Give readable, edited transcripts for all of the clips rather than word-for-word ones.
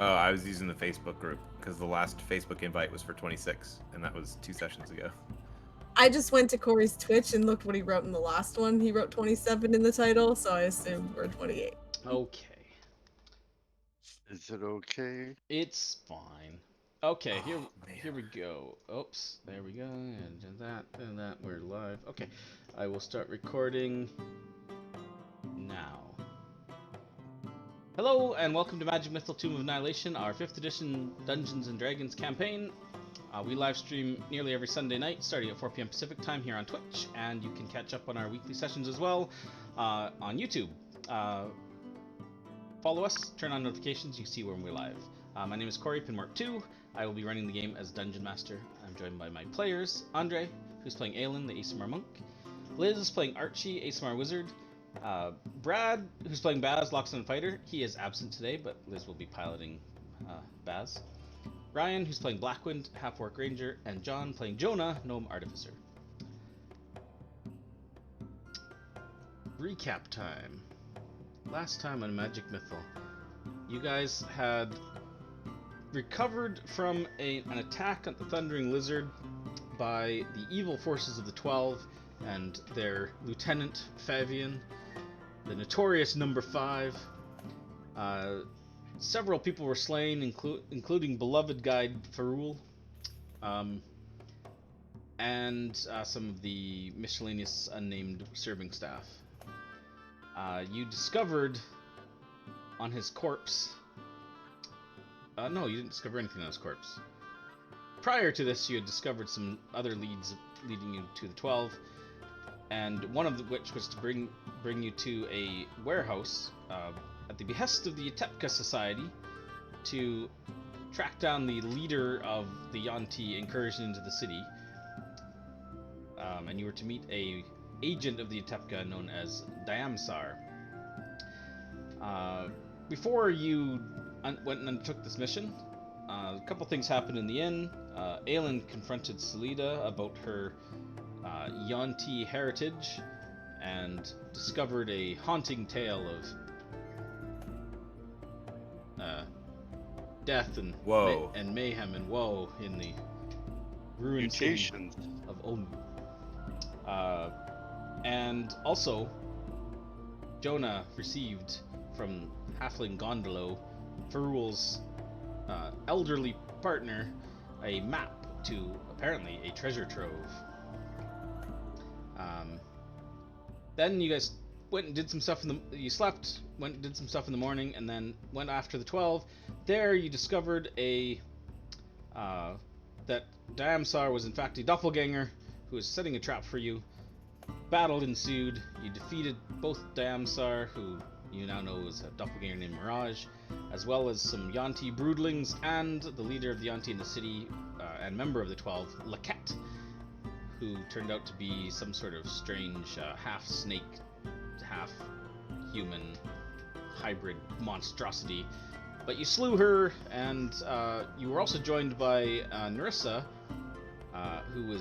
Oh, I was using the Facebook group because the last Facebook invite was for 26, and that was 2 sessions ago. I just went to Corey's Twitch and looked what he wrote in the last one. He wrote 27 in the title, so I assumed we're 28. Okay. Is it okay? It's fine. Okay, Oh, here we go. Oops, there we go. And that. We're live. Okay, I will start recording now. Hello, and welcome to Magic Mythal Tomb of Annihilation, our 5th edition Dungeons & Dragons campaign. We live stream nearly every Sunday night, starting at 4 p.m. Pacific time here on Twitch, and you can catch up on our weekly sessions as well on YouTube. Follow us, turn on notifications, you see when we're live. My name is Corey, Pinmark 2. I will be running the game as Dungeon Master. I'm joined by my players, Andre, who's playing Aelin, the ASMR Monk. Liz is playing Archie, ASMR Wizard. Brad, who's playing Baz, Locksmith Fighter. He is absent today, but Liz will be piloting Baz. Ryan, who's playing Blackwind, Half-Orc Ranger. And John, playing Jonah, Gnome Artificer. Recap time. Last time on Magic Mythal, you guys had recovered from an attack on the Thundering Lizard by the evil forces of the 12 and their Lieutenant Favian, the notorious Number 5. Several people were slain, including beloved guide Ferul, and some of the miscellaneous unnamed serving staff. You discovered on his corpse... no, you didn't discover anything on his corpse. Prior to this, you had discovered some other leads leading you to the 12, and one of which was to bring you to a warehouse at the behest of the Ytepka Society to track down the leader of the Yuan-Ti incursion into the city. And you were to meet a agent of the Ytepka known as Diamsar. Before you went and undertook this mission, a couple things happened in the inn. Aelin confronted Selida about her Yuan-Ti heritage and discovered a haunting tale of death and mayhem and woe in the ruined city of Onu. And also, Jonah received from Halfling Gondolo, Ferul's elderly partner, a map to apparently a treasure trove. Then you guys went and did some stuff you slept, went and did some stuff in the morning, and then went after the 12. There you discovered that Diamsar was in fact a doppelganger who was setting a trap for you. Battle ensued. You defeated both Diamsar, who you now know is a doppelganger named Mirage, as well as some Yuan-Ti broodlings and the leader of the Yuan-Ti in the city and member of the 12, Laquette, who turned out to be some sort of strange half-snake, half-human hybrid monstrosity. But you slew her, and you were also joined by Nerissa, who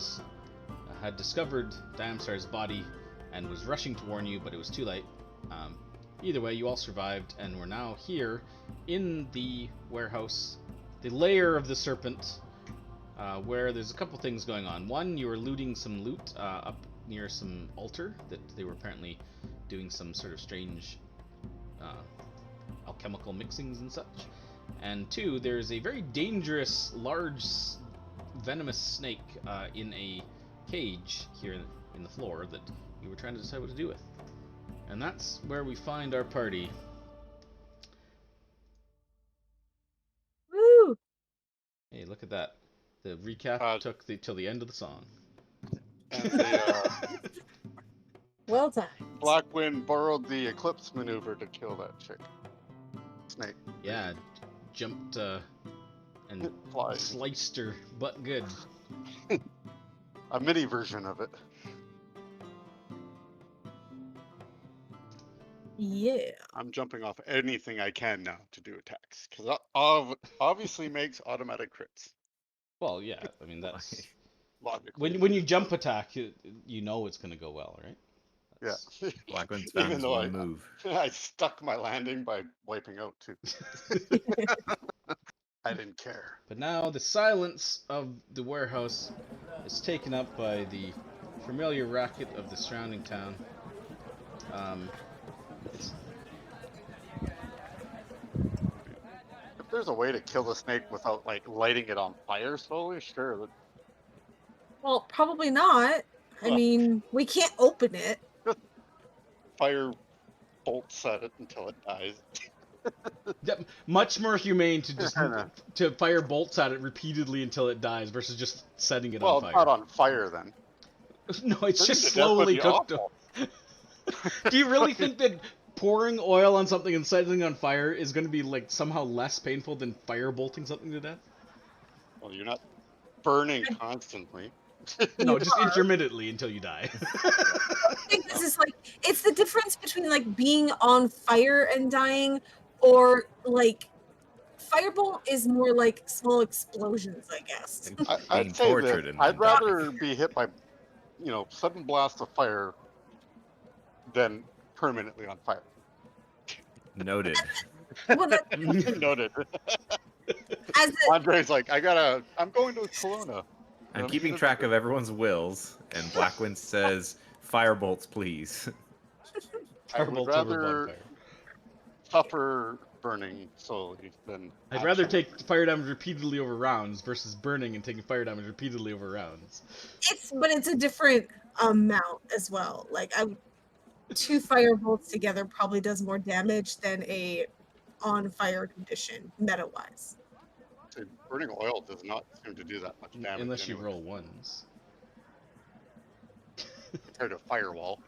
had discovered Diamsar's body and was rushing to warn you, but it was too late. Either way, you all survived, and we're now here in the warehouse, the lair of the serpent, where there's a couple things going on. One, you were looting some loot up near some altar that they were apparently doing some sort of strange alchemical mixings and such. And two, there's a very dangerous, large, venomous snake in a cage here in the floor that you were trying to decide what to do with. And that's where we find our party. Woo! Hey, look at that. The recap took till the end of the song. And the Well timed. Blackwind borrowed the Eclipse maneuver to kill that chick. Snake. Yeah, jumped and sliced her butt good. A mini version of it. Yeah. I'm jumping off anything I can now to do attacks, because obviously makes automatic crits. Well, yeah, I mean that's logically. When you jump attack, you know it's gonna go well, right? That's... Yeah. Blackwood's found his one move. I stuck my landing by wiping out too. fire. But now the silence of the warehouse is taken up by the familiar racket of the surrounding town. It's If there's a way to kill the snake without like lighting it on fire slowly, sure. Well, probably not. I Well, mean, we can't open it. fire bolts at it until it dies. much more humane to just I know. to fire bolts at it repeatedly until it dies versus just setting it Well, on fire. not on fire then. No, it's Burning just to death would slowly be cooked. awful. Do you really think that pouring oil on something and setting it on fire is going to be like somehow less painful than fire bolting something to death? Well, you're not burning constantly. No, You just are. intermittently until you die. I think this is like, it's the difference between like being on fire and dying, or like firebolt is more like small explosions, I guess. Being I'd say that tortured and I'd then dying. rather be hit by, sudden blast of fire than permanently on fire. Noted. Well, that, Noted. as a, Andre's like, I'm going to Kelowna. I'm keeping track of everyone's wills, and Blackwind says, "Firebolts, please." I would Firebolts over rather bonfire. suffer burning slowly than. I'd rather take fire damage repeatedly over rounds versus burning and taking fire damage repeatedly over rounds. but it's a different amount as well. Like, 2 firebolts together probably does more damage than a on fire condition, meta-wise. Burning oil does not seem to do that much damage. Unless you anyway, roll ones. compared to firewall.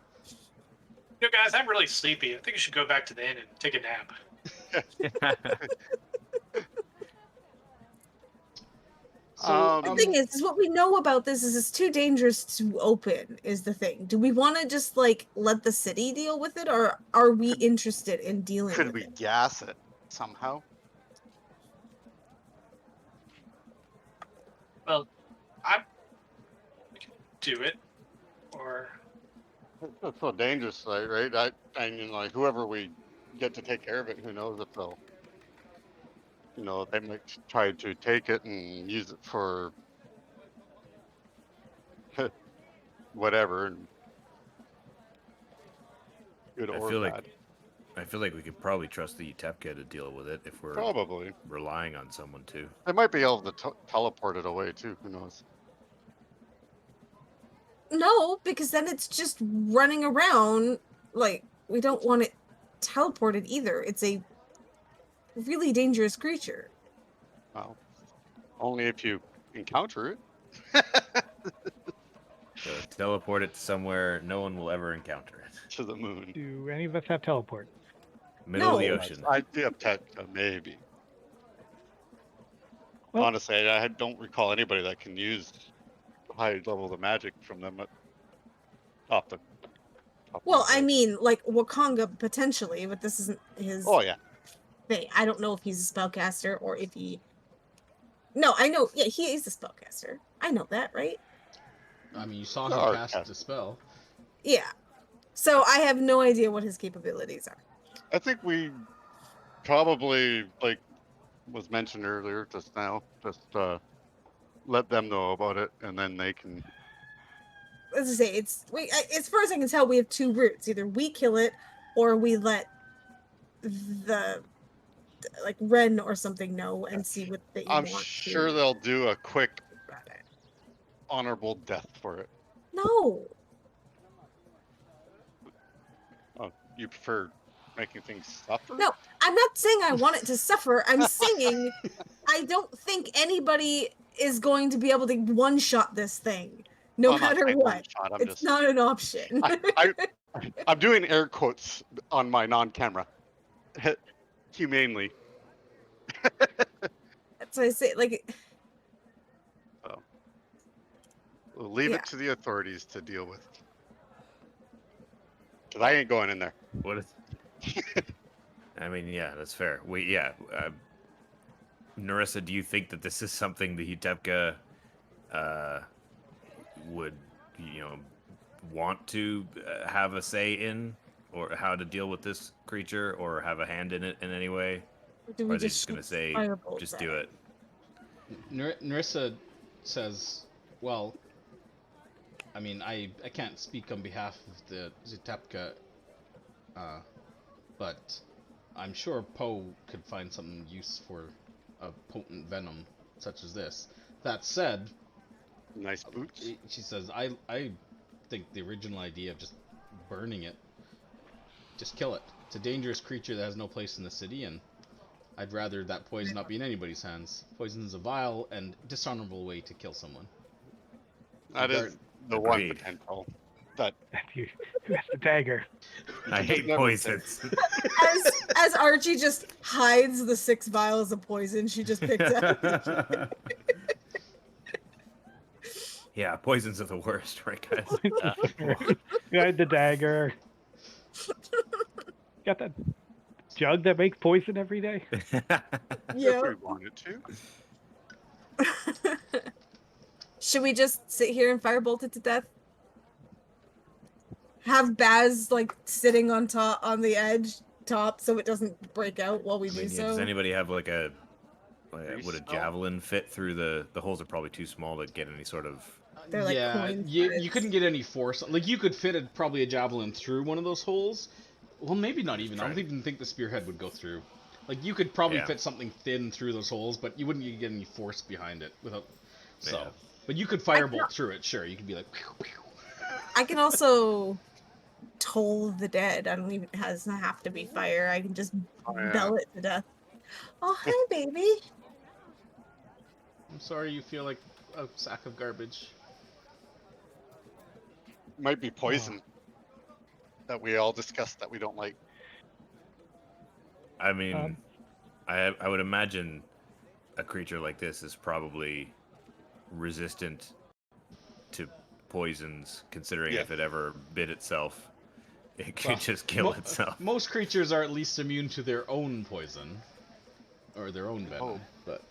Guys, I'm really sleepy. I think I should go back to the inn and take a nap. So, The thing is what we know about this is it's too dangerous to open, is the thing. Do we want to just, like, let the city deal with it, or are we interested in dealing Could with we it? gas it somehow? Well, we can do it, or It's so dangerous, right? I mean, like, whoever we get to take care of it, who knows if they'll, they might try to take it and use it for whatever, and good I or feel bad. like I feel like we could probably trust the Ytepka to deal with it if we're Probably. relying on someone to. They might be able to teleport it away too. Who knows? No, because then it's just running around. Like, we don't want it teleported either. It's a really dangerous creature. Well, only if you encounter it. So teleport it to somewhere no one will ever encounter it. To the moon. Do any of us have teleport? Middle of the No. ocean. I do have tech, maybe. Well- Honestly, I don't recall anybody that can use high levels of magic from them off the top of Well, my I head. mean, like, Wakanga potentially, but this isn't his Oh yeah. thing. I don't know if he's a spellcaster or if he... No, I know. Yeah, he is a spellcaster. I know that, right? I mean, you saw Oh, him cast okay. the spell. Yeah. So I have no idea what his capabilities are. I think we probably, like was mentioned earlier just now, just let them know about it, and then they can. As I say, as far as I can tell, we have 2 routes. Either we kill it, or we let the like Ren or something know and see what they I'm want. sure to they'll do a quick, about it. honorable death for it. No, Oh, you prefer making things suffer? No. I'm not saying I want it to suffer. I'm saying I don't think anybody is going to be able to one-shot this thing, no I'm not matter saying what. one-shot, I'm It's just- not an option. I'm doing air quotes on my non-camera. Humanely. That's why I say, like, We'll leave Yeah. it to the authorities to deal with. Because I ain't going in there. What is? I mean, yeah, that's fair. Narissa, do you think that this is something the Ytepka would, want to have a say in, or how to deal with this creature, or have a hand in it in any way? do Or we are they just just gonna shoot say, firebolts just at do it? Narissa says, well, I mean, I can't speak on behalf of the Ytepka, but I'm sure Poe could find some use for a potent venom such as this. That said, Nice boots. she says, I think the original idea of just burning it, just kill it. It's a dangerous creature that has no place in the city, and I'd rather that poison not be in anybody's hands. Poison is a vile and dishonorable way to kill someone. That is the one Agreed. potential. That You, who has the dagger? I just hate never poisons. As Archie just hides the 6 vials of poison she just picked up. Yeah, poisons are the worst, right, guys? You had the dagger. Got that jug that makes poison every day. Yeah. we wanted to. Should we just sit here and firebolt it to death? Have Baz like sitting on the edge top so it doesn't break out while we do so. Does anybody have like a Grease would a spell? javelin fit through the holes? Are probably too small to get any sort of. They're like yeah, coin you threads. couldn't get any force. Like, you could fit probably a javelin through one of those holes. Well, maybe not even. I don't even think the spearhead would go through. Like, you could probably Yeah. fit something thin through those holes, but you wouldn't get any force behind it without. So, Yeah. but you could firebolt through it. Sure, you could be like. Pew, pew. I can also toll the dead. I don't even it doesn't have to be fire. I can just Oh, yeah. bell it to death. Oh hi baby. I'm sorry you feel like a sack of garbage. Might be poison that we all discussed that we don't like. I mean, Um, I would imagine a creature like this is probably resistant to poisons, considering Yeah. if it ever bit itself, it could Well, just kill itself. Most creatures are at least immune to their own poison, or their own venom, Oh. but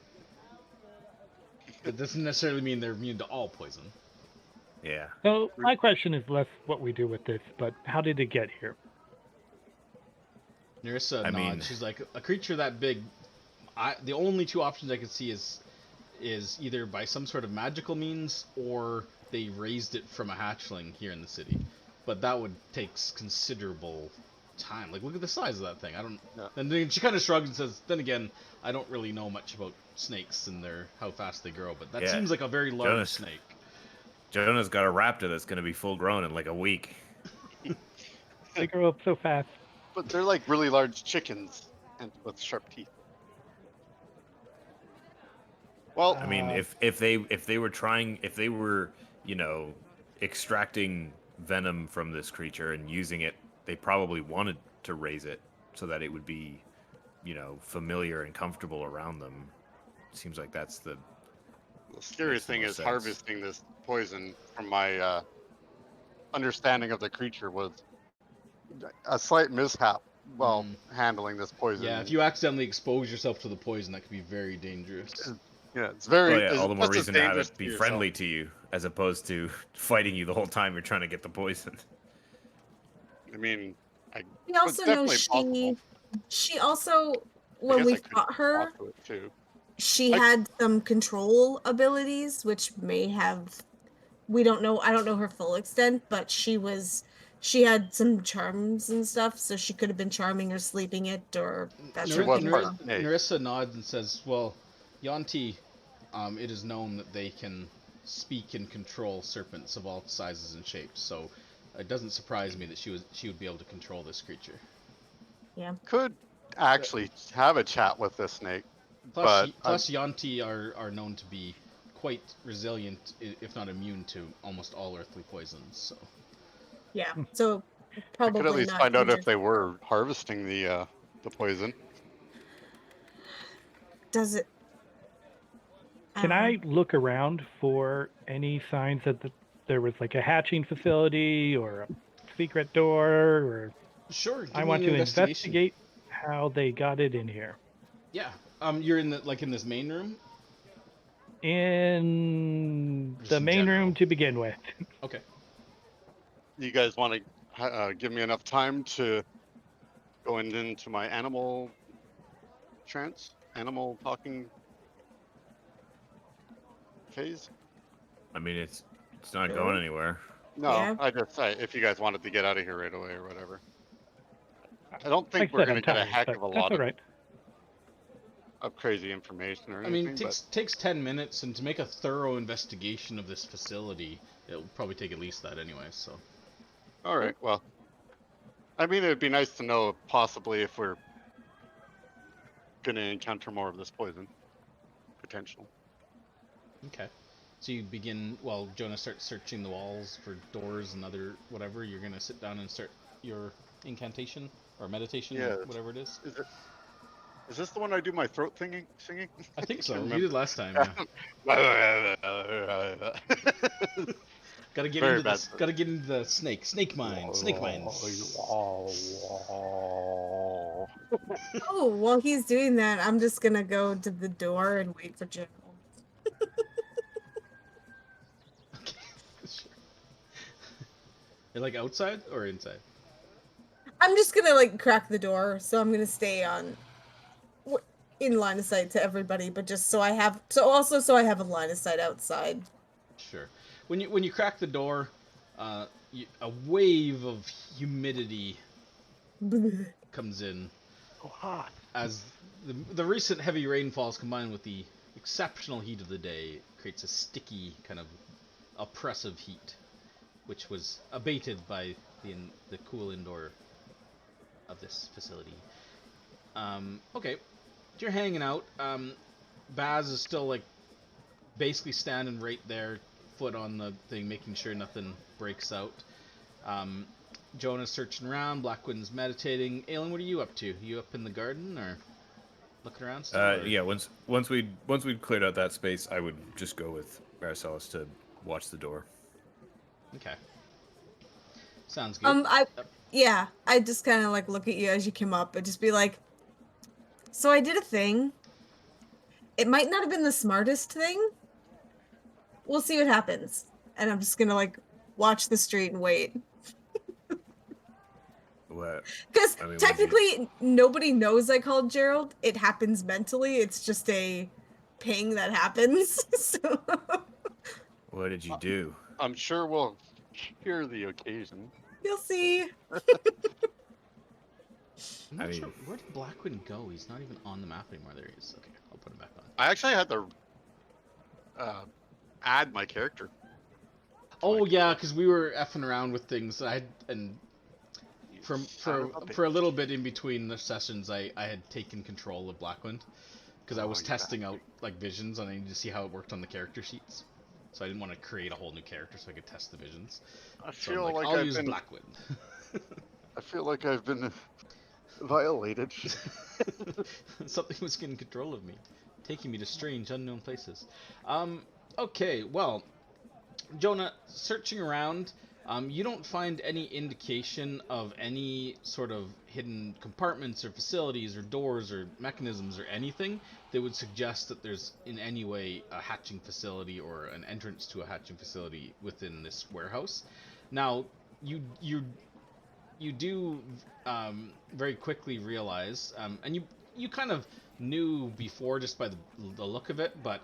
it doesn't necessarily mean they're immune to all poison. Yeah. So my question is less what we do with this, but how did it get here? Nerissa I nods. mean- She's like, a creature that big. The only two options I could see is either by some sort of magical means, or they raised it from a hatchling here in the city. But that would take considerable time. Like, look at the size of that thing. I don't. Yeah. And then she kind of shrugs and says, "Then again, I don't really know much about snakes and how fast they grow. But that Yeah. seems like a very large Jonas. snake." Jonah's got a raptor that's going to be full grown in like a week. They grow up so fast. But they're like really large chickens and with sharp teeth. Well, I mean, if they were extracting venom from this creature and using it, they probably wanted to raise it so that it would be, familiar and comfortable around them. Seems like that's the scariest thing most is sense. harvesting this poison. From my understanding of the creature was a slight mishap while handling this poison. Yeah, if you accidentally expose yourself to the poison, that could be very dangerous. Yeah, it's very. Oh yeah, it's all the more just as reason to have dangerous it be yourself. friendly to you as opposed to fighting you the whole time you're trying to get the poison. I mean, We also know definitely possible. she also I when guess we I could fought her, talk to it too. she had some control abilities which may have I don't know her full extent, but she had some charms and stuff, so she could have been charming or sleeping it or that She sort was of thing. part snake. Narissa nods and says, "Well, Yanti, it is known that they can speak and control serpents of all sizes and shapes. So it doesn't surprise me that she would be able to control this creature. Could actually have a chat with this snake. Plus, But plus Yanti are known to be quite resilient, if not immune to almost all earthly poisons. So Yeah, so I probably could at least not find out if dangerous. they were harvesting the poison. Does it? Can I look around for any signs that there was like a hatching facility or a secret door, or sure, give I me want an to investigation. investigate how they got it in here. Yeah. You're in in this main room. In Just the in main general. room to begin with. Okay. You guys want to give me enough time to go into my animal trance? Animal talking? phase? I mean, it's not going anywhere. No, Yeah. if you guys wanted to get out of here right away or whatever. I don't think Like I we're said, going I'm to get a tired, heck but of a that's lot all right. of crazy information or I mean, anything, takes 10 minutes, and to make a thorough investigation of this facility, it'll probably take at least that anyway. So. but all right. Well, I mean, it'd be nice to know possibly if we're going to encounter more of this poison potential. Okay. So you begin, while Jonah starts searching the walls for doors and other whatever, you're going to sit down and start your incantation or meditation, Yeah. whatever it is. Is this the one I do my throat singing? I think so. can't You did last time, yeah. Gotta get Very into bad. this. Gotta get into the snake mine. Oh, while he's doing that, I'm just gonna go to the door and wait for Gerald. Okay, sure. You're like outside or inside? I'm just gonna like crack the door, so I'm gonna stay in line of sight to everybody, but just so I have a line of sight outside. Sure. When you crack the door, a wave of humidity comes in Oh, hot. as the recent heavy rainfalls combined with the exceptional heat of the day creates a sticky kind of oppressive heat, which was abated by the cool indoor of this facility. Okay, you're hanging out. Baz is still like basically standing right there, foot on the thing, making sure nothing breaks out. Jonah's searching around. Blackwind's meditating. Aelin, what are you up to? You up in the garden or looking around still? Or? Yeah. Once we'd cleared out that space, I would just go with Marcellus to watch the door. Okay. Sounds good. I just kind of like look at you as you came up and just be like, so I did a thing. It might not have been the smartest thing. We'll see what happens. And I'm just gonna like watch the street and wait. What? Because I mean, technically nobody knows I called Gerald. It happens mentally. It's just a ping that happens. So... What did you do? I'm sure we'll hear the occasion. You'll see. I'm not sure. Where did Blackwind go? He's not even on the map anymore. There he is. Okay, I'll put him back on. I actually had to add my character. Oh yeah, because we were effing around with things. For a little bit in between the sessions, I had taken control of Blackwind because I was testing out like visions and I needed to see how it worked on the character sheets. So I didn't want to create a whole new character so I could test the visions. I feel like I'll use Blackwind. I feel like I've been violated. Something was getting control of me, taking me to strange, unknown places. Okay, well, Jonah, searching around, you don't find any indication of any sort of hidden compartments or facilities or doors or mechanisms or anything that would suggest that there's in any way a hatching facility or an entrance to a hatching facility within this warehouse. Now, you do very quickly realize, and you kind of knew before just by the look of it, but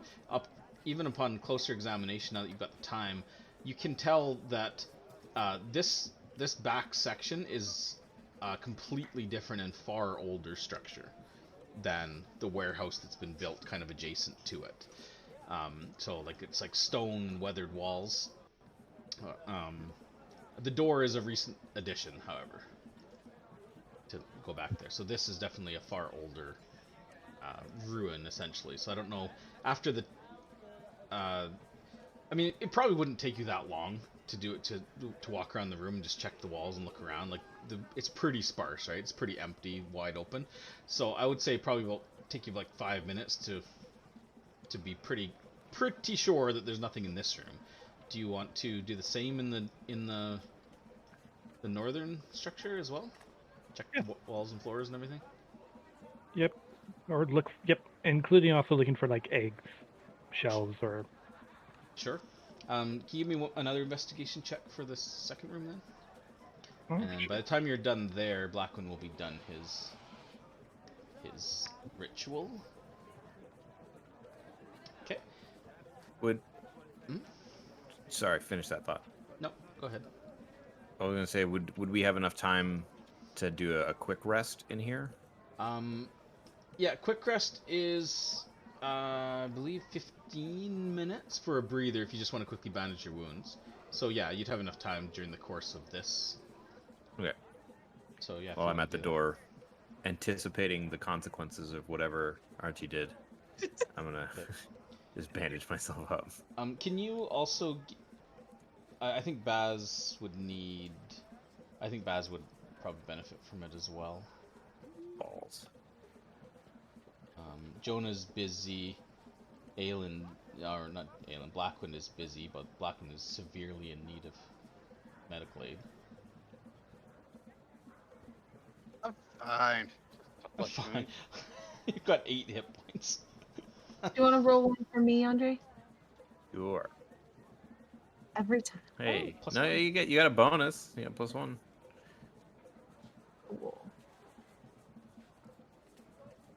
even upon closer examination, now that you've got the time, you can tell that this back section is a completely different and far older structure than the warehouse that's been built kind of adjacent to it. So like it's like stone and weathered walls. The door is a recent addition, however, to go back there. So this is definitely a far older ruin, essentially. So I don't know, after the... I mean, it probably wouldn't take you that long to do it, to walk around the room and just check the walls and look around. Like, it's pretty sparse, right? It's pretty empty, wide open. So I would say probably will take you like 5 minutes to be pretty sure that there's nothing in this room. Do you want to do the same in the northern structure as well? Check the walls and floors and everything? Yep. Or including also looking for like eggs, shells, or... Sure. Can you give me another investigation check for the second room then? Oh, And by the time you're done there, Blackwind will be done his ritual. Okay. Sorry, finish that thought. Nope. Go ahead. I was gonna say, would we have enough time to do a quick rest in here? Yeah. Quick rest is, I believe, 15 minutes for a breather if you just want to quickly bandage your wounds. So yeah, you'd have enough time during the course of this. Okay. So yeah. if While you I'm wanna at the do that. door, anticipating the consequences of whatever Archie did, I'm gonna Okay. just bandage myself up. Can you also? I think Baz would need. I think Baz would probably benefit from it as well. Balls. Jonah's busy. Aelin, or not Aelin, Blackwind is busy, but Blackwind is severely in need of medical aid. I'm fine. Like, Fine. You've got 8 hit points. Do you want to roll one for me, Andre? Sure. Every time. Hey, plus no, one. you got a bonus. You got +1. Cool.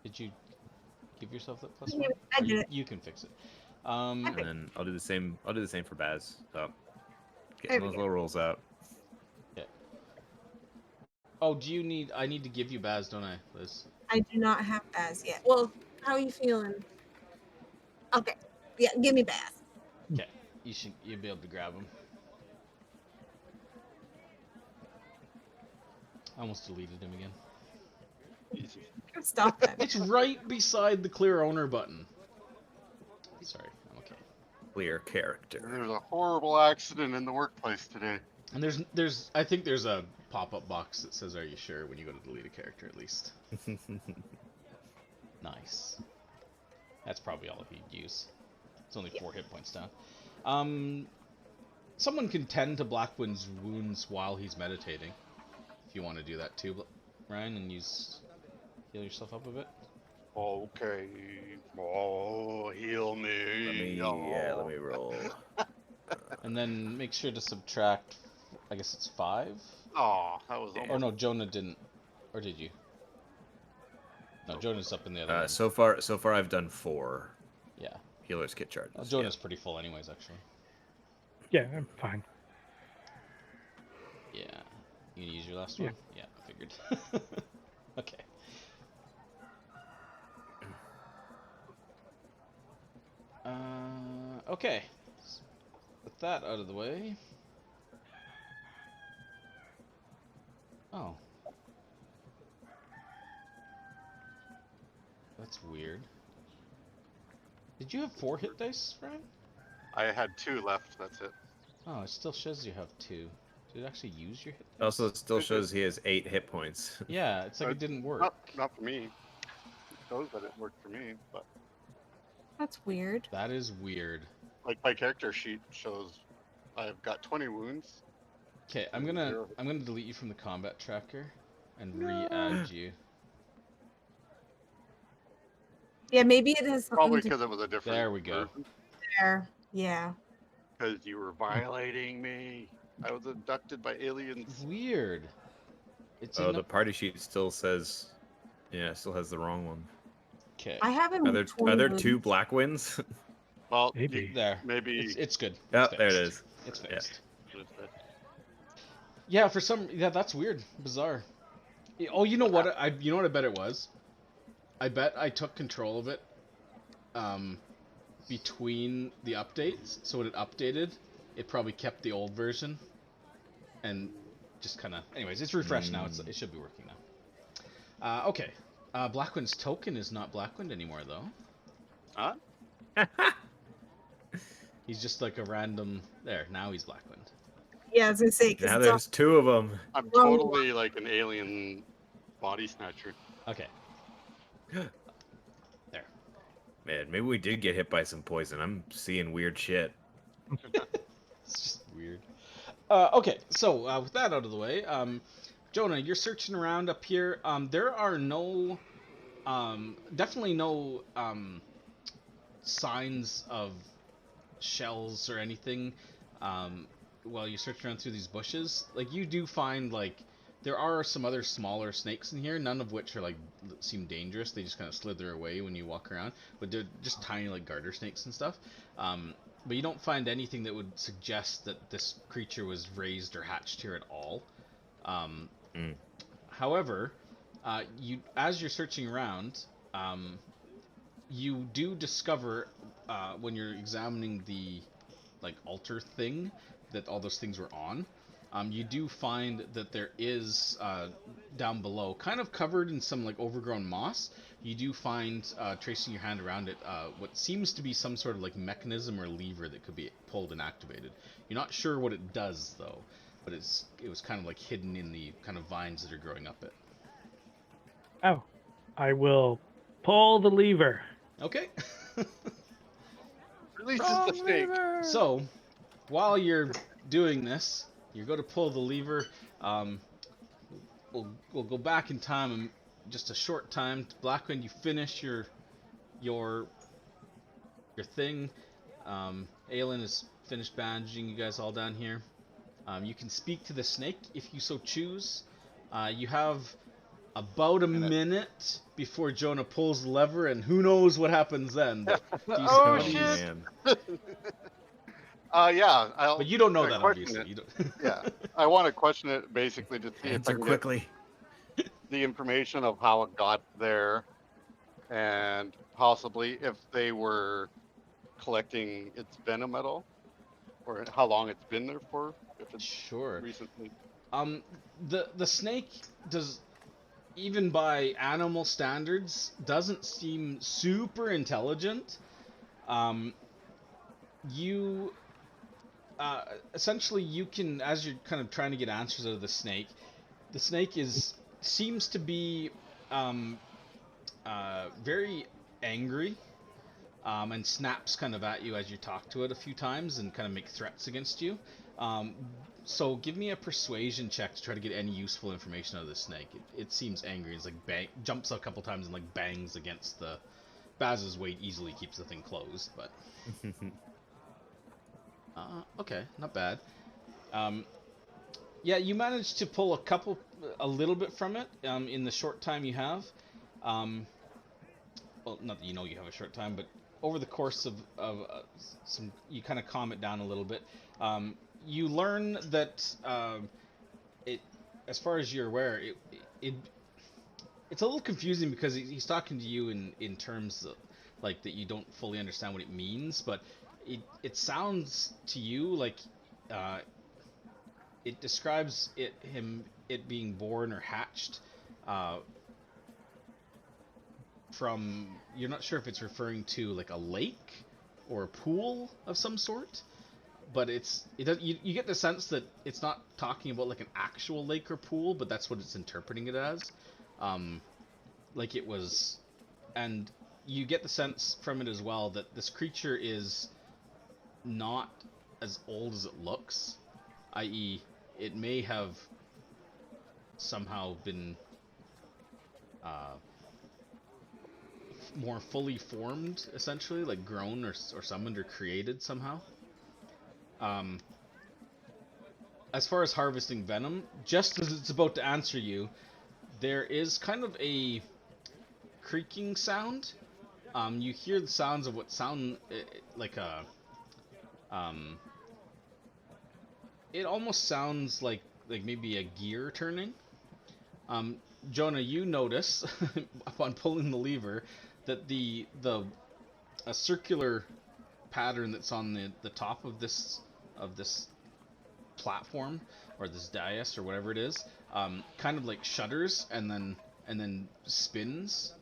Did you give yourself that plus Yeah, 1? I Or did it. You can fix it. And then I'll do the same. I'll do the same for Baz. So, There getting we those go. low rolls out. Yeah. Oh, do you need? I need to give you Baz, don't I, Liz? I do not have Baz yet. Well, how are you feeling? Okay. Yeah, give me Baz. Okay. You'll be able to grab him. I almost deleted him again. easy. Stop that. It's right beside the clear owner button. Sorry, I'm okay. Clear character. There's a horrible accident in the workplace today. And I think there's a pop-up box that says, "Are you sure?" when you go to delete a character, at least. Nice. That's probably all he'd use. It's only 4 hit points down. Someone can tend to Blackwind's wounds while he's meditating. If you want to do that too, Ryan, and heal yourself up a bit. Okay. Oh, heal me. Let me roll. And then make sure to subtract, I guess it's 5? Oh, that was Or almost. no, Jonah didn't. Or did you? No, Jonah's up in the other one. So far I've done 4 Yeah. healer's kit charges. Well, Jonah's pretty full anyways, actually. Yeah, I'm fine. Yeah. You gonna use your last Yeah. one? Yeah, I figured. Okay. Okay. With that out of the way. Oh. That's weird. Did you have 4 hit dice, Ryan? I had 2 left. That's it. Oh, it still shows you have 2. Did it actually use your hit dice? Yeah. Also, it still shows he has 8 hit points. Yeah, it's like it didn't work. Not for me. It shows that it worked for me, but That's weird. That is weird. like my character sheet shows, I've got 20 wounds. Okay, I'm gonna delete you from the combat tracker and re-add you. Yeah, maybe it has Probably something to because it was a different. There we go. there. Yeah. Because you were violating me. I was abducted by aliens. Weird. It's Oh, in the party sheet still says, yeah, it still has the wrong one. Okay. I have him. Are there 2 black wins? Well, Maybe. There. maybe. It's good. Yeah, It's there it fixed. is. It's Yeah. fixed. Yeah, for some, that's weird, bizarre. Oh, you know what? You know what I bet it was. I bet I took control of it, between the updates. So when it updated, it probably kept the old version, and just kind of. Anyways, it's refreshed now. It should be working now. Okay. Blackwind's token is not Blackwind anymore, though. Huh? He's just like a random. There, now he's Blackwind. Yeah, I was gonna say. 'Cause Now it's there's 2 of them. I'm Wrong totally like an alien body snatcher. Okay. There. Man, maybe we did get hit by some poison. I'm seeing weird shit. It's just weird. Okay, so with that out of the way, Jonah, you're searching around up here. There are no, definitely no signs of shells or anything. While you're searching around through these bushes, like you do find like There are some other smaller snakes in here, none of which are like seem dangerous. They just kind of slither away when you walk around, but they're just tiny like garter snakes and stuff. But you don't find anything that would suggest that this creature was raised or hatched here at all. However, as you're searching around, you do discover when you're examining the like altar thing that all those things were on. You do find that there is down below, kind of covered in some like overgrown moss. You do find, tracing your hand around it, what seems to be some sort of like mechanism or lever that could be pulled and activated. You're not sure what it does though, but it was kind of like hidden in the kind of vines that are growing up it. Oh, I will pull the lever. Okay. Releases the snake. So, while you're doing this, you go to pull the lever. We'll go back in time in just a short time. Blackwind, you finish your thing. Aelin is finished bandaging you guys all down here. You can speak to the snake if you so choose. You have about a minute before Jonah pulls the lever, and who knows what happens then. But Oh, what do you- shit. Man. Yeah. But you don't know that, question obviously. it. You don't. Yeah, I want to question it basically to see if I Answer can quickly. get the information of how it got there, and possibly if they were collecting its venom at all, or how long it's been there for, if it's Sure. recently. The snake does, even by animal standards, doesn't seem super intelligent. You essentially you can, as you're kind of trying to get answers out of the snake seems to be very angry, and snaps kind of at you as you talk to it a few times and kind of make threats against you. So give me a persuasion check to try to get any useful information out of the snake. It seems angry. It's like jumps a couple times and like bangs against the Baz's weight easily keeps the thing closed, but okay, not bad. Yeah, you managed to pull a little bit from it in the short time you have. Well, not that you know you have a short time, but over the course of some, you kind of calm it down a little bit. You learn that as far as you're aware, it's a little confusing because he's talking to you in terms of, like, that you don't fully understand what it means, but it sounds to you like it describes it being born or hatched from, you're not sure if it's referring to like a lake or a pool of some sort, but you get the sense that it's not talking about like an actual lake or pool, but that's what it's interpreting it as, like it was. And you get the sense from it as well that this creature is not as old as it looks, i.e. it may have somehow been more fully formed, essentially, like grown or summoned or created somehow. As far as harvesting venom, just as it's about to answer you, there is kind of a creaking sound. You hear the sounds of what sound like a it almost sounds like maybe a gear turning. Jonah, you notice upon pulling the lever that a circular pattern that's on the top of this platform, or this dais or whatever it is, kind of like shudders and then spins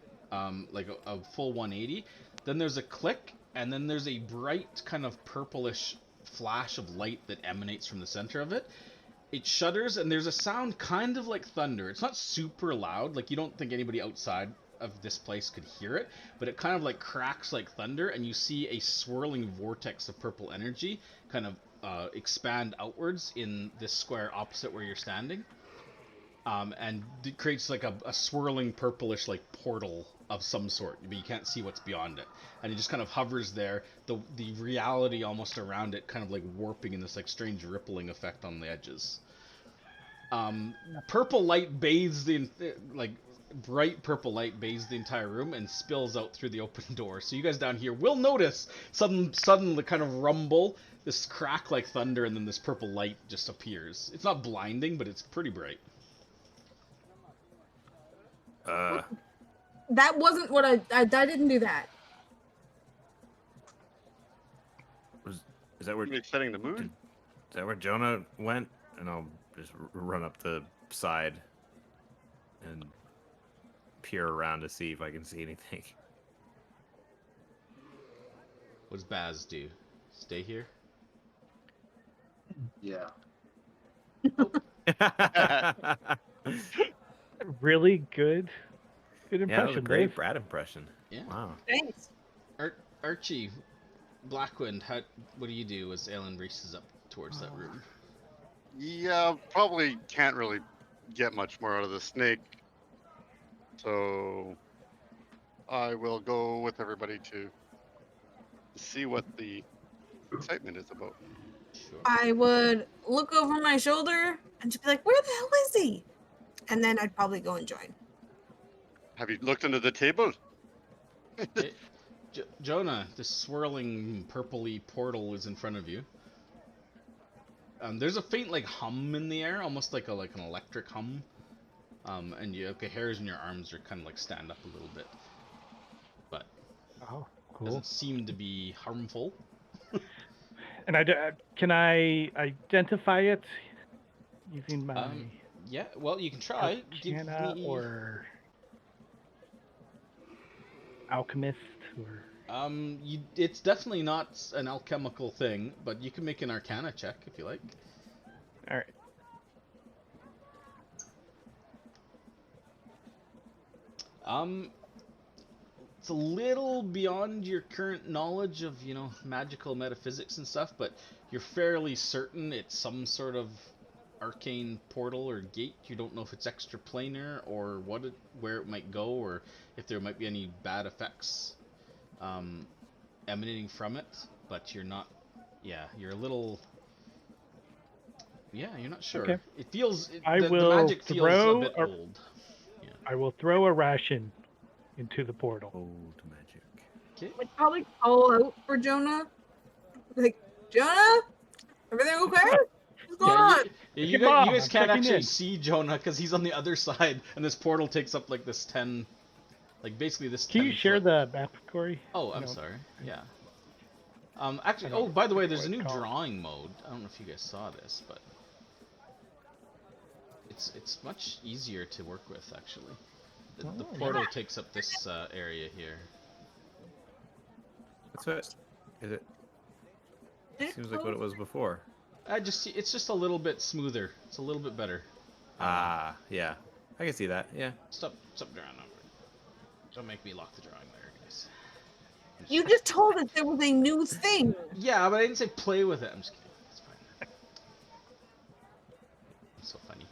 like a full 180. Then there's a click, and then there's a bright kind of purplish flash of light that emanates from the center of it. It shudders, and there's a sound kind of like thunder. It's not super loud, like you don't think anybody outside of this place could hear it, but it kind of like cracks like thunder, and you see a swirling vortex of purple energy kind of expand outwards in this square opposite where you're standing, and it creates like a swirling purplish like portal of some sort, but you can't see what's beyond it, and it just kind of hovers there, the reality almost around it kind of like warping in this like strange rippling effect on the edges. Purple light bathes like bright purple light bathes the entire room and spills out through the open door. So you guys down here will notice some sudden kind of rumble, this crack like thunder, and then this purple light just appears. It's not blinding, but it's pretty bright. That wasn't what I didn't do that. Is that where You setting the mood? Is that where Jonah went? And I'll just run up the side and peer around to see if I can see anything. What does Baz do? Stay here? Yeah. Really good Yeah, that was a impression, great Dave. Brad impression. Yeah. Wow. Thanks. Archie, Blackwind, what do you do as Alan races up towards that room? Yeah, probably can't really get much more out of the snake. So I will go with everybody to see what the excitement is about. Sure. I would look over my shoulder and just be like, where the hell is he? And then I'd probably go and join. Have you looked under the table? Okay. Jonah, this swirling purpley portal is in front of you. There's a faint like hum in the air, almost like an electric hum. And the hairs in your arms are kind of like stand up a little bit, but Oh, cool. doesn't seem to be harmful. And can I identify it using my Yeah, well, you can try. Give Arcana me... or alchemist or it's definitely not an alchemical thing, but you can make an Arcana check if you like. all right. It's a little beyond your current knowledge of, magical metaphysics and stuff, but you're fairly certain it's some sort of arcane portal or gate. You don't know if it's extraplanar or where it might go, or if there might be any bad effects emanating from it, but you're not, you're a little, you're not sure. Okay. It feels, the magic feels throw a bit old. Yeah. I will throw a ration into the portal. Old magic. Okay. I'd probably call out for Jonah. Like, Jonah? Everything okay? What's going on? You Mom, guys I'm can't checking actually in. see Jonah because he's on the other side, and this portal takes up like this 10, like basically this. Can you 10 share foot. the map, Corey? Oh, I'm No. sorry. Yeah. I Actually, don't by the way, know there's what a new it's called. drawing mode. I don't know if you guys saw this, but it's much easier to work with actually. The Oh, portal takes up this area here. That's what. Is it? Seems like what it was before. It's just a little bit smoother. It's a little bit better. Ah, yeah. I can see that. Yeah. Stop drawing over. Don't make me lock the drawing there, guys. You just told us there was a new thing. Yeah, but I didn't say play with it. I'm just kidding. It's fine. It's so funny.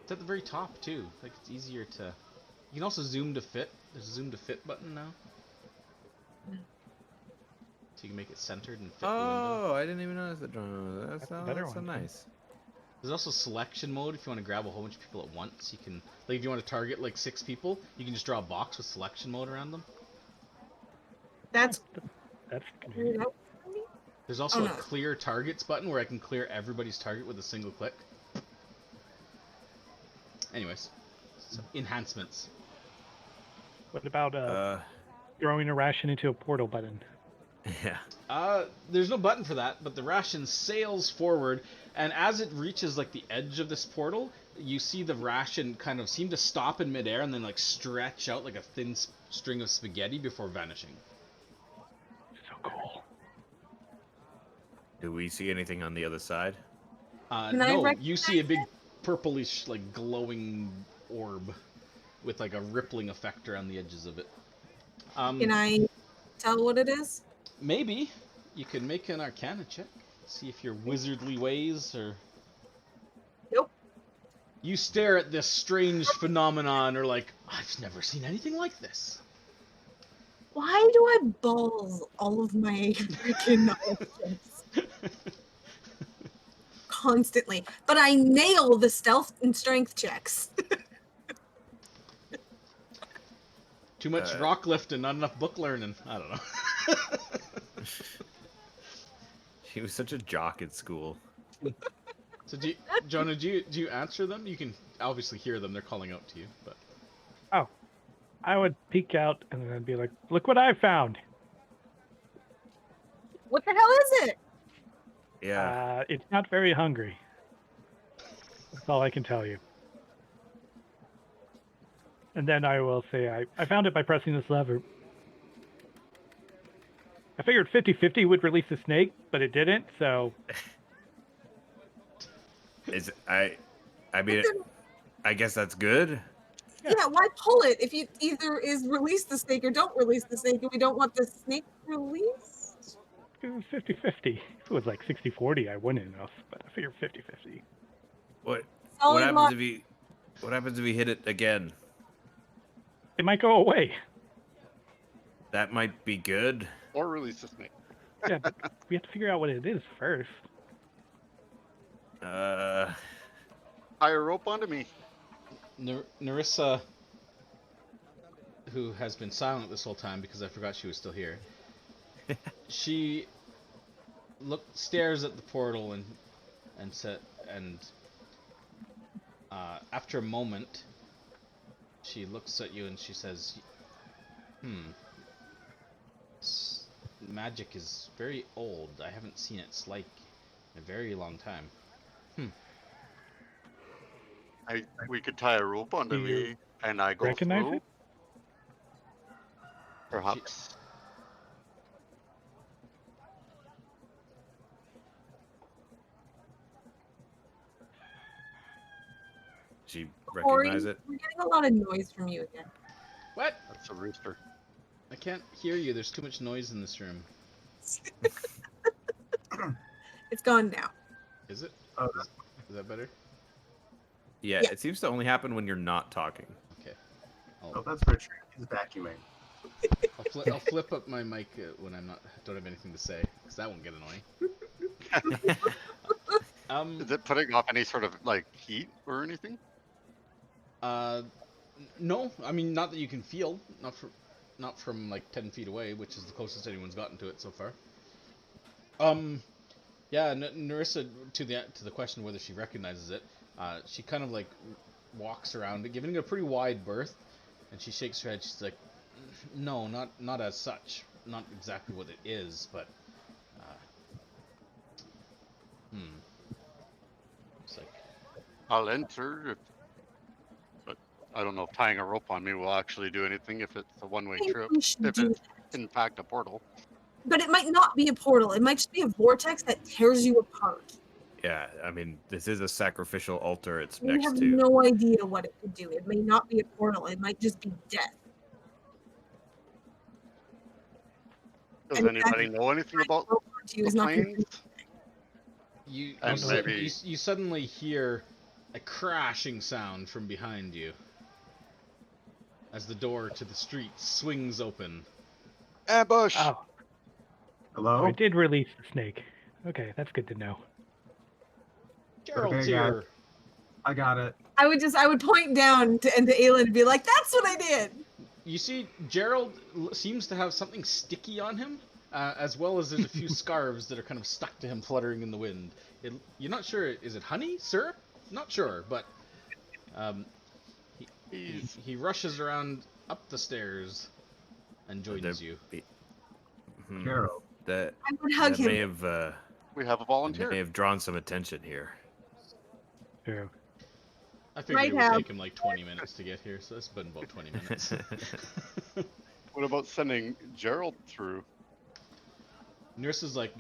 It's at the very top too. Like it's easier to. You can also zoom to fit. There's a zoom to fit button now. So you can make it centered and fit the window. Oh, I didn't even notice the drawing. That's a better so one, too. nice. There's also selection mode if you want to grab a whole bunch of people at once. You can, like, if you want to target like 6 people, you can just draw a box with selection mode around them. That's convenient. There's also Oh, a no. clear targets button where I can clear everybody's target with a single click. Anyways, so enhancements. What about throwing a ration into a portal button? Yeah. There's no button for that, but the ration sails forward, and as it reaches like the edge of this portal, you see the ration kind of seem to stop in midair and then like stretch out like a thin string of spaghetti before vanishing. So cool. Do we see anything on the other side? Can I No, you see a big recognize purplish like glowing orb with like a rippling effect around the edges of it. Can I tell what it is? Maybe you can make an Arcana check, see if your wizardly ways or. Nope. You stare at this strange phenomenon, or like, I've never seen anything like this. Why do I balls all of my freaking options? constantly, but I nail the stealth and strength checks. Too much rock lifting, not enough book learning. I don't know. He was such a jock at school. So, Jonah, do you answer them? You can obviously hear them. They're calling out to you, but Oh, I would peek out and then be like, "Look what I found." What the hell is it? Yeah. It's not very hungry. That's all I can tell you. And then I will say, I found it by pressing this lever. I figured 50-50 would release the snake, but it didn't, so... I mean, I guess that's good. Yeah, why pull it if you either is release the snake or don't release the snake, and we don't want the snake released? It was 50-50. If it was like 60-40, I wouldn't enough, but I figured 50-50. What Solid happens lock. what happens if we hit it again? It might go away. That might be good. Or release the snake. Yeah, but we have to figure out what it is first. Tie a rope onto me. Narissa, who has been silent this whole time because I forgot she was still here, she stares at the portal and after a moment, she looks at you and she says, magic is very old. I haven't seen its like in a very long time. We could tie a rope onto Do me, you and I go recognize through. it? Perhaps. She Corey, recognize it. we're getting a lot of noise from you again. What? That's a rooster. I can't hear you. There's too much noise in this room. It's gone now. Is it? Oh, Is that better? Yeah, Yeah. it seems to only happen when you're not talking. Okay. oh, that's Richard. He's vacuuming. I'll flip up my mic when don't have anything to say, because that won't get annoying. Is it putting off any sort of like heat or anything? No. I mean, not that you can feel. Not from like 10 feet away, which is the closest anyone's gotten to it so far. Yeah, Narissa, to the question whether she recognizes it, she kind of like walks around it, giving it a pretty wide berth, and she shakes her head. She's like, "No, not as such. Not exactly what it is, but It's like, I'll enter, but I don't know if tying a rope on me will actually do anything if it's a one-way I think trip. we should If do it's in fact a portal. But it might not be a portal. It might just be a vortex that tears you apart. Yeah, I mean, this is a sacrificial altar it's We next have to. no idea what it could do. It may not be a portal. It might just be death. Does And anybody know anything about You the is not gonna do planes? And maybe you suddenly hear a crashing sound from behind you as the door to the street swings open. ambush. Oh, Hello? I did release the snake. Okay, that's good to know. Gerald's Okay, here. I got it. I would point down to Aelin and be like, "That's what I did." You see, Gerald seems to have something sticky on him, as well as there's a few scarves that are kind of stuck to him, fluttering in the wind. You're not sure. Is it honey, syrup? Not sure, but he rushes around up the stairs and joins you. Gerald. That I would hug that may him. have We have a volunteer. may have drawn some attention here. True. I figured Might it would have. take him like 20 minutes to get here, so it's been about 20 minutes. What about sending Gerald through? Nurse is like,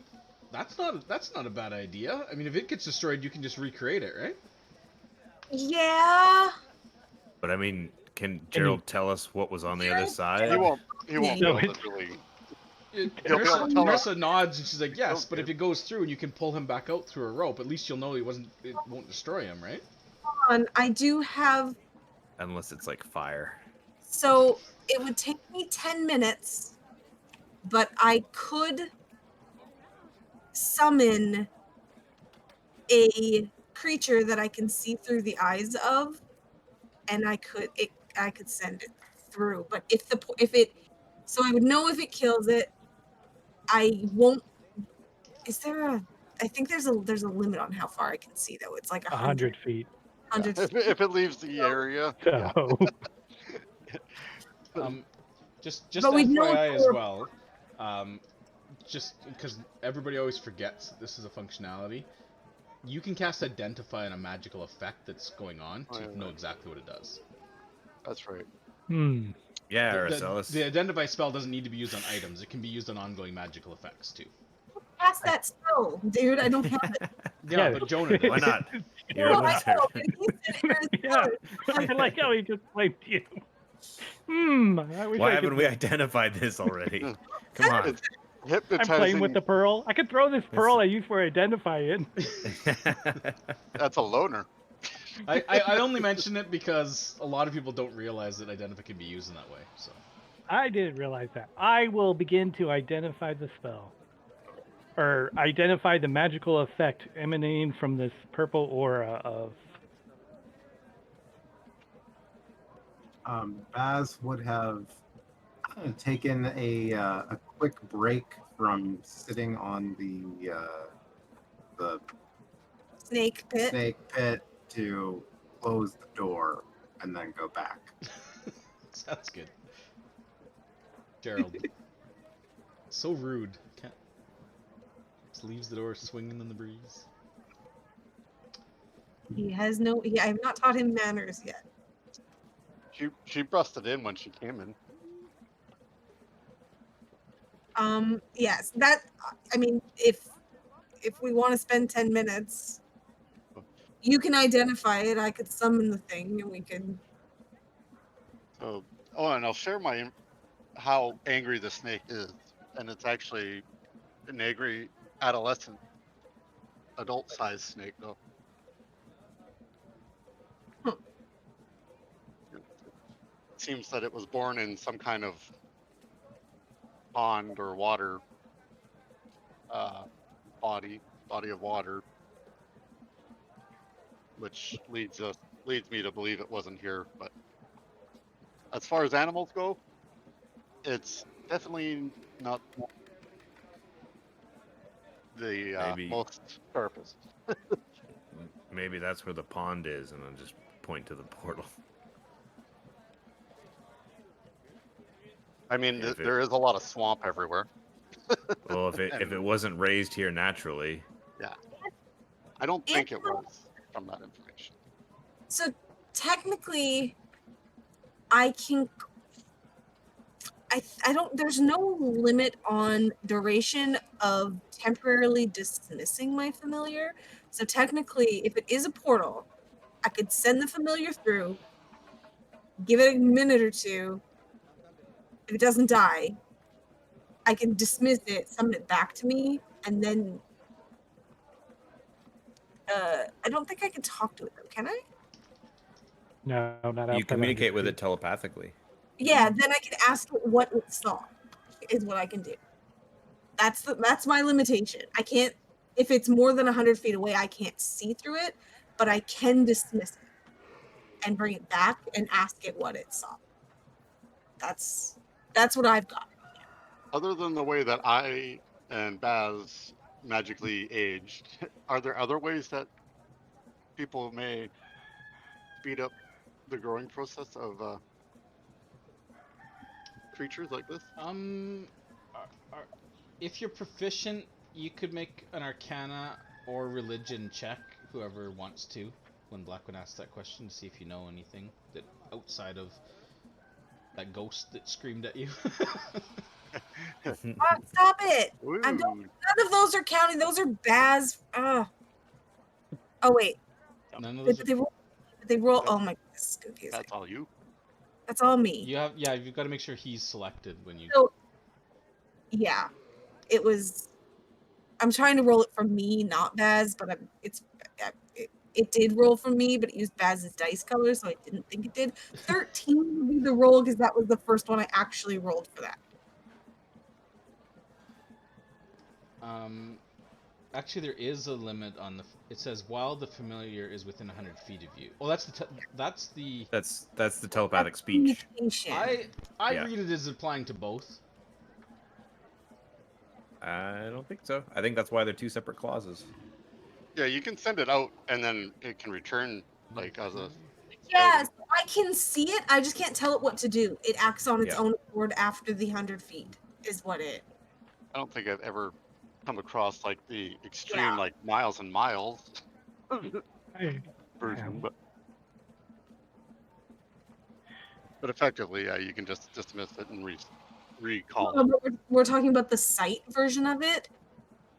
that's not a bad idea. I mean, if it gets destroyed, you can just recreate it, right? Yeah. But I mean, can Gerald tell us what was on the other He side? won't. He won't be No, able to really. He'll be able to tell us. Nursa nods and she's like, yes, but Okay. if it goes through and you can pull him back out through a rope, at least you'll know it won't destroy him, right? I do have. Unless it's like fire. So it would take me 10 minutes, but I could summon a creature that I can see through the eyes of, and I could send it through. But so I would know if it kills it. I won't. Is there a? I think there's a limit on how far I can see though. It's like 100 feet. 100 If it leaves the area, yeah. So Just But we'd know FYI if as we're- well, just because everybody always forgets that this is a functionality, you can cast Identify on a magical effect that's going on to know exactly what it does. That's right. Yeah, The Aracelis. Identify spell doesn't need to be used on items. It can be used on ongoing magical effects too. Pass that spell, dude. I don't have it. Yeah, but Jonah does. Why not? You're Well, a I wizard. know, but he said yeah, Arizona. I like how he just blamed you. I wish Why I haven't could. we identified this already? Come on. It's I'm hypnotizing. playing with the pearl. I could throw this pearl I use for identifying. That's a loner. I only mention it because a lot of people don't realize that Identify can be used in that way. So I didn't realize that. I will begin to identify the spell. Or identify the magical effect emanating from this purple aura of... Baz would have taken a quick break from sitting on the Snake pit. snake pit to close the door and then go back. sounds good. Gerald, so rude. Can't... Just leaves the door swinging in the breeze. He has no. I have not taught him manners yet. She busted in when she came in. Yes, that. I mean, if we want to spend 10 minutes, you can identify it. I could summon the thing, and we could. So, and I'll share how angry the snake is, and it's actually an angry adolescent, adult-sized snake, though. Huh. It seems that it was born in some kind of pond or water body of water, which leads me to believe it wasn't here. But as far as animals go, it's definitely not the most sharpest. Maybe that's where the pond is, and I'll just point to the portal. I mean, If it- there is a lot of swamp everywhere. Well, if it wasn't raised here naturally, I don't think it was from that information. So technically, I can. I don't. There's no limit on duration of temporarily dismissing my familiar. So technically, if it is a portal, I could send the familiar through, give it a minute or two. If it doesn't die, I can dismiss it, summon it back to me, and then. I don't think I can talk to it though. Can I? No, not outside you of communicate 100 with feet. it telepathically. Yeah, then I can ask it what it saw. Is what I can do. That's my limitation. I can't. If it's more than 100 feet away, I can't see through it, but I can dismiss it and bring it back and ask it what it saw. That's what I've got. Other than the way that I and Baz magically aged, are there other ways that people may speed up the growing process of creatures like this? If you're proficient, you could make an Arcana or Religion check, whoever wants to, when Blackwood asks that question, to see if you know anything that outside of that ghost that screamed at you. Stop it! Ooh. None of those are counting. Those are Baz. Oh wait. None of But those. they roll. Oh my goodness, it's confusing. That's all you. That's all me. You've got to make sure he's selected when you. So, yeah, it was. I'm trying to roll it for me, not Baz, but it did roll for me, but it used Baz's dice color, so I didn't think it did. 13 would be the roll because that was the first one I actually rolled for that. Actually, there is a limit on the. It says while the familiar is within 100 feet of you. Oh, that's the. That's the telepathic speech. Communication. I Yeah. read it as applying to both. I don't think so. I think that's why they're two separate clauses. Yeah, you can send it out and then it can return like as a. Yes, I can see it. I just can't tell it what to do. It acts on its Yeah. own accord after the 100 feet. Is what it. I don't think I've ever come across like the extreme Yeah. like miles and miles I- version, but effectively, yeah, you can just dismiss it and recall No, it. but we're talking about the sight version of it.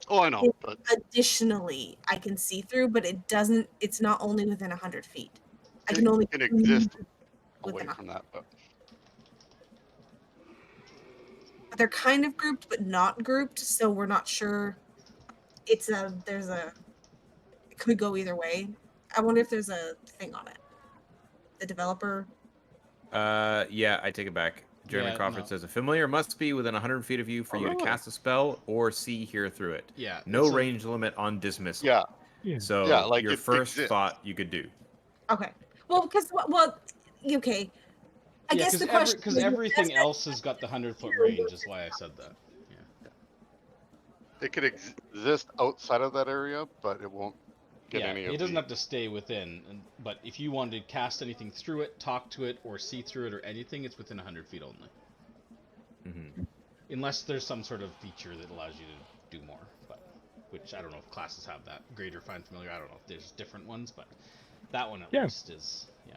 Oh, I know, It- but Additionally, I can see through, but it doesn't. It's not only within 100 feet. I it can only can exist within away 100. from that. But They're kind of grouped, but not grouped, so we're not sure. It could go either way. I wonder if there's a thing on it. The developer. Yeah, I take it back. Jeremy Yeah, Crawford no. says a familiar must be within 100 feet of you for Oh, you really? to cast a spell or see, hear through it. Yeah. No it's a- range limit on dismissal. yeah, Yeah. So Yeah, like your it first exists. thought you could do. Okay. Well, because okay. I yeah, guess the question because is, everything does it- else has got the 100-foot range. Is why I said that. Yeah. it could exist outside of that area, but it won't get Yeah, any of it doesn't the. have to stay within. But if you wanted to cast anything through it, talk to it, or see through it, or anything, it's within 100 feet only. Mm-hmm. Unless there's some sort of feature that allows you to do more, but which I don't know if classes have that. Greater Find Familiar, I don't know if there's different ones, but that one at Yeah. least is, yeah.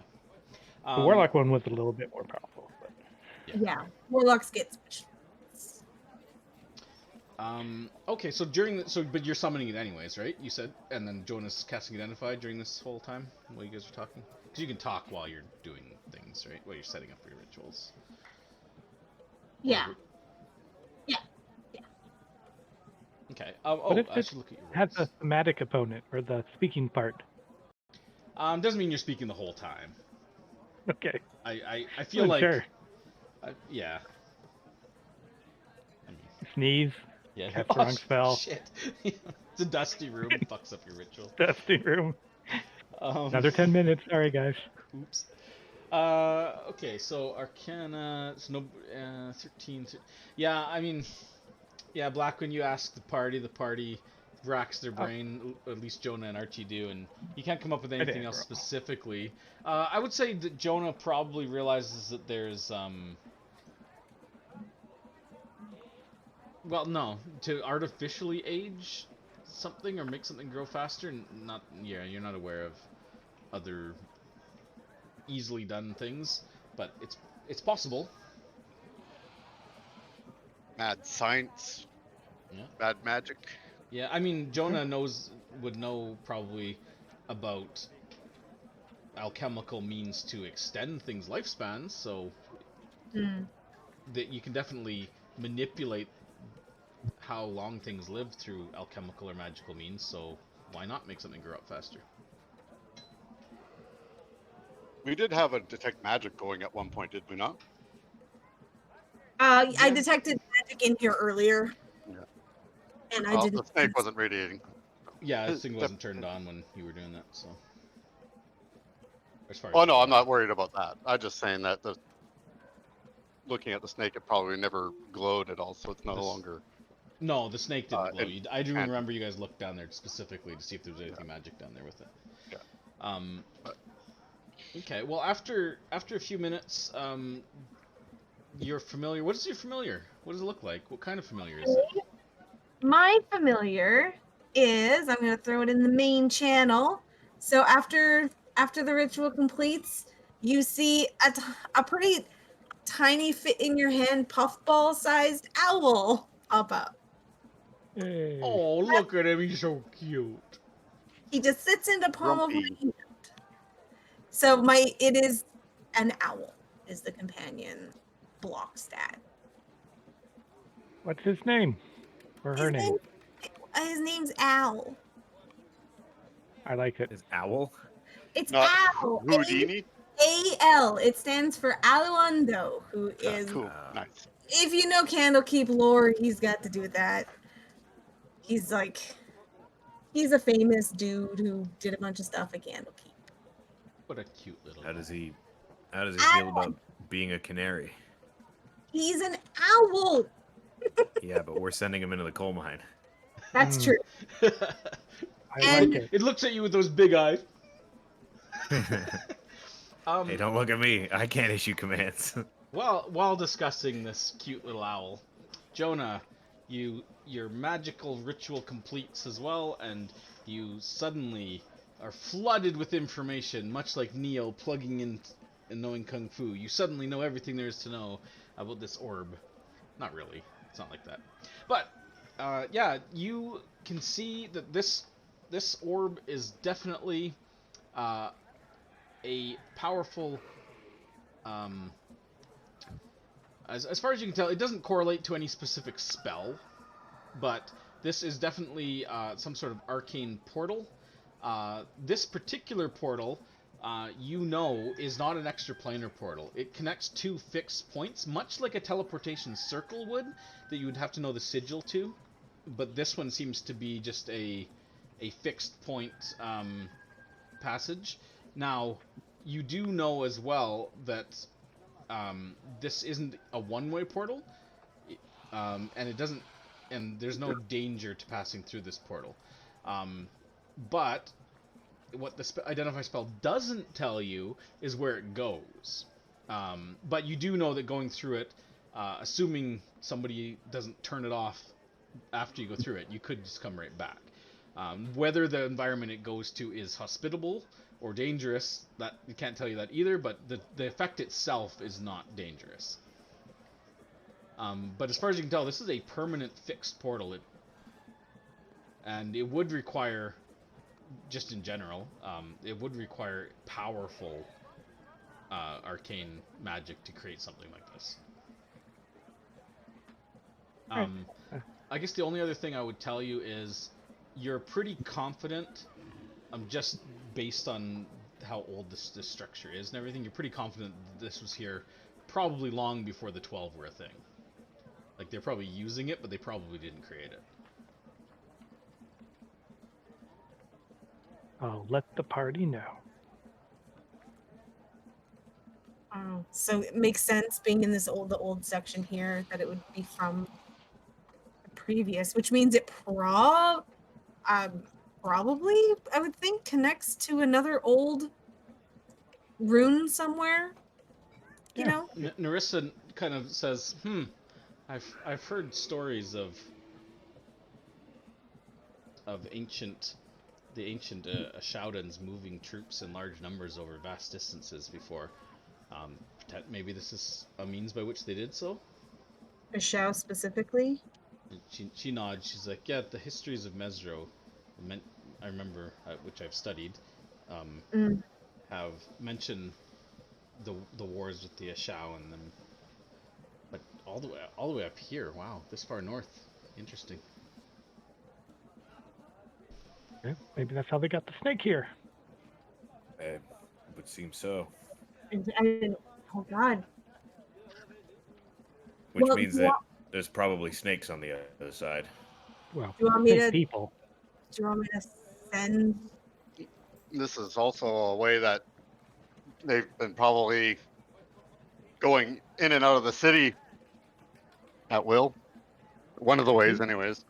The Warlock one was a little bit more powerful. But... Yeah, Warlocks get special. Okay, so but you're summoning it anyways, right? You said, and then Jonas casting Identify during this whole time while you guys are talking? Because you can talk while you're doing things, right? While you're setting up for your rituals. Yeah. Okay. What if I it should look at your has rolls. a thematic opponent or the speaking part? Doesn't mean you're speaking the whole time. Okay. I feel Oh, like sure. Yeah. I mean, Sneeze, yeah. cast the wrong spell. Shit. It's a dusty room. It fucks up your ritual. Dusty room. Um, Another 10 minutes. Sorry, guys. Oops. Okay, so Arcana, it's no, 13. Yeah, I mean, yeah, Black, when you ask the party racks their brain, at least Jonah and Archie do, and you can't come up with anything else specifically. I would say that Jonah probably realizes that there's, well, no, to artificially age something or make something grow faster, you're not aware of other easily done things, but it's possible. Mad science, Yeah. mad magic. Yeah, I mean, Jonah would know probably about alchemical means to extend things' lifespans, so that you can definitely manipulate how long things live through alchemical or magical means, so why not make something grow up faster? We did have a detect magic going at one point, did we not? I detected magic in here earlier. Yeah. And I Well, didn't. the snake wasn't radiating. Yeah, this thing wasn't turned on when you were doing that, so. As far Oh as no, I'm not worried about that. I'm just saying that looking at the snake, it probably never glowed at all, so it's no longer. No, the snake didn't glow. I do and- remember you guys looked down there specifically to see if there was anything magic down there with it. Yeah. Okay. Well, after a few minutes, you're familiar. What is your familiar? What does it look like? What kind of familiar is it? My familiar is, I'm going to throw it in the main channel. So after the ritual completes, you see a pretty tiny fit in your hand puffball sized owl pop up. Hey. Oh, look at him! He's so cute. He just sits in the palm of my Grumpy. hand. So it is an owl is the companion block stat. What's his name? Or her name? His name's Owl. I like it. Is owl? It's Not Owl. Houdini. A-L. It stands for Aluundo, who Yeah, is, cool, nice. if you know Candlekeep lore, he's got to do with that. He's like He's a famous dude who did a bunch of stuff at Candlekeep. What a cute little. How does he feel Owl! about being a canary? He's an owl. Yeah, but we're sending him into the coal mine. That's Hmm. true. I And- like it. It looks at you with those big eyes. Hey, don't look at me. I can't issue commands. While discussing this cute little owl, Jonah, your magical ritual completes as well, and you suddenly are flooded with information, much like Neo plugging in and knowing Kung Fu. You suddenly know everything there is to know about this orb. Not really. It's not like that. But yeah, you can see that this orb is definitely a powerful. As far as you can tell, it doesn't correlate to any specific spell, but this is definitely some sort of arcane portal. This particular portal, you know, is not an extraplanar portal. It connects two fixed points, much like a teleportation circle would, that you would have to know the sigil to. But this one seems to be just a fixed point passage. Now, you do know as well that this isn't a one-way portal, and it doesn't, and there's no danger to passing through this portal. But what the identify spell doesn't tell you is where it goes. But you do know that going through it, assuming somebody doesn't turn it off after you go through it, you could just come right back. Whether the environment it goes to is hospitable or dangerous, that you can't tell you that either, but the effect itself is not dangerous. But as far as you can tell, this is a permanent fixed portal, and it would require, just in general, it would require powerful arcane magic to create something like this. I guess the only other thing I would tell you is you're pretty confident, just based on how old this structure is and everything, you're pretty confident that this was here probably long before the 12 were a thing. Like, they're probably using it, but they probably didn't create it. I'll let the party know. So it makes sense, being in the old section here, that it would be from the previous, which means it probably, I would think, connects to another old rune somewhere. You know? Narissa kind of says, I've heard stories of the ancient Ashaudans moving troops in large numbers over vast distances before. Maybe this is a means by which they did so? Ashau specifically? She nods. She's like, yeah, the histories of Mesro, I remember, which I've studied, have mentioned the wars with the Ashau and them. But all the way up here, wow, this far north, interesting. Yeah, maybe that's how they got the snake here. It would seem so. Oh God. Which Well, means that there's probably snakes on the other side. Well, Do you want me snake to- people. Do you want me to send? This is also a way that they've been probably going in and out of the city at will. One of the ways, anyways.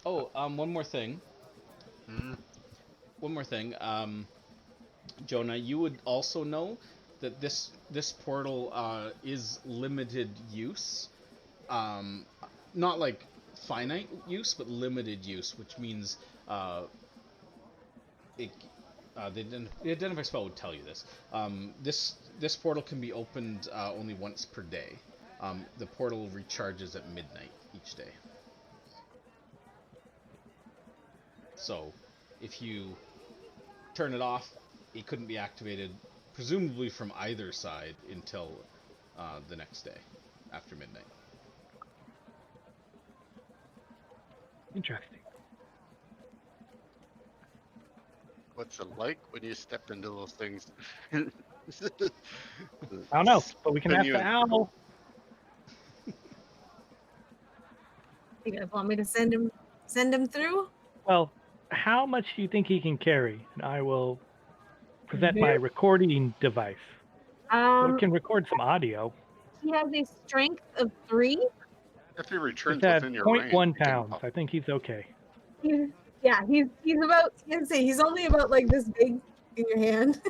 Oh, one more thing. One more thing. Jonah, you would also know that this portal is limited use. Not like finite use, but limited use, which means the identify spell would tell you this. This portal can be opened only once per day. The portal recharges at midnight each day. So, if you turn it off, it couldn't be activated, presumably from either side, until the next day, after midnight. Interesting. What's it like when you step into those things? I don't know, but we can ask the owl. You guys want me to send him through? Well, how much do you think he can carry? And I will present my Very- recording device. So it Um, can record some audio. he has a strength of 3. If he It's returns at within your 0.1 range, you can pounds. I think he's okay. Yeah, he's about. I was gonna say he's only about like this big in your hand.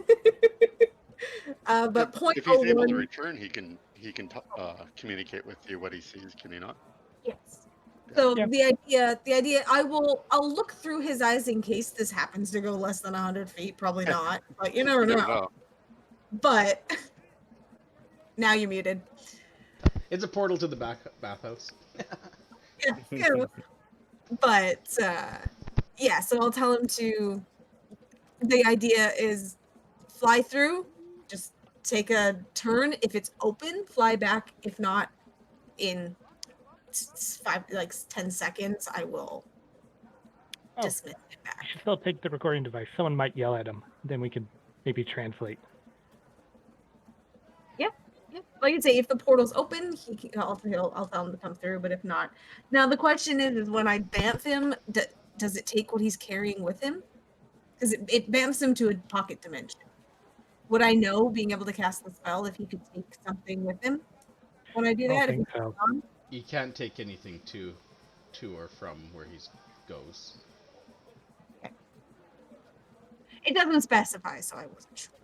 But if he's able to 0.01. return, he can communicate with you what he sees. Can he not? Yes. So Yeah. the idea, I'll look through his eyes in case this happens to go less than 100 feet. Probably not, but you never You never know. know. But now you're muted. It's a portal to the bathhouse. Yeah. But yeah, so I'll tell him to. The idea is fly through, just take a turn. If it's open, fly back. If not, in 10 seconds, I will Oh, dismiss it you back. should still take the recording device. Someone might yell at him. Then we could maybe translate. Yep. Like I say, if the portal's open, I'll tell him to come through. But if not, now the question is when I bamf him, does it take what he's carrying with him? Because it bamfs him to a pocket dimension. Would I know, being able to cast the spell, if he could take something with him when I do I don't that? think so. You can't take anything to or from where he goes. It doesn't specify, so I wasn't sure.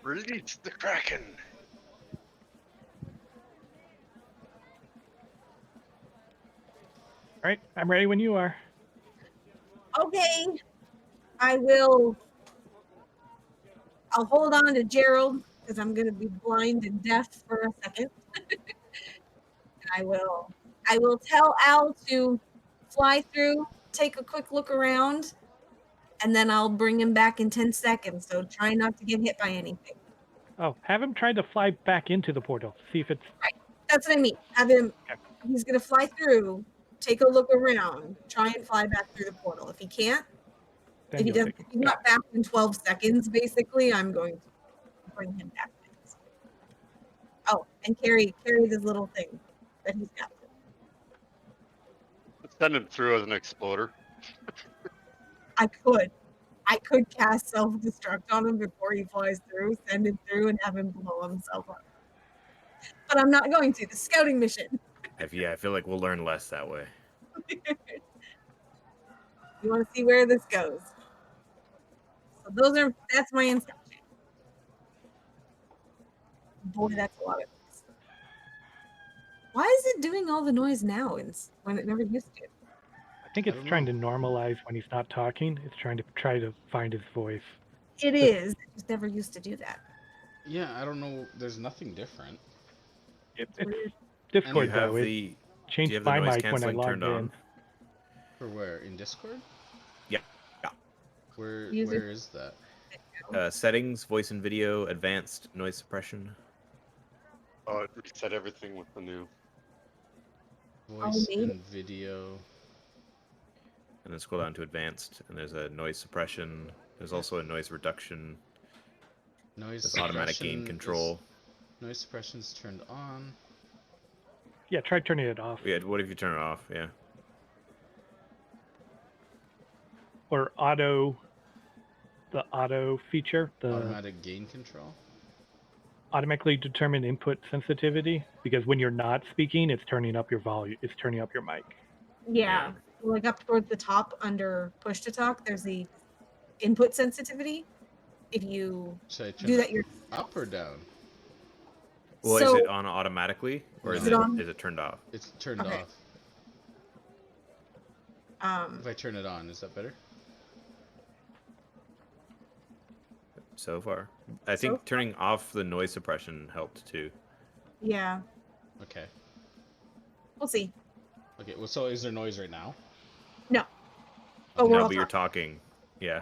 Release the Kraken. All right, I'm ready when you are. Okay, I'll hold on to Gerald because I'm gonna be blind and deaf for a second. I will tell Al to fly through, take a quick look around, and then I'll bring him back in 10 seconds. So try not to get hit by anything. Oh, have him try to fly back into the portal. See if it's. That's what I mean. Have him. He's gonna fly through, take a look around, try and fly back through the portal. If he can't, Then if you'll take he's not back in 12 seconds, basically, I'm going to bring him back. Oh, and carry this little thing that he's got. Send him through as an exploder. I could cast self-destruct on him before he flies through, send him through, and have him blow himself up. But I'm not going to. The scouting mission. Yeah, I feel like we'll learn less that way. You want to see where this goes. So that's my instruction. Boy, that's a lot of noise. Why is it doing all the noise now when it never used to? I think it's trying to normalize when he's not talking. It's trying to find his voice. It is. It just never used to do that. Yeah, I don't know. There's nothing different. It's weird. Discord Do you have though. It do you changed have the my noise mic when I canceling logged turned in. on? For where? In Discord? Yeah. Where User- is that? Settings, voice and video, advanced noise suppression. Oh, it reset everything with the new. Voice maybe. and video. And then scroll down to advanced, and there's a noise suppression. There's also a noise reduction. Noise There's automatic gain suppression control. Noise suppression's turned on. Yeah, try turning it off. Yeah, what if you turn it off? Yeah. Or the auto feature, the Automatic gain control. automatically determine input sensitivity, because when you're not speaking, it's turning up your volume. It's turning up your mic. Yeah. Like up towards the top under push to talk, there's the input sensitivity. If you Should I turn do it that, you're up or down? Well, so, is it on automatically, or Is is it on? it turned off? It's turned Okay. off. If I turn it on, is that better? So far, I think turning off the noise suppression helped too. Yeah. Okay. We'll see. Okay. Well, so is there noise right now? No. Oh, we're No, all but you're talking. Yeah.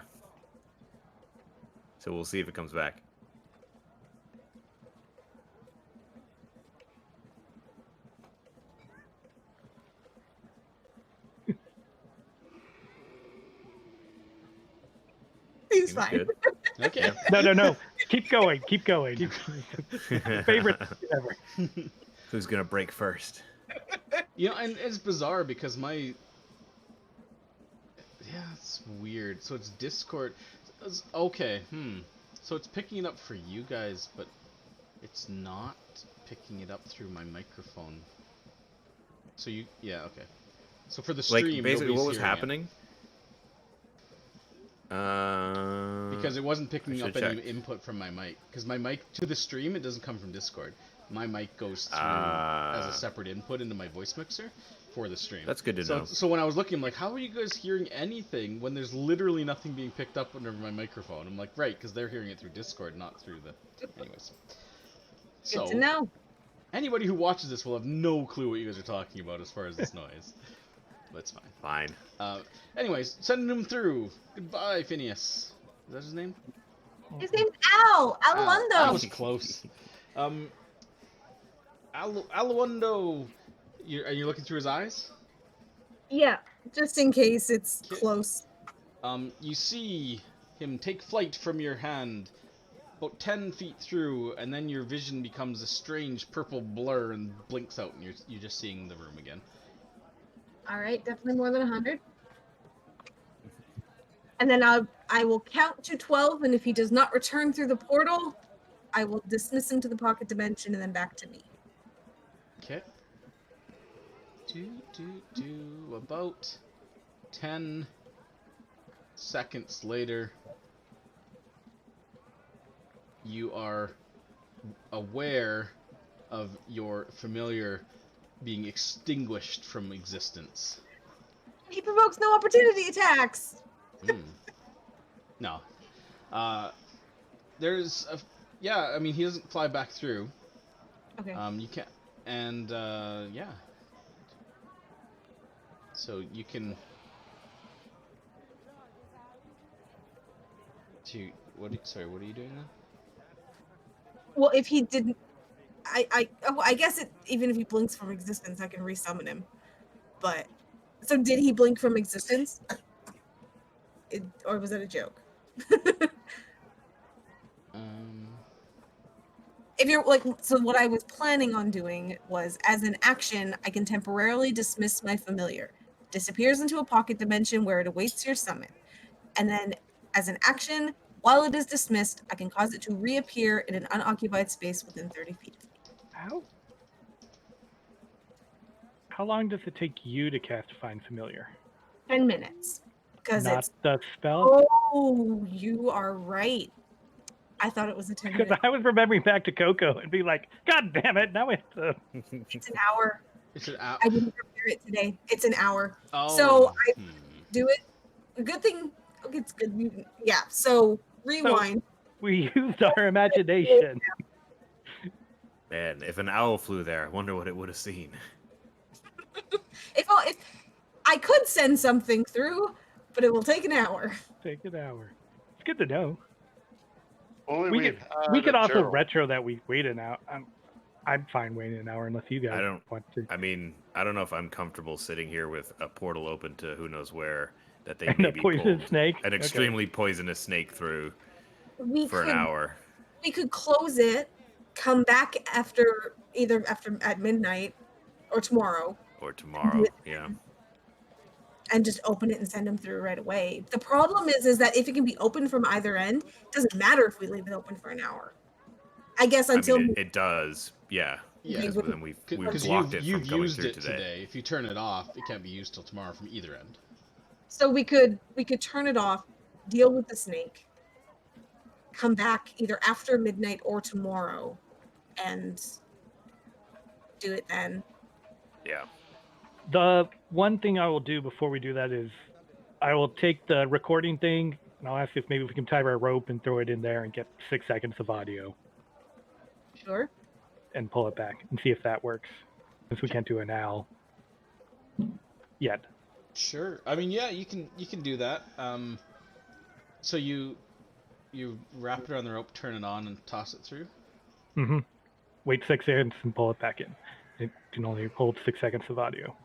So we'll see if it comes back. He's Seems fine. good. Okay. No. Keep going. Favorite ever. Who's gonna break first? You know, and it's bizarre because my... Yeah, it's weird. So it's Discord. Okay, So it's picking it up for you guys, but it's not picking it up through my microphone. So yeah, okay. So for the stream, Like, basically, nobody's what was hearing it. happening? Because it wasn't picking up should any check. input from my mic. Because my mic to the stream, it doesn't come from Discord. My mic goes through as a separate input into my voice mixer for the stream. That's good to know. So when I was looking, I'm like, how are you guys hearing anything when there's literally nothing being picked up under my microphone? I'm like, right, because they're hearing it through Discord, not through the... Anyways. Good to know. Anybody who watches this will have no clue what you guys are talking about as far as this noise. That's fine. Fine. Anyways, sending him through. Goodbye, Phineas. Is that his name? His name's Al. Alundo. That was close. Alundo. Are you looking through his eyes? Yeah, just in case it's close. You see him take flight from your hand, about 10 feet through, and then your vision becomes a strange purple blur and blinks out, and you're just seeing the room again. All right, definitely more than 100. And then I will count to 12, and if he does not return through the portal, I will dismiss him to the pocket dimension and then back to me. Okay. About 10 seconds later, you are aware of your familiar being extinguished from existence. He provokes no opportunity attacks. No. There's a... Yeah, I mean, he doesn't fly back through. Okay. You can't... And, yeah. So you can... Sorry, what are you doing now? Well, if he didn't... I guess even if he blinks from existence, I can resummon him. But... So did he blink from existence? Or was that a joke? If you're like, so what I was planning on doing was, as an action, I can temporarily dismiss my familiar. Disappears into a pocket dimension where it awaits your summon. And then, as an action, while it is dismissed, I can cause it to reappear in an unoccupied space within 30 feet of me. How long does it take you to cast Find Familiar? 10 minutes. Because Not the spell? Oh, you are right. I thought it was a 10 minute. Because I was remembering back to Coco and be like, God damn it, now we have to... It's an hour. It's an hour. I didn't prepare it today. It's an hour. Oh. So I do it. A good thing. Okay, it's good. Yeah. So rewind. So we used our imagination. Man, if an owl flew there, I wonder what it would have seen. If I could send something through, but it will take an hour. Take an hour. It's good to know. Only we could also Gerald. retro that we wait an hour. I'm fine waiting an hour unless you guys want to. I mean, I don't know if I'm comfortable sitting here with a portal open to who knows where that they And may a be poisonous pulled snake? an Okay. extremely poisonous snake through for an hour. We could close it, come back either at midnight or tomorrow. Or tomorrow, yeah. And just open it and send them through right away. The problem is that if it can be open from either end, it doesn't matter if we leave it open for an hour. I guess until I mean, it does, yeah. Yeah, because then we've because blocked it you've from coming used through it today. If you turn it off, it can't be used till tomorrow from either end. So we could turn it off, deal with the snake, come back either after midnight or tomorrow, and do it then. Yeah. The one thing I will do before we do that is I will take the recording thing and I'll ask if maybe we can tie our rope and throw it in there and get 6 seconds of audio. Sure. And pull it back and see if that works. Since we can't do an owl yet. Sure. I mean, yeah, you can do that. So you wrap it around the rope, turn it on, and toss it through? Mm-hmm. Wait 6 seconds and pull it back in. It can only hold 6 seconds of audio.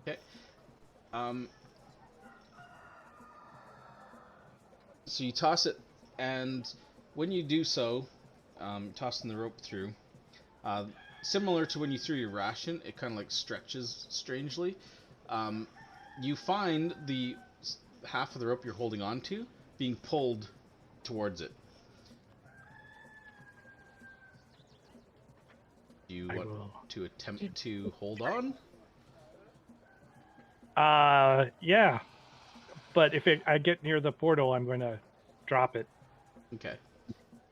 Okay. So you toss it, and when you do so, tossing the rope through, uh, similar to when you threw your ration, it kind of like stretches strangely. Um, you find the half of the rope you're holding on to being pulled towards it. Do you I want will. to attempt to hold on? Yeah. But if I get near the portal, I'm going to drop it. Okay.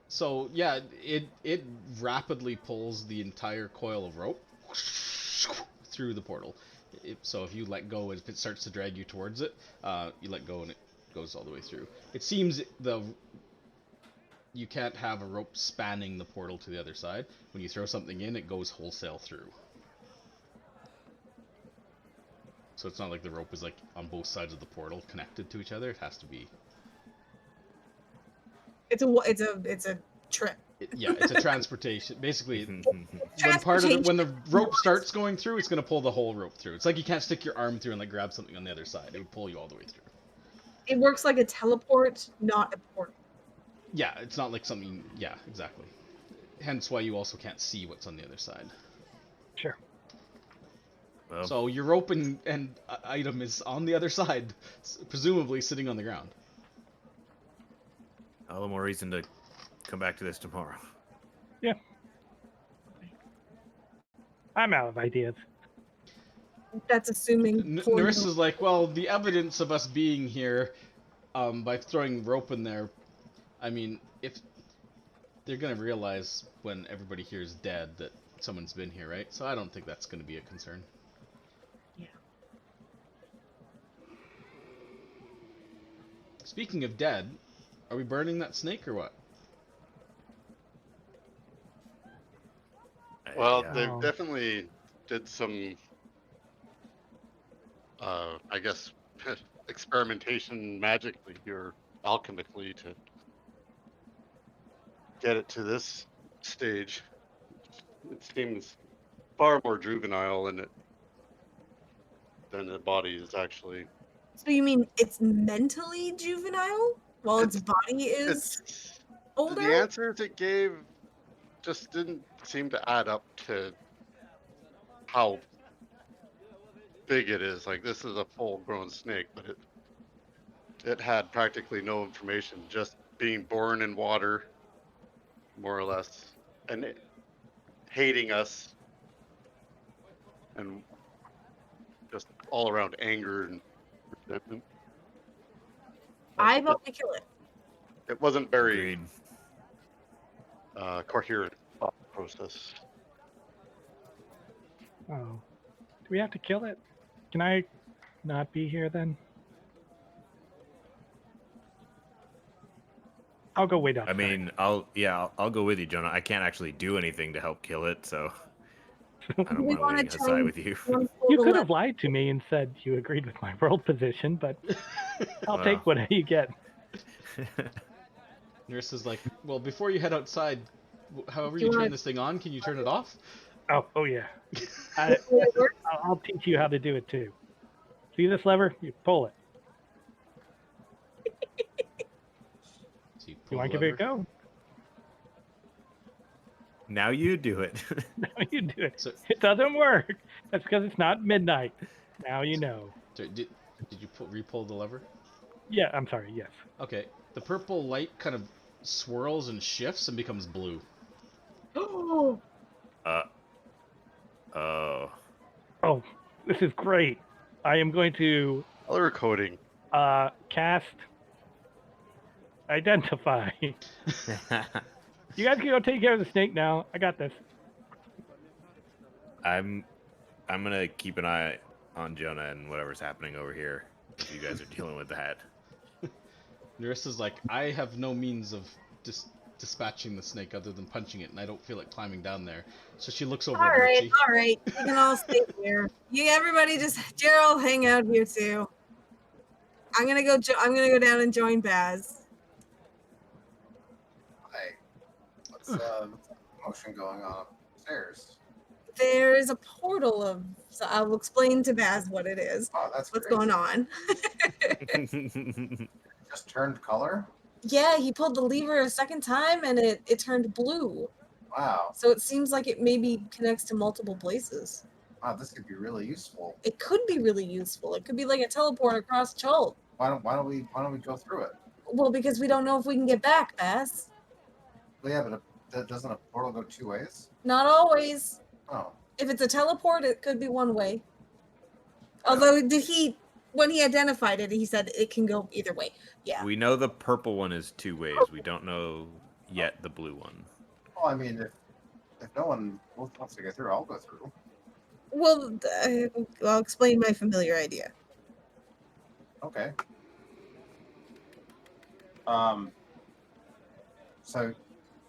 So yeah, it rapidly pulls the entire coil of rope through the portal. So if you let go, if it starts to drag you towards it, you let go and it goes all the way through. It seems you can't have a rope spanning the portal to the other side. When you throw something in, it goes wholesale through. So it's not like the rope is like on both sides of the portal connected to each other. It has to be. It's a trip. Yeah, it's a transportation. Basically, Transportation. when the rope starts going through, it's gonna pull the whole rope through. It's like you can't stick your arm through and like grab something on the other side. It would pull you all the way through. It works like a teleport, not a portal. Yeah, it's not like something. Yeah, exactly. Hence why you also can't see what's on the other side. Sure. Well, So your rope and item is on the other side, presumably sitting on the ground. all the more reason to come back to this tomorrow. Yeah. I'm out of ideas. That's assuming. Narissa's like, well, the evidence of us being here, by throwing rope in there, I mean, if they're gonna realize when everybody here is dead that someone's been here, right? So I don't think that's gonna be a concern. Yeah. Speaking of dead, are we burning that snake or what? Well, Yeah. they Oh. definitely did some, I guess, experimentation magically or alchemically to get it to this stage. It seems far more juvenile than the body is actually. So you mean it's mentally juvenile while its body is It's older? the answers it gave just didn't seem to add up to how big it is. Like, this is a full-grown snake, but it had practically no information, just being born in water, more or less, and hating us, and just all around anger and resentment. I vote we kill it. It wasn't very Agreed. coherent thought process. Oh. Do we have to kill it? Can I not be here then? I'll go wait outside. I mean, I'll go with you, Jonah. I can't actually do anything to help kill it, so I don't We mind wanna waiting try outside and- with you. You could have lied to me and said you agreed with my world position, but I'll Wow. take whatever you get. Narissa's like, well, before you head outside, however Do you you turn wanna- this thing on, can you turn it off? Oh yeah. It works. I'll teach you how to do it too. See this lever? You pull it. So you You pull want the to give it a lever. go? Now you do it. Now you do it. So- It doesn't work. That's because it's not midnight. Now you know. So did you re-pull the lever? Yeah, I'm sorry. Yes. Okay. The purple light kind of swirls and shifts and becomes blue. Oh, Oh. Oh, this is great. I am going to Color coding. cast identify. You guys can go take care of the snake now. I got this. I'm gonna keep an eye on Jonah and whatever's happening over here. If you guys are dealing with that. Narissa's like, I have no means of dispatching the snake other than punching it, and I don't feel like climbing down there. So she looks over all at right, Richie. all right. You can all stay here. You everybody just Gerald, hang out here too. I'm gonna go. I'm gonna go down and join Baz. Hey, what's motion going on upstairs? There is a portal of. So I will explain to Baz what it is. Oh, that's What's great. going on? Just turned color. Yeah, he pulled the lever a second time and it turned blue. Wow. So it seems like it maybe connects to multiple places. Wow, this could be really useful. It could be really useful. It could be like a teleport across Chult. Why don't we go through it? Well, because we don't know if we can get back, Bass. Well, yeah, but doesn't a portal go 2 ways? Not always. Oh. If it's a teleport, it could be one way. Although, when he identified it, he said it can go either way. Yeah. We know the purple one is 2 ways. We don't know yet the blue one. Well, I mean, if no one wants to go through, I'll go through. Well, I'll explain my familiar idea. Okay.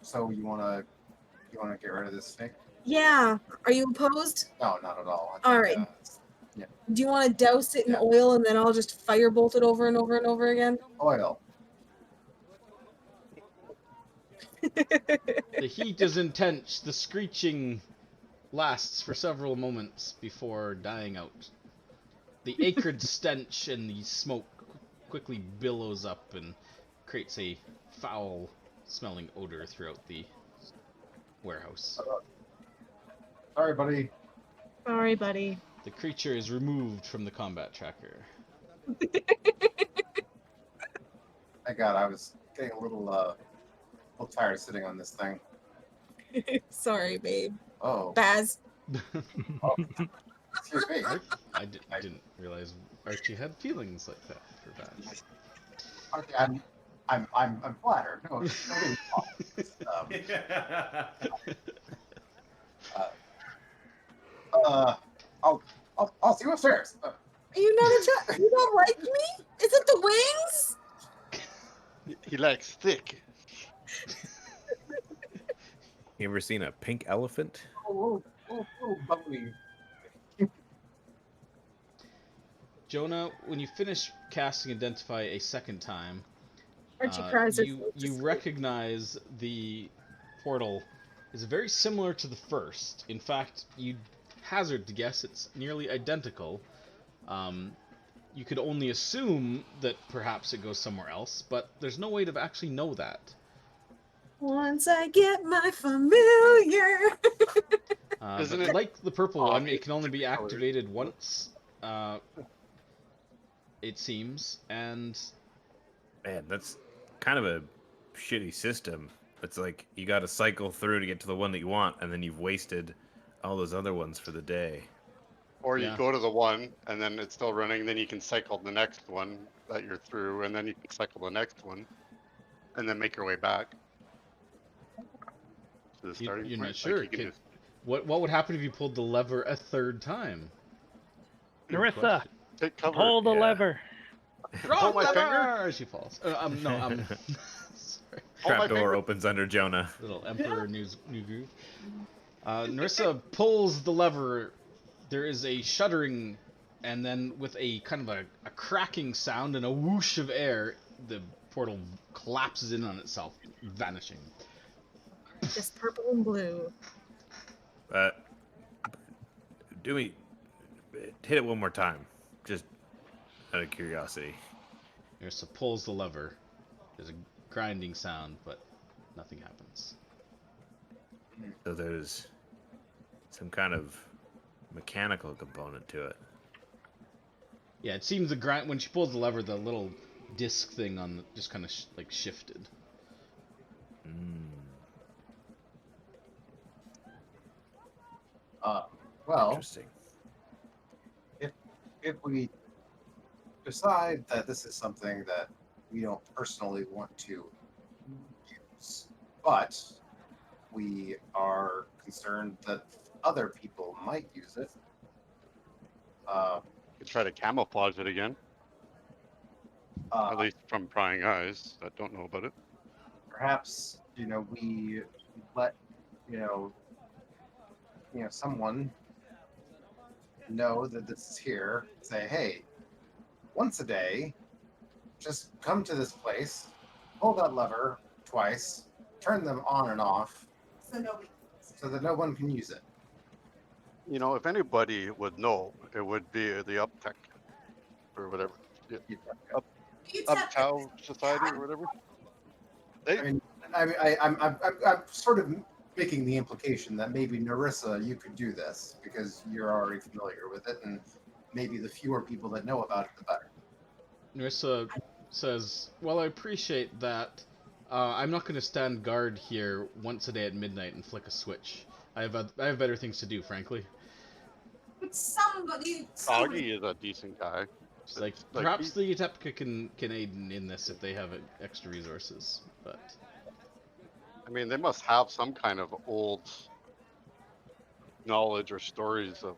So you wanna get rid of this snake? Yeah. Are you opposed? No, not at all. All right. Do you want to douse it in oil and then I'll just firebolt it over and over and over again? Oil. The heat is intense. The screeching lasts for several moments before dying out. The acrid stench and the smoke quickly billows up and creates a foul-smelling odor throughout the warehouse. Sorry, buddy. Sorry, buddy. The creature is removed from the combat tracker. Thank God, I was getting a little tired of sitting on this thing. Sorry, babe. Oh. Baz. Oh. Excuse me. I didn't realize Archie had feelings like that for Baz. Okay, I'm flattered. No, I'll see you upstairs. Are you not you don't like me? Is it the wings? He likes thick. You ever seen a pink elephant? Bubbly. Jonah, when you finish casting Identify a second time, Archie cries. you recognize the portal is very similar to the first. In fact, you'd hazard to guess it's nearly identical. You could only assume that perhaps it goes somewhere else, but there's no way to actually know that. Once I get my familiar. Isn't But it like the purple one, obvious it can only be color? activated once, it seems, and Man, that's kind of a shitty system. It's like you got to cycle through to get to the one that you want, and then you've wasted all those other ones for the day. Or you Yeah. go to the one, and then it's still running, then you can cycle the next one that you're through, and then you can cycle the next one, and then make your way back to the starting you're point. not sure. you can just- What would happen if you pulled the lever a third time? Good Narissa, question. take cover. pull the Yeah. lever. Wrong my lever! She falls. Sorry. Oh, my Trapdoor finger. opens under Jonah. Little Emperor new groove. Narissa pulls the lever. There is a shuddering, and then with a kind of a cracking sound and a whoosh of air, the portal collapses in on itself, vanishing. Just purple and blue. Hit it one more time, just out of curiosity. Narissa pulls the lever. There's a grinding sound, but nothing happens. So there's some kind of mechanical component to it. Yeah, it seems the grind when she pulls the lever, the little disc thing on the, just kind of like shifted. Well, Interesting. if we decide that this is something that we don't personally want to use, but we are concerned that other people might use it, You try to camouflage it again, at uh, least from prying eyes that don't know about it. perhaps we let someone know that this is here. Say, hey, once a day, just come to this place, pull that lever twice, turn them on and off, so that no one can use it. If anybody would know, it would be the Uptech or whatever. Uptown Society or whatever. They, I'm sort of making the implication that maybe Narissa, you could do this because you're already familiar with it, and maybe the fewer people that know about it, the better. Narissa says, "Well, I appreciate that. I'm not going to stand guard here once a day at midnight and flick a switch. I have better things to do, frankly." But somebody. Foggy is a decent guy. It's like It's perhaps the Ytepka can aid in this if they have extra resources, but I mean, they must have some kind of old knowledge or stories of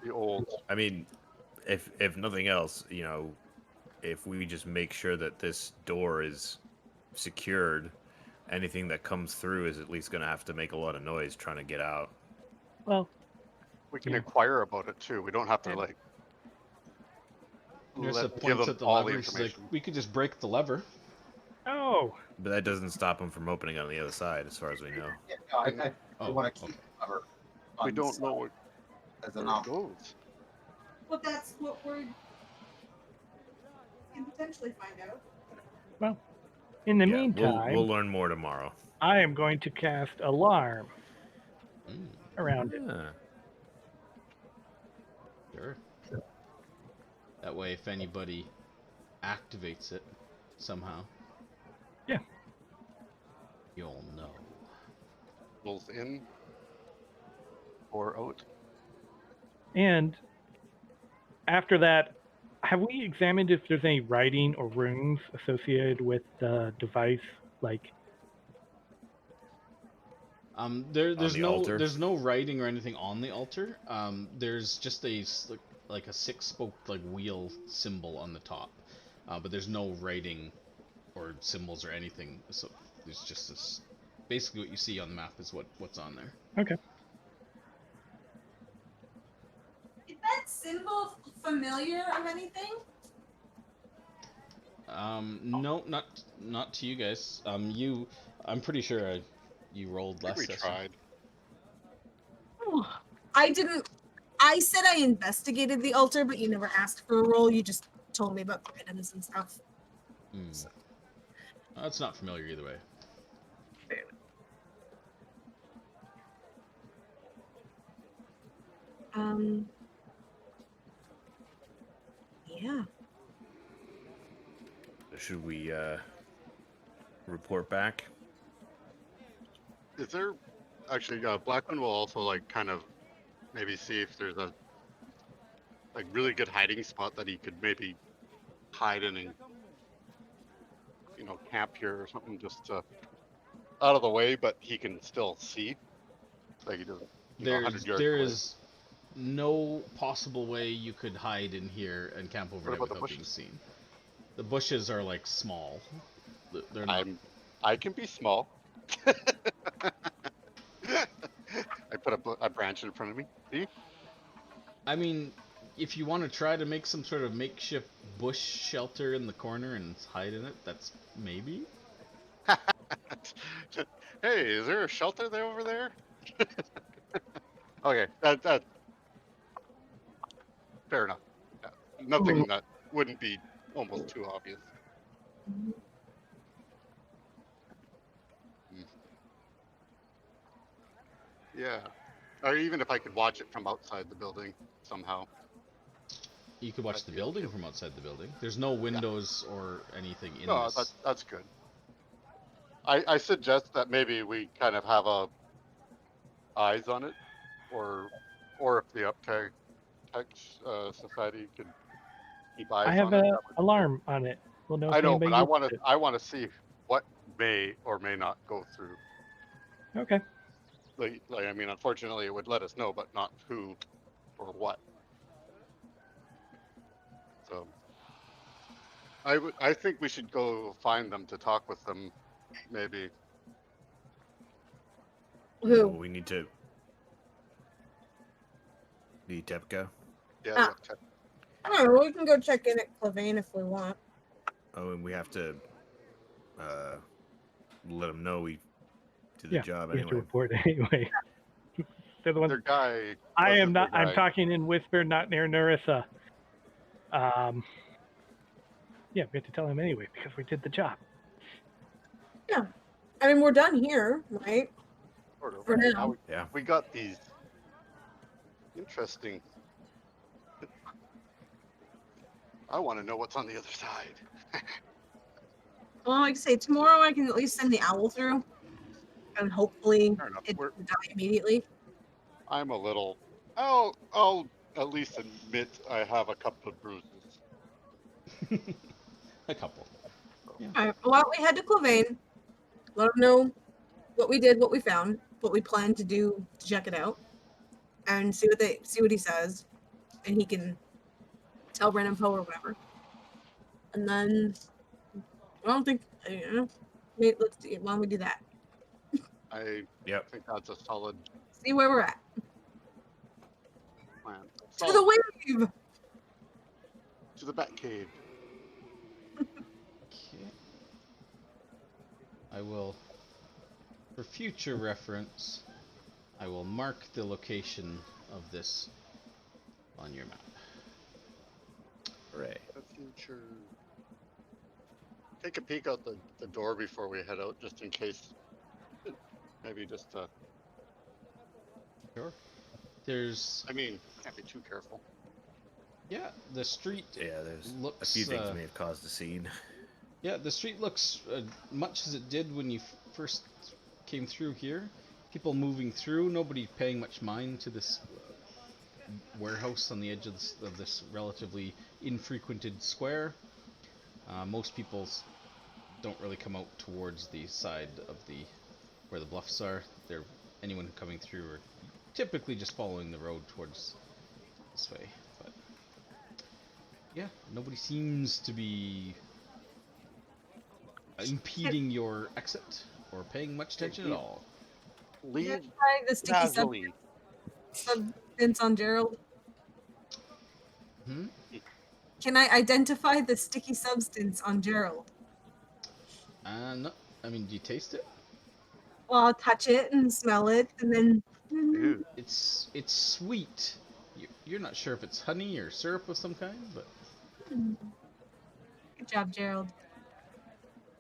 the old. I mean, if nothing else, you know, if we just make sure that this door is secured, anything that comes through is at least going to have to make a lot of noise trying to get out. Well, We can Yeah. inquire about it too. We don't have to Yeah. like Narissa give points them at the all lever the and she's like, information. "We could just break the lever." oh, But that doesn't stop them from opening on the other side, as far as we know. Yeah, no, I Oh, want to keep okay. the cover. We on the don't know side what as an where it option. goes. Well, that's what we can potentially find out. well. In the Yeah, meantime, we'll learn more tomorrow. I am going to cast alarm Mm, around it. Yeah. sure. That way, if anybody activates it somehow, Yeah. you'll know. Goes in or out. And after that, have we examined if there's any writing or runes associated with the device? Like, There's the no altar? there's no writing or anything on the altar. There's just like a six-spoked like wheel symbol on the top, but there's no writing or symbols or anything. So there's just this. Basically, what you see on the map is what's on there. okay, Is that symbol familiar of anything? No, not to you guys. I'm pretty sure you rolled I think less. we session. tried. I didn't. I said I investigated the altar, but you never asked for a roll. You just told me about the items and stuff. It's not familiar either way. Yeah. Should we report back? Is there actually Blackman will also like kind of maybe see if there's a like really good hiding spot that he could maybe hide in and camp here or something just out of the way, but he can still see. Like he doesn't. 100 yards There away. is no possible way you could hide in here and camp What overnight about the without being bushes? seen. The bushes are like small. They're not. I can be small. I put a branch in front of me. See? I mean, if you want to try to make some sort of makeshift bush shelter in the corner and hide in it, that's maybe. Hey, is there a shelter there over there? Okay, that fair enough. Yeah. Nothing that wouldn't be almost too obvious. Yeah, or even if I could watch it from outside the building somehow. You could watch the building from outside the building. There's no windows or anything in No, this. that's good. I suggest that maybe we kind of have eyes on it, or if the Uptech Society could keep eyes I have on it. an that would be good. alarm on it. We'll know if I know, anybody but uses it. I want to see what may or may not go through. Okay. Like I mean, unfortunately, it would let us know, but not who or what. So I think we should go find them to talk with them, maybe. Who? Well, we need to. The Ytepka. Yeah. Ah. I don't know. We can go check in at Clavane if we want. Oh, and we have to let them know we did the job we have to anyway. report anyway. They're the ones. Their guy. I wasn't am not. their I'm guy. talking in whisper, not near Narissa. Yeah, we have to tell him anyway because we did the job. Yeah. I mean, we're done here, right? Sort of. For now. Yeah. We got these interesting. I want to know what's on the other side. Well, like I say, tomorrow I can at least send the owl through, and hopefully Fair enough. it doesn't die immediately. I'm a little. I'll at least admit I have a couple of bruises. A couple. All right. Well, we head to Clavane. Let them know what we did, what we found, what we plan to do to check it out, and see what he says, and he can tell Brennan Poe or whatever. And then I don't think wait, let's see. Why don't we do that? I Yep. think that's a solid See where we're at. plan. To So, the wave. to the Batcave. Okay. I will, for future reference, I will mark the location of this on your map. Hooray. The future. Take a peek out the door before we head out, just in case. Maybe just. Sure. There's, I mean, can't be too careful. yeah, the street Yeah, there's looks, a few things may have caused a scene. yeah, the street looks much as it did when you first came through here. People moving through, nobody paying much mind to this warehouse on the edge of this relatively infrequented square. Most people don't really come out towards the side of where the bluffs are. Anyone coming through are typically just following the road towards this way. But yeah, nobody seems to be impeding your exit or paying much attention at all. Leave Try the sticky casually. substance on Gerald. Hmm? Can I identify the sticky substance on Gerald? No, I mean, do you taste it? Well, I'll touch it and smell it, and then Ew. It's sweet. You're not sure if it's honey or syrup of some kind, but Good job, Gerald.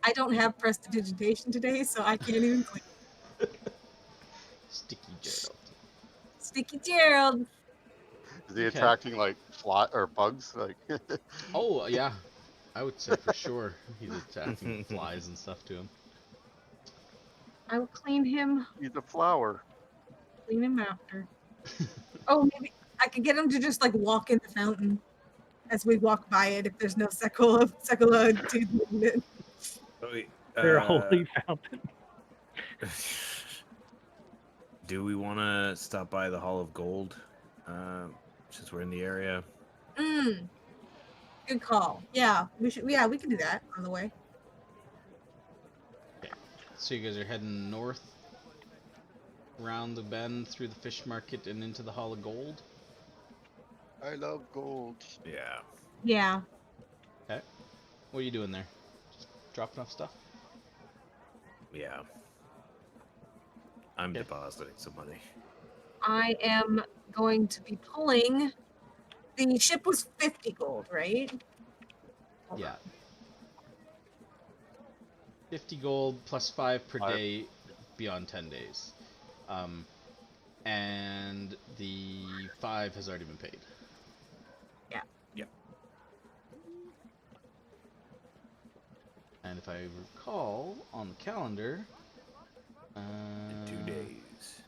I don't have prestidigitation today, so I can't even clean. sticky Gerald. Sticky Gerald. Is he Okay. attracting like fly or bugs? Like Oh yeah, I would say for sure he's attacking flies and stuff to him. I will clean him. he's a flower. Clean him after. Oh, maybe I could get him to just like walk in the fountain as we walk by it if there's no Sekola in it. But wait, Their holy fountain. do we want to stop by the Hall of Gold since we're in the area? Good call. Yeah, we should. Yeah, we can do that on the way. Okay. So you guys are heading north, around the bend, through the fish market, and into the Hall of Gold. I love gold. Yeah. Yeah. Okay. What are you doing there? Just dropping off stuff? Yeah. I'm Okay. depositing some money. I am going to be pulling. The ship was 50 gold, right? Hold Yeah. on. 50 gold plus 5 per 5. day beyond 10 days. And the 5 has already been paid. Yeah. Yep. And if I recall on the calendar, In 2 days.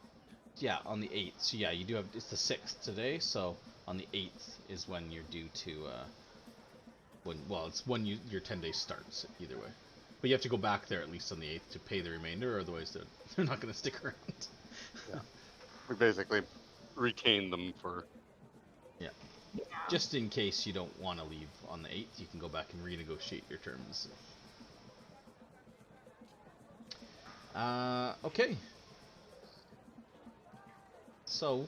yeah, on the 8th. So yeah, you do have, it's the 6th today, so on the 8th is when you're due to, it's when your 10 days starts, either way. But you have to go back there at least on the 8th to pay the remainder, otherwise they're not going to stick around. Yeah. We basically retain them for. Yeah. Yeah. Just in case you don't want to leave on the 8th, you can go back and renegotiate your terms. Okay. So,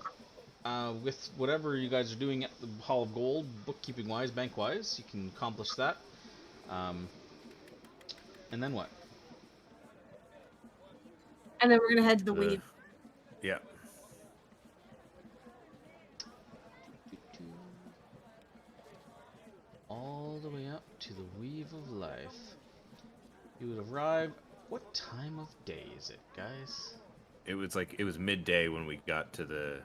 with whatever you guys are doing at the Hall of Gold, bookkeeping-wise, bank-wise, you can accomplish that. And then what? And then we're gonna head to the weave. Yeah. All the way up to the Weave of Life. You would arrive What time of day is it, guys? It was midday when we got to the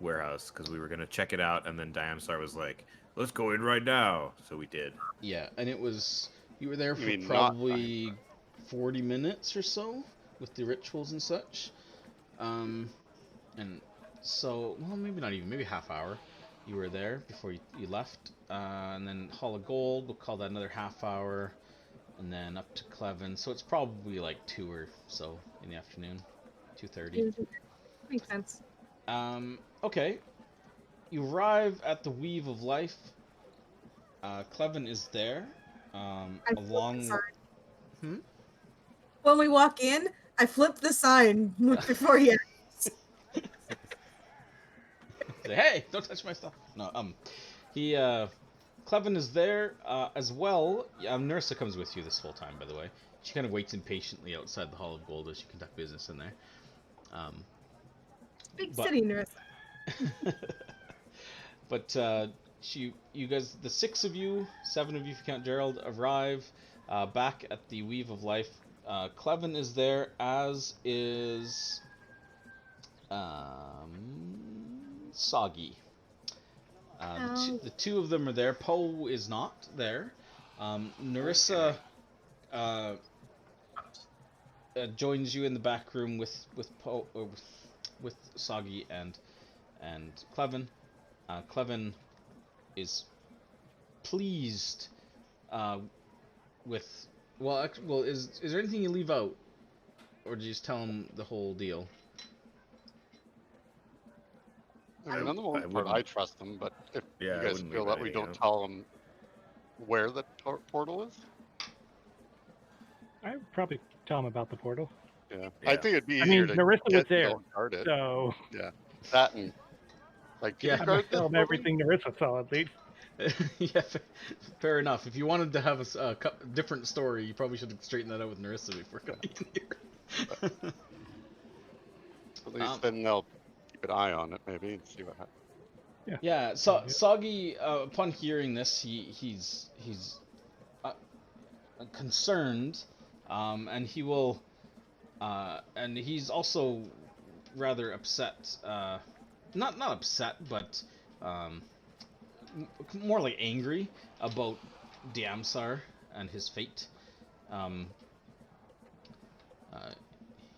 warehouse because we were gonna check it out, and then Diamstar was like, "Let's go in right now." So we did. Yeah, and it was you were there You for mean not probably 40 minutes or so with the rituals and such. And so, well, maybe not even, maybe half hour. You were there before you left, and then Hall of Gold. We'll call that another half hour, and then up to Clevin. So it's probably like 2 or so in the afternoon, 2:30. Makes sense. Okay. You arrive at the Weave of Life. Clevin is there, I flip the sign. Hmm? When we walk in, I flip the sign before he. Say, hey, don't touch my stuff. No, Clevin is there, as well. Nursa comes with you this whole time, by the way. She kind of waits impatiently outside the Hall of Gold as you conduct business in there. Big But- city nurse. But you guys, the 6 of you, 7 of you if you count Gerald, arrive back at the Weave of Life. Clevin is there, as is Soggy. The two of them are there. Poe is not there. Narissa joins you in the back room with Poe, with Soggy and Clevin. Clevin is pleased with. Well, is there anything you leave out, or do you just tell him the whole deal? I mean, on the most part, wouldn't- I trust them, but if Yeah, I you guys wouldn't feel leave that we anything don't out. tell them where the portal is, I would probably tell him about the portal. yeah, Yeah. I think it'd be I easier mean, to Narissa was get there, don't guard it. so That and like, can Yeah. you I guard must this tell him building? everything Narissa saw at least. Yeah, fair enough. If you wanted to have a different story, you probably should have straightened that out with Narissa before coming in here. At least then they'll keep an eye on it, maybe, and see what happens. Yeah. So Soggy, upon hearing this, he's concerned, and he will, and he's also rather upset. Not upset, but more like angry about Diamsar and his fate.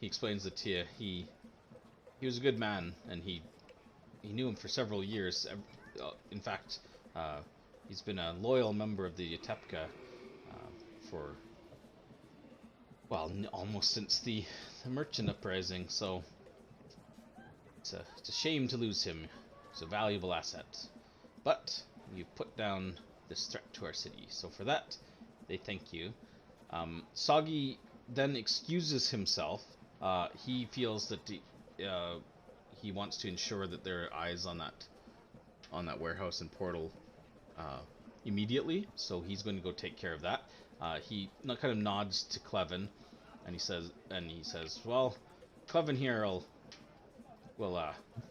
He explains that to you. He was a good man, and he knew him for several years. In fact, he's been a loyal member of the Ytepka for, well, almost since the merchant uprising. So it's a shame to lose him. He's a valuable asset. But you put down this threat to our city, so for that, they thank you. Soggy then excuses himself. He feels that he wants to ensure that there are eyes on that warehouse and portal immediately, so he's going to go take care of that. He kind of nods to Clevin, and he says, "Well, Clevin here will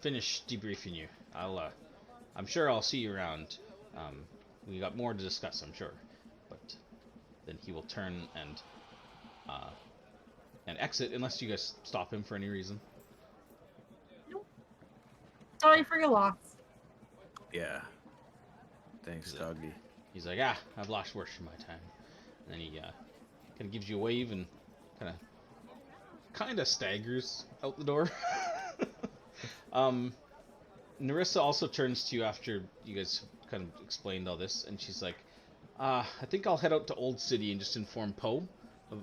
finish debriefing you. I'm sure I'll see you around. We got more to discuss, I'm sure." But then he will turn and exit unless you guys stop him for any reason. Sorry for your loss. Yeah. Thanks, Doggy. He's like, I've lost worse for my time. And then he kind of gives you a wave and kind of staggers out the door. Narissa also turns to you after you guys kind of explained all this, and she's like, I think I'll head out to Old City and just inform Poe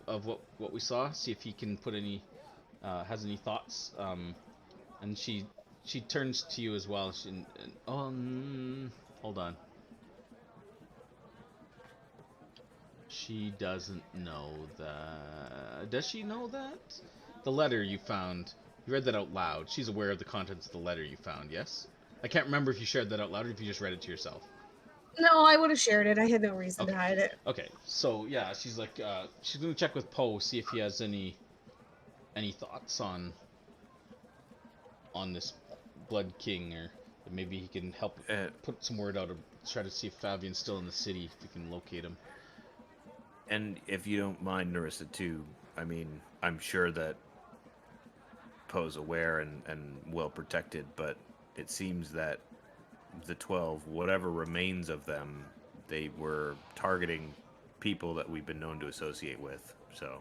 of what we saw, see if he can put any, has any thoughts. And she turns to you as well. Hold on. She doesn't know that. Does she know that? The letter you found. You read that out loud. She's aware of the contents of the letter you found, yes? I can't remember if you shared that out loud or if you just read it to yourself. No, I would have shared it. I had no reason to hide it. Okay, so yeah, she's like, she's gonna check with Poe, see if he has any thoughts on this Blood King, or maybe he can help put some word out, or try to see if Fabian's still in the city, if we can locate him. And if you don't mind, Narissa, too, I mean, I'm sure that Poe's aware and well protected, but it seems that the 12, whatever remains of them, they were targeting people that we've been known to associate with. So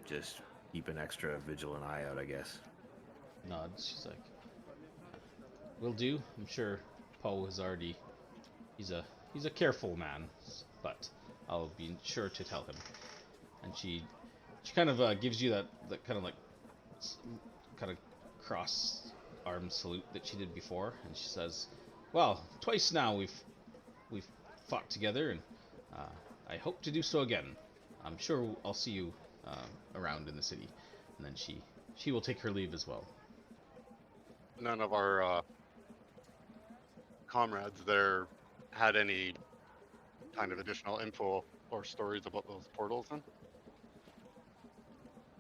just keep an extra vigilant eye out, I guess. Nods. She's like, "Will do. I'm sure Poe has already. He's a careful man, but I'll be sure to tell him." And she kind of gives you that kind of like kind of cross arm salute that she did before, and she says, "Well, twice now we've fought together, and I hope to do so again. I'm sure I'll see you around in the city." And then she will take her leave as well. None of our comrades there had any kind of additional info or stories about those portals then?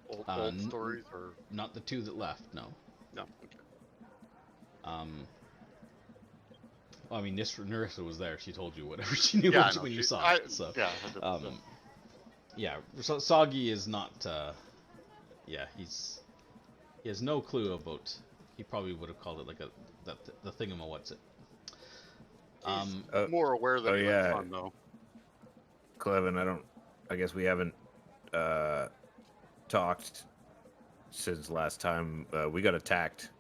Old stories or not the two that left? No. no? Okay. Well, I mean, Nerissa was there. She told you whatever she knew when you saw it. So yeah. Yeah. So Soggy is not. Yeah, he has no clue about. He probably would have called it like the thingamawhat's it. He's more aware than he lets on, though. Clevin, I guess we haven't talked since last time. We got attacked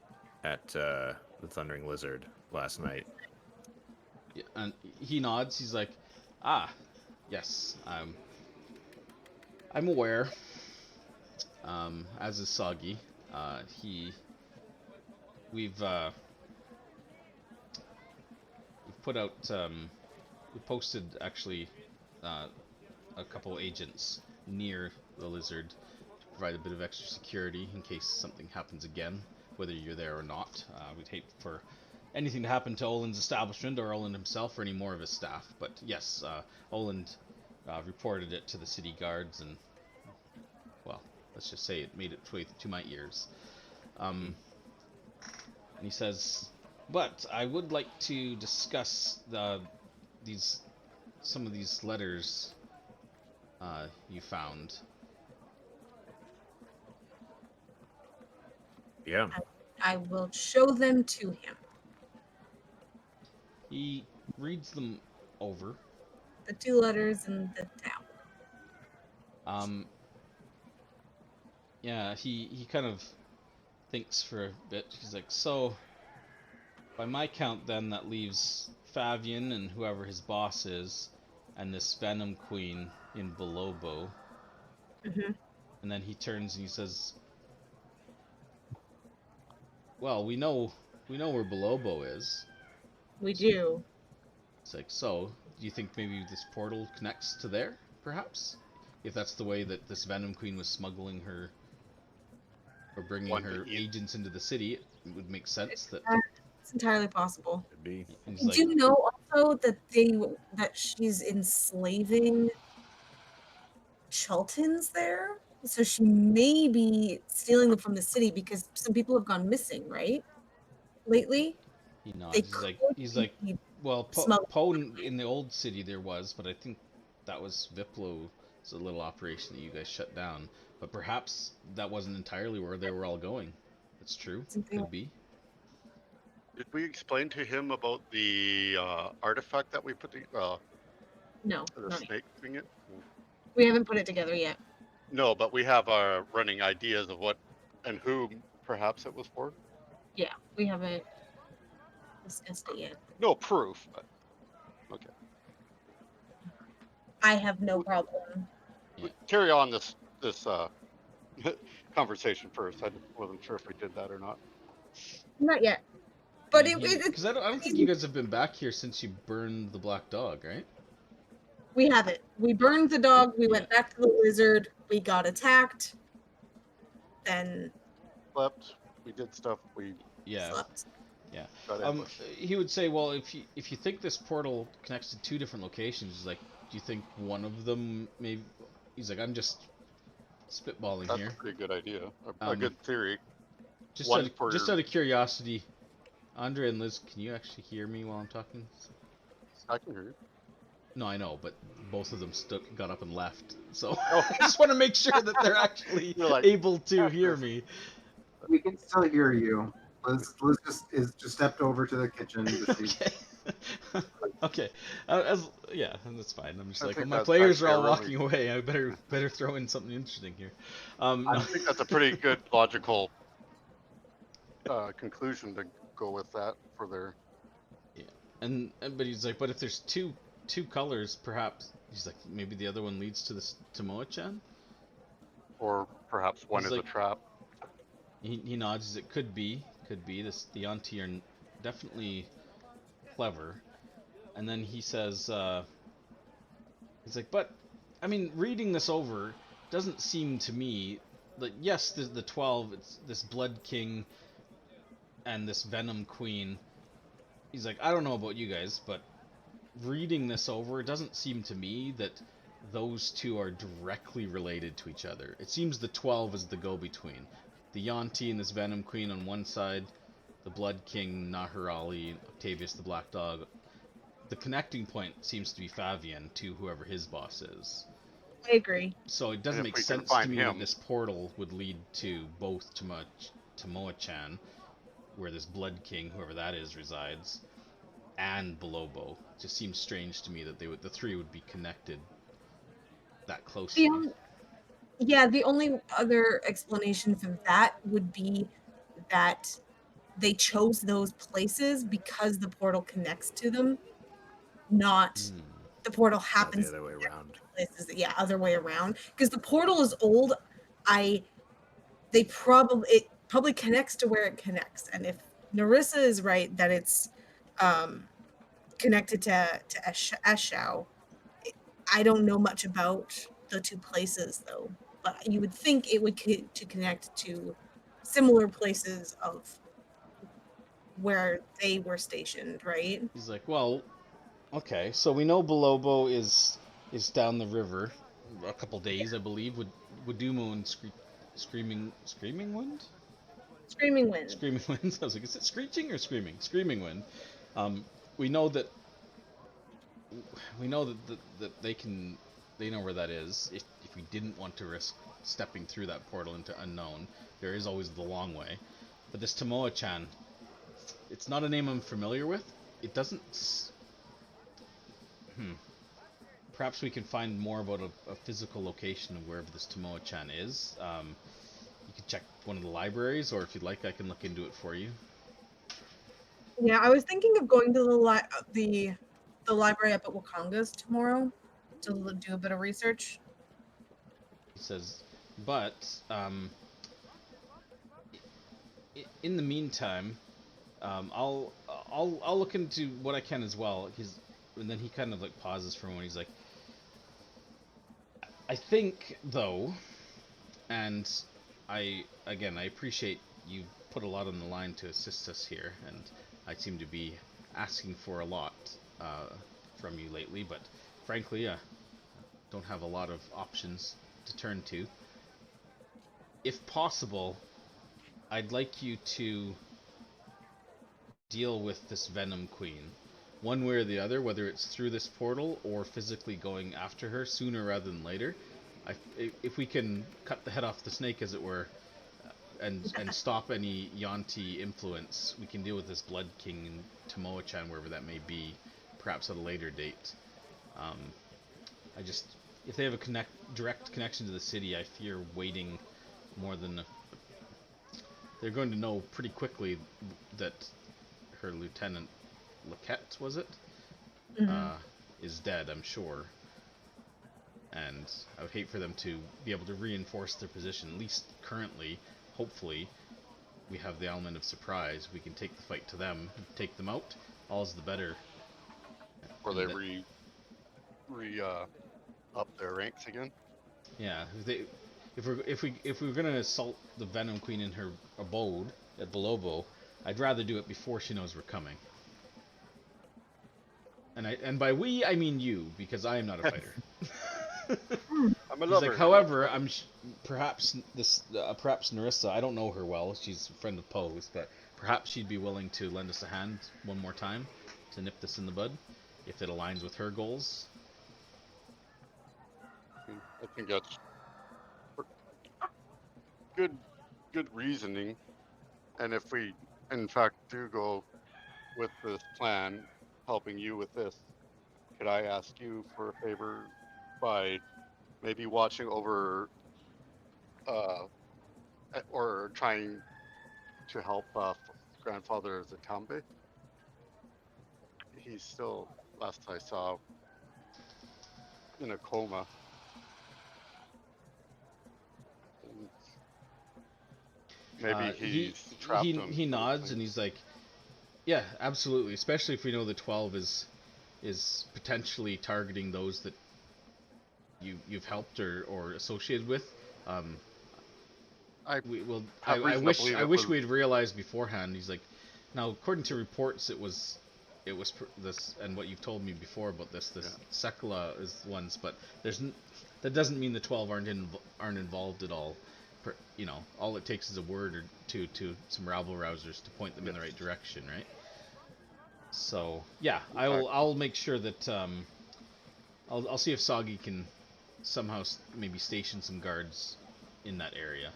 at the Thundering Lizard last night. Yeah, and he nods. He's like, yes, I'm aware. As is Soggy. We've put out, we posted actually a couple agents near the lizard to provide a bit of extra security in case something happens again, whether you're there or not. We'd hate for anything to happen to Olin's establishment or Olin himself or any more of his staff. But yes, Olin reported it to the city guards, and well, let's just say it made its way to my ears. And he says, but I would like to discuss some of these letters you found. Yeah. I will show them to him. He reads them over. The two letters in the tower. Yeah, he kind of thinks for a bit. He's like, so by my count then that leaves Favian and whoever his boss is and this Venom Queen in Belobo. Mm-hmm. And then he turns and he says, well, we know where Belobo is. We do. It's like, so do you think maybe this portal connects to there, perhaps? If that's the way that this Venom Queen was smuggling her or bringing her agents into the city, it would make sense that it's entirely possible. Could be. Did you know also that she's enslaving Chultans there? So she may be stealing them from the city because some people have gone missing, right? Lately? He nods. He's like, well, Poe in the old city there was, but I think that was Viplo's little operation that you guys shut down. But perhaps that wasn't entirely where they were all going. That's true. Could be. Did we explain to him about the artifact that we put no, the snake thing? We haven't put it together yet. No, but we have our running ideas of what and who perhaps it was for. Yeah, we haven't discussed it yet. No proof, but okay. I have no problem. Carry on this conversation first. I wasn't sure if we did that or not. Not yet. But because I don't think you guys have been back here since you burned the black dog, right? We haven't. We burned the dog. We went back to the lizard. We got attacked. Then slept. We did stuff. We slept. Yeah. He would say, well, if you think this portal connects to two different locations, he's like, do you think one of them maybe? He's like, I'm just spitballing here. That's a pretty good idea. A good theory. Just out of curiosity, Andre and Liz, can you actually hear me while I'm talking? I can hear you. No, I know, but both of them got up and left. So Oh. I just want to make sure that they're actually You're like, able to "F hear this." me. We can still hear you. Liz just stepped over to the kitchen to see. Okay. Okay. Yeah, that's fine. I'm just I like, well, think my that's players are actually a all really. walking away. I better throw in something interesting here. No. I think that's a pretty good logical conclusion to go with that for their. Yeah. But he's like, but if there's two colors, perhaps he's like, maybe the other one leads to this Tomoe-chan. Or perhaps one He's is a like, trap. he nods. It could be the auntie are definitely clever. And then he says, he's like, but I mean, reading this over doesn't seem to me like, yes, the 12, it's this Blood King and this Venom Queen. He's like, I don't know about you guys, but reading this over, it doesn't seem to me that those two are directly related to each other. It seems the 12 is the go-between. The Yanti and this Venom Queen on one side, the Blood King, Naharali, Octavius the Black Dog. The connecting point seems to be Favian to whoever his boss is. I agree. So it And doesn't if make we can sense to find me that him, this portal would lead to both Tomoe-chan, where this Blood King, whoever that is, resides, and Belobo. It just seems strange to me that the three would be connected that closely. The only other explanation for that would be that they chose those places because the portal connects to them, not the portal Not happens the other way around. places. Yeah, other way around. Because the portal is old. It probably connects to where it connects, and if Narissa is right that it's connected to Eshau, I don't know much about the two places though, but you would think it would to connect to similar places of where they were stationed, right? He's like, well, okay, so we know Belobo is down the river, a couple days, I believe. Would Dumo and Screaming Wind? Screaming Wind. Screaming Wind. I was like, is it screeching or screaming? Screaming Wind. We know that they know where that is. If we didn't want to risk stepping through that portal into unknown, there is always the long way. But this Tomoe-chan, it's not a name I'm familiar with. It doesn't. Perhaps we can find more about a physical location of wherever this Tomoe-chan is. You can check one of the libraries, or if you'd like, I can look into it for you. Yeah, I was thinking of going to the library up at Wakanga's tomorrow to do a bit of research. He says, but in the meantime, I'll look into what I can as well. And then he kind of like pauses for a moment. He's like, I think though, and I appreciate you put a lot on the line to assist us here, and I seem to be asking for a lot from you lately, but frankly, don't have a lot of options to turn to. If possible, I'd like you to deal with this Venom Queen, one way or the other, whether it's through this portal or physically going after her sooner rather than later. If we can cut the head off the snake, as it were, and stop any Yanti influence, we can deal with this Blood King and Tomoe-chan, wherever that may be, perhaps at a later date. If they have a direct connection to the city, I fear waiting more than they're going to know pretty quickly that her lieutenant, Laquette, was it? Is dead, I'm sure. And I would hate for them to be able to reinforce their position, at least currently. Hopefully, we have the element of surprise. We can take the fight to them, take them out. All's the better. Or they up their ranks again. Yeah, if we're gonna assault the Venom Queen in her abode at Belobo, I'd rather do it before she knows we're coming. And by we I mean you, because I am not a fighter. I'm a He's lover. like, however, perhaps Narissa. I don't know her well. She's a friend of Poe's, but perhaps she'd be willing to lend us a hand one more time to nip this in the bud, if it aligns with her goals. think that's good reasoning. And if we, in fact, do go with this plan, helping you with this, could I ask you for a favor by maybe watching over or trying to help grandfather Zatambe? He's still, last I saw, in a coma. And maybe he's trapped him. He nods and he's like, yeah, absolutely. Especially if we know the 12 is potentially targeting those that you've helped or associated with. I wish we had realized beforehand. He's like, now according to reports, it was this, and what you've told me before about this Sekla is ones, but that doesn't mean the 12 aren't involved at all. All it takes is a word or two to some rabble rousers to point them in the right direction, right? So yeah, I'll make sure that I'll see if Soggy can somehow maybe station some guards in that area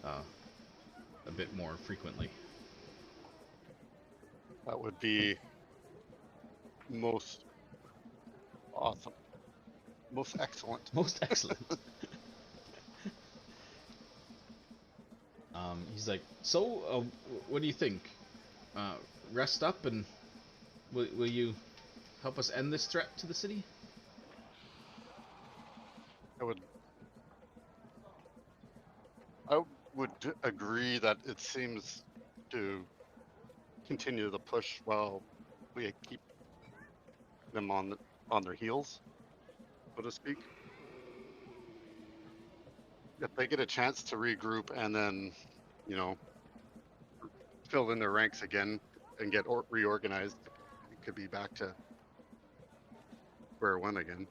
a bit more frequently. That would be most awesome. Most excellent. Most excellent. He's like, so, what do you think? Rest up and will you help us end this threat to the city? I would agree that it seems to continue the push while we keep them on their heels, so to speak. If they get a chance to regroup and then, fill in their ranks again and get reorganized, it could be back to square one again.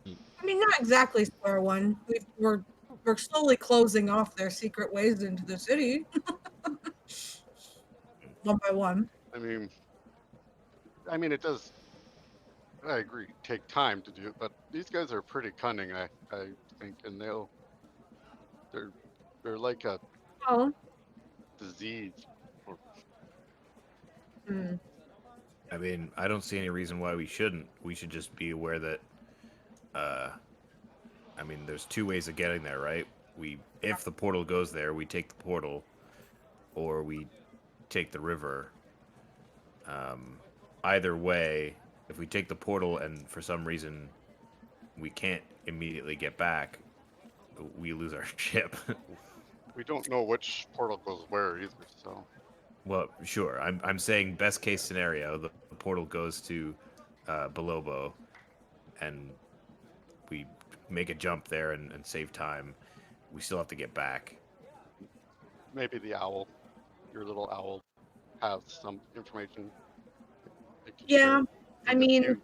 I mean, not exactly square one. We're slowly closing off their secret ways into the city, one by one. I mean, it does. I agree. Take time to do it, but these guys are pretty cunning. I think, and they're like a disease. I mean, I don't see any reason why we shouldn't. We should just be aware that, I mean, there's two ways of getting there, right? If the portal goes there, we take the portal, or we take the river. Either way, if we take the portal and for some reason we can't immediately get back, we lose our ship. We don't know which portal goes where either, so. Well, sure. I'm saying best case scenario, the portal goes to Belobo, and we make a jump there and save time. We still have to get back. Maybe the owl, your little owl, has some information. Yeah, I mean,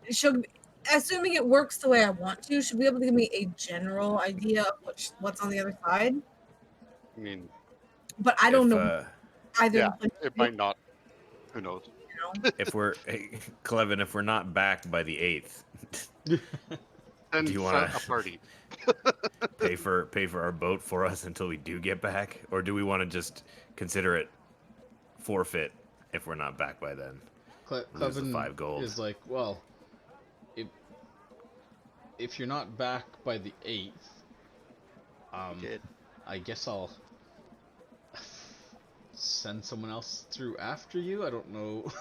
assuming it works the way I want to, should we be able to give me a general idea of what's on the other side? I mean, but I don't know either. Yeah, it might not. Who knows? If we're Clevin, if we're not back by the 8th, then do you want a party? pay for our boat for us until we do get back, or do we want to just consider it forfeit if we're not back by then? Lose the 5 gold. Is like, well, if you're not back by the 8th, I guess I'll send someone else through after you. I don't know,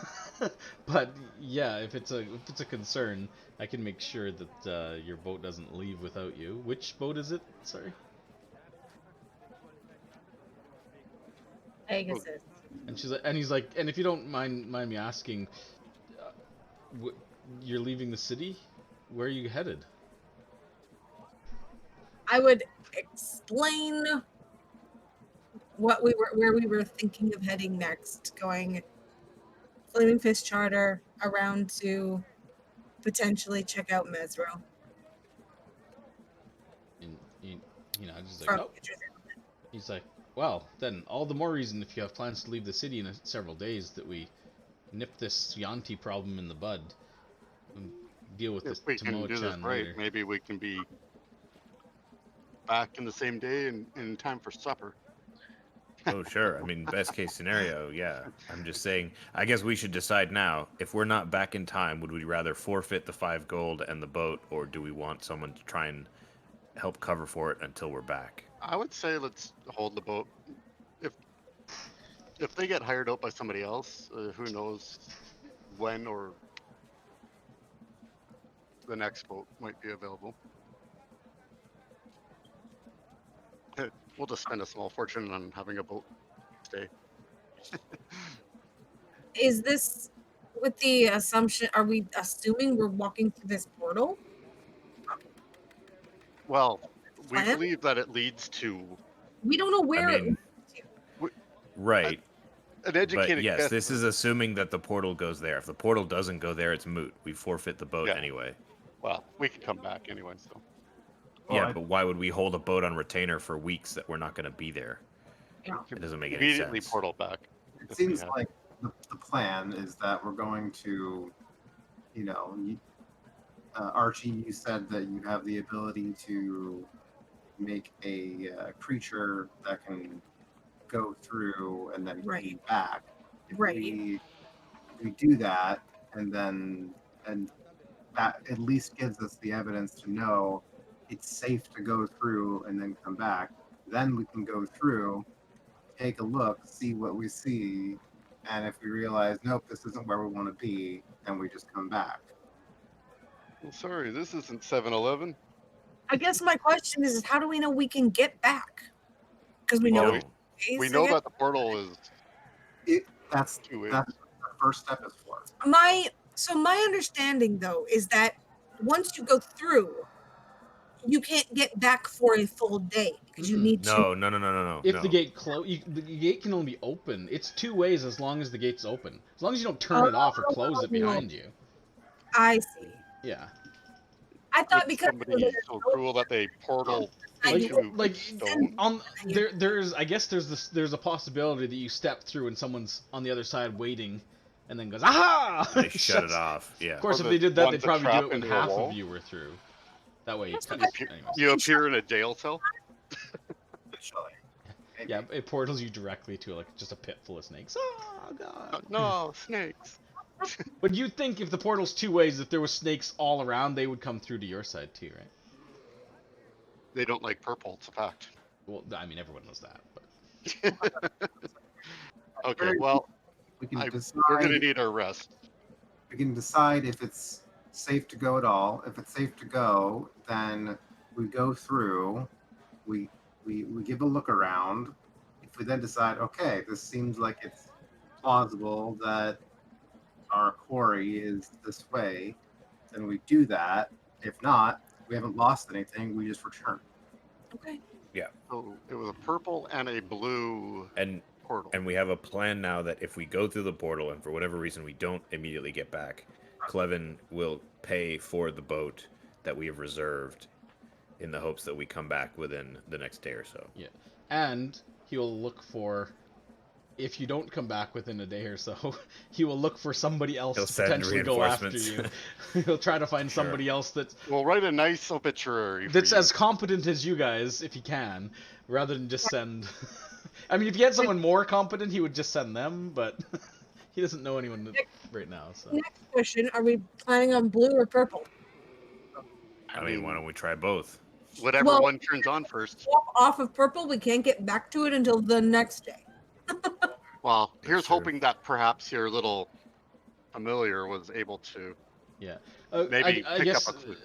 but yeah, if it's a concern, I can make sure that your boat doesn't leave without you. Which boat is it? Sorry. Pegasus. And he's like, and if you don't mind me asking, you're leaving the city. Where are you headed? I would explain where we were thinking of heading next, going Flaming Fist Charter around to potentially check out Mesro. And just like, oh. He's like, well, then all the more reason if you have plans to leave the city in several days that we nip this Yanti problem in the bud. deal with If this we can do this Tomo-chan right, later. maybe we can be back in the same day and in time for supper. Oh, sure. I mean, best case scenario, yeah. I'm just saying, I guess we should decide now. If we're not back in time, would we rather forfeit the 5 gold and the boat, or do we want someone to try and help cover for it until we're back? I would say let's hold the boat. If they get hired out by somebody else, who knows when or the next boat might be available. We'll just spend a small fortune on having a boat stay. Is this with the assumption? Are we assuming we're walking through this portal? Well, we Plan? believe that it leads to We don't know where. I mean, w- right. an But educated yes, guess. this is assuming that the portal goes there. If the portal doesn't go there, it's moot. We forfeit the boat Yeah. anyway. Well, we can come back anyway, so. Yeah, but why would we hold a boat on retainer for weeks that we're not going to be there? Yeah. It doesn't make any Immediately sense. portal back. It if we seems have- like the plan is that we're going to, Archie, you said that you have the ability to make a creature that can go through and then Right. come back. If Right. we do that, and that at least gives us the evidence to know it's safe to go through and then come back. Then we can go through, take a look, see what we see, and if we realize, nope, this isn't where we want to be, then we just come back. Well, sorry, this isn't 7-Eleven. I guess my question is how do we know we can get back? Because we know Well, it's we days, I know guess. that the portal is That's 2 ways. what the first step is for. my understanding though is that once you go through, you can't get back for a full day because you Mhm. need to. No. If the gate the gate can only be open, it's 2 ways as long as the gate's open. As long as you don't turn it off or close it behind you. I see. Yeah. I thought With because somebody so cruel that they portal into stone. There's I guess there's a possibility that you step through and someone's on the other side waiting, and then goes aha. They shut it off. Yeah. Of course, Or if they did that, one's they'd a probably do trap it when into a half wall. of you were through. That way, That's anyways. You appear in a jail cell. Actually. Maybe. Yeah, it portals you directly to like just a pit full of snakes. Oh god. No, snakes. But you'd think if the portal's 2 ways, if there was snakes all around, they would come through to your side too, right? They don't like purple, it's a fact. Well, I mean, everyone knows that. But Okay, well, we can we're decide. going to need our rest. We can decide if it's safe to go at all. If it's safe to go, then we go through. We give a look around. If we then decide, okay, this seems like it's plausible that our quarry is this way, then we do that. If not, we haven't lost anything. We just return. Okay. So it was a purple and a blue And portal. we have a plan now that if we go through the portal and for whatever reason we don't immediately get back, Clevin will pay for the boat that we have reserved in the hopes that we come back within the next day or so. yeah, and he will look for. If you don't come back within a day or so, he will look for somebody else He'll to send potentially go after you. reinforcements. He'll try to find Sure. somebody else that's We'll write a nice obituary for that's you. as competent as you guys, if he can, rather than just send. I mean, if he had someone more competent, he would just send them, but he doesn't know anyone right now. So Next question: are we planning on blue or purple? I mean, why don't we try both? Whatever Well- one turns on first. Swap off of purple. We can't get back to it until the next day. Well, here's Sure. hoping that perhaps your little familiar was able to. yeah, Maybe I pick guess up a clue.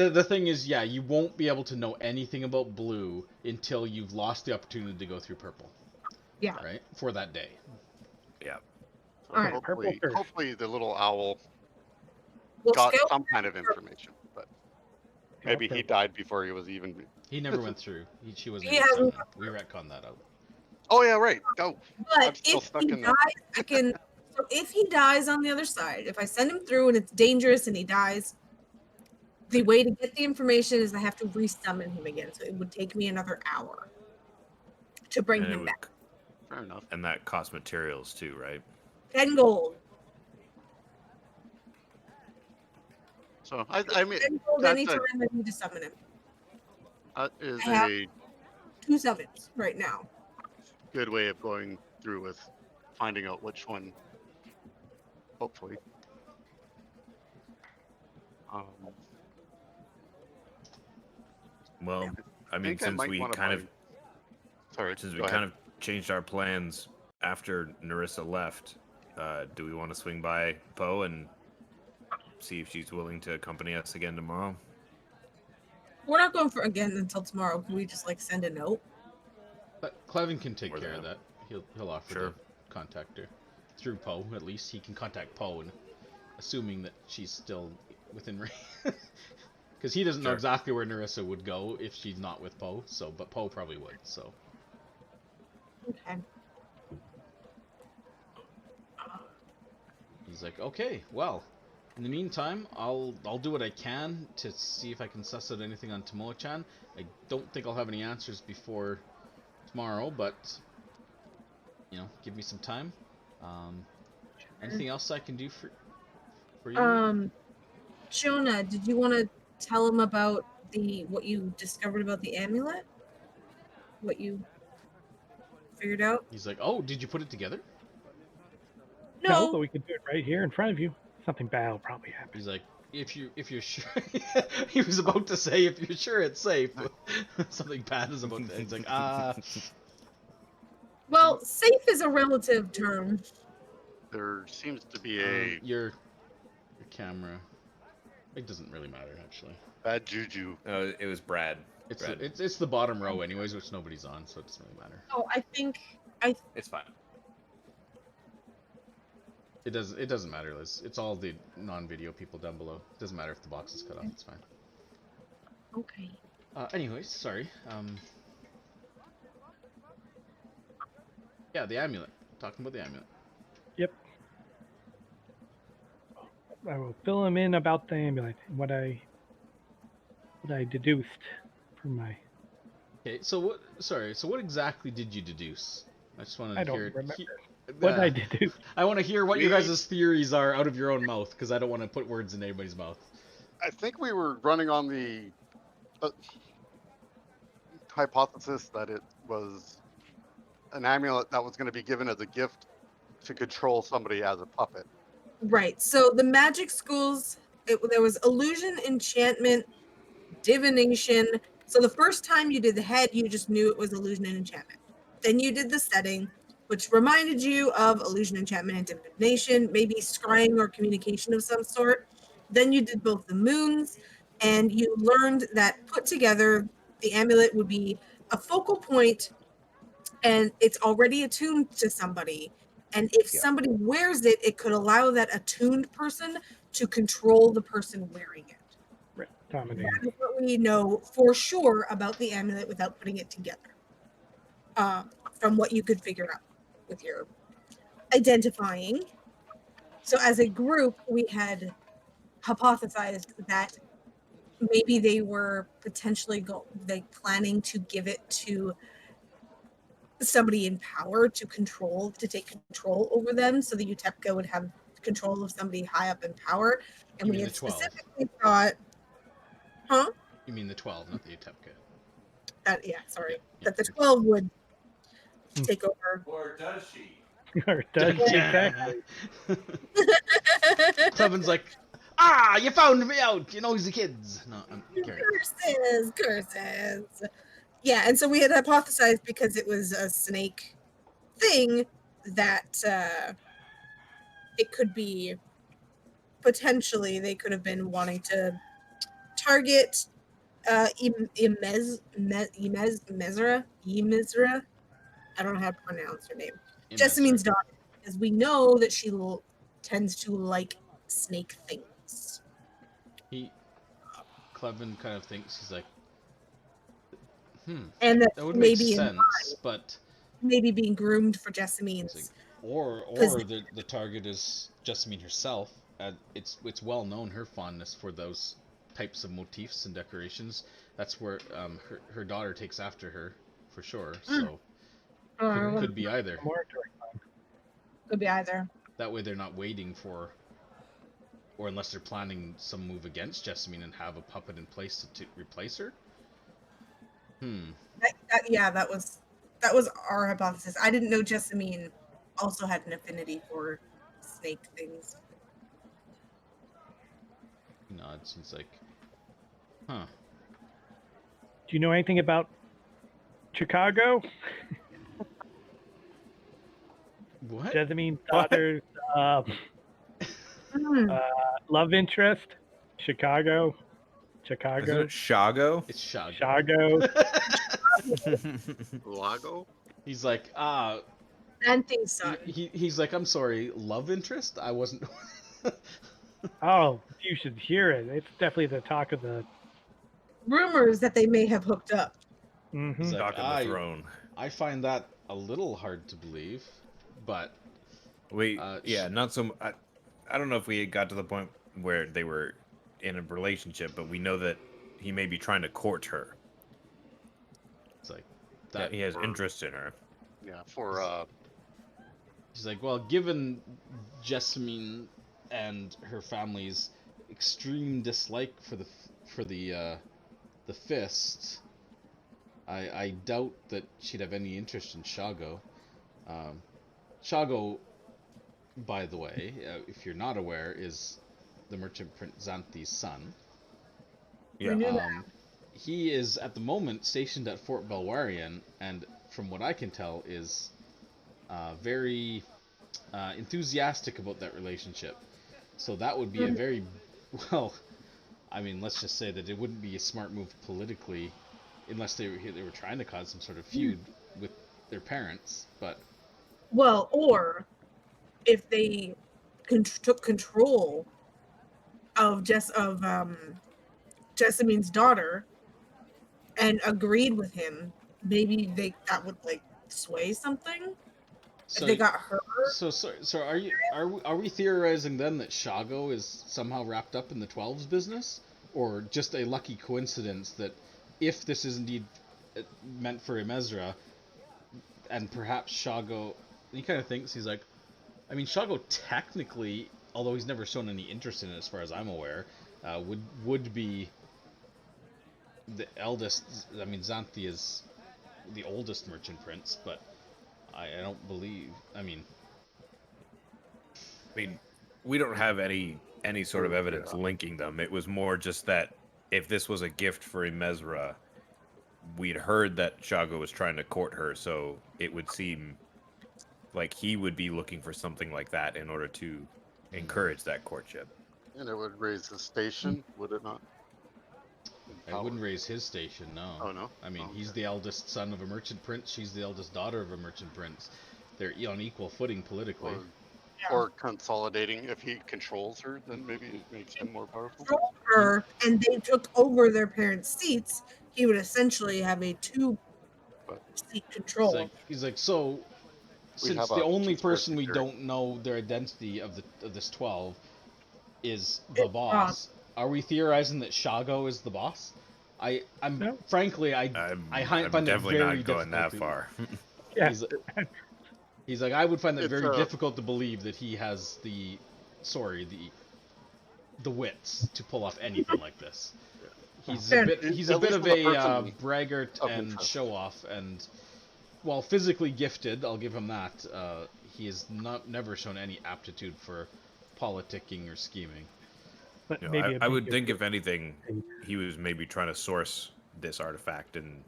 the thing is, yeah, you won't be able to know anything about blue until you've lost the opportunity to go through purple. Yeah. Right for that day. Yeah. All right. Hopefully, Purple first. the little owl We'll got scale some kind of information, but maybe he died before he was even. He never went through. She wasn't. He able to hasn't send that. We retconned that out. Oh yeah, right. Go. I'm But still if stuck he in dies, that. I can. So if he dies on the other side, if I send him through and it's dangerous and he dies, the way to get the information is I have to resummon him again. So it would take me another hour to bring And it him would- back. Fair enough. And that costs materials too, right? 10 gold. So I mean, I'm told that's anytime I need to summon him. that is I have a 2 summons right now. good way of going through with finding out which one. Hopefully. Well, I mean, think I might wanna buy- Sorry, since go we ahead. kind of changed our plans after Narissa left, do we want to swing by Poe and see if she's willing to accompany us again tomorrow? We're not going for again until tomorrow. Can we just like send a note? But Clevin can take Or care of that. that. He'll offer Sure. to contact her through Poe. At least he can contact Poe, and assuming that she's still within range, because he doesn't know Sure. exactly where Narissa would go if she's not with Poe. So, but Poe probably would. So, Okay. he's like, okay, well, in the meantime, I'll do what I can to see if I can suss out anything on Tomoe-chan. I don't think I'll have any answers before tomorrow, but you know, give me some time. Anything else I can do for you? Jonah, did you want to tell him about what you discovered about the amulet? What you figured out? He's like, oh, did you put it together? No, but we could do it right here in front of you. Something bad will probably happen. He's like, if you're sure. He was about to say, if you're sure it's safe. Something bad is about to. He's like, Well, safe is a relative term. There seems to be a your camera. It doesn't really matter actually. bad juju. It was Brad. It's Brad. it's the bottom row anyways, which nobody's on, so it doesn't really matter. Oh, I think It's fine. It doesn't matter, Liz. It's all the non-video people down below. It doesn't matter if the box is cut off. It's fine. Okay. Anyways, sorry. Yeah, the amulet. Talking about the amulet. Yep. I will fill him in about the amulet. What I deduced from my. Okay, so what? Sorry. So what exactly did you deduce? I just want to I don't hear. remember what I deduced. I want to hear what your guys' theories are out of your own mouth, because I don't want to put words in anybody's mouth. I think we were running on the hypothesis that it was an amulet that was going to be given as a gift to control somebody as a puppet. Right. So the magic schools, there was illusion, enchantment, divination. So the first time you did the head, you just knew it was illusion and enchantment. Then you did the setting, which reminded you of illusion, enchantment, and divination, maybe scrying or communication of some sort. Then you did both the moons, and you learned that put together, the amulet would be a focal point, and it's already attuned to somebody. And if somebody wears it, it could allow that attuned person to control the person wearing it. Right. Dominating. That is what we know for sure about the amulet without putting it together. From what you could figure out with your identifying. So as a group, we had hypothesized that maybe they were potentially planning to give it to somebody in power to take control over them, so the Ytepka would have control of somebody high up in power. And You we mean had the 12? specifically thought, huh? You mean the 12, not the Ytepka. Sorry. Yeah. That the 12 would take over. Or does she? Or does exactly. Clevin's like, you found me out, you nosy kids. No, I'm kidding. Curses. Yeah, and so we had hypothesized because it was a snake thing that it could be potentially they could have been wanting to target Ymezra. I don't know how to pronounce her name. Jessamine's daughter, because we know that she tends to like snake things. Clevin kind of thinks, he's like, and that would make sense, but maybe being groomed for Jessamine's. like, or the target is Jessamine herself. It's well known her fondness for those types of motifs and decorations. That's where her daughter takes after her for sure. So could be either. Could be either. That way they're not waiting for or unless they're planning some move against Jessamine and have a puppet in place to replace her. Yeah, that was our hypothesis. I didn't know Jessamine also had an affinity for snake things. He nods. He's like, huh. Do you know anything about Chicago? What? Jessamine's daughter's love interest? Chicago? Isn't Chicago? it Shago? It's Shago. Shago? Lago? He's like, Anthony's son. he's like, I'm sorry, love interest? I wasn't. Oh, you should hear it. It's definitely the talk of the. Rumors that they may have hooked up. He's like, Talk of the throne. I find that a little hard to believe, but yeah, not so. I don't know if we got to the point where they were in a relationship, but we know that he may be trying to court her. it's like That he has interest in her. Yeah, for He's like, well, given Jessamine and her family's extreme dislike for the fist, I doubt that she'd have any interest in Shago. Shago, by the way, if you're not aware, is the merchant Prince Xanthi's son. Yeah. We knew that. He is at the moment stationed at Fort Belwarian, and from what I can tell, is very enthusiastic about that relationship. So that would be a very well. I mean, let's just say that it wouldn't be a smart move politically, unless they were trying to cause some sort of feud with their parents. But Well, or if they took control of Jessamine's daughter and agreed with him, maybe that would like sway something. so If they got her. So are we theorizing then that Shago is somehow wrapped up in the 12's business, or just a lucky coincidence that if this is indeed meant for Imezra, and perhaps Shago, he kind of thinks, he's like, I mean, Shago technically, although he's never shown any interest in it as far as I'm aware, would be the eldest. I mean, Xanthi is the oldest merchant prince, but I don't believe. I mean, we don't have any sort of evidence linking them. It was more just that if this was a gift for Imezra, we'd heard that Shago was trying to court her, so it would seem like he would be looking for something like that in order to encourage that courtship. and it would raise the station, would it not? I wouldn't raise his station, no. Oh no. I mean, Oh, he's okay. the eldest son of a merchant prince. She's the eldest daughter of a merchant prince. They're on equal footing politically. Or consolidating. If he controls her, then maybe it makes him more powerful. Control her and they took over their parents' seats, he would essentially have a two-seat control. He's like, so since have the a only conspiracy person we theory. don't know their identity of this 12 is the boss, are we theorizing that Shago is the boss? I'm No. frankly, I I'm find that definitely very not going that difficult far. Yeah. He's like, I would find that It's, very difficult to believe that he has the wits to pull off anything like this. He's a bit of a braggart of and interest. show off, and while physically gifted, I'll give him that. He has never shown any aptitude for politicking or scheming. But You know, maybe I would think, if anything, he was maybe trying to source this artifact and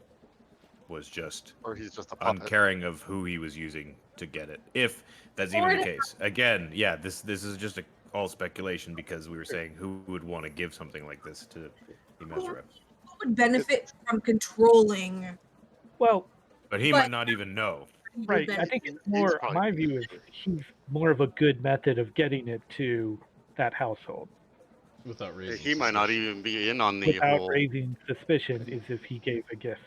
was just Or he's just a puppet. uncaring of who he was using to get it. If that's even the case. Again, yeah, this is just all speculation, because we were saying who would want to give something like this to Imezra. Who would benefit from controlling? Well, But he might not even know. right. I think it's more. probably- My view is he's more of a good method of getting it to that household Without raising He might not suspicion. even be in on the without whole. raising suspicion. Is if he gave a gift.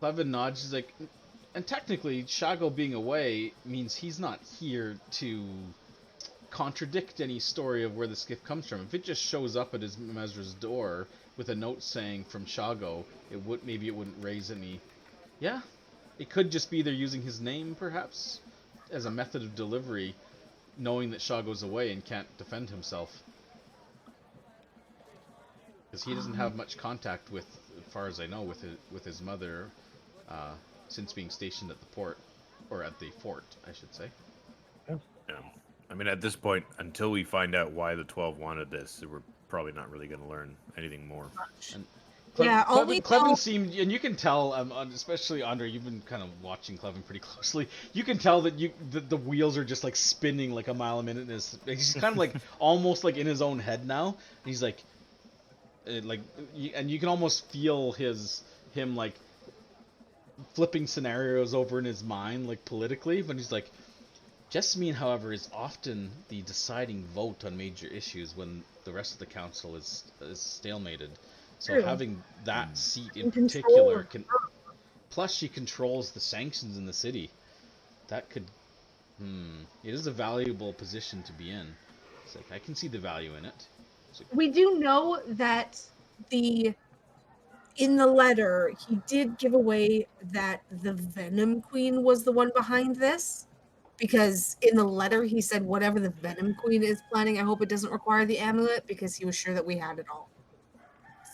Clevin nods. He's like, and technically, Shago being away means he's not here to contradict any story of where this gift comes from. If it just shows up at his Imezra's door with a note saying from Shago, it wouldn't raise any. Yeah, it could just be they're using his name, perhaps, as a method of delivery, knowing that Shago's away and can't defend himself. Because he doesn't have much contact with, as far as I know, with his mother, since being stationed at the port, or at the fort, I should say. Yeah. I mean, at this point, until we find out why the 12 wanted this, we're probably not really going to learn anything more. And Yeah, all we Clevin know- seemed, and you can tell, especially Andre, you've been kind of watching Clevin pretty closely. You can tell that the wheels are just like spinning like a mile a minute. He's kind of like almost like in his own head now. He's like, and you can almost feel him like flipping scenarios over in his mind, like politically. But he's like, Jessamine, however, is often the deciding vote on major issues when the rest of the council is stalemated. So True. having that seat in In control particular of can, plus she controls the sanctions in the city. That could, it is a valuable position to be in. It's like I can see the value in it. We do know that in the letter, he did give away that the Venom Queen was the one behind this. Because in the letter, he said, whatever the Venom Queen is planning, I hope it doesn't require the amulet, because he was sure that we had it all.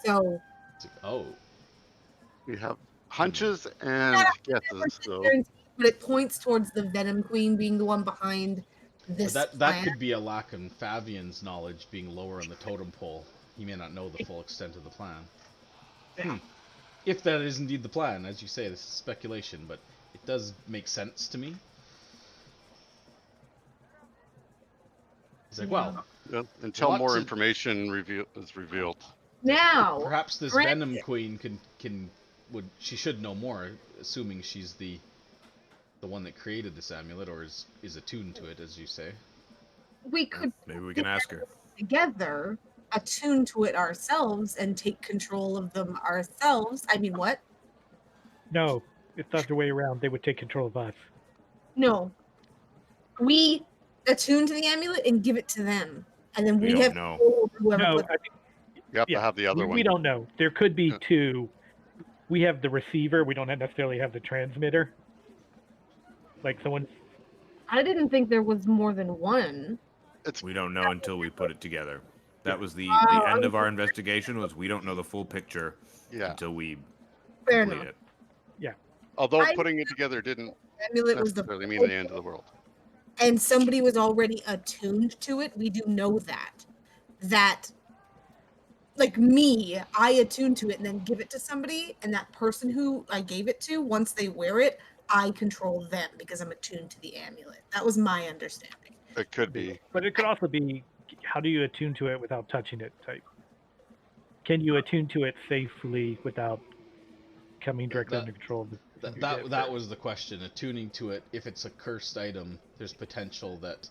So, It's like, oh, We have hunches and Not guesses, so but it points towards the Venom Queen being the one behind this but that plan. could be a lack in Fabian's knowledge being lower on the totem pole. He may not know the full extent of the plan. If that is indeed the plan, as you say, this is speculation, but it does make sense to me. It's like, well, yeah, until lot more to- information is revealed. Now, perhaps this granted- Venom Queen she should know more, assuming she's the one that created this amulet or is attuned to it, as you say. we could Maybe we can ask her. together attune to it ourselves and take control of them ourselves. I mean, what? No, it's the other way around. They would take control of us. No. We attune to the amulet and give it to them. And then We we don't have know. control over whoever No, puts I think You have to have the other we one. don't know. There could be Yeah. two. We have the receiver. We don't necessarily have the transmitter. Like someone. I didn't think there was more than one. We don't know until we put it together. That was the Oh, end of our investigation. Was we don't know the full picture Yeah. until we Fair complete enough. it. Although I- putting it together didn't The amulet was the necessarily mean the end of the world. and somebody was already attuned to it. We do know that. That, like me, I attune to it and then give it to somebody, and that person who I gave it to, once they wear it, I control them because I'm attuned to the amulet. That was my understanding. It could be. But it could also be, how do you attune to it without touching it? Type. Can you attune to it safely without coming directly under control of the? That was the question. Attuning to it, if it's a cursed item, there's potential that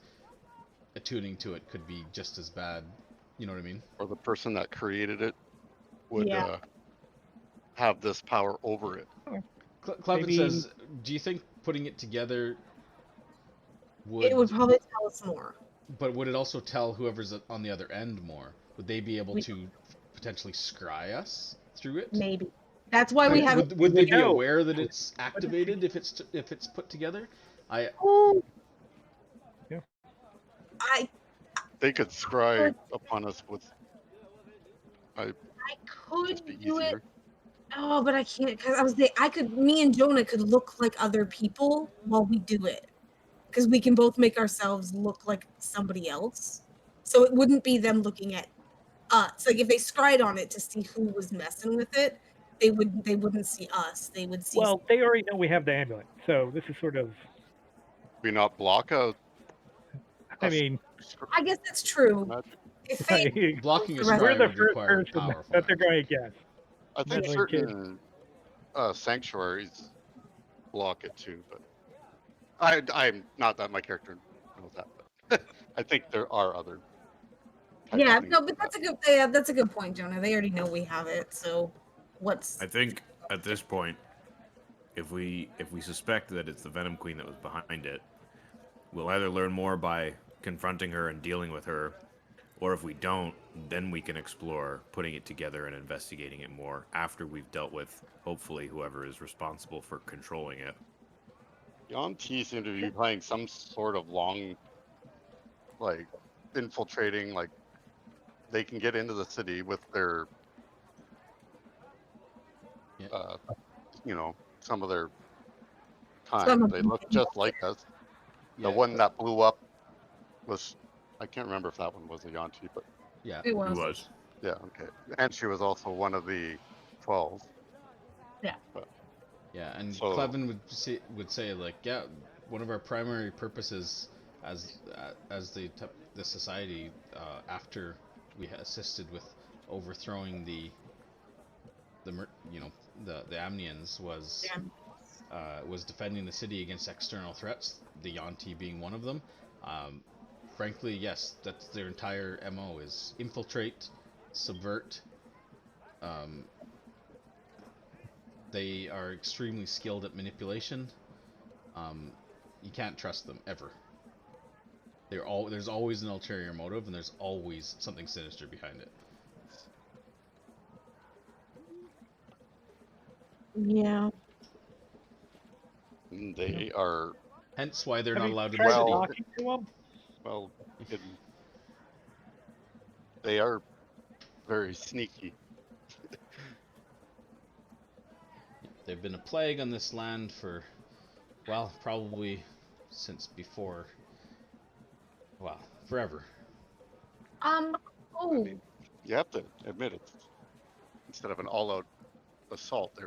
attuning to it could be just as bad. You know what I mean? Or the person that created it would Yeah. have this power over it. Clevin Maybe- says, do you think putting it together It would probably tell us more. but would it also tell whoever's on the other end more? Would they be able to potentially scry us through it? Maybe. That's why we have. Would they be No. aware that it's activated if it's put together? Oh. Yeah. They could scry upon us with I just could be do it. easier. Oh, but I can't because me and Jonah could look like other people while we do it. Because we can both make ourselves look like somebody else. So it wouldn't be them looking at us. Like if they scried on it to see who was messing with it, they wouldn't see us. They would see Well, they already know we have the amulet, so this is sort of. We not block a I mean, I guess that's true. magic. If they Blocking a We're we're scry the would first require person powerful that they're action. going to guess. I think Definitely certain sanctuaries block it too, but I'm not that my character knows that, but I think there are other. types of Yeah, things no, like but that. that's a good point, Jonah. They already know we have it, so what's I think at this point, if we suspect that it's the Venom Queen that was behind it, we'll either learn more by confronting her and dealing with her, or if we don't, then we can explore putting it together and investigating it more after we've dealt with, hopefully, whoever is responsible for controlling it. Yon T seem to be playing some sort of long, like, infiltrating, like, they can get into the city with their uh, some of their Some kind. of They them look didn't. just like us. Yeah, The one that blew up was, I can't remember if that one was a Yanti, but yeah, It It was. was. yeah, okay. And she was also one of the 12. yeah. And So- Clevin would say like, yeah, one of our primary purposes as the society after we assisted with overthrowing the Amnians was defending the city against external threats, the Yanti being one of them. Frankly, yes, that's their entire MO is infiltrate, subvert. They are extremely skilled at manipulation. You can't trust them ever. There's always an ulterior motive, and there's always something sinister behind it. Yeah. they are, Hence why they're Have not you allowed in tried the city. talking to them? well, they are very sneaky. They've been a plague on this land for, well, probably since before, well, forever. Oh. mean, You have to admit it. Instead of an all-out assault, they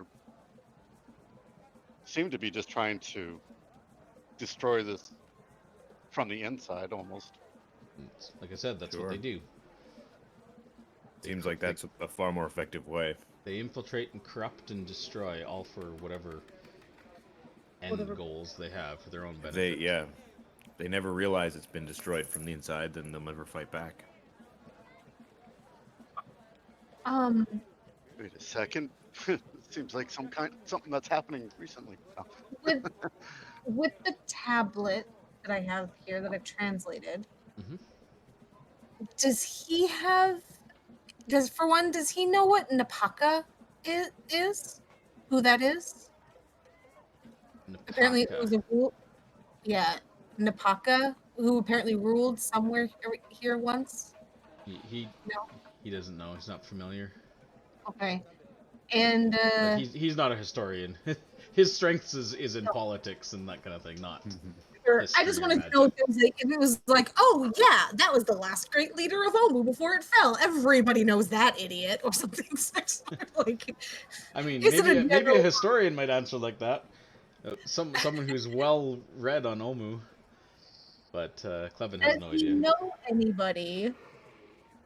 seem to be just trying to destroy this from the inside, almost. Like I said, that's what Sure. they do. Seems like that's a far more effective way. They infiltrate and corrupt and destroy, all for whatever end goals they have for their own benefit. They never realize it's been destroyed from the inside, then they'll never fight back. Wait a second. Seems like something that's happening recently. Oh, with the tablet that I have here that I've translated, Mhm. does he know what Napaka is? Who that is? Apparently it was a rule. Yeah, Napaka, who apparently ruled somewhere here once. He doesn't know. He's not familiar. Okay. And But he's not a historian. His strength is in politics and that kind of thing, not I history just or wanted to know magic. if it was like, oh yeah, that was the last great leader of Omu before it fell. Everybody knows that idiot, or something like. I mean, Is it a maybe a general- historian might answer like that. Someone who's well read on Omu, but Clevin has no Does he idea. know anybody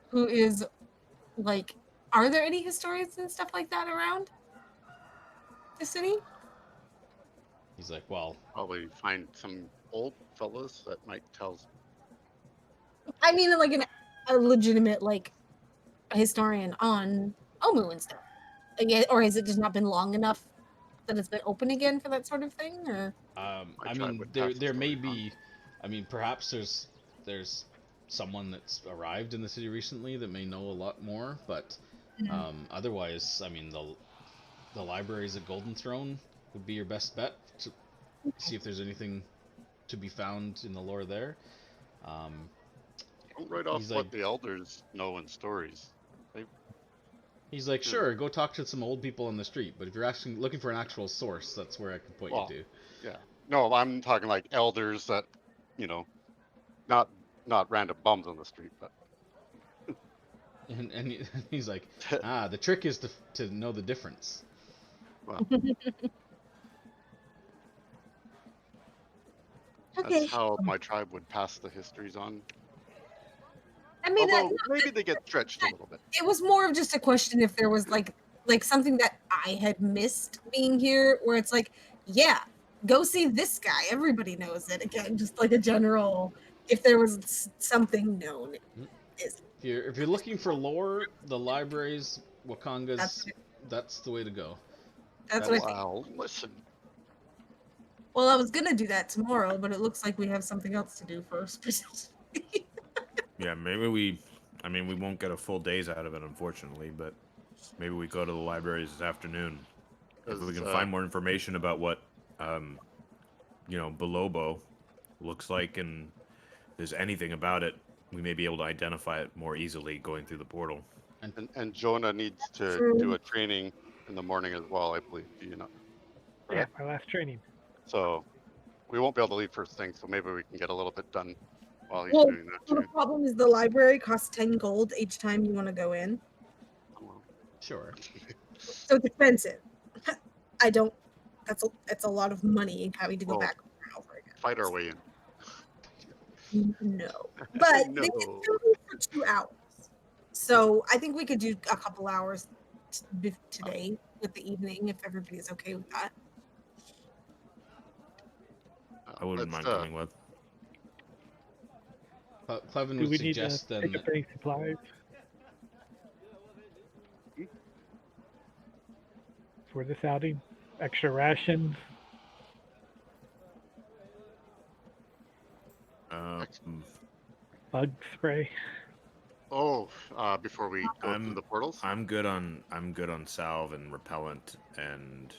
who is like? Are there any historians and stuff like that around the city? He's like, well, probably find some old fellas that might tell. I mean, like a legitimate like a historian on Omu and stuff. Or has it just not been long enough that it's been open again for that sort of thing? Or I tribe mean, would there pass the there may story on. be. I mean, perhaps there's someone that's arrived in the city recently that may know a lot more, but otherwise, I mean, the libraries at Golden Throne would be your best bet to see if there's anything to be found in the lore there. Don't write off He's what like- the elders know in stories. He's like, sure, go talk to some old people on the street, but if you're looking for an actual source, that's where I can point Well, you to. Yeah. No, I'm talking like elders that, not random bums on the street, but And he's like, the trick is to know the difference. well, okay. that's how my tribe would pass the histories on. I mean, Although maybe they get stretched a little bit. it was more of just a question if there was like something that I had missed being here, where it's like, yeah, go see this guy. Everybody knows it. Again, just like a general. If there was something known, If you're looking for lore, the libraries, Wakanga's, that's the way to go. That's what I think. Wow, listen. Well, I was gonna do that tomorrow, but it looks like we have something else to do first. Yeah, maybe we won't get a full day's out of it, unfortunately, but maybe we go to the libraries this afternoon. If we can find more information about what, Belobo looks like, and if there's anything about it, we may be able to identify it more easily going through the portal. And Jonah needs to True. do a training in the morning as well, I believe. Do you know? Yeah, Right? my last training. So we won't be able to leave first thing. So maybe we can get a little bit done while he's Well, doing that the too. problem is the library costs 10 gold each time you want to go in, Oh, well. Sure. so it's expensive. I don't. That's a lot of money having to go Well, back over and over again. Fight our way in. No, but No. they can do it for 2 hours. So I think we could do a couple hours today with the evening if everybody's okay with that. I wouldn't mind coming with. Clevin Do would we need to suggest then. pick up any supplies for this outing? Extra rations? Bug spray? Oh, before we go through the portals. I'm good on salve and repellent, and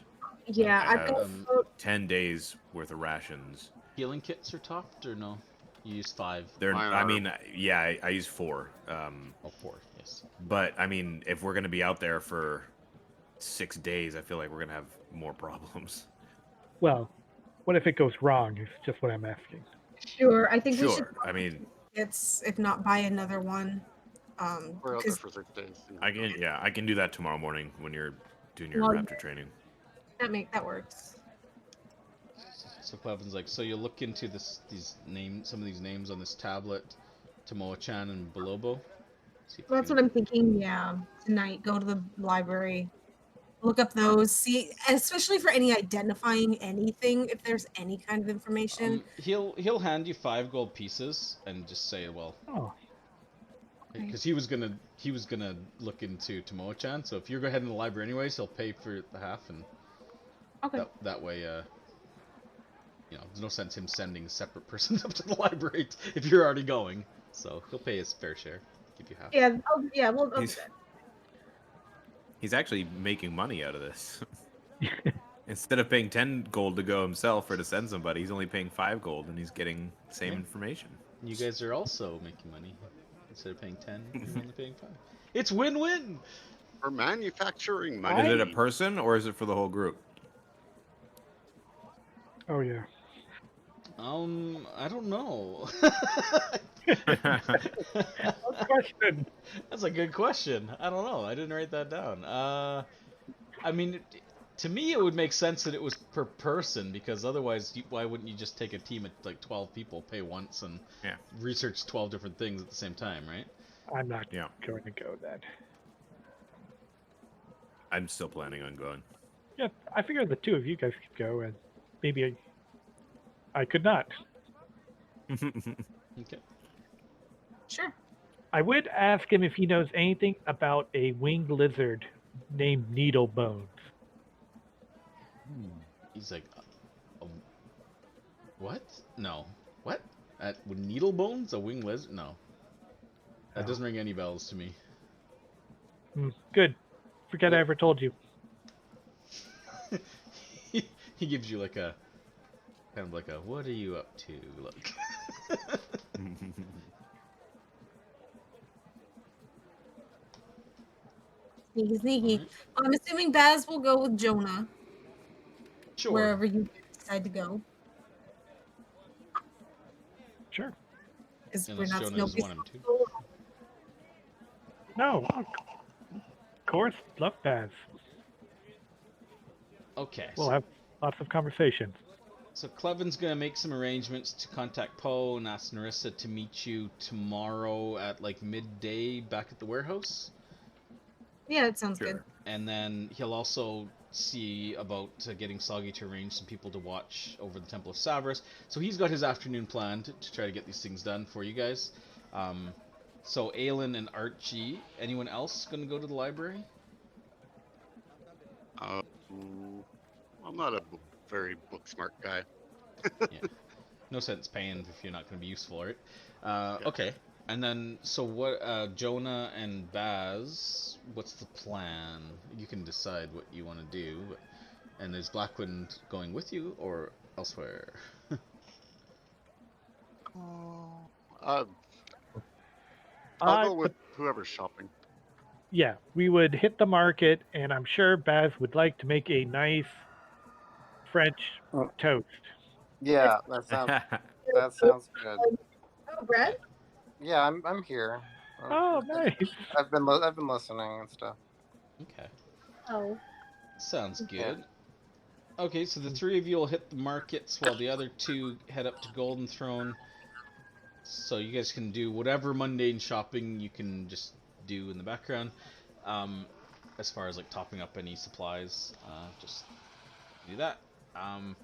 Yeah, I I've got have 10 days worth of rations. Healing kits are topped or no? You use 5. I mean, yeah, I use 4. Oh, 4, yes. But I mean, if we're gonna be out there for 6 days, I feel like we're gonna have more problems. Well, what if it goes wrong? Is just what I'm asking. Sure, I think we should. Sure. I mean, it's if not buy another one. We're out there for 6 days. I can do that tomorrow morning when you're doing your Well, raptor training. That works. So Clevin's like, so you look into some of these names on this tablet, Tomoa-chan and Balobo. Well, that's what I'm thinking. Yeah, tonight go to the library, look up those, see, especially for any identifying anything. If there's any kind of information, He'll hand you 5 gold pieces and just say, well, Oh, because he was gonna look into Tomoa-chan. So if you're heading to the library anyways, he'll pay for the half, and okay. that way, there's no sense him sending separate persons up to the library if you're already going. So he'll pay his fair share, give you half. Yeah, I'll do that. He's actually making money out of this. Instead of paying 10 gold to go himself or to send somebody, he's only paying 5 gold, and he's getting the same information. You guys are also making money. Instead of paying 10, you're only paying 5. It's win-win! For manufacturing money. Is it a person or is it for the whole group? oh yeah. I don't know. Question. That's a good question. I don't know. I didn't write that down. I mean, to me, it would make sense that it was per person, because otherwise, why wouldn't you just take a team of like 12 people, pay once, and research 12 different things at the same time, right? I'm not going to go then. I'm still planning on going. Yeah, I figured the 2 of you guys could go, and maybe I could not. Okay. Sure. I would ask him if he knows anything about a winged lizard named Needlebones. He's like, what? No. What? With needle bones? A winged lizard? No. That doesn't ring any bells to me. Good. Forget I ever told you. He gives you like a, kind of like a, what are you up to look. Sneaky, sneaky. Right. I'm assuming Baz will go with Jonah. Sure. Wherever you decide to go. Sure. Because we're Unless not Jonah doesn't want him to. No, of course, love Baz. Okay. We'll have lots of conversations. So Clevin's gonna make some arrangements to contact Poe and ask Narissa to meet you tomorrow at like midday back at the warehouse. Yeah, it sounds good. And then he'll also see about getting Soggy to arrange some people to watch over the Temple of Savras. So he's got his afternoon planned to try to get these things done for you guys. So Aelin and Archie, anyone else gonna go to the library? I'm not a very book smart guy. Yeah. No sense paying if you're not gonna be useful, right? Okay. And then, so what, Jonah and Baz, what's the plan? You can decide what you want to do. And is Blackwind going with you or elsewhere? I'll go with whoever's shopping. Yeah, we would hit the market, and I'm sure Baz would like to make a nice French Oh, toast. yeah, that sounds good. Oh, Brad? Yeah, I'm here. Oh, nice. I've been listening and stuff. Okay. Oh. Sounds Yeah. good. Okay, so the three of you will hit the markets while the other two head up to Golden Throne. So you guys can do whatever mundane shopping you can just do in the background. As far as like topping up any supplies, just do that. And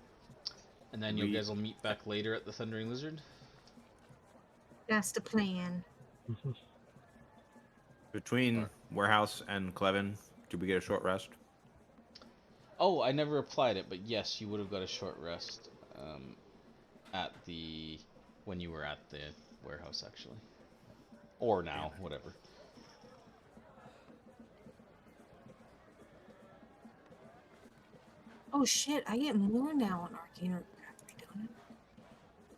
then you guys will meet back later at the Thundering Lizard. That's the plan. Between warehouse and Clevin, did we get a short rest? Oh, I never applied it, but yes, you would have got a short rest when you were at the warehouse, actually, or now, whatever. Oh shit! I get more now on Arcane. Are we doing it?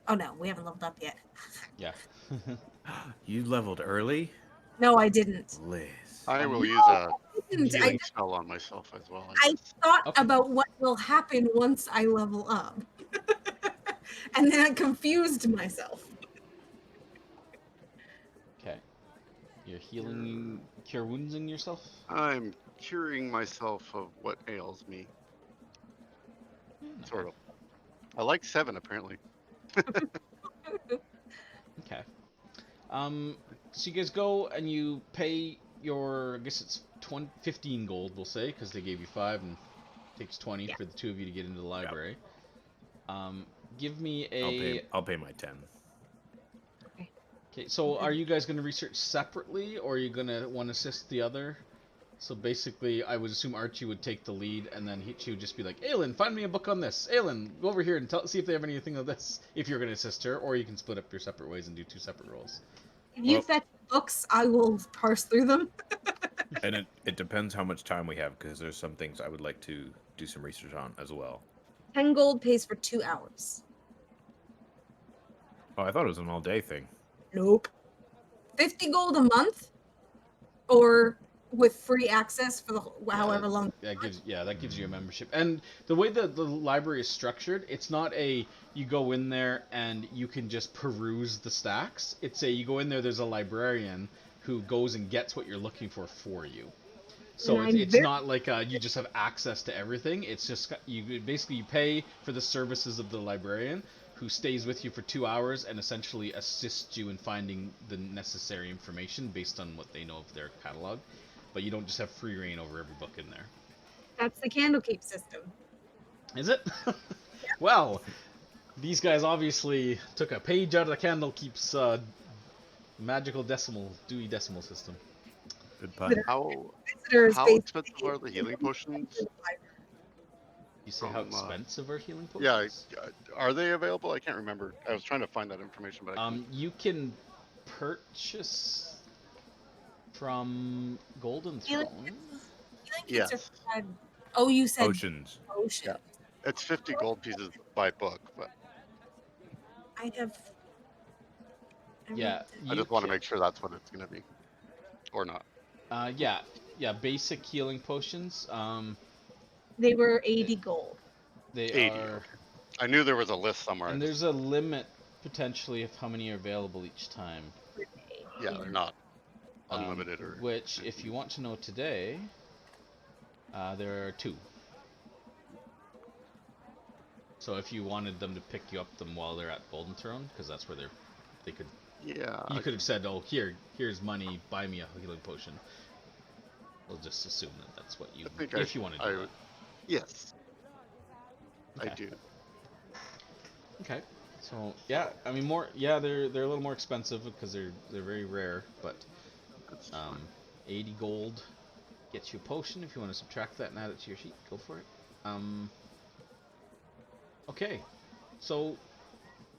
Oh no, we haven't leveled up yet. Yeah. You leveled early? No, I didn't. Liz. I will use No, a I didn't. healing spell on myself as well. I thought Okay. about what will happen once I level up, and then I confused myself. Okay. You're healing, cure wounds in yourself? I'm curing myself of what ails me. Sort of. I like 7 apparently. Okay. So you guys go and you pay your, I guess it's 15 gold, we'll say, because they gave you 5 and takes 20 for the two of you to get into the library. Give me a... I'll pay my 10. Okay, so are you guys going to research separately, or are you going to want to assist the other? So basically, I would assume Archie would take the lead, and then she would just be like, Aelin, find me a book on this. Aelin, go over here and see if they have anything on this, if you're going to assist her, or you can split up your separate ways and do 2 separate roles. If you fetch books, I will parse through them. And it depends how much time we have, because there's some things I would like to do some research on as well. 10 gold pays for 2 hours. Oh, I thought it was an all-day thing. Nope. 50 gold a month, or with free access for the however long. That gives you a membership. And the way that the library is structured, it's not a you go in there and you can just peruse the stacks. It's a you go in there, there's a librarian who goes and gets what you're looking for you. So it's not like you just have access to everything. It's just you pay for the services of the librarian, who stays with you for 2 hours and essentially assists you in finding the necessary information based on what they know of their catalog. But you don't just have free reign over every book in there. That's the Candlekeep system. Is it? Well, these guys obviously took a page out of the Candlekeep's magical Dewey Decimal system. Good pun. How Visitors expensive are the healing potions? You say how expensive are healing potions? Yeah, are they available? I can't remember. I was trying to find that information, but you can purchase from Golden Throne. Yes. Oh, you said Potions. Potion. Yeah. It's 50 gold pieces by book, but I have. Yeah. I just want to make sure that's what it's going to be, or not. Yeah. Basic healing potions. They were 80 gold. They 80. are. Okay. I knew there was a list somewhere. And there's a limit potentially of how many are available each time. Yeah, they're not unlimited or. Which, if you want to know today, there are 2. So if you wanted them to pick you up them while they're at Golden Throne, because that's where they could. Yeah. You could have said, "Oh, here's money. Buy me a healing potion." We'll just assume that that's what you. If you want to do that. Yes. Okay. I do. Okay. So yeah, I mean they're a little more expensive because they're very rare, but 80 gold gets you a potion. If you want to subtract that and add it to your sheet, go for it. Okay, so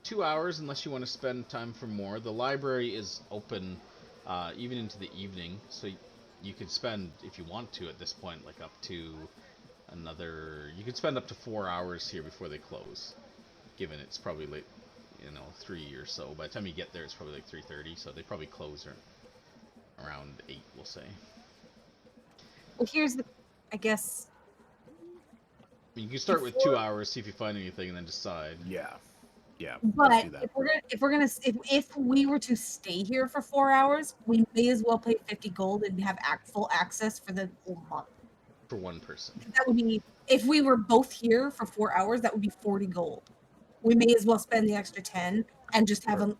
2 hours unless you want to spend time for more. The library is open even into the evening, so you could spend, if you want to at this point, like up to you could spend up to 4 hours here before they close, given it's probably late, 3 or so. By the time you get there, it's probably like 3:30, so they probably close around 8, we'll say. Well, here's the, I guess. You can start with 2 hours, see if you find anything, and then decide. Yeah. Yeah. But let's do that. if we were to stay here for 4 hours, we may as well pay 50 gold and have full access for the whole month. For one person. That would be, if we were both here for 4 hours, that would be 40 gold. We may as well spend the extra 10 and just have them.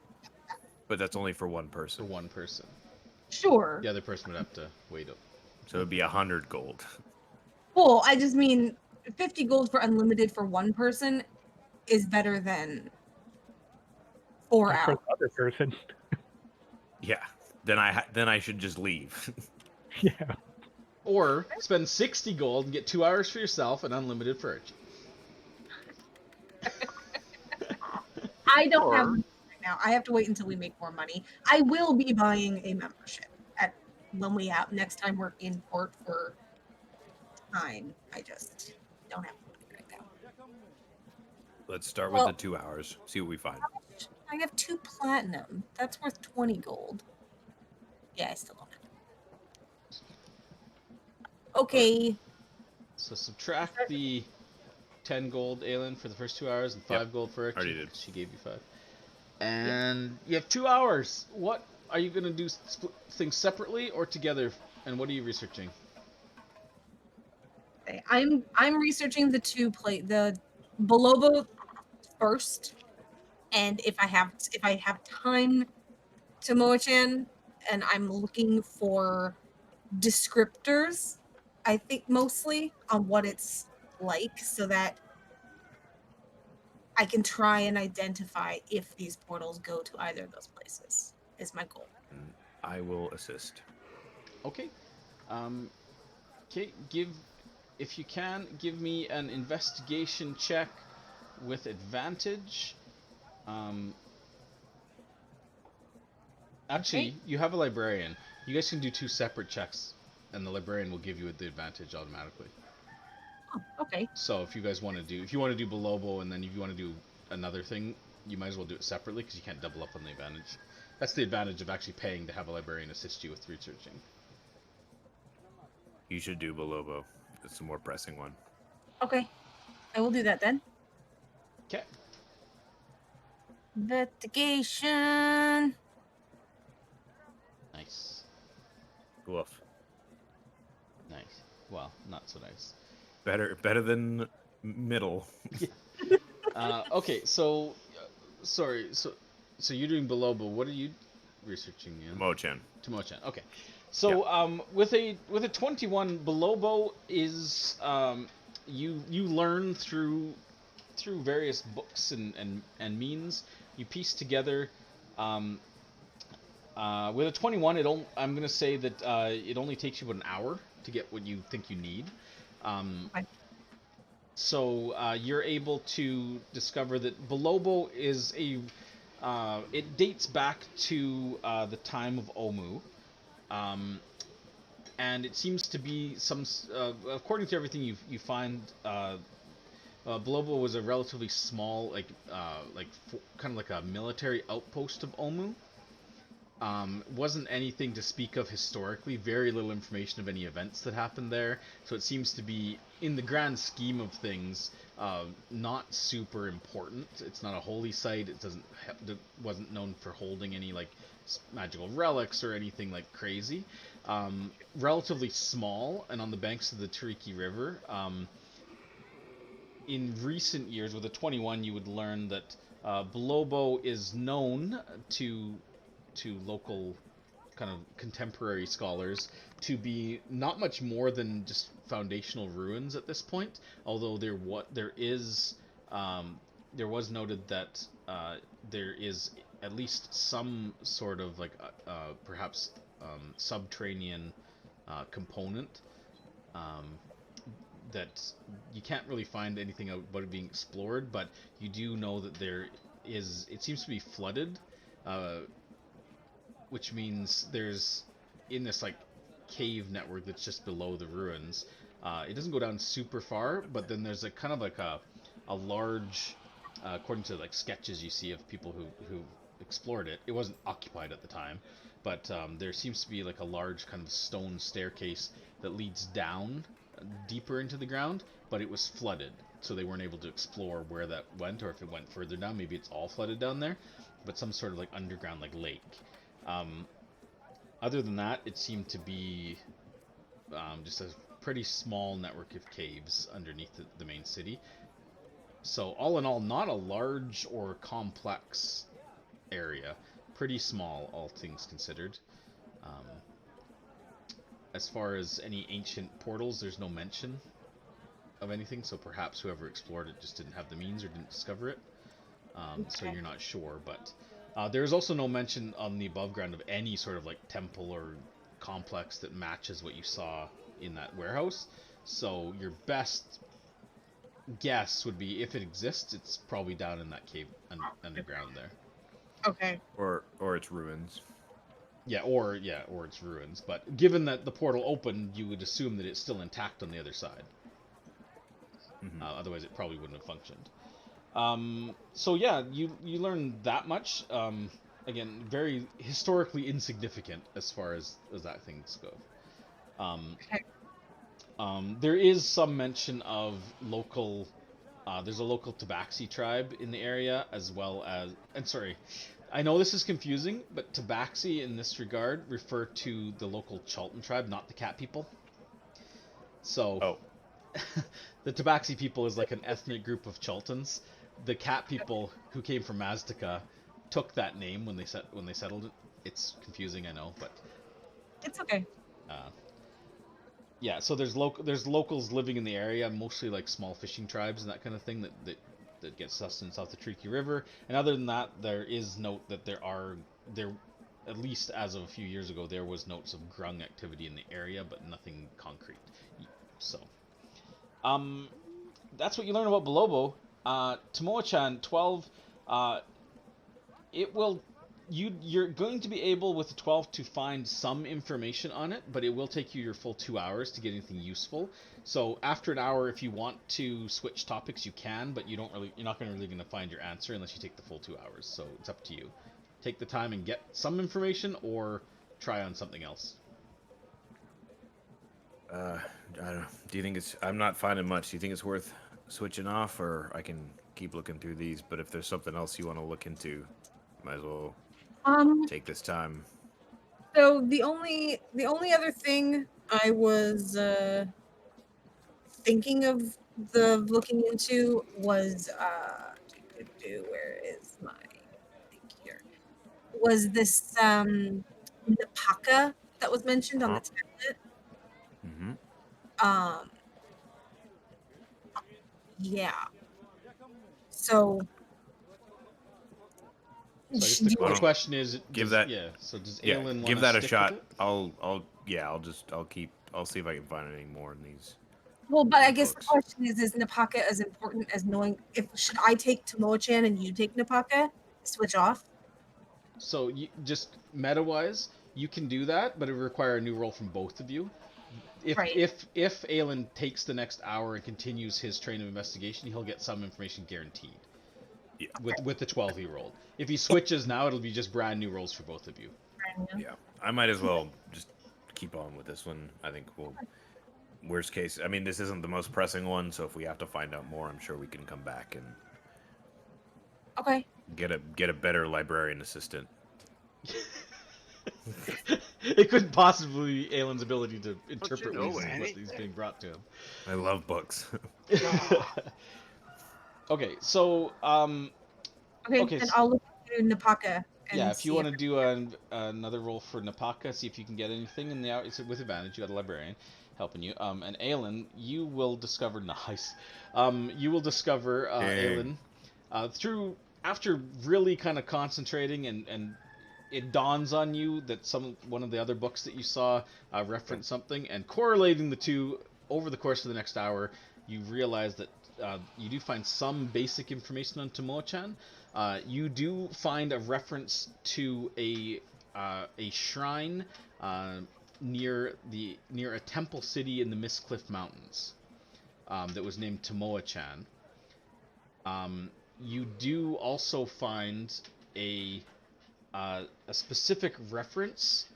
But that's only for one For person. one person. Sure. The other person would have to wait up. So it'd be 100 gold. Well, I just mean 50 gold for unlimited for one person is better than 4 For hours. the other person. Yeah. Then I should just leave. Yeah. Or spend 60 gold and get 2 hours for yourself and unlimited for Archie. I don't have Or- money right now. I have to wait until we make more money. I will be buying a membership when we have next time we're in port for time. I just don't have money right now. Let's start Well- with the 2 hours. See what we find. I have 2 platinum. That's worth 20 gold. Yeah, I still don't have it. Okay. So subtract the 10 gold, Aelin, for the first 2 hours and 5 gold for Archie. Already did. 'Cause she gave you 5. And you have 2 hours. What are you going to do? Split things separately or together? And what are you researching? Okay, I'm researching the Bolobo first, and if I have time to Mochan, and I'm looking for descriptors, I think mostly on what it's like, so that I can try and identify if these portals go to either of those places. Is my goal. I will assist. Okay. Okay, if you can, give me an investigation check with advantage. Actually, Okay. you have a librarian. You guys can do 2 separate checks, and the librarian will give you the advantage automatically. Oh, okay. So if you guys want to do, Belobo, and then if you want to do another thing, you might as well do it separately because you can't double up on the advantage. That's the advantage of actually paying to have a librarian assist you with researching. You should do Belobo. It's the more pressing one. Okay. I will do that then. Okay. Investigation. Nice. Woof. Nice. Well, not so nice. Better than middle. Okay, so sorry, so you're doing Belobo. What are you researching in? Mochan. Tomochan. Okay. So with a 21, Belobo is you learn through various books and means. You piece together. With a 21, I'm gonna say that it only takes you about an hour to get what you think you need. So you're able to discover that Belobo is it dates back to the time of Omu. And it seems to be according to everything you find, Belobo was a relatively small, kind of like a military outpost of Omu. Wasn't anything to speak of historically, very little information of any events that happened there, so it seems to be, in the grand scheme of things, not super important. It's not a holy site, it wasn't known for holding any like magical relics or anything like crazy. Relatively small, and on the banks of the Tariki River. In recent years, with a 21, you would learn that Belobo is known to local kind of contemporary scholars to be not much more than just foundational ruins at this point, although there was noted that there is at least some sort of like perhaps subterranean component that you can't really find anything about it being explored, but you do know that it seems to be flooded, which means there's, in this like cave network that's just below the ruins, it doesn't go down super far, but then there's a kind of like a large, according to like sketches you see of people who explored it, it wasn't occupied at the time, but there seems to be like a large kind of stone staircase that leads down deeper into the ground, but it was flooded, so they weren't able to explore where that went, or if it went further down. Maybe it's all flooded down there, but some sort of like underground like lake. Other than that, it seemed to be just a pretty small network of caves underneath the main city. So all in all, not a large or complex area. Pretty small, all things considered. As far as any ancient portals, there's no mention of anything, so perhaps whoever explored it just didn't have the means or didn't discover it. So you're not sure, but there's also no mention on the above ground of any sort of like temple or complex that matches what you saw in that warehouse. So your best guess would be, if it exists, it's probably down in that cave underground there. Okay. Or its ruins. Or its ruins. But given that the portal opened, you would assume that it's still intact on the other side. Mm-hmm. Otherwise, it probably wouldn't have functioned. So yeah, you learn that much. Again, very historically insignificant as far as that things go. There is some mention of local. There's a local Tabaxi tribe in the area, as well as. And sorry, I know this is confusing, but Tabaxi in this regard refer to the local Chalton tribe, not the cat people. So, the Tabaxi people is like an ethnic group of Chaltons. The cat people who came from Maztica took that name when they settled it. It's confusing, I know, but It's okay. Yeah, so there's locals living in the area, mostly like small fishing tribes and that kind of thing that get sustenance off the Treaty River. And other than that, there is note that there at least as of a few years ago, there was notes of grung activity in the area, but nothing concrete. So, that's what you learn about Belobo. Tomoa-chan 12, it will. You're going to be able with the 12 to find some information on it, but it will take you your full 2 hours to get anything useful. So after an hour, if you want to switch topics, you can, but you're not really going to find your answer unless you take the full 2 hours. So it's up to you. Take the time and get some information, or try on something else. I don't know. Do you think I'm not finding much. Do you think it's worth switching off, or I can keep looking through these? But if there's something else you want to look into, might as well take this time. So the only other thing I was thinking of looking into was where is my thing here? Was this Ytepka that was mentioned on the tablet? Mm-hmm. Yeah. So So I guess the question is, So does Aelin give want that to a stick shot? with it? I'll see if I can find any more in these. Well, but I guess books. the question is Ytepka as important as knowing should I take Tomoa-chan and you take Ytepka? Switch off? So you, just meta-wise, you can do that, but it would require a new roll from both of you. If Aelin takes the next hour and continues his train of investigation, he'll get some information guaranteed. Yeah. With the 12 he rolled. If he switches now, it'll be just brand new rolls for both of you. Yeah, I might as well just keep on with this one. I think worst case, I mean, this isn't the most pressing one, so if we have to find out more, I'm sure we can come back and get a better librarian assistant. It couldn't possibly be Aelin's ability to interpret what's being brought to him. I love books. Okay, so then I'll look at Ytepka. Yeah, if you want to do another roll for Ytepka, see if you can get anything in the out. It's with advantage. You got a librarian helping you. And Aelin, you will discover you will discover Aelin after really kind of concentrating, and it dawns on you that one of the other books that you saw referenced something, and correlating the two over the course of the next hour, you realize that you do find some basic information on Tomoa-chan. You do find a reference to a shrine near a temple city in the Mistcliff Mountains that was named Tomoa-chan. You do also find a specific reference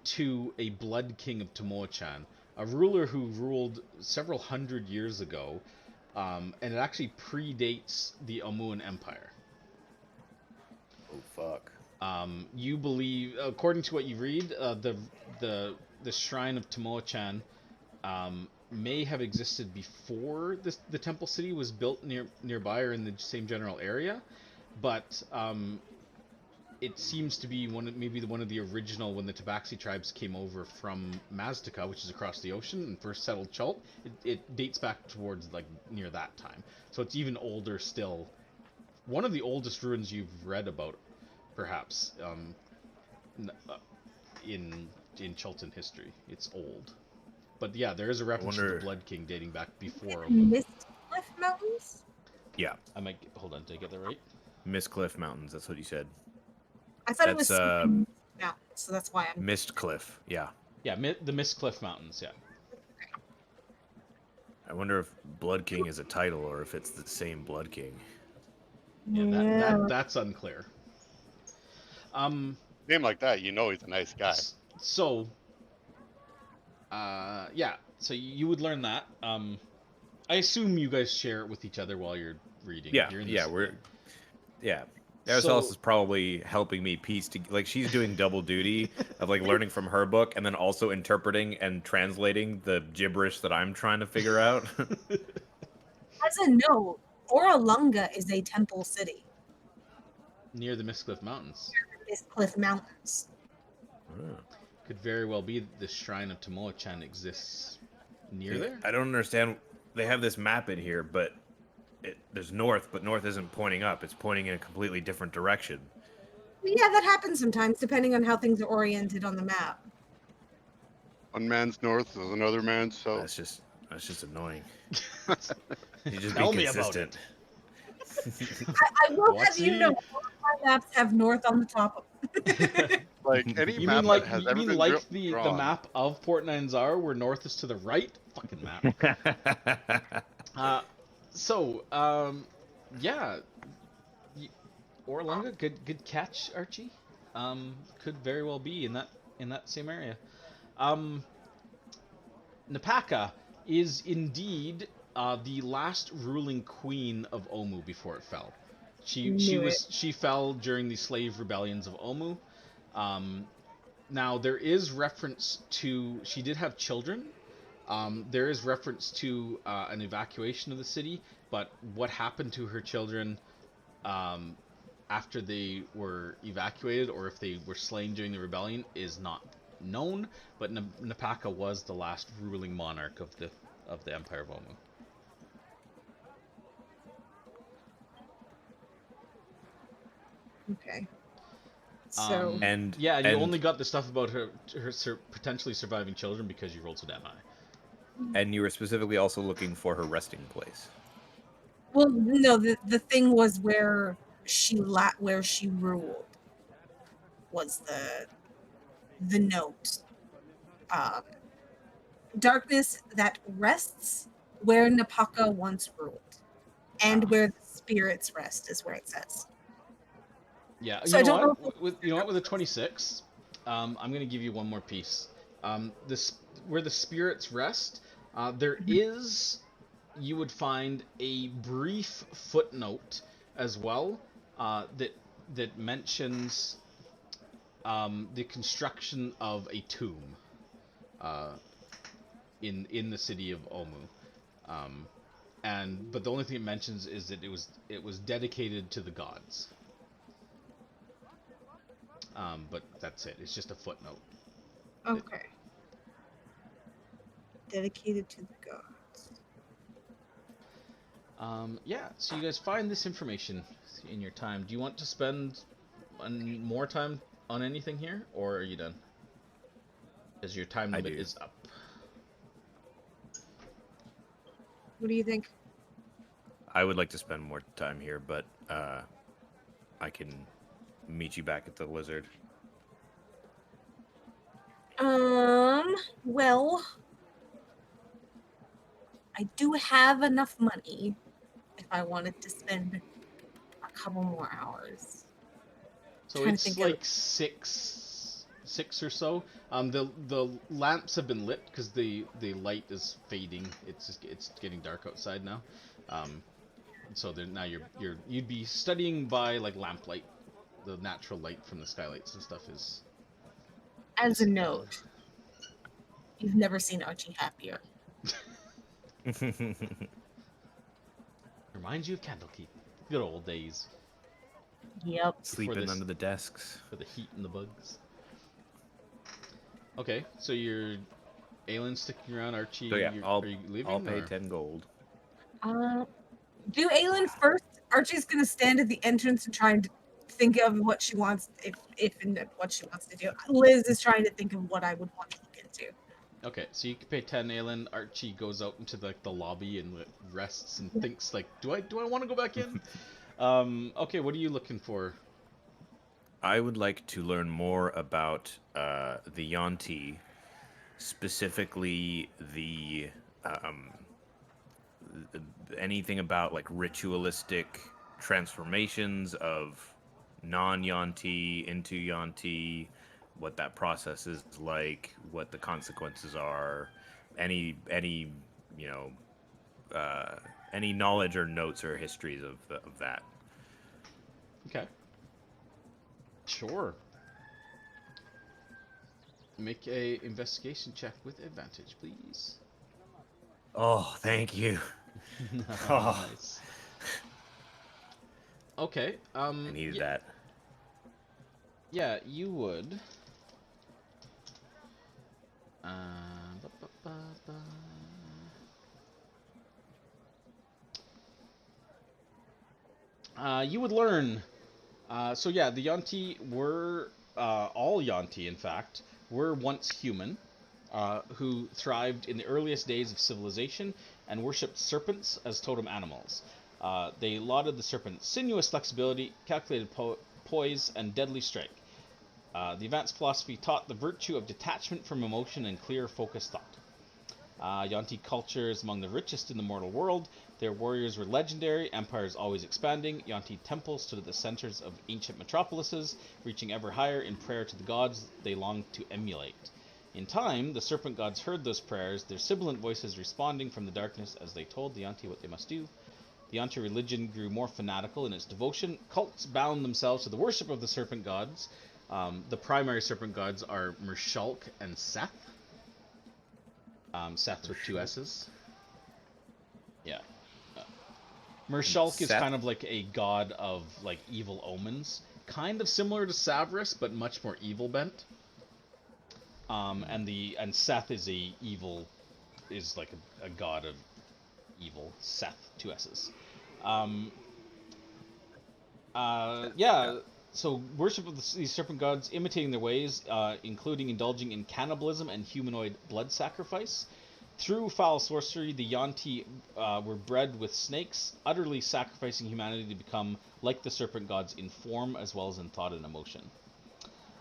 to a Blood King of Tomoe-chan, a ruler who ruled several hundred years ago, and it actually predates the Omuan Empire. Oh fuck. You believe, according to what you read, the shrine of Tomoe-chan may have existed before the temple city was built nearby or in the same general area, but it seems to be maybe one of the original when the Tabaxi tribes came over from Mazdaca, which is across the ocean, and first settled Chult. It dates back towards like near that time, so it's even older still. One of the oldest ruins you've read about, perhaps, in Chultan history. It's old, but yeah, there is a reference to the Blood King dating back before. Mistcliff Mountains? Yeah. I might hold on. Did I get that right? Mistcliff Mountains. That's what you said. I thought it was That's, Mountains, so that's why I'm. Mistcliff. Yeah. Yeah, the Mistcliff Mountains. Yeah. I wonder if Blood King is a title or if it's the same Blood King. Yeah, that's unclear. Name like that, you know he's a nice guy. So, yeah. So you would learn that. I assume you guys share it with each other while you're reading. Yeah, Yeah. Aristoteles is probably helping me piece to like she's doing double duty of like learning from her book and then also interpreting and translating the gibberish that I'm trying to figure out. As a note, Oralunga is a temple city. Near the Mistcliff Mountains. Mistcliff Mountains. Could very well be the shrine of Tomoe-chan exists near there. I don't understand. They have this map in here, but there's north, but north isn't pointing up. It's pointing in a completely different direction. Yeah, that happens sometimes, depending on how things are oriented on the map. One man's north is another man's south. That's just annoying. You just Tell be me about consistent. I will have you know, all of my maps have north on the top of them. Like any You map mean like that has you ever mean been like drawn. the map of Port Nyanzar where north is to the right? Fucking map. Yeah, Oralunga, good catch, Archie. Could very well be in that same area. Ytepka is indeed the last ruling queen of Omu before it fell. She fell during the slave rebellions of Omu. Now there is reference to she did have children. There is reference to an evacuation of the city, but what happened to her children after they were evacuated, or if they were slain during the rebellion, is not known. But Ytepka was the last ruling monarch of the Empire of Omu. Okay. So And you only got the stuff about her potentially surviving children because you rolled so damn high. And you were specifically also looking for her resting place. well, no, the thing was where she ruled was the note. Darkness that rests where Ytepka once ruled, and where the spirits rest is where it says. Yeah, so you know I don't what? With a 26, I'm gonna give you one more piece. Where the spirits rest, there is, you would find a brief footnote as well that mentions the construction of a tomb in the city of Omu, but the only thing it mentions is that it was dedicated to the gods. But that's it. It's just a footnote. Okay. Dedicated to the gods. Yeah, so you guys find this information in your time. Do you want to spend more time on anything here, or are you done? Because your time limit is up. What do you think? I would like to spend more time here, but I can meet you back at the Lizard. Well, I do have enough money if I wanted to spend a couple more hours. So Trying to it's think like six or so. The lamps have been lit because the light is fading. It's getting dark outside now. So now you'd be studying by like lamplight. The natural light from the skylights and stuff is. As a note, you've never seen Archie happier. Reminds you of Candlekeep. Good old days. Yep. Sleeping this- under the desks. For the heat and the bugs. Okay, so you're Aelin sticking around, Archie. So yeah, are you leaving? I'll pay or- 10 gold. Do Aelin first. Archie's gonna stand at the entrance and try and think of what she wants, if and what she wants to do. Liz is trying to think of what I would want to look into. Okay, so you can pay 10, Aelin. Archie goes out into the lobby and rests and thinks like, do I want to go back in? Okay, what are you looking for? I would like to learn more about the Yuan-ti, specifically anything about like ritualistic transformations of non-Yuan-ti into Yuan-ti, what that process is like, what the consequences are, any you know any knowledge or notes or histories of that. Okay. Sure. Make a investigation check with advantage, please. Oh, thank you. Oh. Nice. Okay. I needed that. Yeah, you would. Ba, ba, ba, ba. You would learn. So yeah, the Yuan-ti were all Yuan-ti, in fact, were once human, who thrived in the earliest days of civilization and worshipped serpents as totem animals. They lauded the serpent's sinuous flexibility, calculated poise, and deadly strike. The advanced philosophy taught the virtue of detachment from emotion and clear, focused thought. Yuan-ti culture is among the richest in the mortal world. Their warriors were legendary, empires always expanding. Yuan-ti temples stood at the centers of ancient metropolises, reaching ever higher in prayer to the gods they longed to emulate. In time, the serpent gods heard those prayers, their sibilant voices responding from the darkness as they told the Yuan-ti what they must do. The Yuan-ti religion grew more fanatical in its devotion. Cults bound themselves to the worship of the serpent gods. The primary serpent gods are Mythal and Seth. Seth with two S's. Yeah. Mythal is Seth? kind of like a god of like evil omens, kind of similar to Savras, but much more evil bent. And Seth is like a god of evil. Seth, two S's. Yeah. So worship of these serpent gods, imitating their ways, including indulging in cannibalism and humanoid blood sacrifice. Through foul sorcery, the Yuan-ti were bred with snakes, utterly sacrificing humanity to become like the serpent gods in form as well as in thought and emotion.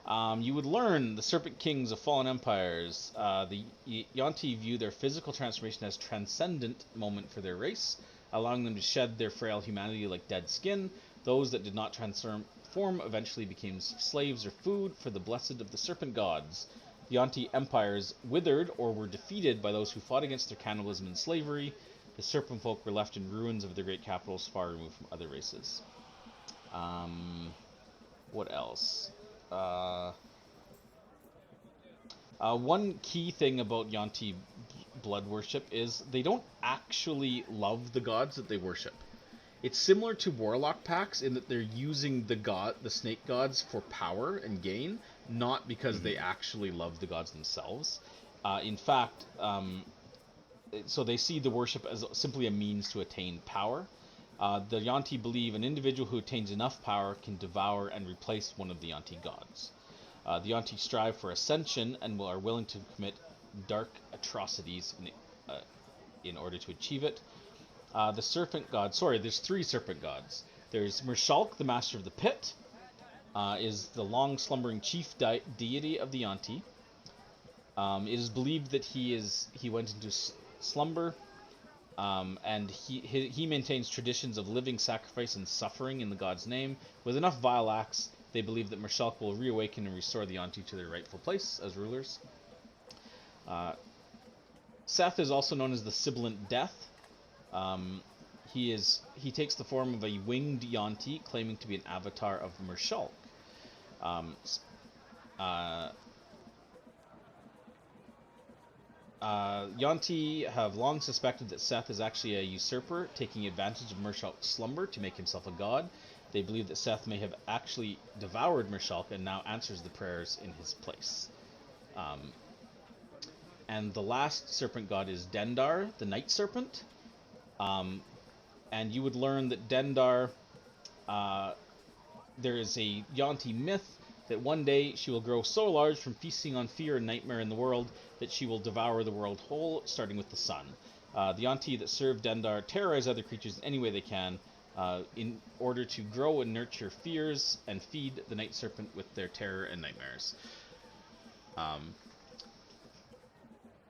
You would learn the serpent kings of fallen empires. The Yuan-ti view their physical transformation as transcendent moment for their race, allowing them to shed their frail humanity like dead skin. Those that did not transform eventually became slaves or food for the blessed of the serpent gods. The Yuan-ti empires withered or were defeated by those who fought against their cannibalism and slavery. The serpent folk were left in ruins of their great capitals, far removed from other races. What else? One key thing about Yuan-ti blood worship is they don't actually love the gods that they worship. It's similar to warlock packs in that they're using the snake gods for power and gain, not because they actually love the gods themselves. In fact, so they see the worship as simply a means to attain power. The Yuan-ti believe an individual who attains enough power can devour and replace one of the Yuan-ti gods. The Yuan-ti strive for ascension and are willing to commit dark atrocities in order to achieve it. The serpent god, there's three serpent gods. There's Mythal, the master of the pit, is the long slumbering chief deity of the Yuan-ti. It is believed that he went into slumber, and he maintains traditions of living sacrifice and suffering in the god's name. With enough vile acts, They believe that Marshalk will reawaken and restore the Yuan-ti to their rightful place as rulers. Seth is also known as the Sibilant Death. He takes the form of a winged Yuan-ti, claiming to be an avatar of Marshalk. Yuan-ti have long suspected that Seth is actually a usurper, taking advantage of Marshalk's slumber to make himself a god. They believe that Seth may have actually devoured Marshalk and now answers the prayers in his place. And the last serpent god is Dendar, the night serpent. And you would learn that Dendar, there is a Yuan-ti myth that one day she will grow so large from feasting on fear and nightmare in the world that she will devour the world whole, starting with the sun. The Yuan-ti that serve Dendar terrorize other creatures any way they can, in order to grow and nurture fears and feed the night serpent with their terror and nightmares.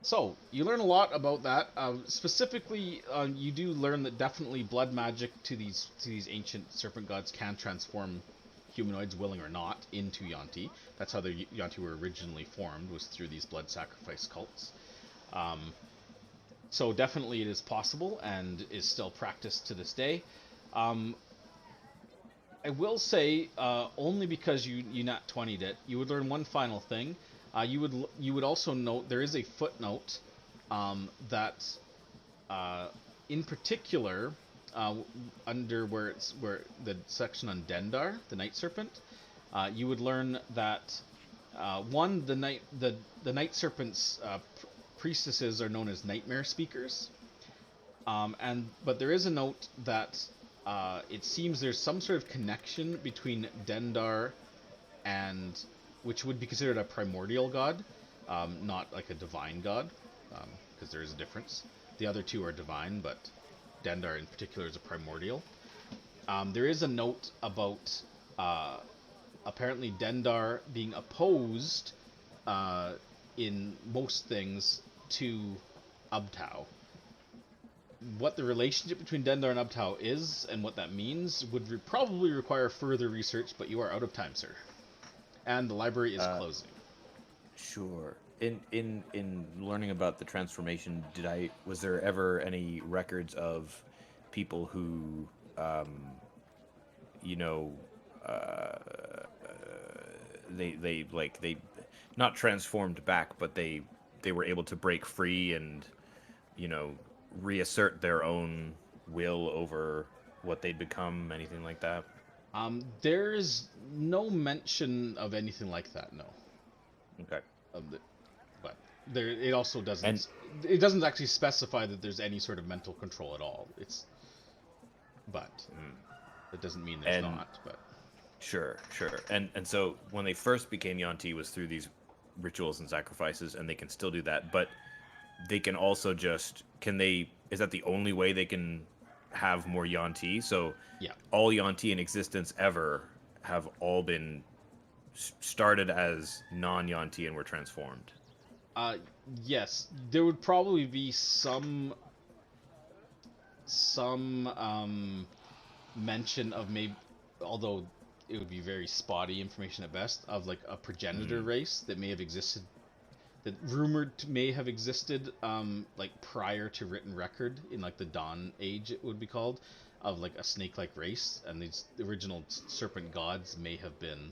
So, you learn a lot about that. Specifically, you do learn that definitely blood magic to these ancient serpent gods can transform humanoids, willing or not, into Yuan-ti. That's how the Yuan-ti were originally formed, was through these blood sacrifice cults. So definitely it is possible, and is still practiced to this day. I will say, only because you nat 20'd it, you would learn one final thing. You would also note there is a footnote that, in particular, under where the section on Dendar, the night serpent, you would learn that one, the night serpent's priestesses are known as nightmare speakers, but there is a note that it seems there's some sort of connection between Dendar and, which would be considered a primordial god, not like a divine god, because there is a difference. The other two are divine, but Dendar in particular is a primordial. There is a note about apparently Dendar being opposed in most things to Ubtao. What the relationship between Dendar and Ubtao is and what that means would probably require further research, but you are out of time, sir. And the library is closing. Sure. In learning about the transformation, was there ever any records of people who, they not transformed back, but they were able to break free and, reassert their own will over what they'd become, anything like that? There is no mention of anything like that, no. Okay. But there, it also doesn't. It doesn't actually specify that there's any sort of mental control at all. But that doesn't mean there's not. But sure. And so when they first became Yuan-ti was through these rituals and sacrifices, and they can still do that. But they can also just is that the only way they can have more Yuan-ti? So yeah, all Yuan-ti in existence ever have all been started as non-Yuan-ti and were transformed. Yes, there would probably be some mention of maybe, although it would be very spotty information at best, of like a progenitor race that may have existed, that rumored to may have existed, like prior to written record in like the Dawn Age, it would be called, of like a snake-like race, and these original serpent gods may have been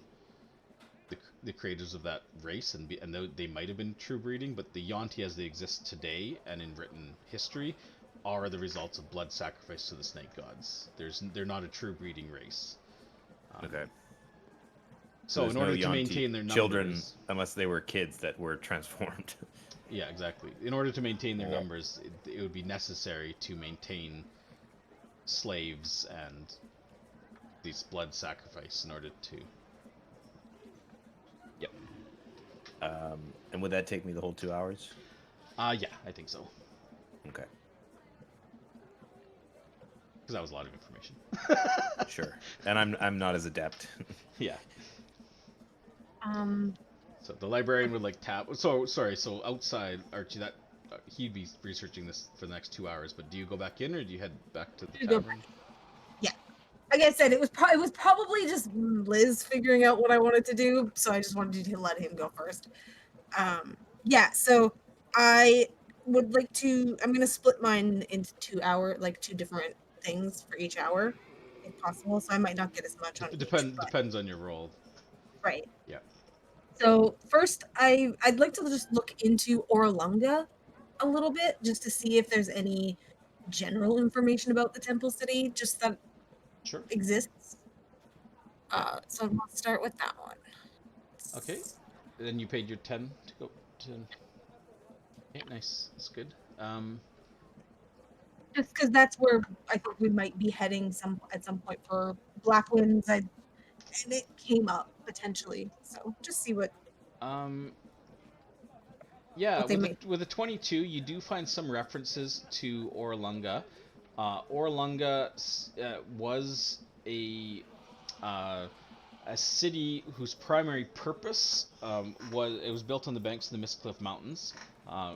the creators of that race, and they might have been true breeding, but the Yuan-ti as they exist today and in written history are the results of blood sacrifice to the snake gods. They're not a true breeding race. Okay. So in order to maintain their numbers, children, unless they were kids that were transformed. Yeah, exactly. In order to maintain their numbers, it would be necessary to maintain slaves and these blood sacrifice in order to. Yep. And would that take me the whole 2 hours? Yeah, I think so. Okay. Because that was a lot of information. Sure. And I'm not as adept. Yeah. So the librarian would like tap. So outside, Archie, that he'd be researching this for the next 2 hours. But do you go back in, or do you head back to the tavern? Yeah. like I said, it was probably just Liz figuring out what I wanted to do, so I just wanted to let him go first. Yeah, so I would like to. I'm gonna split mine into 2 hour, like 2 different things for each hour, if possible. So I might not get as much on each. But, Depends on your role. right. Yeah. So first, I'd like to just look into Orlunga a little bit, just to see if there's any general information about the Temple City, just that Sure. exists. So let's start with that one. Okay. Then you paid your 10 to go to. Okay, nice. That's good. Just because that's where I think we might be heading at some point for Blackwinds. And it came up potentially, so just see what Yeah, they might. with a 22, you do find some references to Orlunga. Orlunga was a city whose primary purpose was built on the banks of the Mistcliff Mountains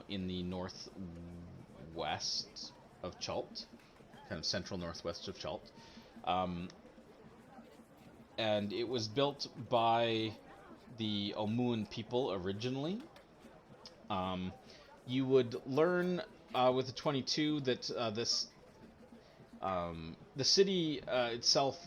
in the northwest of Chult, kind of central northwest of Chult. And it was built by the Omuan people originally. You would learn with the 22 that the city itself,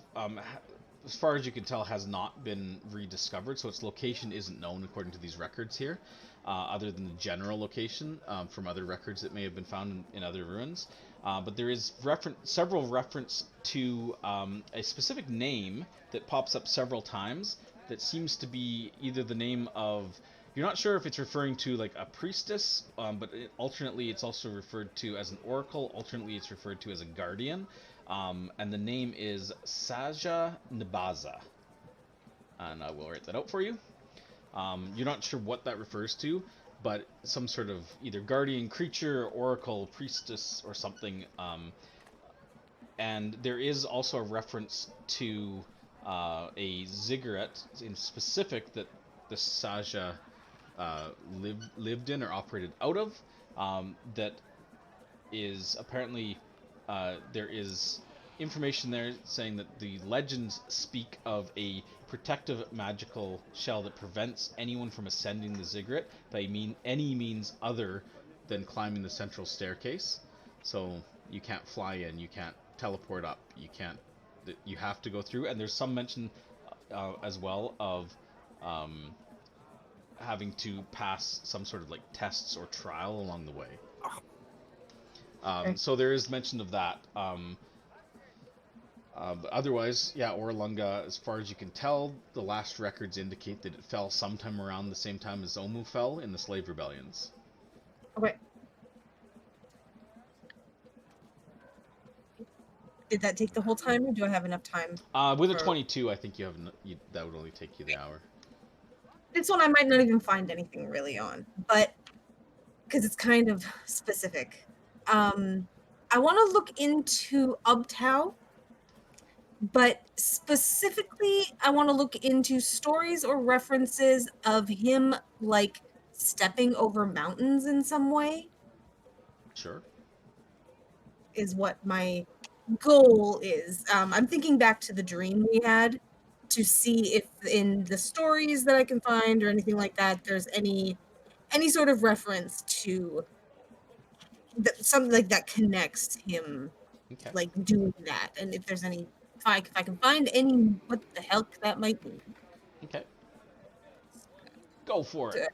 as far as you can tell, has not been rediscovered, so its location isn't known according to these records here, other than the general location from other records that may have been found in other ruins. But there is several reference to a specific name that pops up several times that seems to be either the name of. You're not sure if it's referring to like a priestess, but alternately it's also referred to as an oracle. Alternately, it's referred to as a guardian, and the name is Saja Nabaza. And I will write that out for you. You're not sure what that refers to, but some sort of either guardian creature, oracle, priestess, or something. And there is also a reference to a ziggurat in specific that the Saja lived in or operated out of. That is apparently there is information there saying that the legends speak of a protective magical shell that prevents anyone from ascending the ziggurat by any means other than climbing the central staircase. So you can't fly in, you can't teleport up, you have to go through. And there's some mention as well of having to pass some sort of like tests or trial along the way. So there is mention of that. But otherwise, yeah, Orlunga, as far as you can tell, the last records indicate that it fell sometime around the same time as Omu fell in the slave rebellions. Okay. Did that take the whole time, or do I have enough time? With a 22, I think that would only take you the hour. This one I might not even find anything really on, but because it's kind of specific. I want to look into Ubtao, but specifically, I want to look into stories or references of him like stepping over mountains in some way. Sure. Is what my goal is. I'm thinking back to the dream we had to see if in the stories that I can find or anything like that, there's any sort of reference to something like that connects him, Okay. like doing that, and if there's any, if I can find any, what the hell that might be. Okay. Go for it.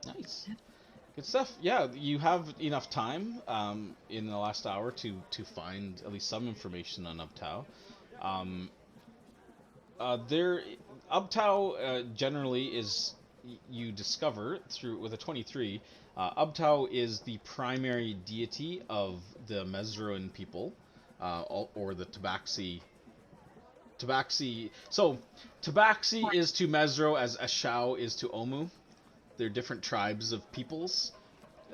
Good. Nice. Good stuff. Yeah, you have enough time in the last hour to find at least some information on Ubtao. Ubtao generally is, you discover through with a 23. Ubtao is the primary deity of the Mesroan people, or the Tabaxi. So Tabaxi is to Mesro as Ashau is to Omu. They're different tribes of peoples.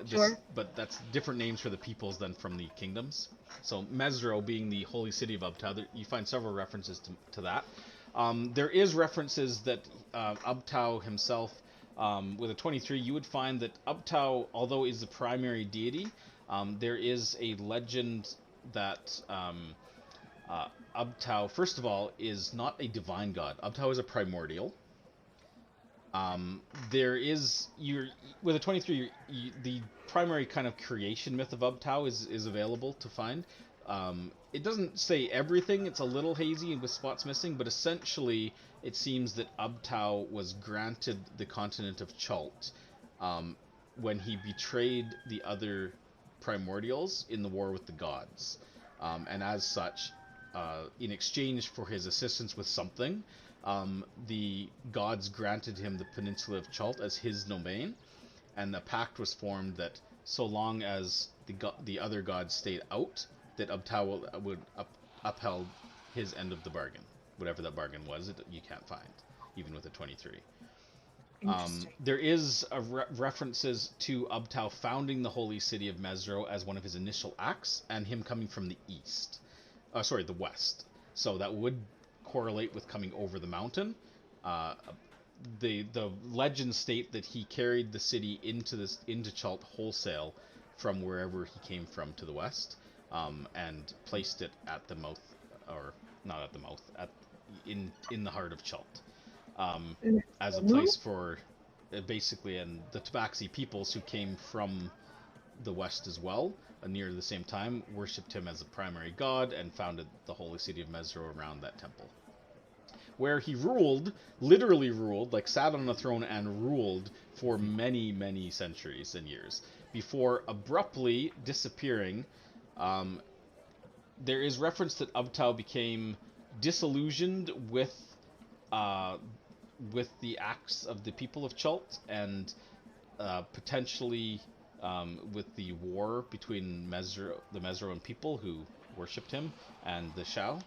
Sure. But that's different names for the peoples than from the kingdoms. So Mesro being the holy city of Ubtao, you find several references to that. There is references that Ubtao himself, with a 23, you would find that Ubtao, although is the primary deity, there is a legend that Ubtao, first of all, is not a divine god. Ubtao is a primordial. There is with a 23, the primary kind of creation myth of Ubtao is available to find. It doesn't say everything; it's a little hazy and with spots missing. But essentially, it seems that Ubtao was granted the continent of Chult when he betrayed the other primordials in the war with the gods, and as such, in exchange for his assistance with something, the gods granted him the peninsula of Chult as his domain, and the pact was formed that so long as the other gods stayed out, that Ubtao would upheld his end of the bargain, whatever that bargain was. You can't find, even with a 23. There is references to Ubtao founding the holy city of Mesro as one of his initial acts, and him coming from the east. The west. So that would correlate with coming over the mountain. The legends state that he carried the city into Chult wholesale from wherever he came from to the west, and placed it at the mouth, or not at the mouth, in the heart of Chult, as a place for basically, and the Tabaxi peoples who came from the west as well, near the same time, worshipped him as a primary god and founded the holy city of Mesro around that temple, where he ruled, literally ruled, like sat on a throne and ruled for many, many centuries and years, before abruptly disappearing. There is reference that Ubtao became disillusioned with the acts of the people of Chult, and potentially with the war between the Mesroan people who worshipped him and the Shao,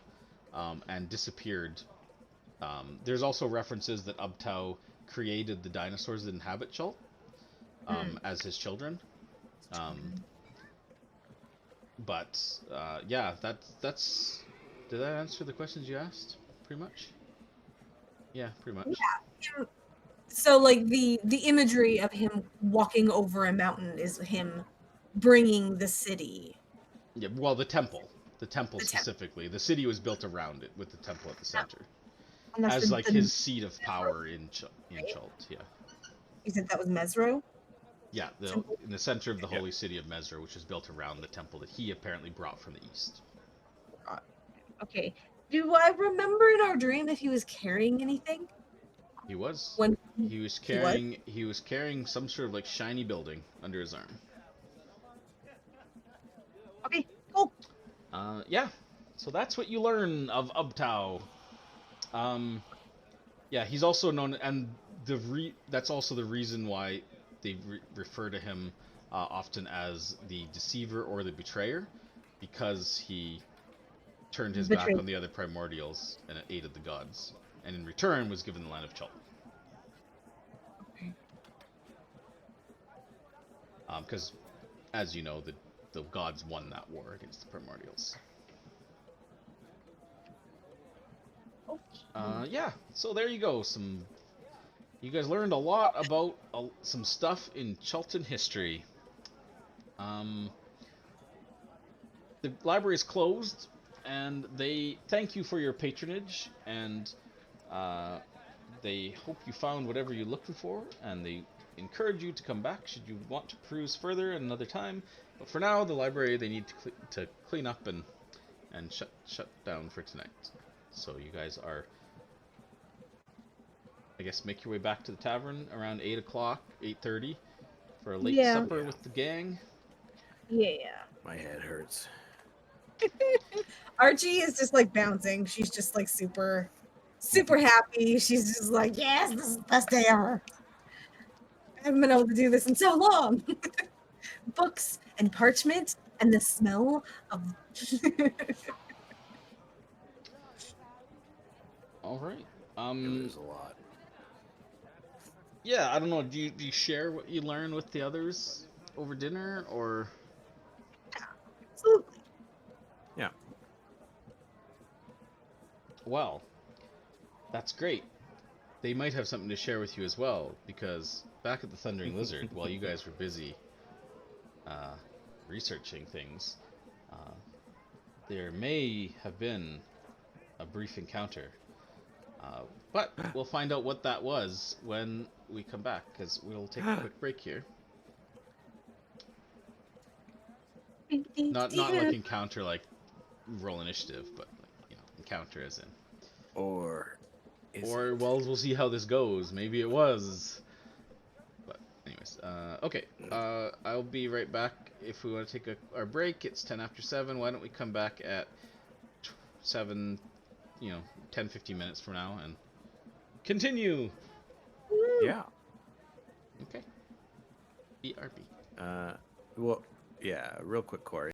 and disappeared. There's also references that Ubtao created the dinosaurs that inhabit Chult as his children. Yeah, that's. Did that answer the questions you asked? Pretty much. Yeah, pretty much. Yeah. So, like, the imagery of him walking over a mountain is him bringing the city. Yeah, well, the temple specifically. The city was built around it, with the temple at the center, as like his seat of power in Chult. Yeah. You said that was Mesro? Yeah, in the center of the holy city of Mesro, which is built around the temple that he apparently brought from the east. Okay. Do I remember in our dream if he was carrying anything? He was. When He was carrying some sort of like shiny building under his arm. Okay, cool. Yeah. So that's what you learn of Ubtao. Yeah, he's also known, and that's also the reason why they refer to him often as the deceiver or the betrayer, because he turned his back on the other primordials and aided the gods, and in return was given the land of Chult. Because, as you know, the gods won that war against the primordials. Yeah, so there you go. You guys learned a lot about some stuff in Chultan history. The library is closed, and they thank you for your patronage, and they hope you found whatever you're looking for, and they encourage you to come back should you want to peruse further at another time. But for now, the library, they need to clean up and shut down for tonight. So you guys are, I guess, make your way back to the tavern around 8 o'clock, 8:30, for a late supper with the gang. Yeah. My head hurts. Archie is just like bouncing. She's just like super happy. She's just like, yes, this is the best day ever. I haven't been able to do this in so long. Books and parchment and the smell of. All right. There's a lot. Yeah, I don't know. Do you share what you learn with the others over dinner, or? Absolutely. Yeah. Well, that's great. They might have something to share with you as well, because back at the Thundering Lizard, while you guys were busy researching things, there may have been a brief encounter. But we'll find out what that was when we come back, because we'll take a quick break here. Not like encounter like roll initiative, but like, encounter as in. Or Well, we'll see how this goes. Maybe it was. But anyways, okay. I'll be right back. If we want to take our break, it's 10 after 7. Why don't we come back at 7, 10, 15 minutes from now and continue. Yeah. Okay. BRB. Well, yeah. Real quick, Corey.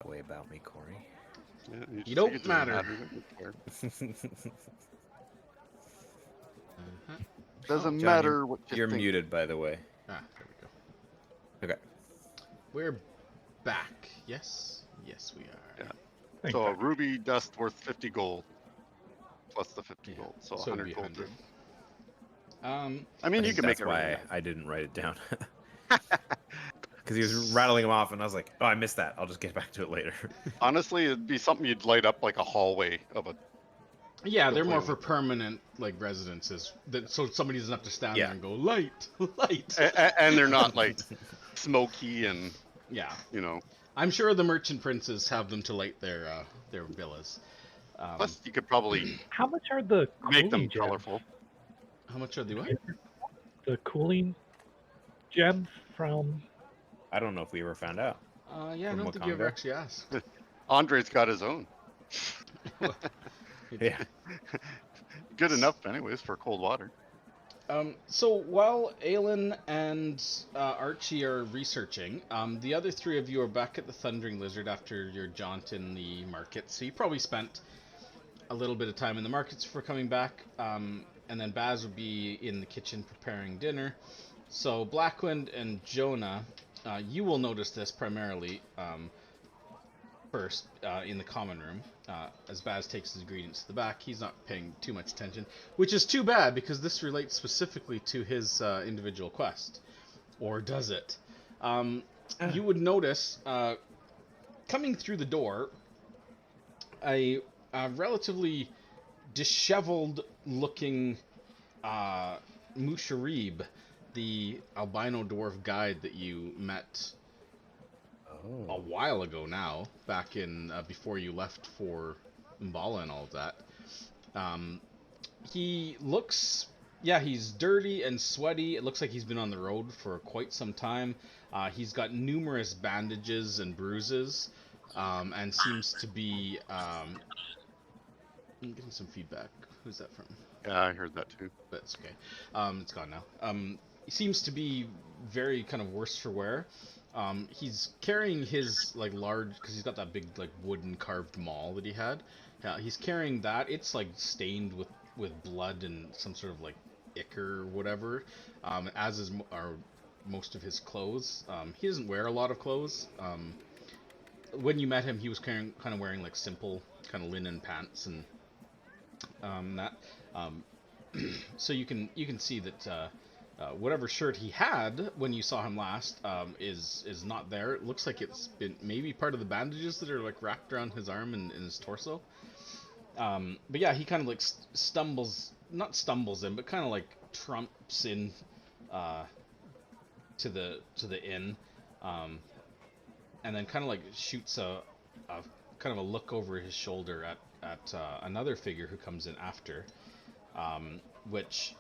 way about me, Corey. Yeah, You just don't think it matter. doesn't matter. Uh-huh. Doesn't John, matter what you you're think. muted, by the way. Ah, there we go. Okay. We're back. Yes? Yes, we are. Yeah. Thanks, So a Doc. ruby dust worth 50 gold. Plus the 50 Yeah, gold. So so it'd be 100 gold. 100. I I mean, you think can make that's it really why nice. I didn't write it down. Because he was rattling them off, and I was like, oh, I missed that. I'll just get back to it later. Honestly, it'd be something you'd light up like a hallway of a. Yeah, they're more Completely. for permanent like residences, so somebody doesn't have to stand Yeah. there and go light, light. And they're not like smoky and, Yeah, you know. I'm sure the merchant princes have them to light their villas. Plus, you could probably How much are the make them cooling gems? colorful. How much are they? What? The cooling gems from. I don't know if we ever found out. Yeah, I From don't think you ever Wakanda? actually asked. Andre's got his own. Yeah. Good enough, anyways, for cold water. So while Aelin and Archie are researching, the other three of you are back at the Thundering Lizard after your jaunt in the market. So you probably spent a little bit of time in the markets before coming back. And then Baz would be in the kitchen preparing dinner. So Blackwind and Jonah, you will notice this primarily first in the common room. As Baz takes his ingredients to the back, he's not paying too much attention, which is too bad because this relates specifically to his individual quest. Or does it? You would notice coming through the door a relatively disheveled looking Musharib, the albino dwarf guide that you met a while ago now, back in before you left for Mbala and all of that. He looks, yeah, he's dirty and sweaty. It looks like he's been on the road for quite some time. He's got numerous bandages and bruises, and seems to be. I'm getting some feedback. Who's that from? Yeah, I heard that too. That's okay. It's gone now. He seems to be very kind of worse for wear. He's carrying his like large, because he's got that big like wooden carved maul that he had. He's carrying that. It's like stained with blood and some sort of like ichor or whatever. As is are most of his clothes. He doesn't wear a lot of clothes. When you met him, he was kind of wearing like simple kind of linen pants and that. So you can see that whatever shirt he had when you saw him last is not there. It looks like it's been maybe part of the bandages that are like wrapped around his arm and his torso. But yeah, he kind of like not stumbles in, but kind of like trumps in to the inn, and then kind of like shoots a kind of a look over his shoulder at another figure who comes in after, which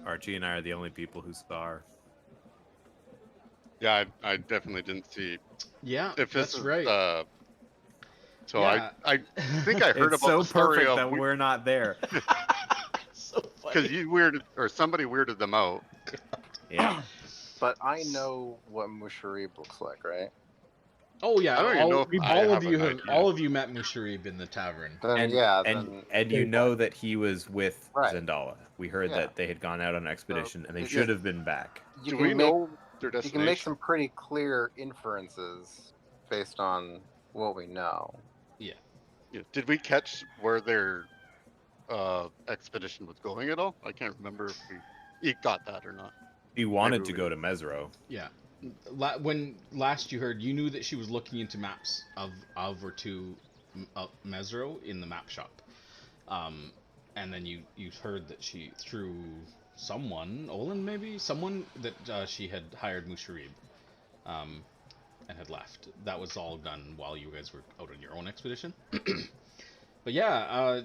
Archie and I are the only people who saw her. Yeah, I definitely didn't see. Yeah, If this that's is, right. So Yeah. I think I heard It's about so the story perfect of that we're not there. So because funny. you weirded or somebody weirded them out. Yeah. But I know what Musharib looks like, right? Oh yeah, I don't even know if I all have of you an have idea. all of you met Musharib in the tavern. Then And, yeah, and, then and you know that he was with Right. Xandala. We heard Yeah. that they had gone out on an expedition, and they because- should have been back. you Do can we make know their you destination? can make some pretty clear inferences based on what we know. Yeah. Yeah. Did we catch where their expedition was going at all? I can't remember if we got that or not. He wanted Maybe to we go did. to Mesro. Yeah. When last you heard, you knew that she was looking into maps of or to Mesro in the map shop. And then you heard that she, through someone, Olin maybe, someone, that she had hired Musharib, and had left. That was all done while you guys were out on your own expedition. But yeah,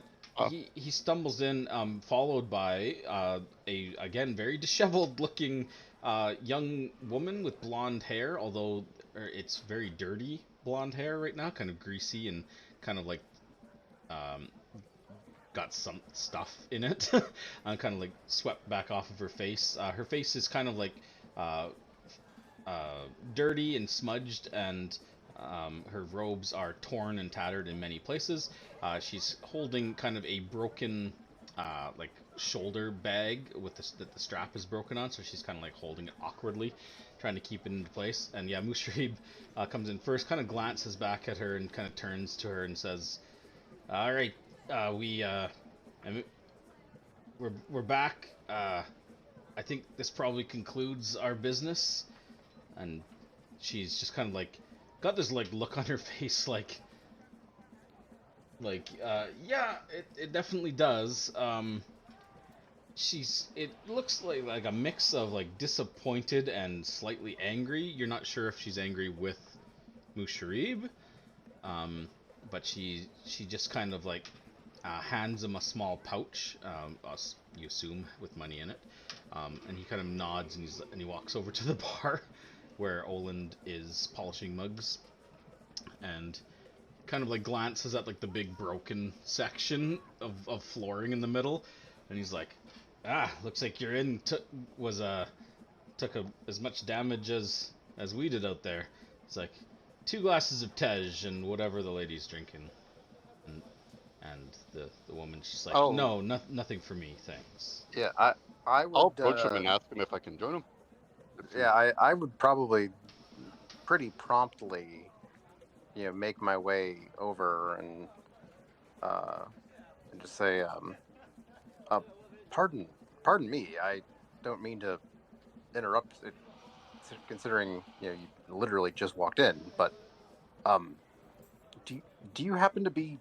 he stumbles in, followed by a again very disheveled looking young woman with blonde hair, although it's very dirty blonde hair right now, kind of greasy and kind of like got some stuff in it, kind of like swept back off of her face. Her face is kind of like dirty and smudged, and her robes are torn and tattered in many places. She's holding kind of a broken, like shoulder bag with the strap is broken on, so she's kind of like holding it awkwardly, trying to keep it into place. And yeah, Musharib comes in first, kind of glances back at her and kind of turns to her and says, "All right, we're back. I think this probably concludes our business." And she's just kind of like got this like look on her face, yeah, it definitely does. It looks like a mix of like disappointed and slightly angry. You're not sure if she's angry with Musharib, but she just kind of like hands him a small pouch, you assume with money in it, and he kind of nods and he walks over to the bar where Oland is polishing mugs, and kind of like glances at like the big broken section of flooring in the middle, and he's like, looks like your inn took as much damage as we did out there. It's like 2 glasses of tej and whatever the lady's drinking, and the woman's just like, Oh. no, nothing for me, thanks. Yeah, I would. I'll approach him and ask him if I can join him. Yeah, I would probably pretty promptly, make my way over and just say, pardon me, I don't mean to interrupt it, considering you literally just walked in, but do you happen to be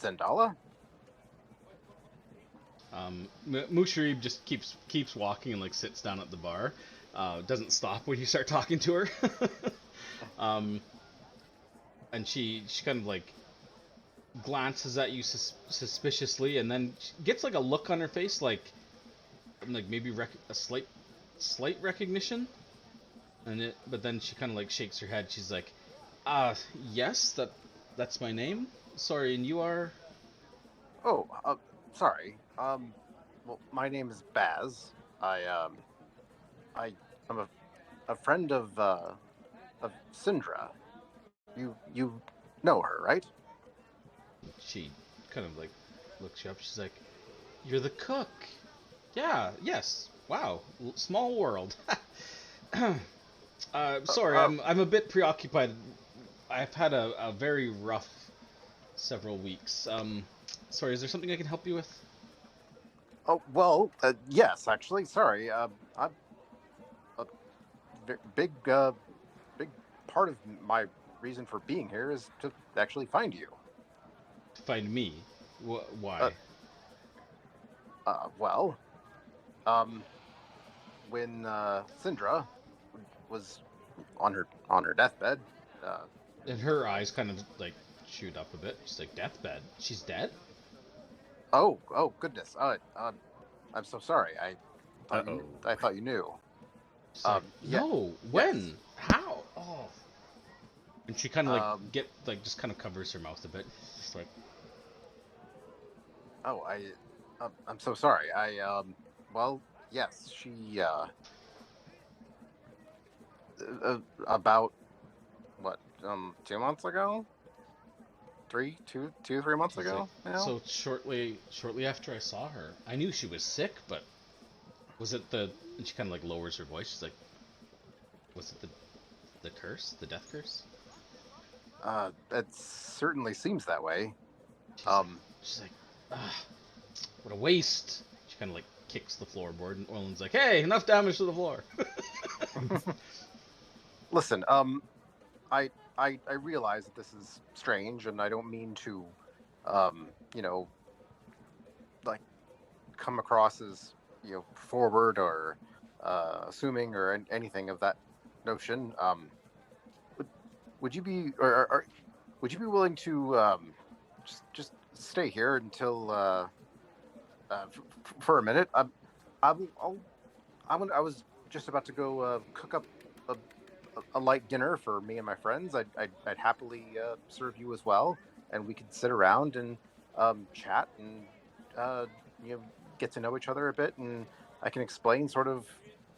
Xandala? Musharib just keeps walking and like sits down at the bar. Doesn't stop when you start talking to her. And she kind of like glances at you suspiciously, and then she gets like a look on her face, like maybe a slight recognition. But then she kind of like shakes her head. She's like, yes, that's my name. Sorry, and you are? Oh, sorry. Well, my name is Baz. I'm a friend of Syndra. You know her, right? She kind of like looks you up. She's like, "You're the cook." Yeah. Yes. Wow. Small world. Sorry, I'm a bit preoccupied. I've had a very rough several weeks. Sorry, is there something I can help you with? Oh well, yes, actually. Sorry. I'm a big part of my reason for being here is to actually find you. Find me? Why? Well, when Syndra was on her deathbed, And her eyes kind of like shoot up a bit. She's like, deathbed? She's dead? oh goodness. I'm so sorry. I Uh-oh. thought you knew. She's like, yeah, no. When? yes. How? Oh. And she kind of like just kind of covers her mouth a bit. Just like, Oh, I'm so sorry. Well, yes, she about what 2 months ago, 3 months she's ago like, now. so shortly after I saw her, I knew she was sick, but was it and she kind of like lowers her voice. She's like, was it the curse, the death curse? It certainly seems that way. She's like, what a waste. She kind of like kicks the floorboard, and Orland's like, hey, enough damage to the floor. Listen, I realize that this is strange, and I don't mean to, like come across as forward or assuming or anything of that notion. Would you be or would you be willing to just stay here until for a minute? I was just about to go cook up a light dinner for me and my friends. I'd happily serve you as well, and we could sit around and chat and get to know each other a bit, and I can explain sort of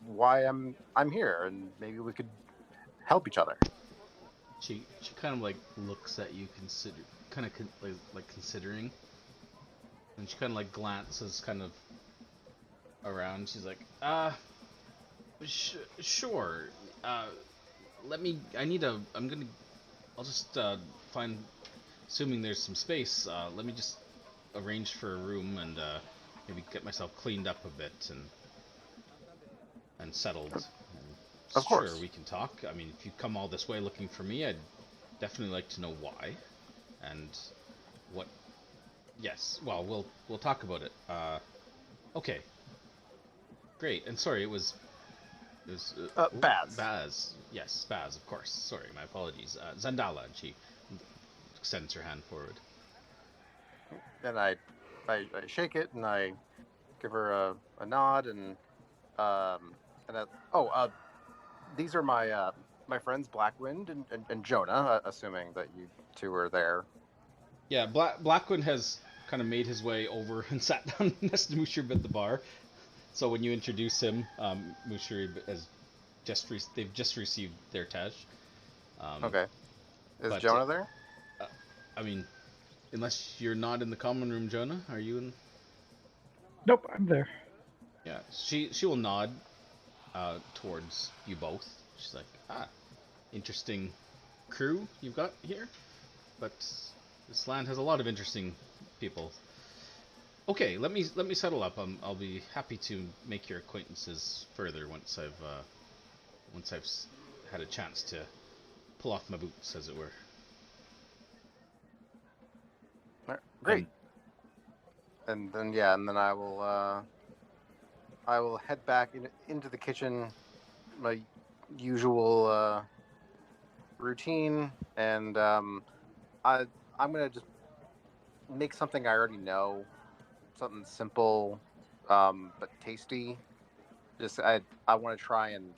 why I'm here, and maybe we could help each other. She kind of like looks at you, like considering, and she kind of like glances kind of around. She's like, sure. Let me. I'll just find. Assuming there's some space, let me just arrange for a room and maybe get myself cleaned up a bit and settled. Of course. Sure, we can talk. I mean, if you come all this way looking for me, I'd definitely like to know why and what. Yes, well, we'll talk about it. Okay. Great. And sorry, it was Baz. Baz. Yes, Baz, of course. Sorry, my apologies. Xandala, and she extends her hand forward. And I shake it and I give her a nod and these are my my friends Blackwind and Jonah, assuming that you two are there. Yeah, Blackwind has kind of made his way over and sat down next to Mushrib at the bar. So when you introduce him, Mushrib has they've just received their Tej. Okay. Is but, Jonah there? I mean, unless you're not in the common room, Jonah, are you in? Nope, I'm there. Yeah, she will nod towards you both. She's like, interesting crew you've got here, but this land has a lot of interesting people. Okay, let me settle up. I'll be happy to make your acquaintances further once I've had a chance to pull off my boots, as it were. Great. And then I will head back into the kitchen, my usual routine, and I'm gonna just make something I already know, something simple, but tasty. Just I want to try and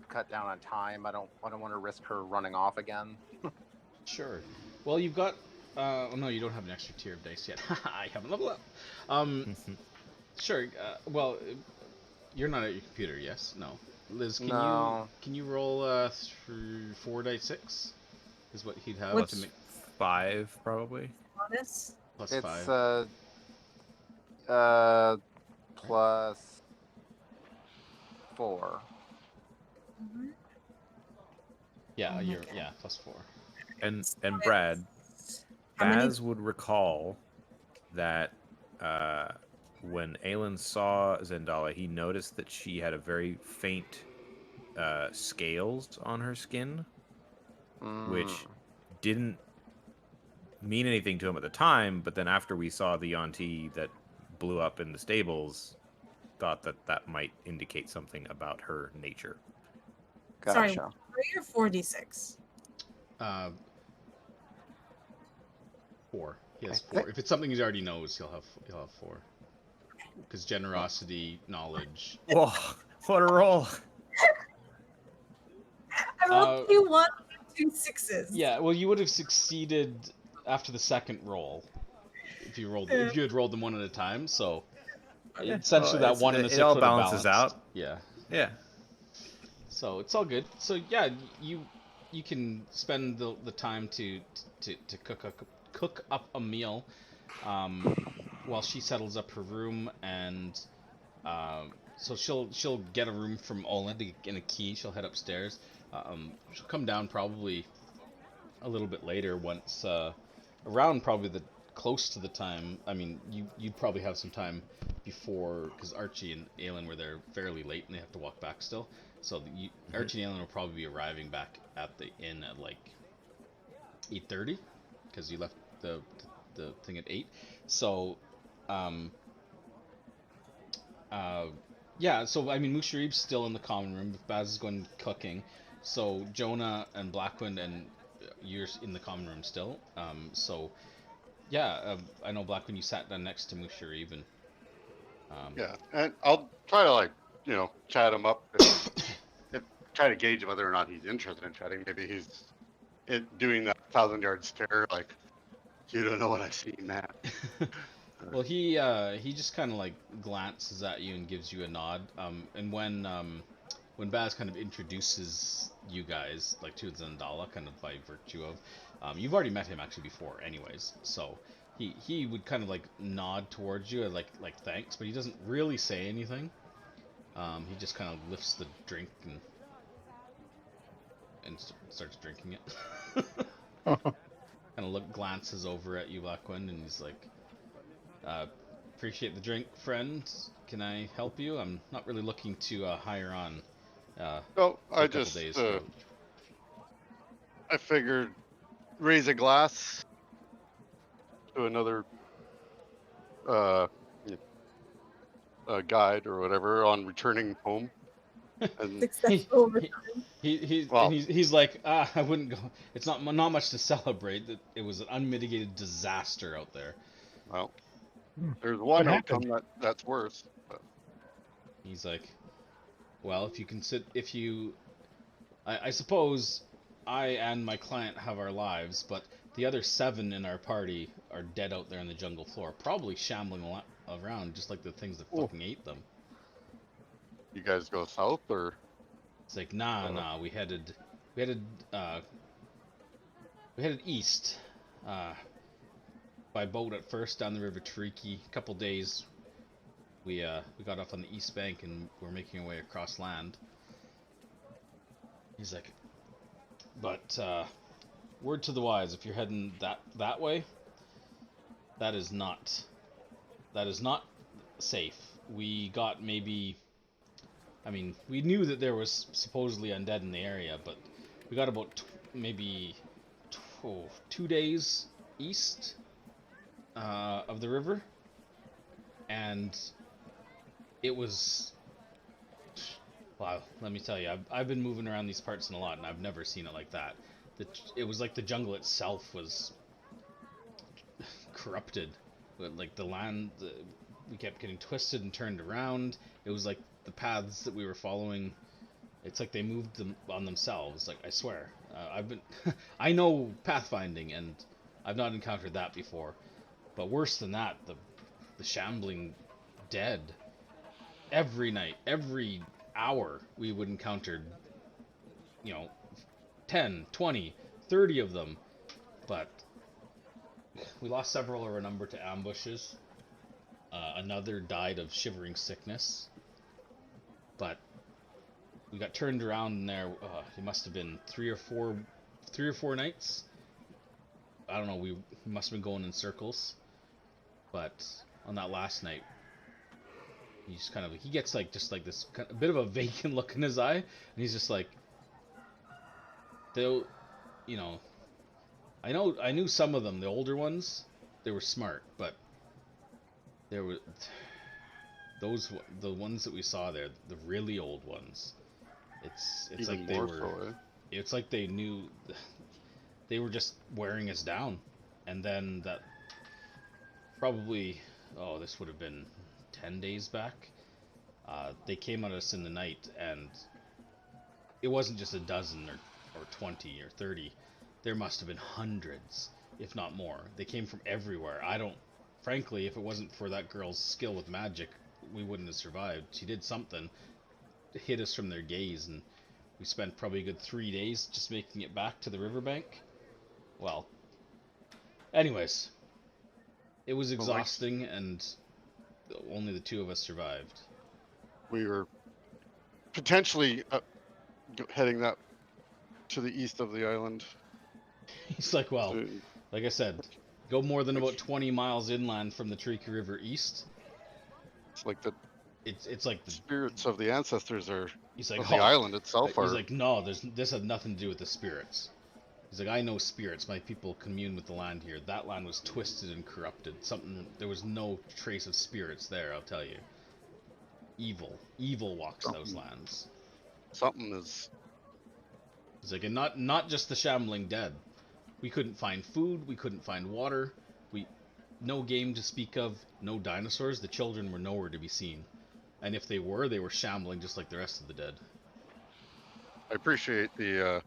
cut down on time. I don't want to risk her running off again. Sure. Well, you've got. No, you don't have an extra tier of dice yet. I haven't leveled up. Sure. Well, you're not at your computer, yes? No. Liz, can you roll through 4d6? Is what he'd have What's to make 5 probably. honest? plus It's 5. plus 4. Mhm. Yeah, Oh my you're God. plus 4. And Brad, How many- Baz would recall that when Aelin saw Xandala, he noticed that she had a very faint scales on her skin, which didn't mean anything to him at the time, but then after we saw the Yonti that blew up in the stables, thought that might indicate something about her nature. Sorry, Gotcha. 3 or 4d6? 4. He has I 4. think- If it's something he already knows, he'll have 4. Because generosity, knowledge. Whoa, what a roll! I rolled 2 1s and 2 6s. Yeah, well, you would have succeeded after the second roll if you had rolled them one at a time. So essentially, Well, that 1 and a 6 it all would have balances balanced. out. Yeah. Yeah. So it's all good. So yeah, you can spend the time to cook up a meal while she settles up her room, and so she'll get a room from Olin and a key. She'll head upstairs. She'll come down probably a little bit later once around probably the close to the time. I mean, you'd probably have some time before, because Archie and Aelin were there fairly late and they have to walk back still. So Archie and Aelin will probably be arriving back at the inn at like 8:30, because you left the thing at 8. So yeah, so I mean, Musharib's still in the common room. Baz is going cooking. So Jonah and Blackwind and you're in the common room still. So yeah, I know Blackwind, you sat down next to Musharib and Yeah, and I'll try to chat him up and try to gauge whether or not he's interested in chatting. Maybe he's doing that 1,000-yard stare, like, you don't know what I've seen, man. well, he just kind of like glances at you and gives you a nod. And when when Baz kind of introduces you guys like to Xandala, kind of by virtue of, you've already met him actually before, anyways. So he would kind of like nod towards you, like thanks, but he doesn't really say anything. He just kind of lifts the drink and starts drinking it. Kind of glances over at you, Blackwind, and he's like, appreciate the drink, friend. Can I help you? I'm not really looking to hire on No, for I a couple just days. I figured raise a glass to another guide or whatever on returning home. And Successful over well, he's like, I wouldn't go. It's not much to celebrate. That it was an unmitigated disaster out there. well, Hmm. there's one What outcome happened? that's worse. But He's like, well, if you, I suppose I and my client have our lives, but the other 7 in our party are dead out there on the jungle floor, probably shambling around just like the things that Ooh. fucking ate them. You guys go south or? It's like, nah, we headed east, by boat at first down the river Tariki. A couple days, we got off on the east bank and we're making our way across land. He's like, but word to the wise, if you're heading that way, that is not safe. We got maybe, I mean, we knew that there was supposedly undead in the area, but we got about maybe 2 days east of the river, and it was, wow, let me tell you, I've been moving around these parts a lot, and I've never seen it like that. It was like the jungle itself was corrupted. Like the land, we kept getting twisted and turned around. It was like the paths that we were following, it's like they moved them on themselves. Like, I swear, I've been, I know pathfinding, and I've not encountered that before. But worse than that, the shambling dead. Every night, every hour, we would encounter, 10, 20, 30 of them. But we lost several of our number to ambushes. Another died of shivering sickness. But we got turned around in there. It must have been 3 or 4 nights. I don't know. We must have been going in circles. But on that last night, he gets like just like this a bit of a vacant look in his eye, and he's just like, they'll, I knew some of them, the older ones, they were smart, but there were the ones that we saw there, the really old ones. It's even like they more were. so, eh? It's like they knew they were just wearing us down, and then that probably, this would have been 10 days back. They came at us in the night, and it wasn't just a dozen or 20 or 30. There must have been hundreds, if not more. They came from everywhere. Frankly, if it wasn't for that girl's skill with magic, we wouldn't have survived. She did something to hid us from their gaze, and we spent probably a good 3 days just making it back to the riverbank. Well, anyways, it was exhausting, and only the 2 of us survived. We were potentially heading that to the east of the island. He's like, well, like I said, go more than about 20 miles inland from the Tariki River east. It's like the it's like the spirits of the ancestors are. He's like, of the island itself. He's like, no, this has nothing to do with the spirits. He's like, I know spirits. My people commune with the land here. That land was twisted and corrupted. There was no trace of spirits there. I'll tell you. Evil walks those lands. Something is. He's like, and not just the shambling dead. We couldn't find food. We couldn't find water. No game to speak of. No dinosaurs. The children were nowhere to be seen. And if they were shambling just like the rest of the dead. I appreciate the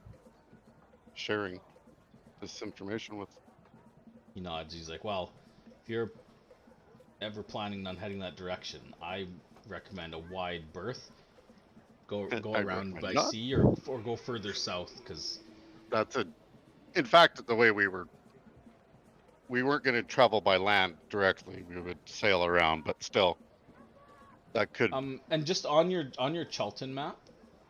sharing this information with. He nods. He's like, well, if you're ever planning on heading that direction, I recommend a wide berth. Go I around recommend by not. sea or go further south because That's a. In fact, the way we weren't going to travel by land directly. We would sail around, but still, that could. and just on your Charlton map,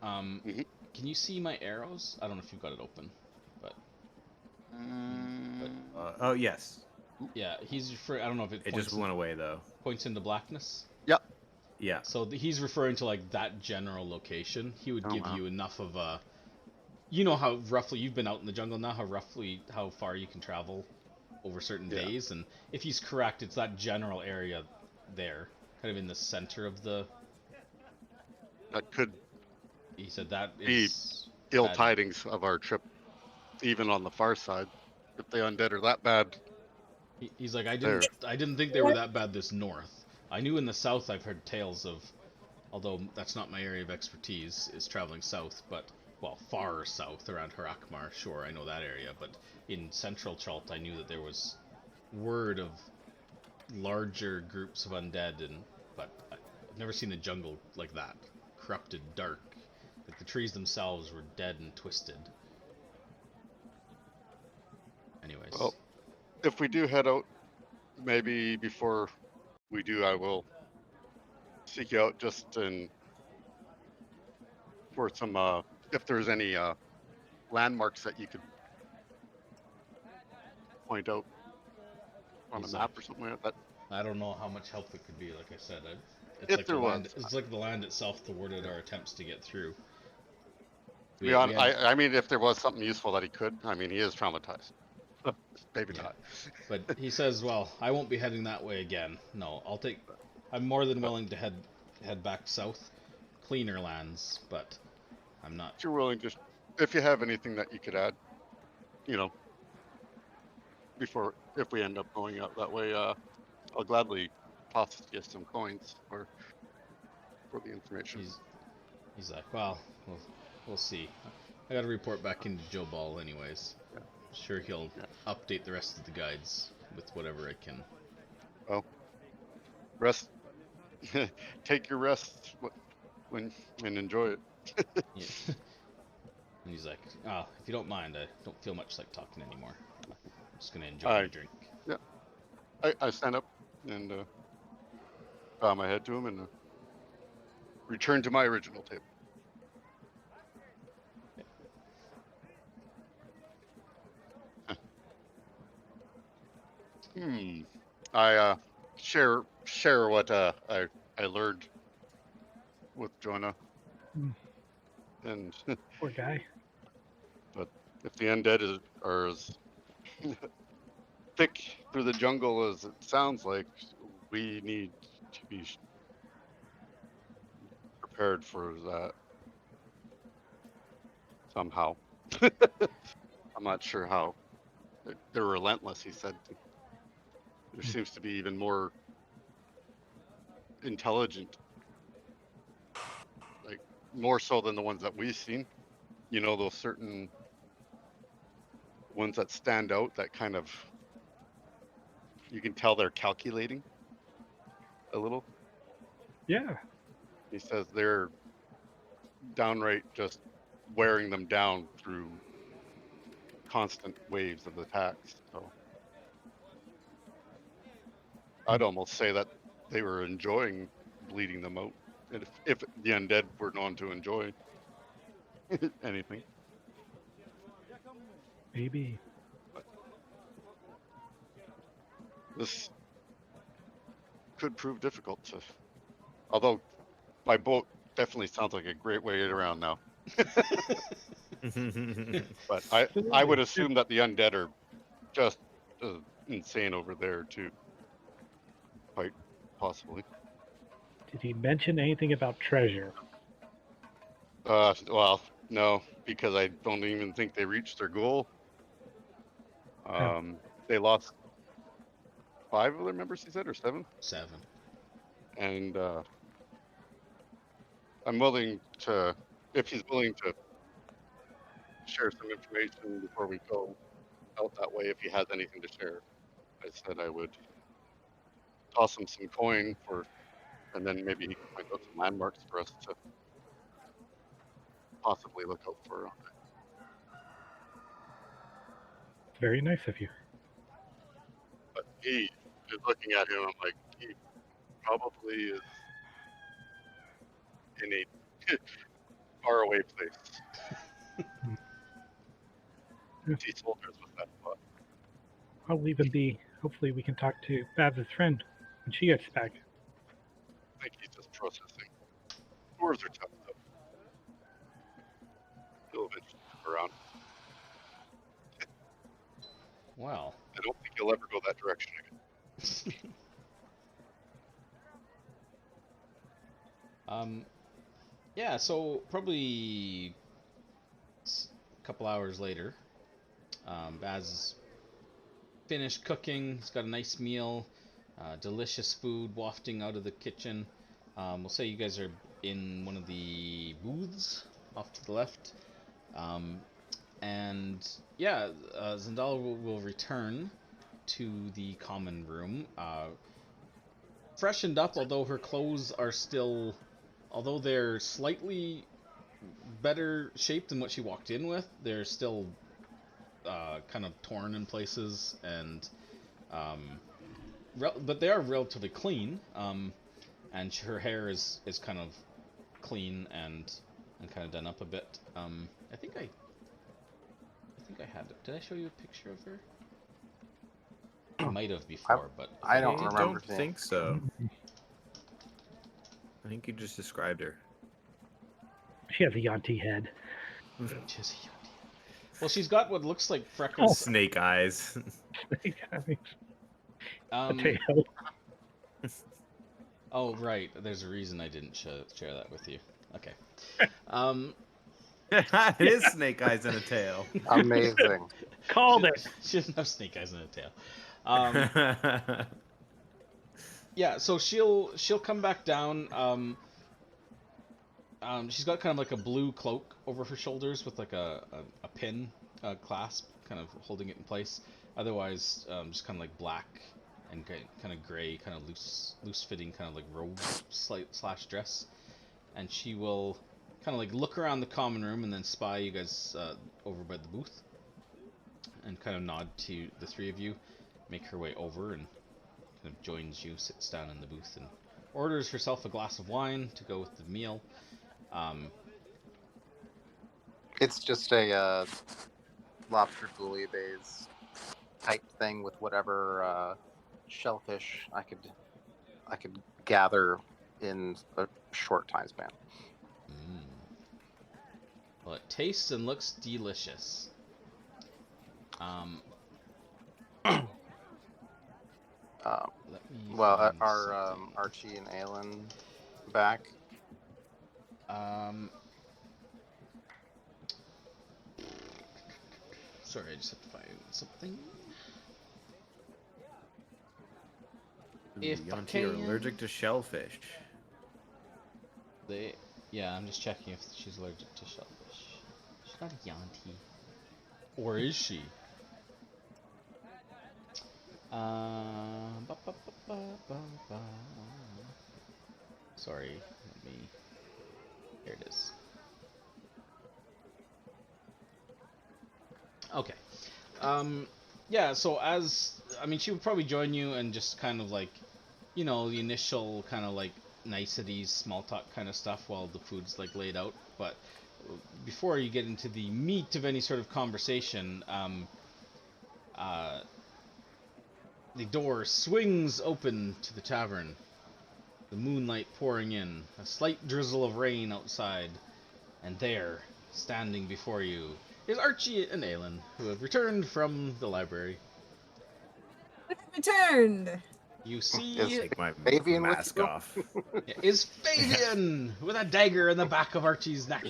Mhm. can you see my arrows? I don't know if you've got it open, but Oh yes, yeah, he's referring. I don't know if it it points just went away though. points into blackness. Yeah. Yeah. So he's referring to like that general location. He would Oh, give wow. you enough of a. You know how roughly you've been out in the jungle now. How far you can travel over certain Yeah. days, and if he's correct, it's that general area there, kind of in the center of the. That could He said that be is ill bad. tidings of our trip, even on the far side. If the undead are that bad, He's like, there. I didn't think they were that bad this north. I knew in the south I've heard tales of, although that's not my area of expertise, is traveling south, but well, far south around Harakmar. Sure, I know that area, but in central Chult, I knew that there was word of larger groups of undead, but I've never seen a jungle like that, corrupted, dark. Like the trees themselves were dead and twisted. Anyways, Well, if we do head out, maybe before we do, I will seek you out just for some if there's any landmarks that you could point out on a He's map like, or something like that. I don't know how much help it could be. Like I said, it's If like there was, It's like the land itself thwarted our attempts to get through. to be honest, I mean, if there was something useful that he could, I mean, he is traumatized. Maybe Yeah. not. But he says, "Well, I won't be heading that way again. No, I'm more than willing to head back south, cleaner lands, but I'm not." If you're willing to, if you have anything that you could add, you know, before if we end up going out that way, I'll gladly toss you some coins for the information. He's like, "Well, we'll see. I got to report back into Joe Ball, anyways. Yeah. Sure, he'll Yeah. update the rest of the guides with whatever I can." Well, rest. Take your rest when and enjoy it. Yeah. And he's like, "Oh, if you don't mind, I don't feel much like talking anymore. I'm just gonna enjoy my drink." Yeah, I stand up and bow my head to him and return to my original table. I share what I learned with Jonah, and Poor guy. but if the undead are as thick through the jungle as it sounds like, we need to be prepared for that somehow. I'm not sure how. They're relentless, he said. There seems to be even more intelligent, like more so than the ones that we've seen. You know, those certain ones that stand out that kind of, you can tell they're calculating a little. Yeah. He says they're downright just wearing them down through constant waves of attacks. So I'd almost say that they were enjoying bleeding them out. And if the undead were known to enjoy anything. Maybe. But this could prove difficult to, although by boat definitely sounds like a great way to get around now. But I would assume that the undead are just insane over there too, quite possibly. Did he mention anything about treasure? Well, no, because I don't even think they reached their goal. They lost 5 of their members, he said, or 7. 7. And I'm willing to, if he's willing to share some information before we go out that way, if he has anything to share. I said I would toss him some coin for, and then maybe he can point out some landmarks for us to possibly look out for. Very nice of you. But he is looking at him. I'm like, he probably is in a faraway place. See soldiers with that spot. I'll leave him be. Hopefully we can talk to Babs' friend when she gets back. I think he's just processing. Dwarves are tough though. He'll eventually come around. Well. I don't think he'll ever go that direction again. Yeah, so probably a couple hours later, Baz finished cooking. He's got a nice meal, delicious food wafting out of the kitchen. We'll say you guys are in one of the booths off to the left. And yeah, Xandala will return to the common room, freshened up, although her clothes are still, although they're slightly better shape than what she walked in with, they're still kind of torn in places, and but they are relatively clean. And her hair is kind of clean and kind of done up a bit. I think I had it. Did I show you a picture of her? I might have before, but I don't I remember don't think so. I think you just described her. She has a Yanti head. Well, she's got what looks like freckles. Snake eyes. A tail. Oh, right. There's a reason I didn't share that with you. Okay. It is snake eyes and a tail. Amazing. Called it. She doesn't have snake eyes and a tail. Yeah, so she'll come back down. She's got kind of like a blue cloak over her shoulders with like a pin clasp, kind of holding it in place. Otherwise, just kind of like black and kind of gray, kind of loose fitting, kind of like robe slash dress. And she will kind of like look around the common room and then spy you guys over by the booth, and kind of nod to the three of you, make her way over and kind of joins you, sits down in the booth, and orders herself a glass of wine to go with the meal. It's just a lobster bouillabaisse type thing with whatever shellfish I could gather in a short time span. Well, it tastes and looks delicious. Well, are Archie and Aelin back? Sorry, I just have to find something. If Yanti are allergic to shellfish. Yeah, I'm just checking if she's allergic to shellfish. She's not a Yanti. Or is she? Sorry, here it is. Okay. Yeah, so she would probably join you and just kind of like, the initial kind of like niceties, small talk kind of stuff while the food's like laid out. But before you get into the meat of any sort of conversation, the door swings open to the tavern, the moonlight pouring in, a slight drizzle of rain outside, and there, standing before you, is Archie and Aelin, who have returned from the library. We have returned! You see... Take my Fabian mask with you? off. is Fabian with a dagger in the back of Archie's neck.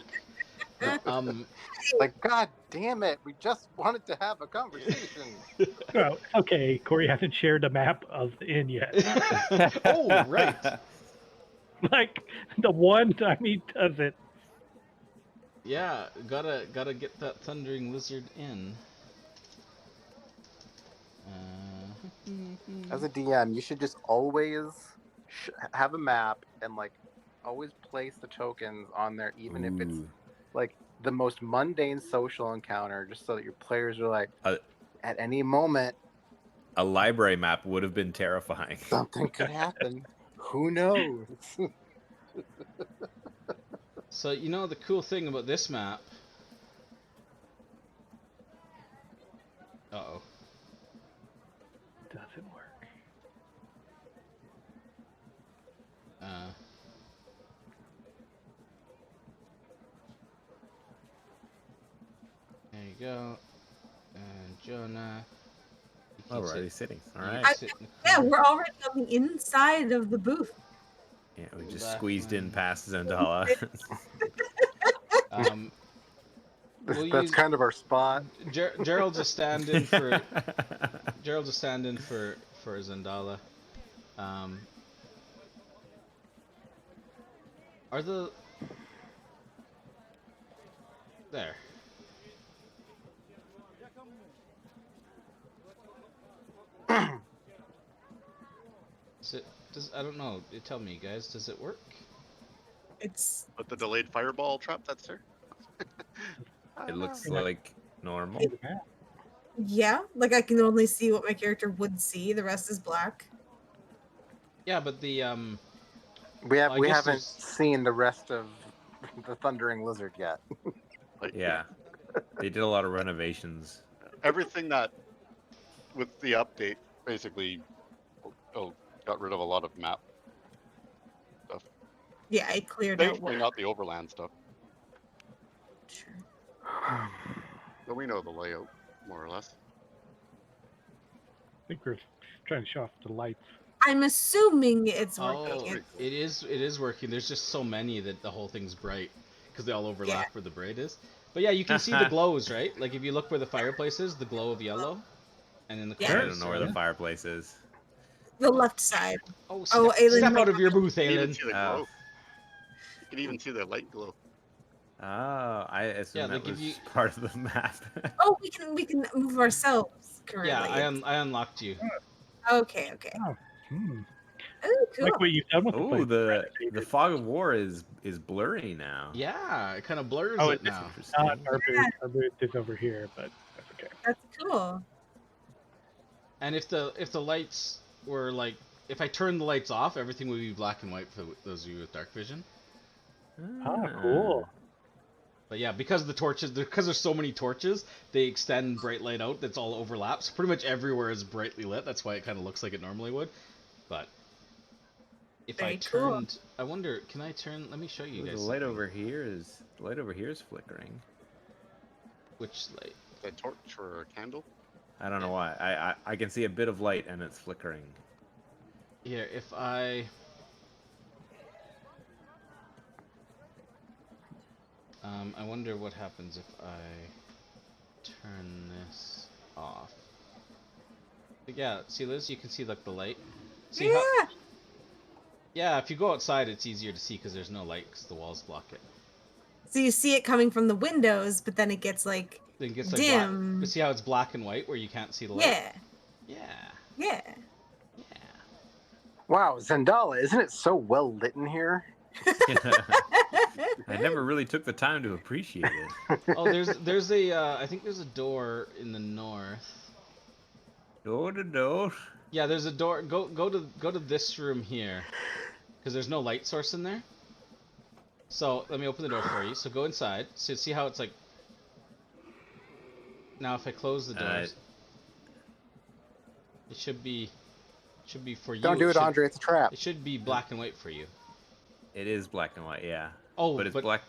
Like, God damn it, we just wanted to have a conversation. Well, okay, Corey hasn't shared a map of the inn yet. Oh, right. Like, the one time he does it. Yeah, gotta get that thundering lizard in. As a DM, you should just always have a map and like always place the tokens on there, even if it's like the most mundane social encounter, just so that your players are like, A, at any moment a library map would have been terrifying. something could happen. Who knows? So you know the cool thing about this map. Uh-oh. Doesn't work. There you go. And Jonah. You Oh, can we're sit- already sitting. All you right. can sit in the Yeah, corner. we're already on the inside of the booth. Yeah, we just Left squeezed in one. past Xandala. Um, We'll That's use- kind of our spot. Gerald's a stand-in for Gerald's a stand-in for Xandala. Are the there? I don't know. Tell me, guys. Does it work? It's But the delayed fireball trap that's there. It looks Yeah. like normal. yeah, like I can only see what my character would see. The rest is black. Yeah, but the We I we guess haven't there's- seen the rest of the Thundering Lizard yet. Like Yeah. They did a lot of renovations. everything that with the update basically got rid of a lot of map stuff. Yeah, I cleared out. Thankfully, not the overland stuff. Sure. But we know the layout more or less. I think we're trying to show off the lights. I'm assuming it's oh, working. pretty cool. it is working. There's just so many that the whole thing's bright because they all overlap where the braid is. But yeah, you can see the glows, right? Like if you look where the fireplace is, the glow of yellow, and in the Yeah. I corners. don't know where the fireplace is. The left side. Oh, Oh, Aelin step might out of your booth, You can even Aelin. see the Oh. glow. You can even see the light glow. Oh, I assume Yeah, that like if was you- part of the map. Oh, we can move ourselves currently. Yeah, I unlocked you. Okay. Hmm. Oh, cool. Like what you've done with the Oh, place. the fog of war is blurry now. Yeah, it kind of blurs Oh, it it's now. Interesting. Our booth. Our booth is over here, but that's okay. That's cool. And if the lights were like, if I turned the lights off, everything would be black and white for those of you with dark vision. Ah, cool. But yeah, because the torches, because there's so many torches, they extend bright light out. That's all overlaps. Pretty much everywhere is brightly lit. That's why it kind of looks like it normally would. But if I Very cool. turned, I wonder, can I turn? Let me show you Ooh, guys. the light something. over here is flickering. Which light? A torch or a candle. I don't know why. I can see a bit of light and it's flickering. Here, if I. I wonder what happens if I turn this off. But yeah, see, Liz, you can see like the light. See Yeah. how? Yeah, if you go outside, it's easier to see because there's no light because the walls block it. So you see it coming from the windows, but then it gets like Then it gets like dim. black. But see how it's black and white where you can't see the light? Yeah. Yeah. Yeah. Yeah. Wow, Xandala, isn't it so well lit in here? I never really took the time to appreciate it. Oh, there's a I think there's a door in the north. Door to door. Yeah, there's a door. Go to this room here, because there's no light source in there. So let me open the door for you. So go inside. So see how it's like. Now if I close the doors, it should be for you. Don't do it, should, Andre. It's a trap. It should be black and white for you. It is black and white, yeah. Oh, But it's black.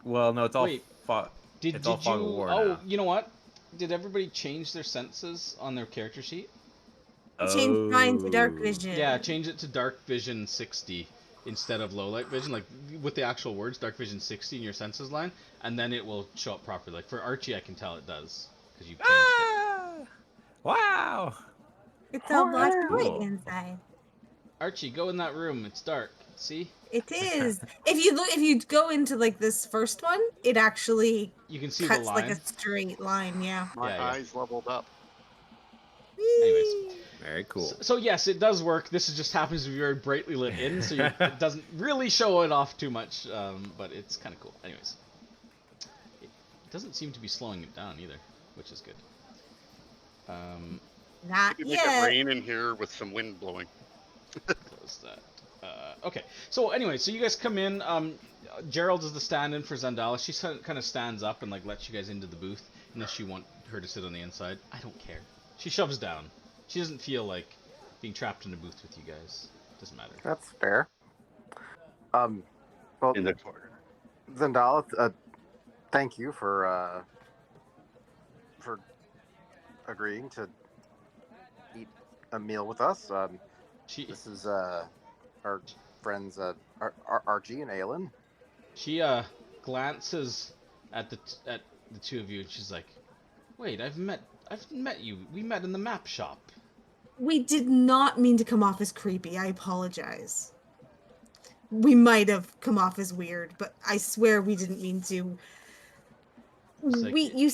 Well, no, it's all Wait. fog. Did It's all did fog you? of war Oh, now. you know what? Did everybody change their senses on their character sheet? Change mine to dark Oh. vision. Yeah, change it to dark vision 60 instead of low light vision, like with the actual words dark vision 60 in your senses line, and then it will show up properly. Like for Archie, I can tell it does because you've changed it. Ah! Wow! It's all black and white Cool. inside. Archie, go in that room. It's dark. See? It is. If you go into like this first one, it actually You can see cuts the line. like a straight line. Yeah. My Yeah, yeah. eyes leveled up. Anyways. Very cool. So yes, it does work. This is just happens to be very brightly lit in, so it doesn't really show it off too much, but it's kind of cool. Anyways. doesn't seem to be slowing it down either, which is good. Not You make it yet. rain in here with some wind blowing. Close that. Okay. So anyway, so you guys come in. Gerald is the stand-in for Xandala. She kind of stands up and like lets you guys into the booth, unless you want her to sit on the inside. I don't care. She shoves down. She doesn't feel like being trapped in a booth with you guys. Doesn't matter. That's fair. Well, In the corner. Xandala, thank you for agreeing to eat a meal with us. She This is our friends Archie and Aelin. she glances at the two of you and she's like, "Wait, I've met you. We met in the map shop." We did not mean to come off as creepy. I apologize. We might have come off as weird, but I swear we didn't mean to. Like, You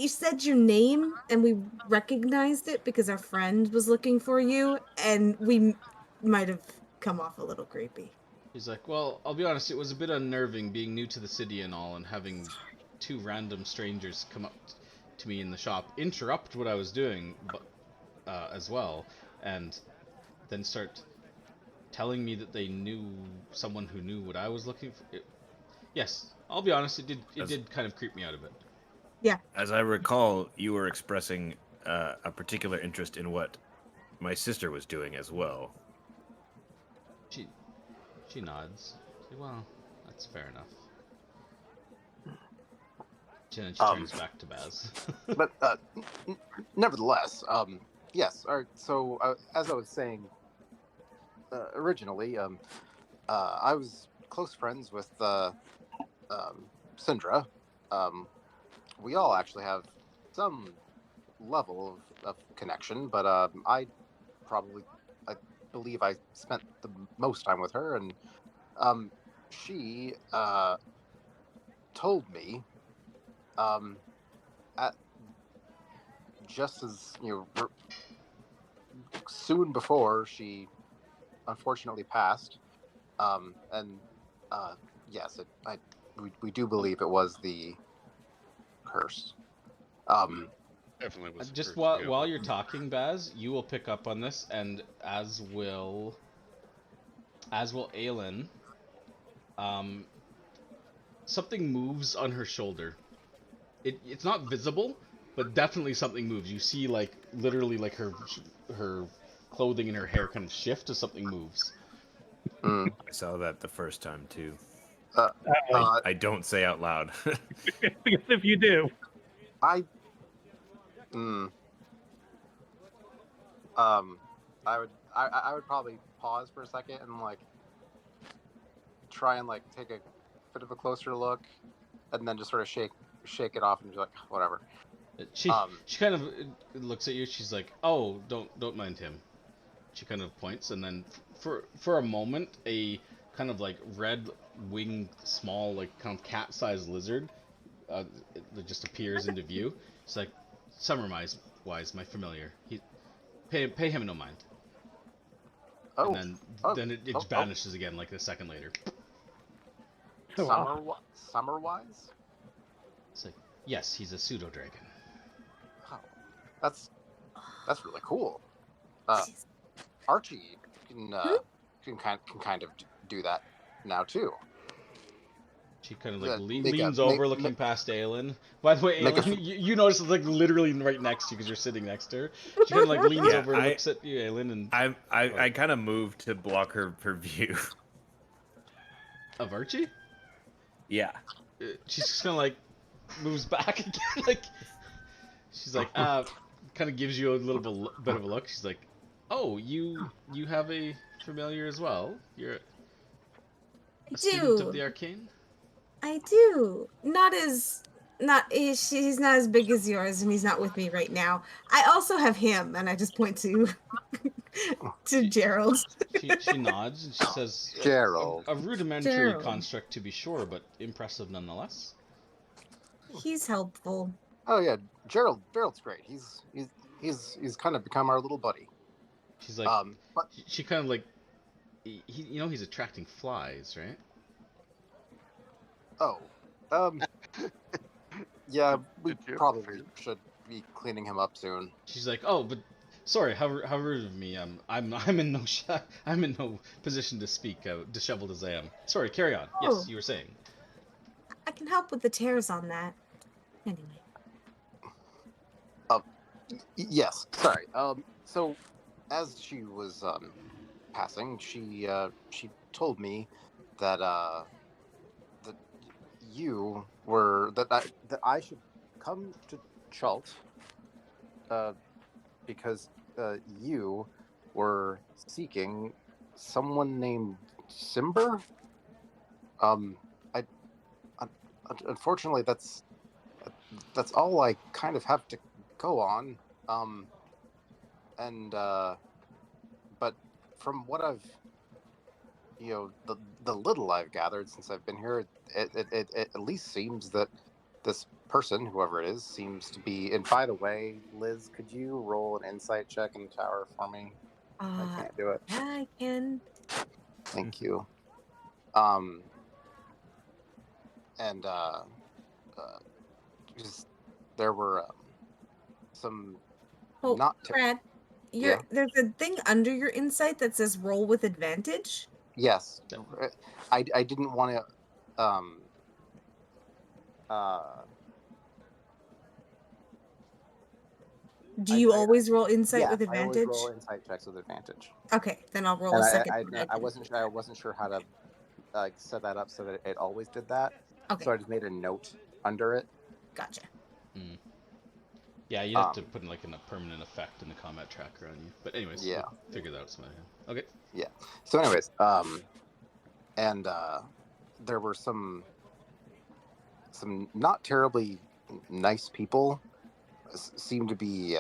said your name and we recognized it because our friend was looking for you, and we might have come off a little creepy. He's like, "Well, I'll be honest, it was a bit unnerving being new to the city and all, and having two random strangers come up to me in the shop, interrupt what I was doing, but as well, and then start telling me that they knew someone who knew what I was looking for." Yes, I'll be honest, it did kind of creep me out a bit. Yeah. As I recall, you were expressing a particular interest in what my sister was doing as well. She nods. Well, that's fair enough. Then she turns back to Baz. But nevertheless, yes. All right, so as I was saying originally, I was close friends with Syndra. We all actually have some level of connection, but I believe I spent the most time with her, and she told me at just as soon before she unfortunately passed, and yes, we do believe it was the curse. Definitely was. Just while you're talking, Baz, you will pick up on this, and as will Aelin. Something moves on her shoulder. It's not visible, but definitely something moves. You see, like, literally, like, her clothing and her hair kind of shift as something moves. I saw that the first time too. I don't say out loud. Because if you do, I would probably pause for a second and like try and like take a bit of a closer look, and then just sort of shake it off and be like, whatever. She kind of looks at you. She's like, "Oh, don't mind him." She kind of points, and then for a moment, a kind of like red winged, small, like kind of cat-sized lizard that just appears into view. It's like, "Summerwise, my familiar. Pay him no mind." Oh, and then it vanishes again like a second later. Summerwise? It's like, yes, he's a pseudo dragon. Oh, that's really cool. Archie can kind of do that now too. She kind of like leans over, looking past Aelin. By the way, Aelin, you notice it's like literally right next to you because you're sitting next to her. She kind of like leans over and looks at you, Aelin, and I kind of moved to block her view. Of Archie? Yeah. She's just kind of like moves back again, like she's like kind of gives you a little bit of a look. She's like, "Oh, you have a familiar as well. You're a student of the arcane." I do. He's not as big as yours, and he's not with me right now. I also have him, and I just point to Gerald. She nods and she says, "Gerald, a rudimentary construct to be sure, but impressive nonetheless." He's helpful. Oh yeah, Gerald's great. He's kind of become our little buddy. She's like, but she kind of like, he's attracting flies, right? Oh, Yeah, Did- we did you? probably should be cleaning him up soon. She's like, "Oh, but sorry, how rude of me. I'm in no I'm in no position to speak, disheveled as I am. Sorry, carry on. Oh. Yes, you were saying. I can help with the tears on that. Anyway. Yes, sorry. So as she was passing, she told me that that you were that I should come to Chult uh because you were seeking someone named Simber. I unfortunately that's all I kind of have to go on. Um, and but from what I've the little I've gathered since I've been here, it at least seems that this person, whoever it is, seems to be. And by the way, Liz, could you roll an insight check in the tower for me? I can't do it. Yeah, I can. Thank you. Um, and just there were some Oh, not Brad, yeah. there's a thing under your insight that says roll with advantage. Yes, I didn't want to uh Do you always roll insight with yes, I always advantage? roll insight checks with advantage. Okay, then I'll roll And a second. I wasn't sure how to set that up so that it always did that. Okay, So I just made a note under it. gotcha. Mm. Yeah, you have to put in a permanent effect in the combat tracker on you. But anyways, Yeah. we'll figure that out some other time. Okay. Yeah. So anyways, and there were some not terribly nice people seemed to be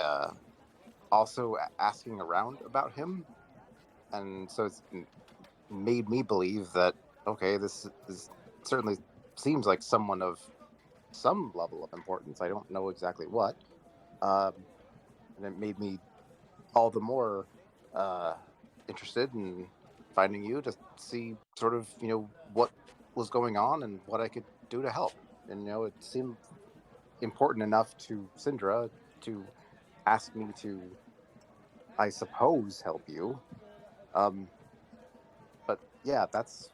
also asking around about him, and so it's made me believe that okay, this is certainly seems like someone of some level of importance. I don't know exactly what, and it made me all the more interested in finding you to see sort of what was going on and what I could do to help. And it seemed important enough to Syndra to ask me to, I suppose, help you. But yeah, that's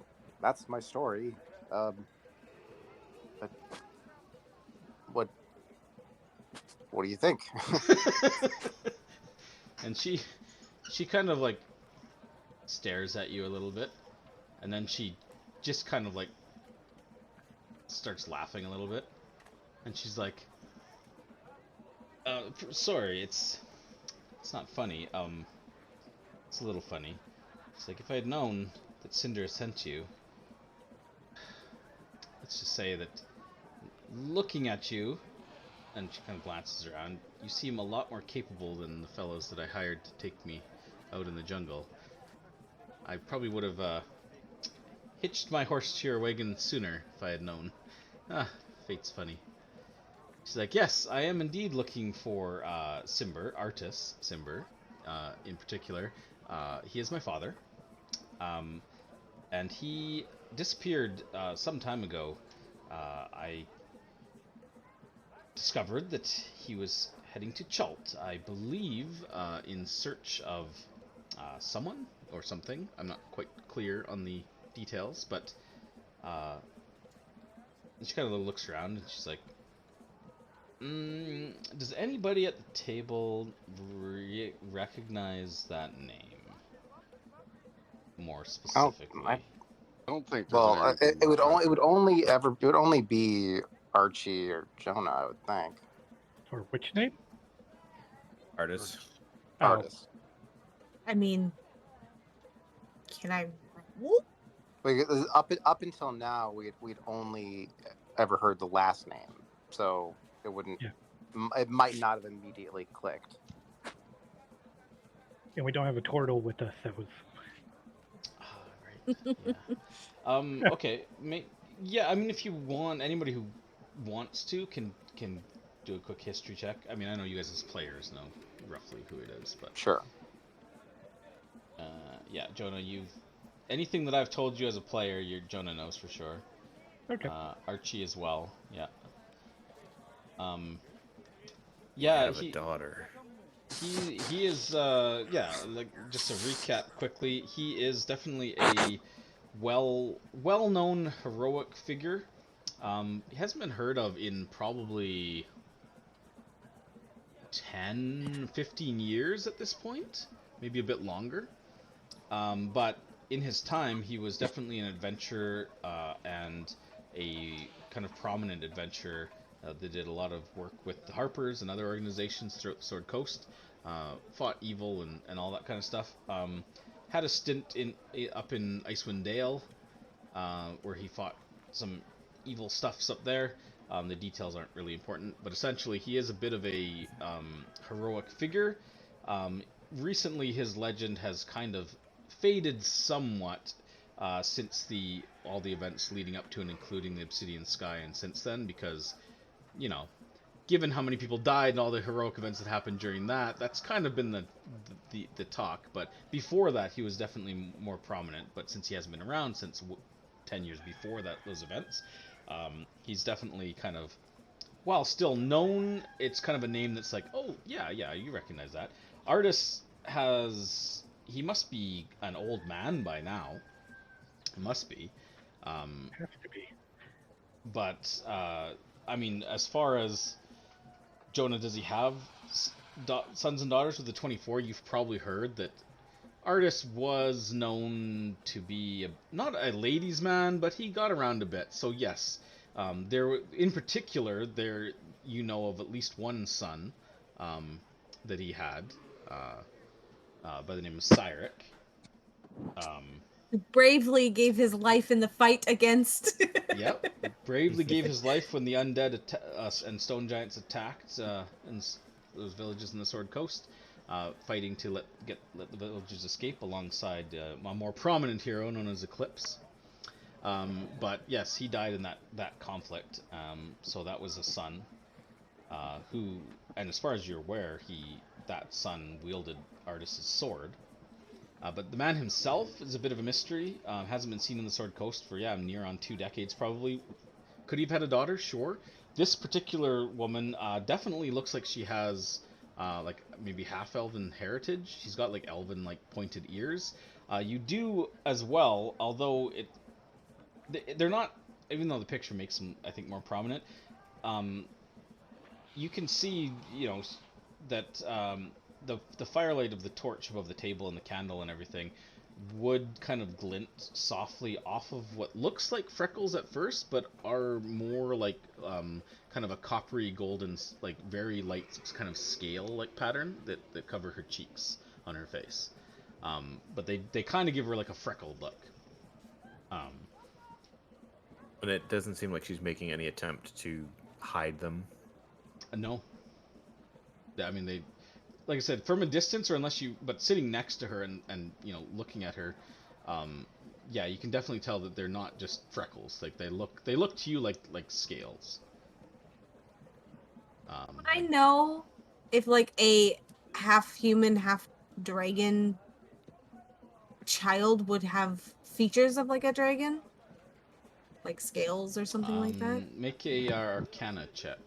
my story. But what do you think? And she kind of stares at you a little bit, and then she just kind of starts laughing a little bit, and she's like, sorry, it's not funny. It's a little funny. It's like if I had known that Cinder sent you, let's just say that looking at you, and she kind of glances around, you seem a lot more capable than the fellows that I hired to take me out in the jungle. I probably would have hitched my horse to your wagon sooner if I had known. Ah, fate's funny. She's like, yes, I am indeed looking for Simber, Artis Simber, in particular. He is my father, and he disappeared some time ago. I discovered that he was heading to Chult, I believe, in search of someone or something. I'm not quite clear on the details, but she kind of looks around and she's like, does anybody at the table recognize that name? More specifically. I don't think. Well, it would only be Archie or Jonah, I would think. Or which name? Artist. Oh, Artist. I mean, can I roll? Because up until now, we'd only ever heard the last name, so it wouldn't. Yeah. It might not have immediately clicked. and we don't have a turtle with us that was. Right. Yeah. Okay. Yeah. I mean, if you want, anybody who wants to can do a quick history check. I mean, I know you guys as players know roughly who it is, but Sure. Yeah, Jonah, anything that I've told you as a player, Jonah knows for sure. Okay. Archie as well. Yeah. You Yeah, have a daughter. he is yeah, like just to recap quickly, he is definitely a well-known heroic figure. He hasn't been heard of in probably 10, 15 years at this point, maybe a bit longer. But in his time, he was definitely an adventurer and a kind of prominent adventurer. They did a lot of work with the Harpers and other organizations throughout the Sword Coast, fought evil and all that kind of stuff. Had a stint up in Icewind Dale, where he fought some evil stuffs up there. The details aren't really important, but essentially he is a bit of a heroic figure. Um, Recently, his legend has kind of faded somewhat since all the events leading up to and including the Obsidian Sky, and since then, because you know, given how many people died and all the heroic events that happened during that, that's kind of been the talk. But before that, he was definitely more prominent. But since he hasn't been around since 10 years before those events, he's definitely kind of, while still known, it's kind of a name that's like, oh yeah, you recognize that. Artis he must be an old man by now. He must be. Has to be. But I mean, as far as Jonah, does he have sons and daughters with the 24? You've probably heard that Artis was known to be not a ladies' man, but he got around a bit. So yes, in particular, you know of at least one son that he had by the name of Cyric. Bravely gave his life in the fight against. Yep, bravely gave his life when the undead and stone giants attacked those villages in the Sword Coast, fighting to let the villagers escape alongside a more prominent hero known as Eclipse. But yes, he died in that conflict. So that was a son who, and as far as you're aware, that son wielded Artis's sword. But the man himself is a bit of a mystery. Hasn't been seen in the Sword Coast for near on 2 decades probably. Could he have had a daughter? Sure. This particular woman definitely looks like she has like maybe half elven heritage. She's got like elven like pointed ears. You do as well, although they're not. Even though the picture makes them, I think, more prominent. You can see, that the firelight of the torch above the table and the candle and everything would kind of glint softly off of what looks like freckles at first, but are more like kind of a coppery golden, like very light kind of scale like pattern that cover her cheeks on her face. But they kind of give her like a freckled look. And it doesn't seem like she's making any attempt to hide them. No. I mean, like I said, from a distance, or but sitting next to her and looking at her, yeah, you can definitely tell that they're not just freckles. Like they look to you like scales. Would I know if like a half human, half dragon child would have features of like a dragon, like scales or something like that? Make a Arcana check.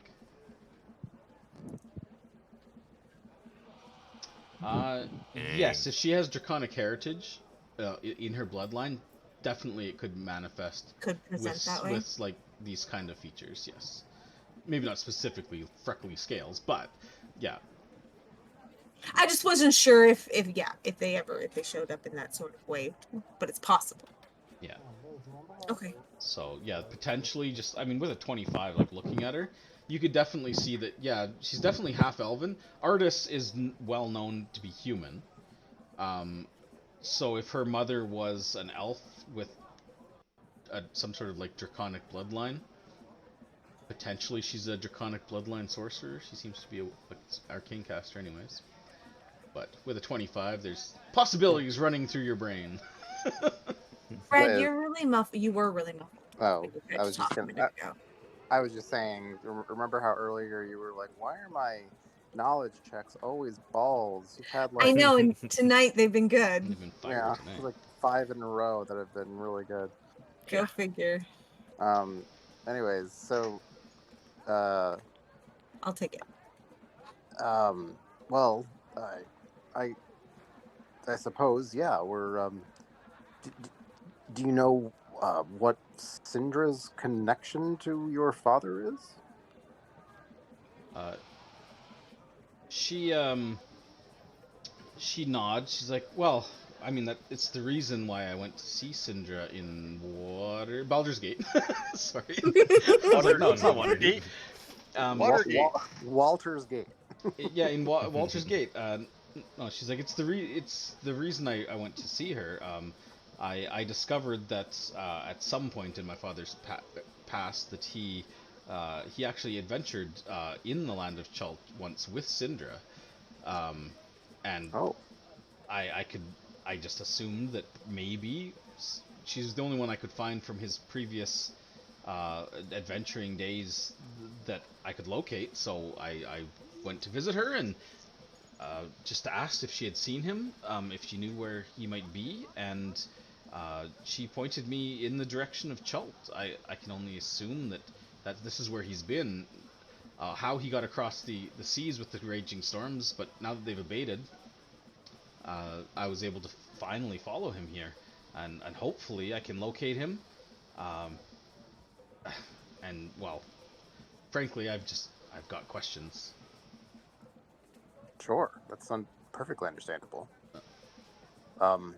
Yes, if she has draconic heritage in her bloodline, definitely it could manifest. Could present that way. With like these kind of features. Yes, maybe not specifically freckly scales, but yeah. I just wasn't sure if they showed up in that sort of way, but it's possible. Yeah. Okay. So yeah, potentially just, I mean, with a 25, like looking at her, you could definitely see that, yeah, she's definitely half elven. Artis is well known to be human. So if her mother was an elf with some sort of like draconic bloodline, potentially she's a draconic bloodline sorcerer. She seems to be an arcane caster anyways. But with a 25, there's possibilities running through your brain. Fred, you're really muffled. You were really muffled. Oh, I was just gonna. I was just saying. Remember how earlier you were like, "Why are my knowledge checks always balls?" You've had like. I know, and tonight they've been good. They've been yeah, it's like 5 in a row that have been really good. Go figure. Anyways, so, I'll take it. Well, I suppose, yeah. D- d- do you know what Syndra's connection to your father is? Uh, she she nods. She's like, well, I mean that it's the reason why I went to see Syndra in Baldur's Gate. Sorry. I was like, no, it's not Watergate. Watergate. Walter's Gate. Yeah, in Walter's Gate. No, she's like, it's the reason I went to see her. I discovered that at some point in my father's past that he actually adventured in the land of Chult once with Syndra, and Oh, I just assumed that maybe she's the only one I could find from his previous adventuring days that I could locate. So I went to visit her and just asked if she had seen him, if she knew where he might be, and she pointed me in the direction of Chult. I can only assume that this is where he's been. How he got across the seas with the raging storms, but now that they've abated, I was able to finally follow him here, and hopefully I can locate him. Um, and well, frankly, I've got questions. sure. That's perfectly understandable. Um,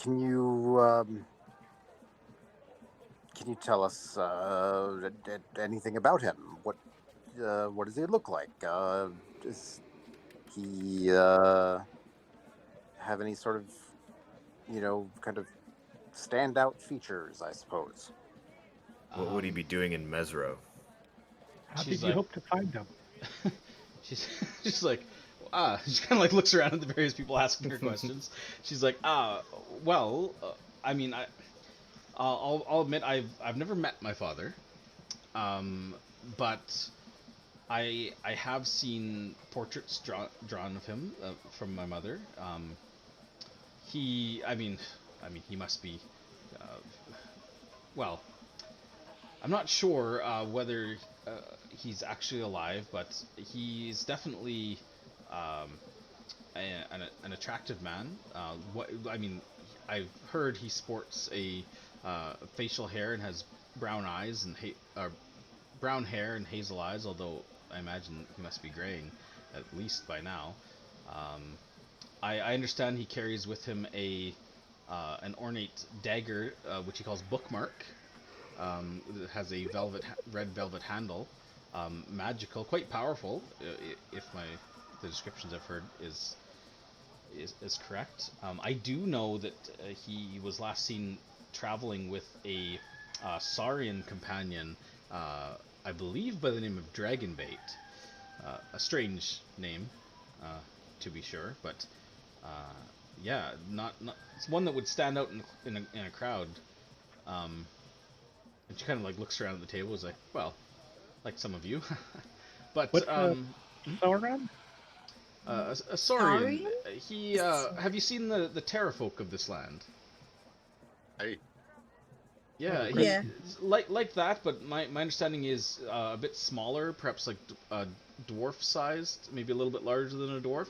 can you tell us anything about him? What does he look like? Does he have any sort of kind of standout features? I suppose. What would he be doing in Mesro? How She's did you like- hope to find them? she's she's like, she kind of like looks around at the various people asking her questions. She's like, well, I mean, I'll admit I've never met my father, but I have seen portraits drawn of him from my mother. I mean, he must be, uh, well, I'm not sure whether he's actually alive, but he's definitely an attractive man. I mean, I've heard he sports a facial hair and has brown eyes and brown hair and hazel eyes. Although I imagine he must be graying at least by now. I understand he carries with him an ornate dagger, which he calls Bookmark. It has a red velvet handle, magical, quite powerful. If the descriptions I've heard is correct. I do know that he was last seen traveling with a Saurian companion, I believe by the name of Dragonbait. A strange name, to be sure, but yeah, not it's one that would stand out in a crowd. And she kind of like looks around at the table. Is like, well, like some of you, but What's Sauron? a Saurian. He have you seen the terrafolk of this land? Hey, Yeah, Yeah. like that, but my understanding is a bit smaller, perhaps like dwarf sized, maybe a little bit larger than a dwarf.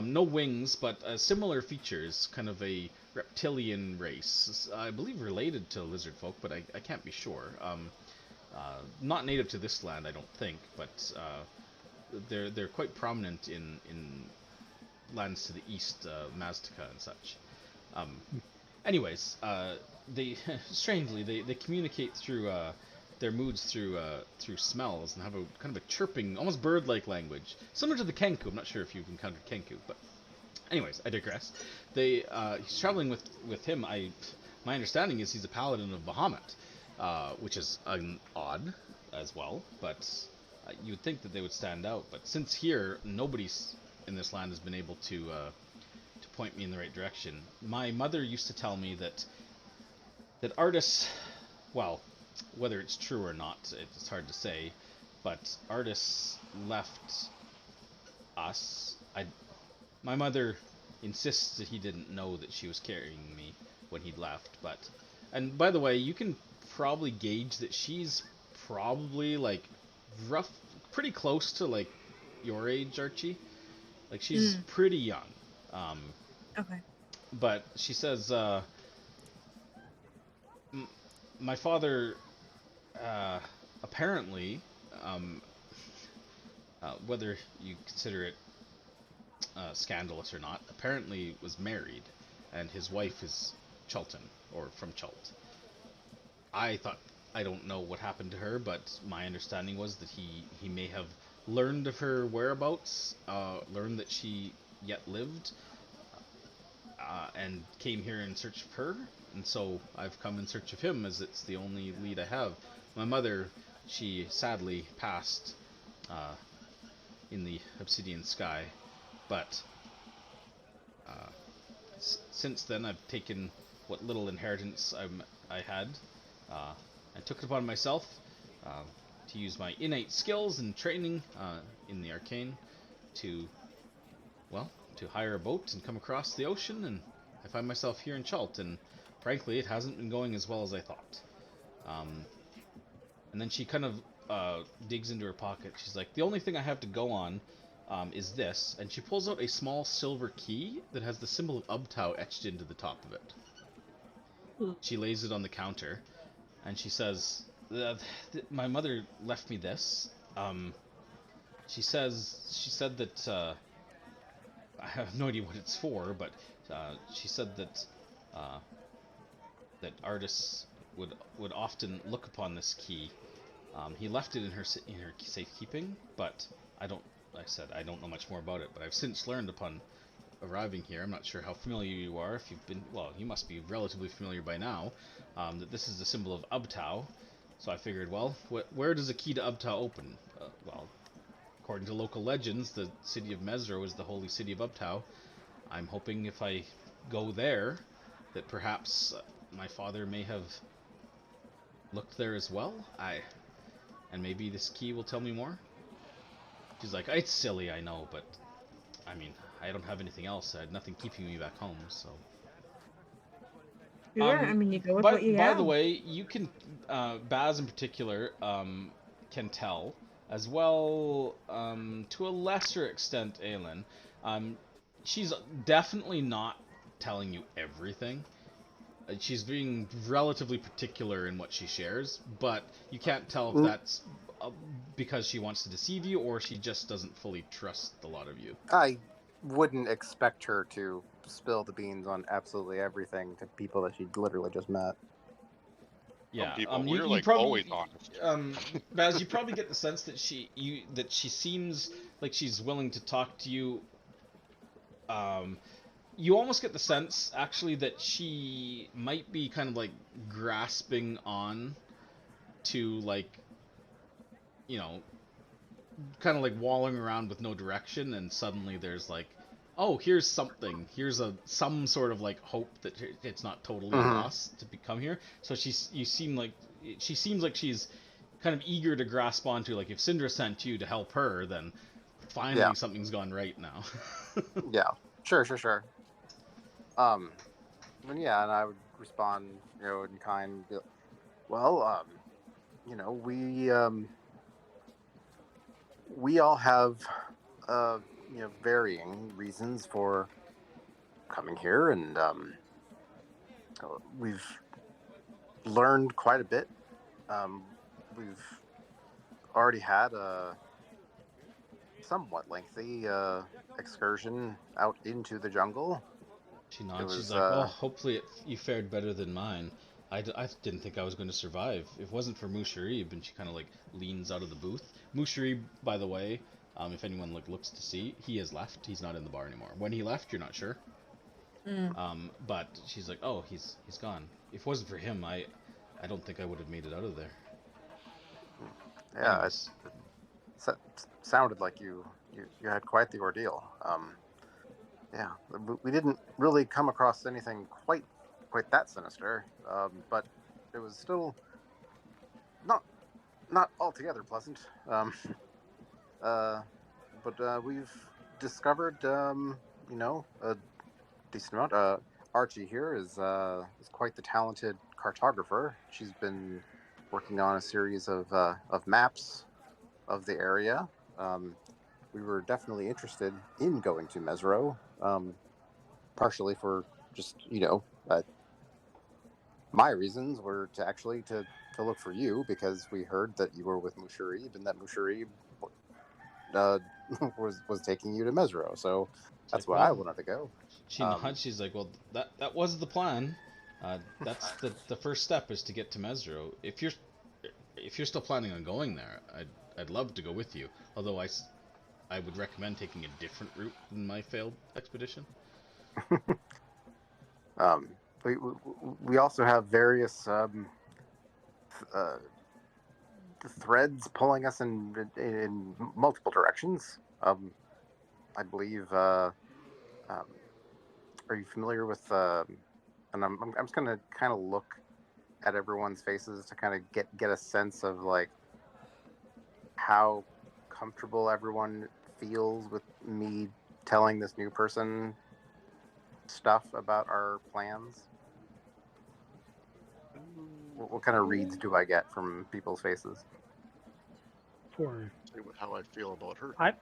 No wings, but similar features, kind of a reptilian race. I believe related to lizard folk, but I can't be sure. Not native to this land, I don't think, but they're quite prominent in lands to the east, Maztica and such. Anyways, they strangely they communicate through their moods through smells and have a kind of a chirping, almost bird-like language, similar to the Kenku. I'm not sure if you've encountered Kenku, but anyways, I digress. He's traveling with him. My understanding is he's a paladin of Bahamut, which is odd as well, but you would think that they would stand out. But since here, nobody's in this land has been able to point me in the right direction. My mother used to tell me that artists, well, whether it's true or not, it's hard to say, but artists left us. My mother insists that he didn't know that she was carrying me when he'd left, and by the way, you can probably gauge that she's probably like pretty close to like your age, Archie. Like she's Mm. pretty young. Okay. But she says, my father apparently, um, whether you consider it scandalous or not, apparently was married, and his wife is Chultan, or from Chult. I don't know what happened to her, but my understanding was that he may have learned of her whereabouts, learned that she yet lived, and came here in search of her, and so I've come in search of him, as it's the only lead I have. My mother, she sadly passed in the obsidian sky, but since then I've taken what little inheritance I had. I took it upon myself to use my innate skills and training in the arcane to, well, to hire a boat and come across the ocean, and I find myself here in Chult, and frankly, it hasn't been going as well as I thought. And then she kind of digs into her pocket. She's like, the only thing I have to go on is this, and she pulls out a small silver key that has the symbol of Ubtao etched into the top of it. She lays it on the counter, and she says, my mother left me this. She said that, I have no idea what it's for, but she said that that artists would often look upon this key. He left it in her safekeeping, but I don't know much more about it. But I've since learned upon arriving here, I'm not sure how familiar you are. If you've been, well, you must be relatively familiar by now, that this is the symbol of Ubtao. So I figured, well, where does a key to Ubtao open? Well, according to local legends, the city of Mesro is the holy city of Ubtao. I'm hoping if I go there, that perhaps my father may have looked there as well. And maybe this key will tell me more. She's like, it's silly, I know, but I mean, I don't have anything else. I had nothing keeping me back home, so. Sure, I mean, you go with what you By have. the way, you can, Baz in particular, can tell, as well, to a lesser extent, Aelin. She's definitely not telling you everything. She's being relatively particular in what she shares, but you can't tell if that's because she wants to deceive you or she just doesn't fully trust a lot of you. I wouldn't expect her to spill the beans on absolutely everything to people that she literally just met. Yeah, people, you we're like probably, always honest. Baz, you probably get the sense that she seems like she's willing to talk to you. You almost get the sense, actually, that she might be kind of like grasping on to, like, you know, kind of like walling around with no direction, and suddenly there's like, oh, here's something. Here's some sort of like hope that it's not totally lost to become here. So she seems like she's kind of eager to grasp onto, like, if Syndra sent you to help her, then finally something's gone right now. Yeah, sure. And yeah, and I would respond, in kind. Well, we all have, varying reasons for coming here, and we've learned quite a bit. We've already had a somewhat lengthy excursion out into the jungle. She It nods. She's was, like, well, hopefully you fared better than mine. I didn't think I was going to survive. If it wasn't for Musharib, and she kind of like leans out of the booth. Musharib, by the way, if anyone like looks to see, he has left. He's not in the bar anymore. When he left, you're not sure. But she's like, oh, he's gone. If it wasn't for him, I don't think I would have made it out of there. yeah, Anyways. it sounded like you had quite the ordeal. Yeah, we didn't really come across anything quite that sinister, but it was still not altogether pleasant. But we've discovered, a decent amount. Archie here is quite the talented cartographer. She's been working on a series of maps of the area. We were definitely interested in going to Mesro, partially for just my reasons were to actually to look for you because we heard that you were with Musharib and that Musharib uh, was taking you to Mesro. So It's that's like, why I well, wanted to go. she nods. She's like, well, that was the plan. That's the first step is to get to Mesro. If you're still planning on going there, I'd love to go with you. Although I would recommend taking a different route than my failed expedition. Um, we also have various uh, threads pulling us in multiple directions. I believe. Are you familiar with? And I'm just gonna kind of look at everyone's faces to kind of get a sense of like how comfortable everyone feels with me telling this new person stuff about our plans. What kind of reads do I get from people's faces? For Say how I feel about her. I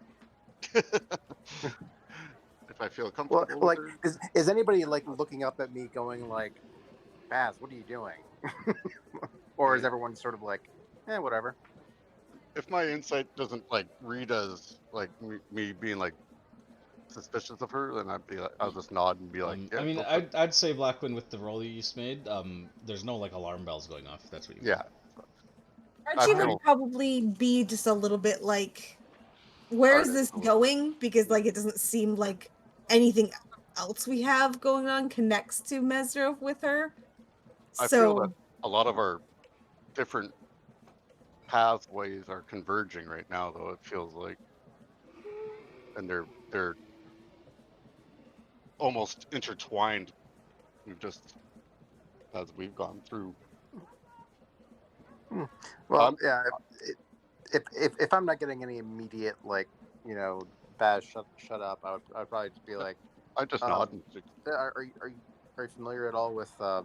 If I feel Well, comfortable with like, her, is anybody like looking up at me, going like, "Baz, what are you doing?" Or is everyone sort of like, whatever? if my insight doesn't like read as like me being like suspicious of her, then I'll just nod and be like, yeah, I mean, go for it. I'd say Blackwind with the roll you just made. There's no like alarm bells going off. If that's what you mean. Yeah. I Archie would feel probably be just a little bit like, where's guarded this a little. going? Because like it doesn't seem like anything else we have going on connects to Mesro with her. I feel that So a lot of our different pathways are converging right now, though it feels like, and they're almost intertwined. Just as we've gone through. Well, yeah. If I'm not getting any immediate like Baz, shut up, I'd probably just be like, I just nod and are you familiar at all with a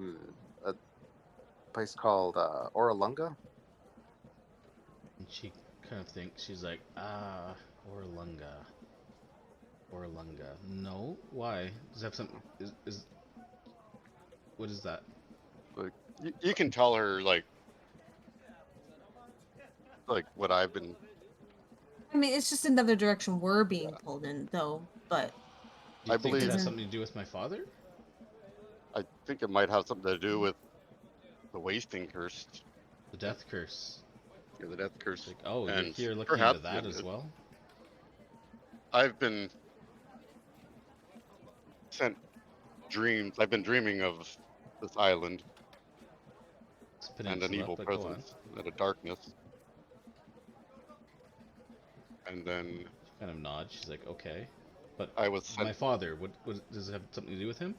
place called Oralunga? And she kind of thinks, she's like, Orlunga. Orlunga. No, why? Does it have something? Is what is that? like you can tell her like what I've been. I mean, it's just another direction we're being pulled in, though. But Do you I think it believe- has something to do with my father? I think it might have something to do with the wasting curse. The death curse. Yeah, the death curse. Like, oh, you're and here looking perhaps into that in as it. well. I've been sent dreams. I've been dreaming of this island It's a and an peninsula, evil but go on. presence and a darkness. And then She kind of nods. She's like, okay, but I was sent. my father. What does it have something to do with him?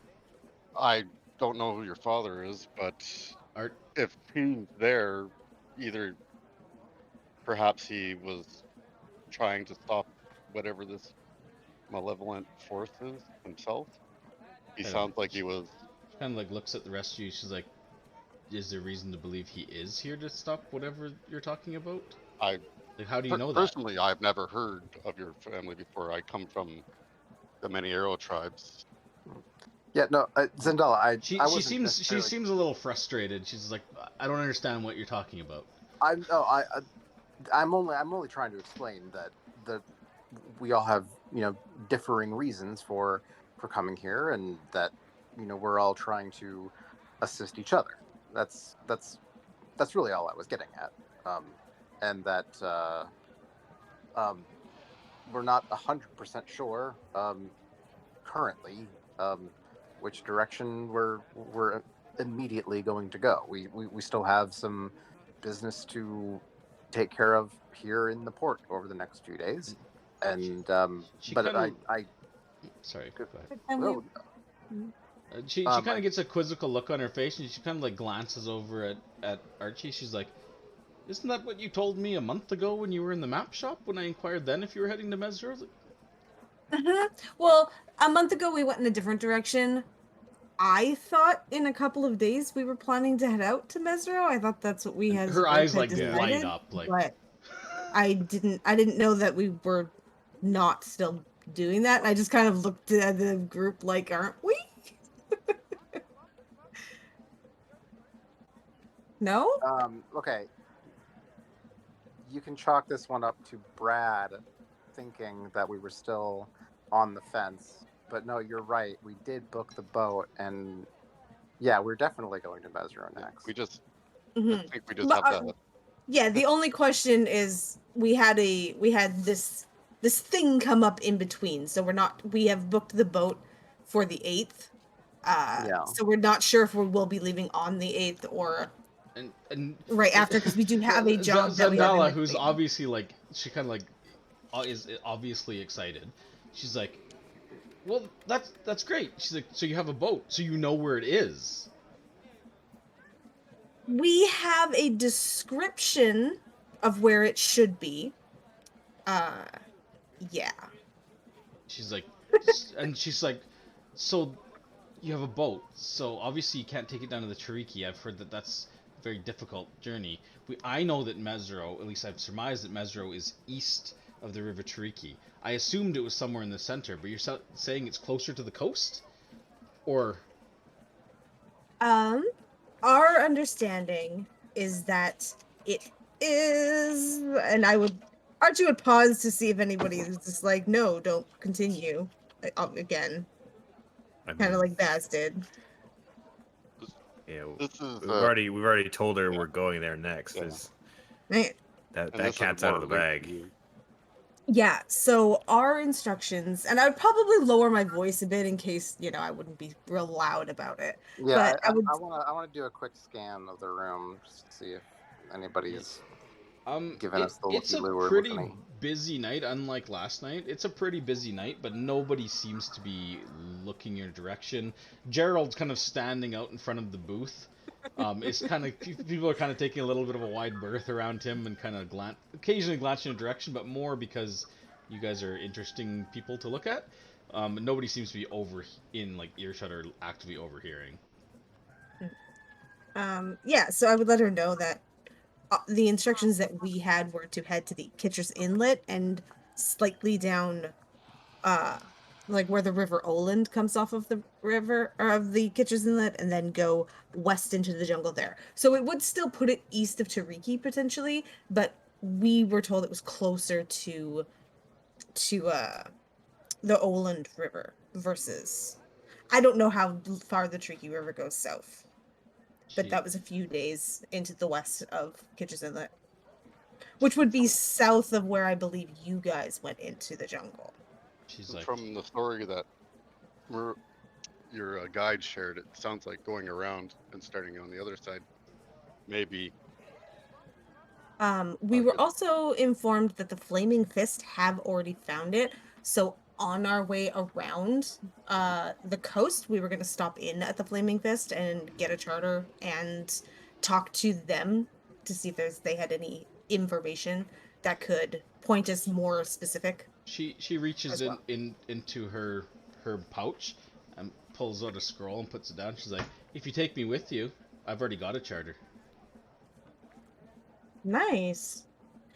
I don't know who your father is, but Art. if he's there, either perhaps he was trying to stop whatever this malevolent force is himself. He Kind sounds of, like he was. She kind of like looks at the rest of you. She's like, is there reason to believe he is here to stop whatever you're talking about? Like, how do you know that? Personally, I've never heard of your family before. I come from the many arrow tribes. Yeah, no, Xandala, She seems a little frustrated. She's like, I don't understand what you're talking about. I'm only trying to explain that we all have differing reasons for coming here, and that we're all trying to assist each other. That's really all I was getting at, and that we're not 100% sure currently which direction we're immediately going to go. We still have some business to take care of here in the port over the next few days, and Sorry, go ahead. and we, She kind of gets a quizzical look on her face, and she kind of like glances over at Archie. She's like, "Isn't that what you told me a month ago when you were in the map shop? When I inquired then if you were heading to Mesro?" Well, a month ago we went in a different direction. I thought in a couple of days we were planning to head out to Mesro. I thought that's what we had. Her eyes like decided, light up, like. But I didn't know that we were not still doing that. I just kind of looked at the group like, aren't we? No? Okay. You can chalk this one up to Brad thinking that we were still on the fence. But no, you're right. We did book the boat, and yeah, we're definitely going to Mesro next. We just, Mhm. I think we just But, have to. yeah, the only question is we had this thing come up in between. So we have booked the boat for the 8th. Yeah. So we're not sure if we will be leaving on the 8th or And right after, because we do have a job that we have in Xandala, who's between. obviously like, she kind of like is obviously excited. She's like, well, that's great. She's like, so you have a boat, so you know where it is. We have a description of where it should be. Yeah. She's like, and she's like, so you have a boat, so obviously you can't take it down to the Tariki. I've heard that that's a very difficult journey. I know that Mesro, at least I've surmised that Mesro is east of the River Tariki. I assumed it was somewhere in the center, but you're saying it's closer to the coast? Or... Our understanding is that it is, and Archie would pause to see if anybody is just like, no, don't continue. Again, I kind of mean, like Baz did. you know, This is we've already told her we're going there next. Yeah. There's Man. that and this is cat's out of more the linked bag. to you. Yeah, so our instructions, and I would probably lower my voice a bit in case, I wouldn't be real loud about it. Yeah, But I would, I want to do a quick scan of the room just to see if anybody's giving us the it's a looky-loo or pretty listening. busy night, unlike last night. It's a pretty busy night, but nobody seems to be looking your direction. Gerald's kind of standing out in front of the booth. It's kind of, people are kind of taking a little bit of a wide berth around him and kind of occasionally glancing in your direction, but more because you guys are interesting people to look at. Nobody seems to be in like earshot or actively overhearing. yeah, so I would let her know that the instructions that we had were to head to the Kitcher's Inlet and slightly down, like where the River Oland comes off of the river, or of the Kitcher's Inlet, and then go west into the jungle there. So it would still put it east of Tariki potentially, but we were told it was closer to the Oland River versus, I don't know how far the Tariki River goes south, but that was a few days into the west of Kitcher's Inlet, which would be south of where I believe you guys went into the jungle. She's like, From the story that your guide shared, it sounds like going around and starting on the other side. Maybe. We were also informed that the Flaming Fist have already found it. So on our way around the coast, we were going to stop in at the Flaming Fist and get a charter and talk to them to see if they had any information that could point us more specific. She reaches well. into her pouch and pulls out a scroll and puts it down. She's like, if you take me with you, I've already got a charter. Nice.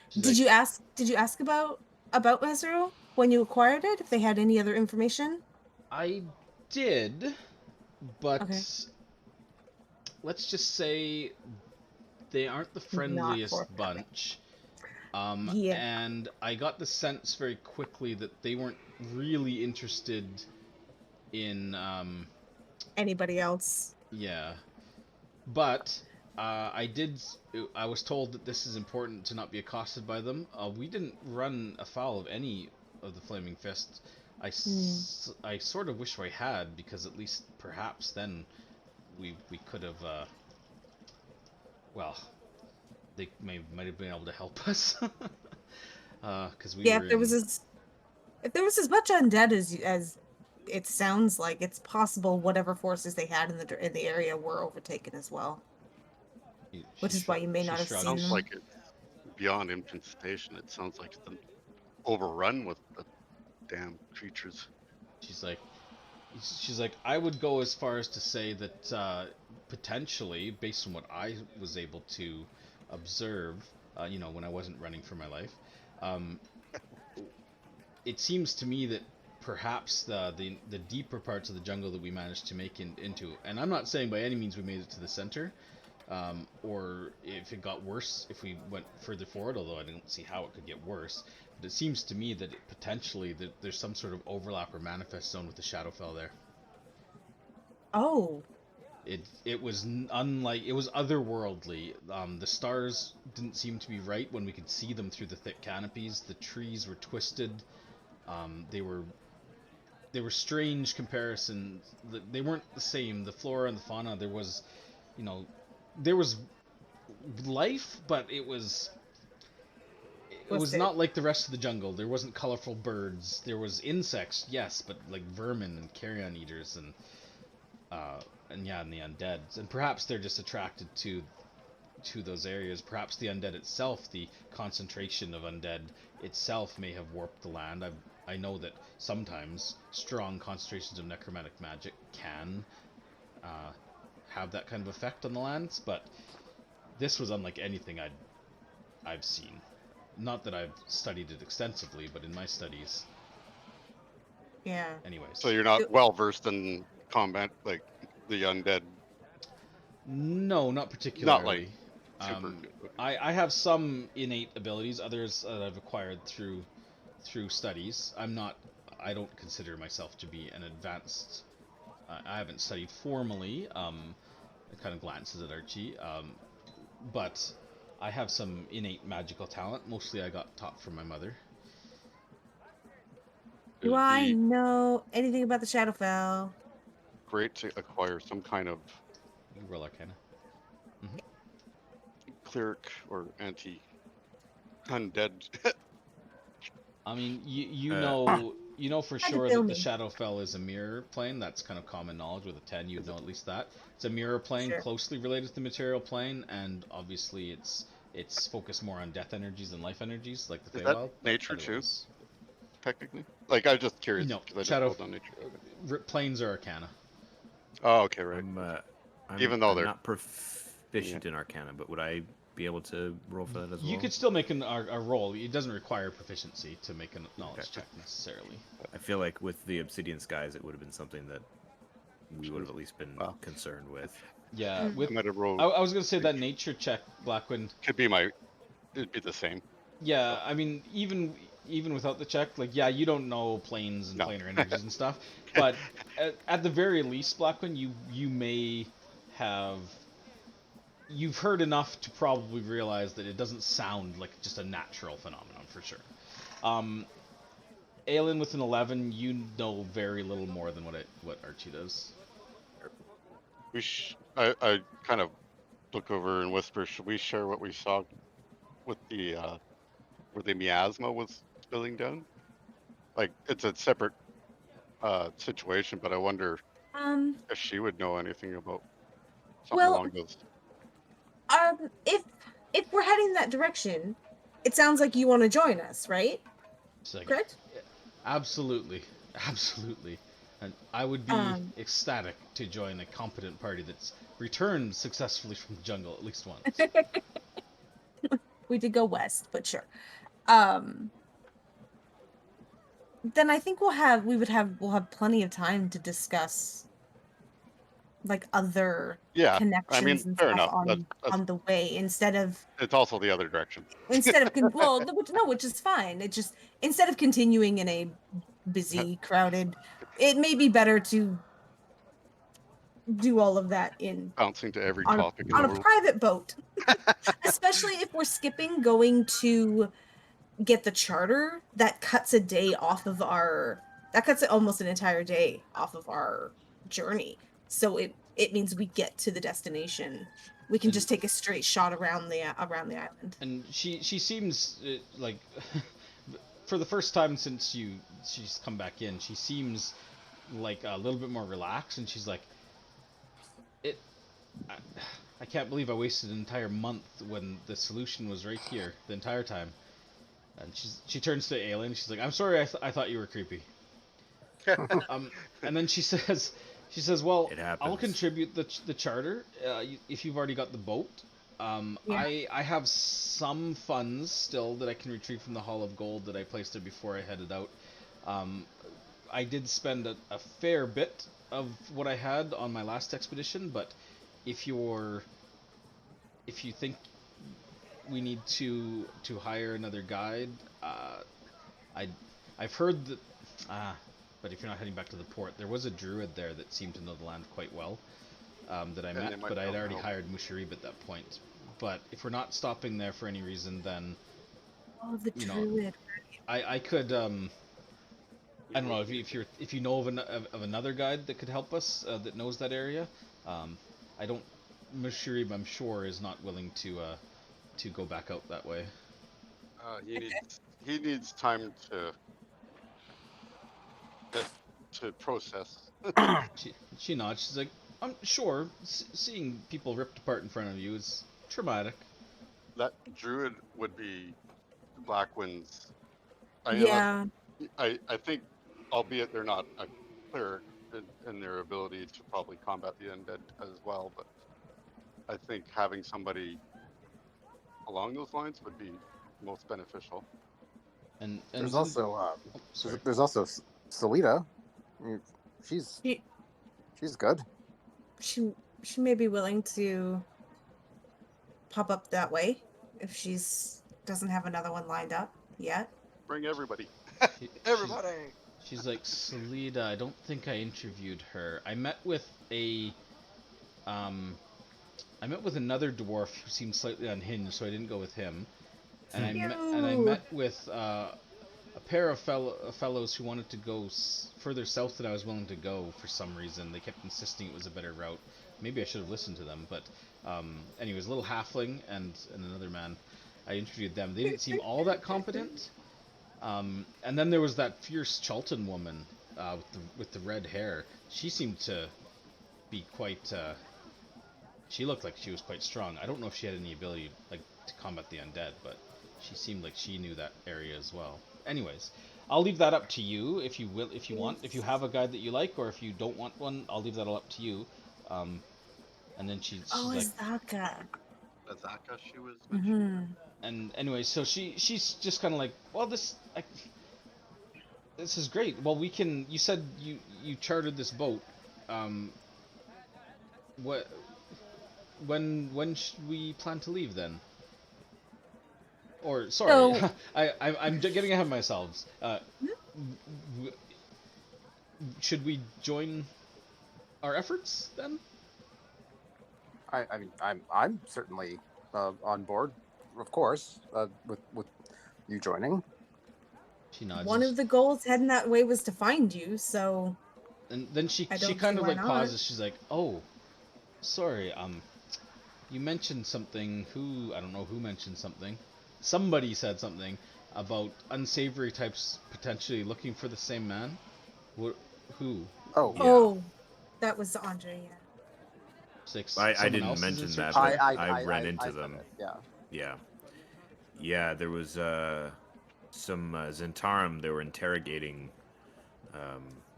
She's Did like, you ask about Mesro when you acquired it, if they had any other information? I did, but Okay. let's just say they aren't the friendliest bunch. Yeah. And I got the sense very quickly that they weren't really interested in Anybody else? Yeah, but I was told that this is important to not be accosted by them. We didn't run afoul of any of the Flaming Fists. I sort of wish I had, because at least perhaps then we could have. Well, they might have been able to help us. Because we were if there was as much undead as it sounds like, it's possible whatever forces they had in the area were overtaken as well. Which is why you may not have seen them. Sounds like it's beyond infestation. It sounds like it's overrun with the damn creatures. She's like, I would go as far as to say that potentially, based on what I was able to observe, when I wasn't running for my life. It seems to me that perhaps the deeper parts of the jungle that we managed to make into, and I'm not saying by any means we made it to the center, or if it got worse if we went further forward, although I didn't see how it could get worse. But it seems to me that potentially that there's some sort of overlap or manifest zone with the Shadowfell there. Oh. It was unlike, it was otherworldly. The stars didn't seem to be right when we could see them through the thick canopies. The trees were twisted. They were strange comparisons. They weren't the same. The flora and the fauna, there was life, but it was not like the rest of the jungle. There wasn't colorful birds. There was insects, yes, but like vermin and carrion eaters and the undead. And perhaps they're just attracted to those areas. Perhaps the undead itself, the concentration of undead itself, may have warped the land. I know that sometimes strong concentrations of necromantic magic can have that kind of effect on the lands, but this was unlike anything I've seen. Not that I've studied it extensively, but in my studies. Yeah. Anyways. So you're not well versed in combat, like the undead? No, not particularly. Not like super good. I have some innate abilities, others that I've acquired through studies. I don't consider myself to be an advanced. I haven't studied formally. It kind of glances at Archie, but I have some innate magical talent. Mostly I got taught from my mother. Do I know anything about the Shadowfell? Great to acquire some kind of Roll Arcana. cleric or anti-undead. I mean, you know for sure that the Shadowfell is a mirror plane. That's kind of common knowledge. With a 10, you'd know at least that. It's a mirror plane, closely related to the material plane, and obviously it's focused more on death energies than life energies, like the Feywild. Nature too, technically? Like, I was just curious. No, Shadow on nature. Planes are Arcana. Oh, okay, right. I'm not proficient in Arcana, but would I be able to roll for that as well? You could still make a roll. It doesn't require proficiency to make a knowledge check necessarily. I feel like with the Obsidian Skies, it would have been something that we would have at least been concerned with. Yeah, I might have rolled. I was gonna say that nature check, Blackwind. Could be it'd be the same. Yeah, I mean, even without the check, like, yeah, you don't know planes and planar energies and stuff, but at the very least, Blackwind, you may have. You've heard enough to probably realize that it doesn't sound like just a natural phenomenon, for sure. Aelin with an 11, you know very little more than what Archie does. I kind of look over and whisper, should we share what we saw with the where the miasma was spilling down? Like, it's a separate situation, but I wonder if she would know anything about something along those. If we're heading that direction, it sounds like you want to join us, right? Correct? Absolutely. And I would be ecstatic to join a competent party that's returned successfully from the jungle at least once. We did go west, but sure. Then I think we'll have plenty of time to discuss like other connections and stuff on the way, instead of. It's also the other direction. Which is fine. It just, instead of continuing in a busy, crowded, it may be better to do all of that bouncing to every topic on a private boat, especially if we're skipping going to get the charter. That cuts almost an entire day off of our journey. So it means we get to the destination. We can just take a straight shot around the island. And she seems like, for the first time since she's come back in, she seems like a little bit more relaxed, and she's like, I can't believe I wasted an entire month when the solution was right here the entire time. And she turns to Aelin. She's like, I'm sorry, I thought you were creepy. And then she says, well, I'll contribute the charter if you've already got the boat. I have some funds still that I can retrieve from the Hall of Gold that I placed there before I headed out. I did spend a fair bit of what I had on my last expedition, but if you think we need to hire another guide, I've heard that. But if you're not heading back to the port, there was a druid there that seemed to know the land quite well. That I And they met, might but I had help already out. hired Musharib at that point. But if we're not stopping there for any reason, then Oh, the you know, druid. I could I don't know if you know of another guide that could help us that knows that area. I don't. Musharib, I'm sure, is not willing to go back out that way. He needs time to process. She nods. She's like, I'm sure seeing people ripped apart in front of you is traumatic. That druid would be Blackwind's. I mean, Yeah. I think, albeit they're not a cleric in their ability to probably combat the undead as well, but I think having somebody along those lines would be most beneficial. And There's Zin- also sorry. there's also Salida. I mean, she's good. She may be willing to pop up that way if she's doesn't have another one lined up yet. Bring everybody. She, Everybody. she's like, Salida, I don't think I interviewed her. I met with another dwarf who seemed slightly unhinged, so I didn't go with him. And I Ew. met with a pair of fellows who wanted to go further south than I was willing to go for some reason. They kept insisting it was a better route. Maybe I should have listened to them, but anyways, a little halfling and another man. I interviewed them. They didn't seem all that competent. And then there was that fierce Chalton woman with the red hair. She seemed to be quite. She looked like she was quite strong. I don't know if she had any ability like to combat the undead, but she seemed like she knew that area as well. Anyways, I'll leave that up to you if you will, if you want, if you have a guide that you like, or if you don't want one, I'll leave that all up to you. And then she's like, Azaka. Azaka, she was mentioned. and anyway, so she's just kind of like, well, this is great. Well, we can. You said you chartered this boat. What? When should we plan to leave then? Or sorry, So- I'm getting ahead of myself. Should we join our efforts then? I mean, I'm certainly on board, of course, with you joining. She nods. One of the goals heading that way was to find you, so And then she I don't kind see of why like not. pauses. She's like, "Oh, sorry. You mentioned something. I don't know who mentioned something. Somebody said something about unsavory types potentially looking for the same man. Who? Oh, Yeah. Oh, that was Andre, yeah. It's I someone didn't else is mention in that, search of but it? I ran into said them. it, yeah. Yeah. Yeah, there was some Zentarum. They were interrogating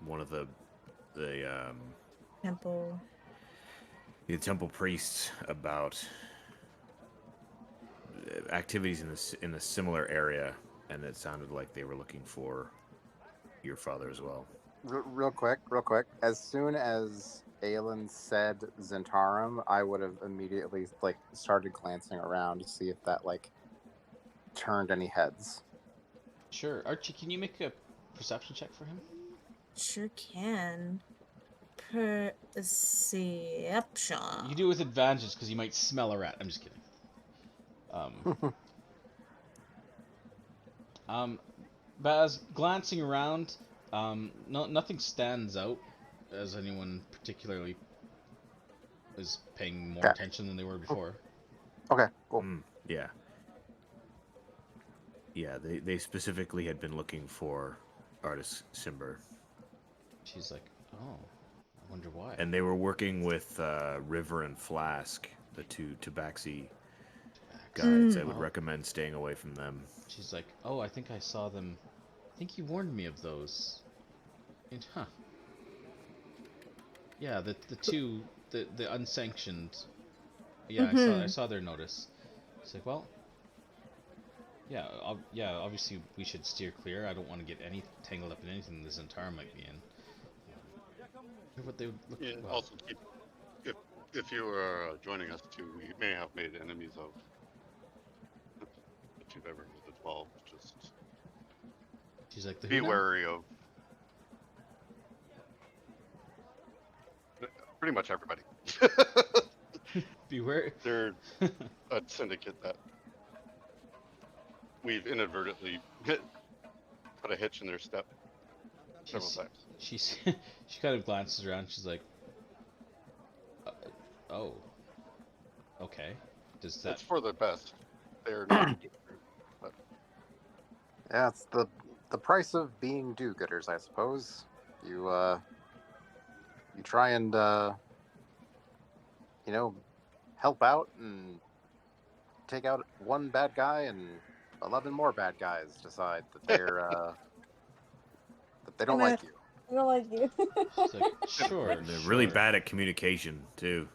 one of the Temple. temple priests about activities in a similar area, and it sounded like they were looking for your father as well. Real quick. As soon as Aelin said Zentarum, I would have immediately started glancing around to see if that turned any heads. Sure. Archie, can you make a perception check for him? Sure can. Perception. You can do it with advantage because you might smell a rat. I'm just kidding. Baz, glancing around, nothing stands out as anyone particularly is paying more Okay. attention than they were before. Okay, cool. Yeah. Yeah, they specifically had been looking for artist Simber. She's like, oh, I wonder why. And they were working with River and Flask, the two Tabaxi guides. I would recommend staying away from them. She's like, oh, I think I saw them. I think you warned me of those. And, huh. Yeah, the two, the unsanctioned. Yeah, I saw their notice. It's like, well, Yeah, obviously we should steer clear. I don't want to get tangled up in anything this entire might be in. What they would look Yeah. well. Also, keep if you are joining us too, we may have made enemies of. If you've ever heard of the 12, just She's like the be who now? wary of pretty much everybody. Beware. They're a syndicate that we've inadvertently put a hitch in their step several times. She kind of glances around. She's like, "Oh, okay. Does that?" It's for the best. They're not to do it, but Yeah, it's the price of being do-gooders, I suppose. You you try and help out and take out one bad guy, and 11 more bad guys decide that they don't like you. I don't like you. She's like, "Sure, They're really sure." bad at communication too.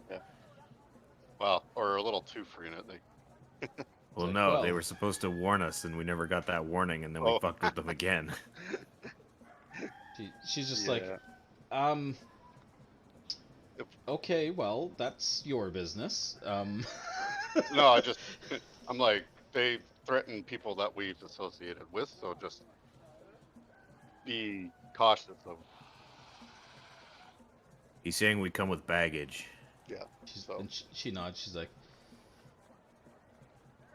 well, or a little too free in it. Well, like, no, well- they were supposed to warn us, and we never got that warning, and then we Oh. fucked with them again. She's just like, okay, well, that's your business. No, I'm like, they threaten people that we've associated with, so just be cautious of. He's saying we come with baggage. Yeah. And she nods. She's like,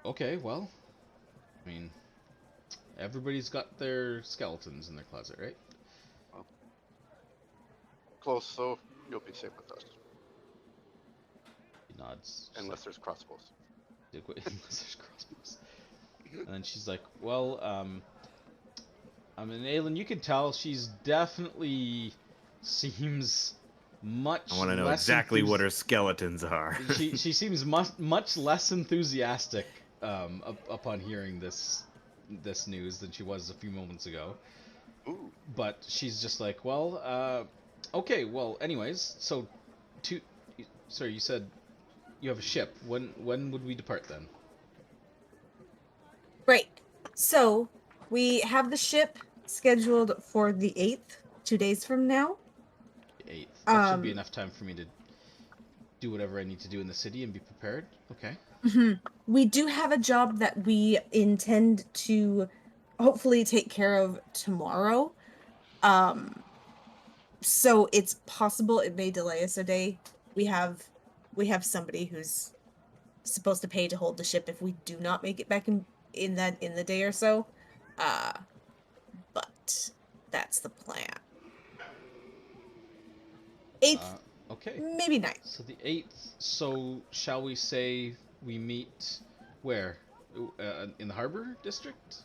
okay, well, I mean, everybody's got their skeletons in their closet, right? Well, close, so you'll be safe with us. She nods. She's Unless there's crossbows. unless there's crossbows. And then she's like, well, I mean, Aelin, you can tell she's definitely seems much. I want to know less exactly what her skeletons are. she seems much less enthusiastic upon hearing this news than she was a few moments ago. Ooh. But she's just like, well, okay, well, anyways, so sorry, you said you have a ship. When would we depart then? Right. So we have the ship scheduled for the 8th, 2 days from now. 8th. That should be enough time for me to do whatever I need to do in the city and be prepared. Okay. We do have a job that we intend to hopefully take care of tomorrow. So it's possible it may delay us a day. We have somebody who's supposed to pay to hold the ship if we do not make it back in the day or so. But that's the plan. 8th, okay. maybe 9th. So the 8th. So shall we say we meet where? In the harbor district?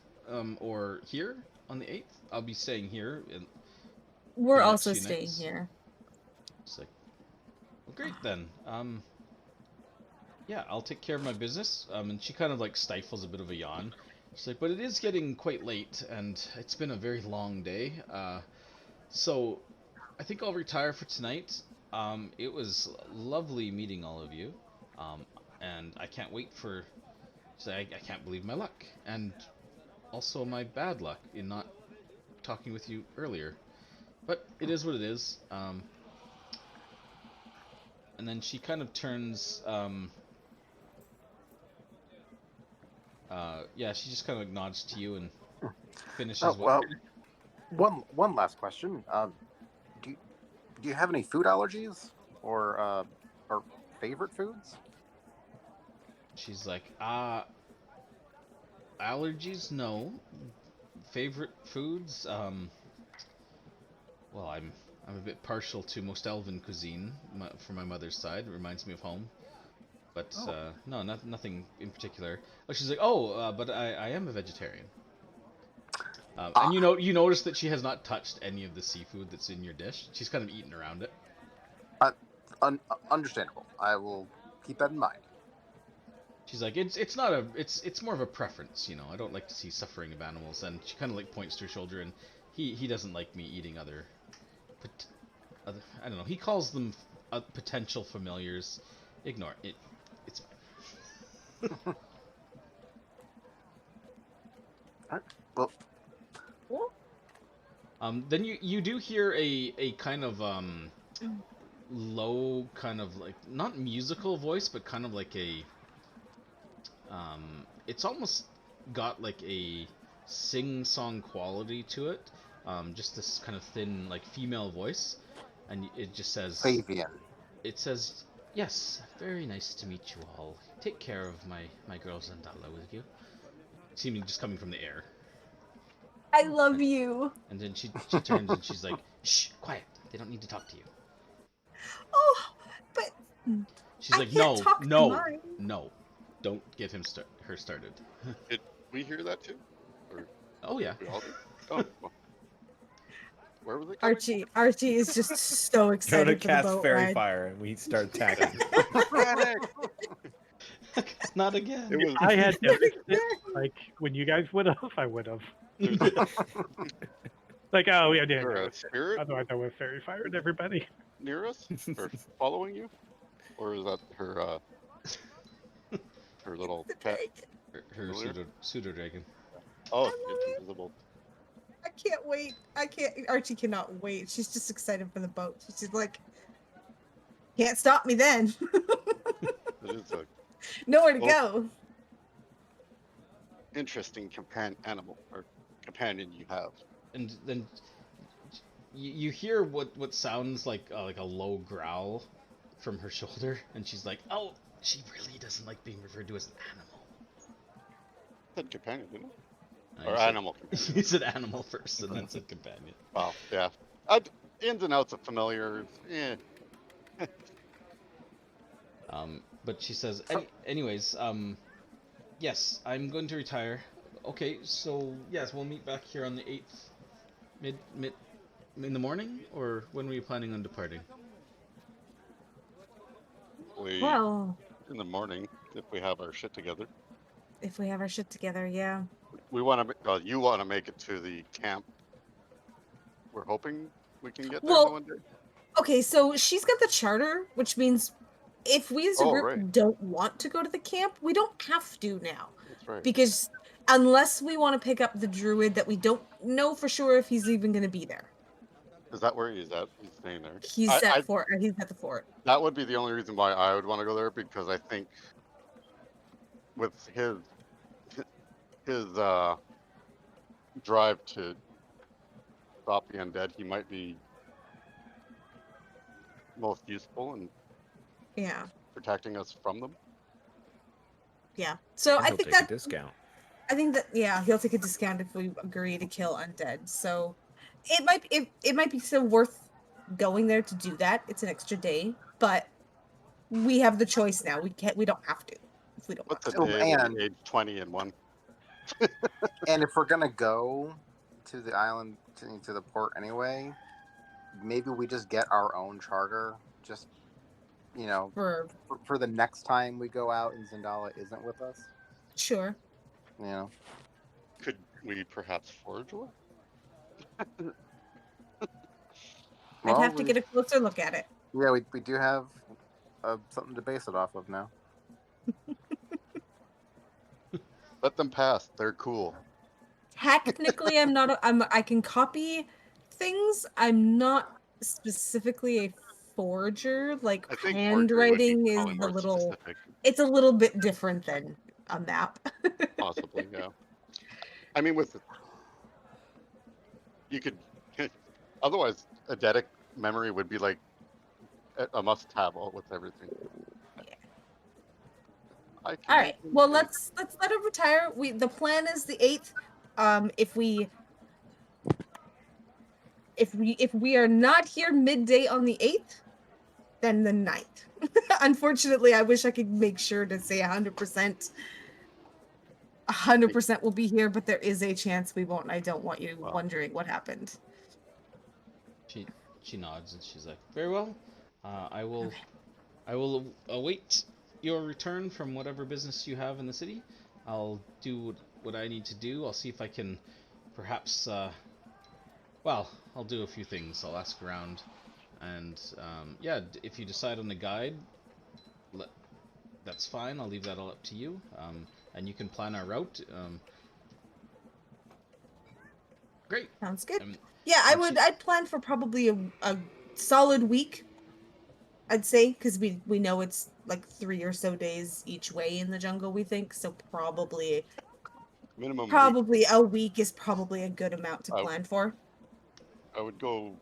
Or here on the 8th? I'll be staying here. We're the next also few staying nights. here. It's like, well, great then. Yeah, I'll take care of my business. And she kind of like stifles a bit of a yawn. She's like, but it is getting quite late, and it's been a very long day. So I think I'll retire for tonight. It was lovely meeting all of you. And I can't wait for. So I can't believe my luck, and also my bad luck in not talking with you earlier. But it is what it is. And then she kind of turns. Yeah, she just kind of like nods to you and finishes. Oh, well, one last question. Do you have any food allergies or favorite foods? She's like, allergies? No. Favorite foods? Well, I'm a bit partial to most elven cuisine from my mother's side. It reminds me of home. But no, nothing in particular. Oh, she's like, but I am a vegetarian. And you notice that she has not touched any of the seafood that's in your dish. She's kind of eaten around it. Understandable. I will keep that in mind. She's like, it's more of a preference, you know. I don't like to see suffering of animals. And she kind of like points to her shoulder, and he doesn't like me eating other I don't know. He calls them potential familiars. Ignore it. It's Well, Then you do hear a kind of low, kind of like not musical voice, but kind of like a it's almost got like a sing-song quality to it. Just this kind of thin, like female voice, and it just says, Fabian. it says, "Yes, very nice to meet you all. Take care of my girl Xandala with you." Seeming just coming from the air. I love you. And then she turns and she's like, "Shh, quiet. They don't need to talk to you." Oh, but She's I like, can't "No, talk to no, mine." no, don't get her started." Did we hear that too? Or Oh yeah. we all did? Oh, well. Where was it coming Archie is just so Go to excited for the cast boat fairy ride. fire, and we start attacking. Panic! Not again. It was I had noticed it, like when you guys would have, I would have. Like, oh, yeah, I didn't there a notice it. spirit Otherwise, I would have fairy fired everybody. near us or following you, or is that her her little pet? Her Earlier? pseudo dragon. Oh, I it's love it. invisible. I can't wait. Archie cannot wait. She's just excited for the boat. She's like, can't stop me then. It is a Nowhere to Well- go. interesting companion you have. And then you hear what sounds like a low growl from her shoulder, and she's like, "Oh, she really doesn't like being referred to as an animal." Said companion, didn't it? You Or said- animal companion. You said animal first, and then said companion. Wow, yeah. Ins and outs of familiar. Yeah. But she says, anyways, yes, I'm going to retire. Okay, so yes, we'll meet back here on the 8th, mid in the morning, or when were you planning on departing? Well, In the morning, if we have our shit together. if we have our shit together, yeah. We want to. Well, you want to make it to the camp. We're hoping we can get there Well, one day. Okay, so she's got the charter, which means if we as a Oh, group right. don't want to go to the camp, we don't have to now. That's right. Because unless we want to pick up the druid that we don't know for sure if he's even going to be there. Is that where he's at? He's staying there. He's at the fort. That would be the only reason why I would want to go there, because I think with his drive to stop the undead, he might be most useful in Yeah. protecting us from them. Yeah. So And I he'll think take a that discount. he'll take a discount if we agree to kill undead. So it might be so worth going there to do that. It's an extra day, but we have the choice now. We don't have to if we don't want What's to. a day when and- you're age 20 and 1? And if we're gonna go to the island to the port anyway, maybe we just get our own charter. Just for the next time we go out and Xandala isn't with us. Sure. You know. Could we perhaps forge one? I'd have to get a closer look at it. Yeah, we do have something to base it off of now. Let them pass. They're cool. Technically, I can copy things. I'm not specifically a forger. Like I think handwriting is probably a more little. specific, It's a little bit different than a map. possibly. Yeah. I mean, you could. Otherwise, eidetic memory would be like a must-have with everything. All right. Well, let's let it retire. The plan is the 8th. If we are not here midday on the 8th, then the 9th. Unfortunately, I wish I could make sure to say 100%. 100% will be here, but there is a chance we won't. And I don't want you wondering what happened. She nods and she's like, "Very well. I will await your return from whatever business you have in the city. I'll do what I need to do. I'll see if I can perhaps I'll do a few things. I'll ask around, and if you decide on the guide, that's fine. I'll leave that all up to you, and you can plan our route. Great. Sounds good. Um, Yeah, and she- I'd plan for probably a solid week. I'd say, because we know it's like 3 or so days each way in the jungle. We think so. Minimum week. Probably a week is probably a good amount to I- plan for. I would go,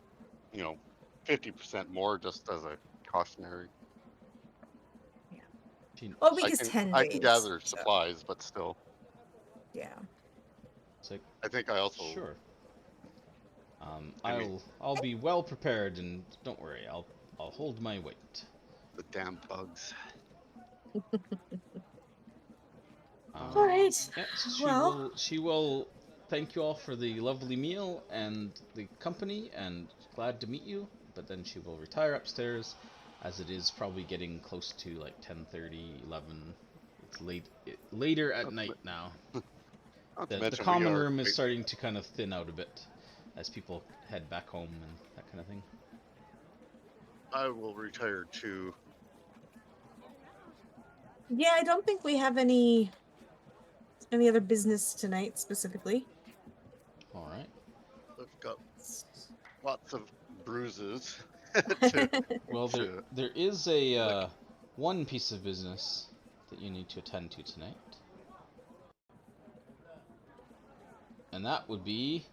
50% more just as a cautionary. she- Well, a week is 10 I days. can gather so, supplies, but still, yeah. it's like, I think I also sure. I mean- I'll be well prepared, and don't worry, I'll hold my weight. the damn bugs. All right. Yeah, so Well, she will thank you all for the lovely meal and the company, and glad to meet you. But then she will retire upstairs, as it is probably getting close to like 10:30, 11. It's later at night now. Not to The mention we common are room is quite- starting to kind of thin out a bit, as people head back home and that kind of thing. I will retire too. yeah, I don't think we have any other business tonight specifically. All right. I've got lots of bruises. to, Well, to- there is a one piece of business that you need to attend to tonight, and that would be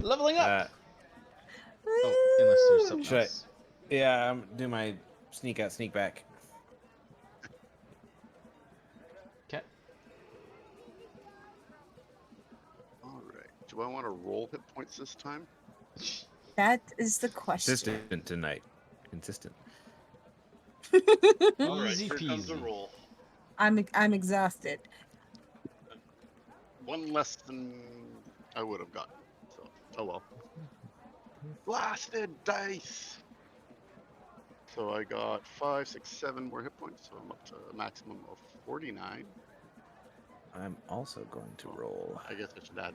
leveling up. Oh, unless there's something Should I- else. Yeah, I'm doing my sneak out, sneak back. Okay. All right. Do I want to roll hit points this time? That is the question. Consistent tonight. Consistent. All right. Easy Here comes the peasy. roll. I'm exhausted. One less than I would have gotten. So, oh well. Blasted dice. So I got 5, 6, 7 more hit points. So I'm up to a maximum of 49. I'm also going to roll. I guess I should add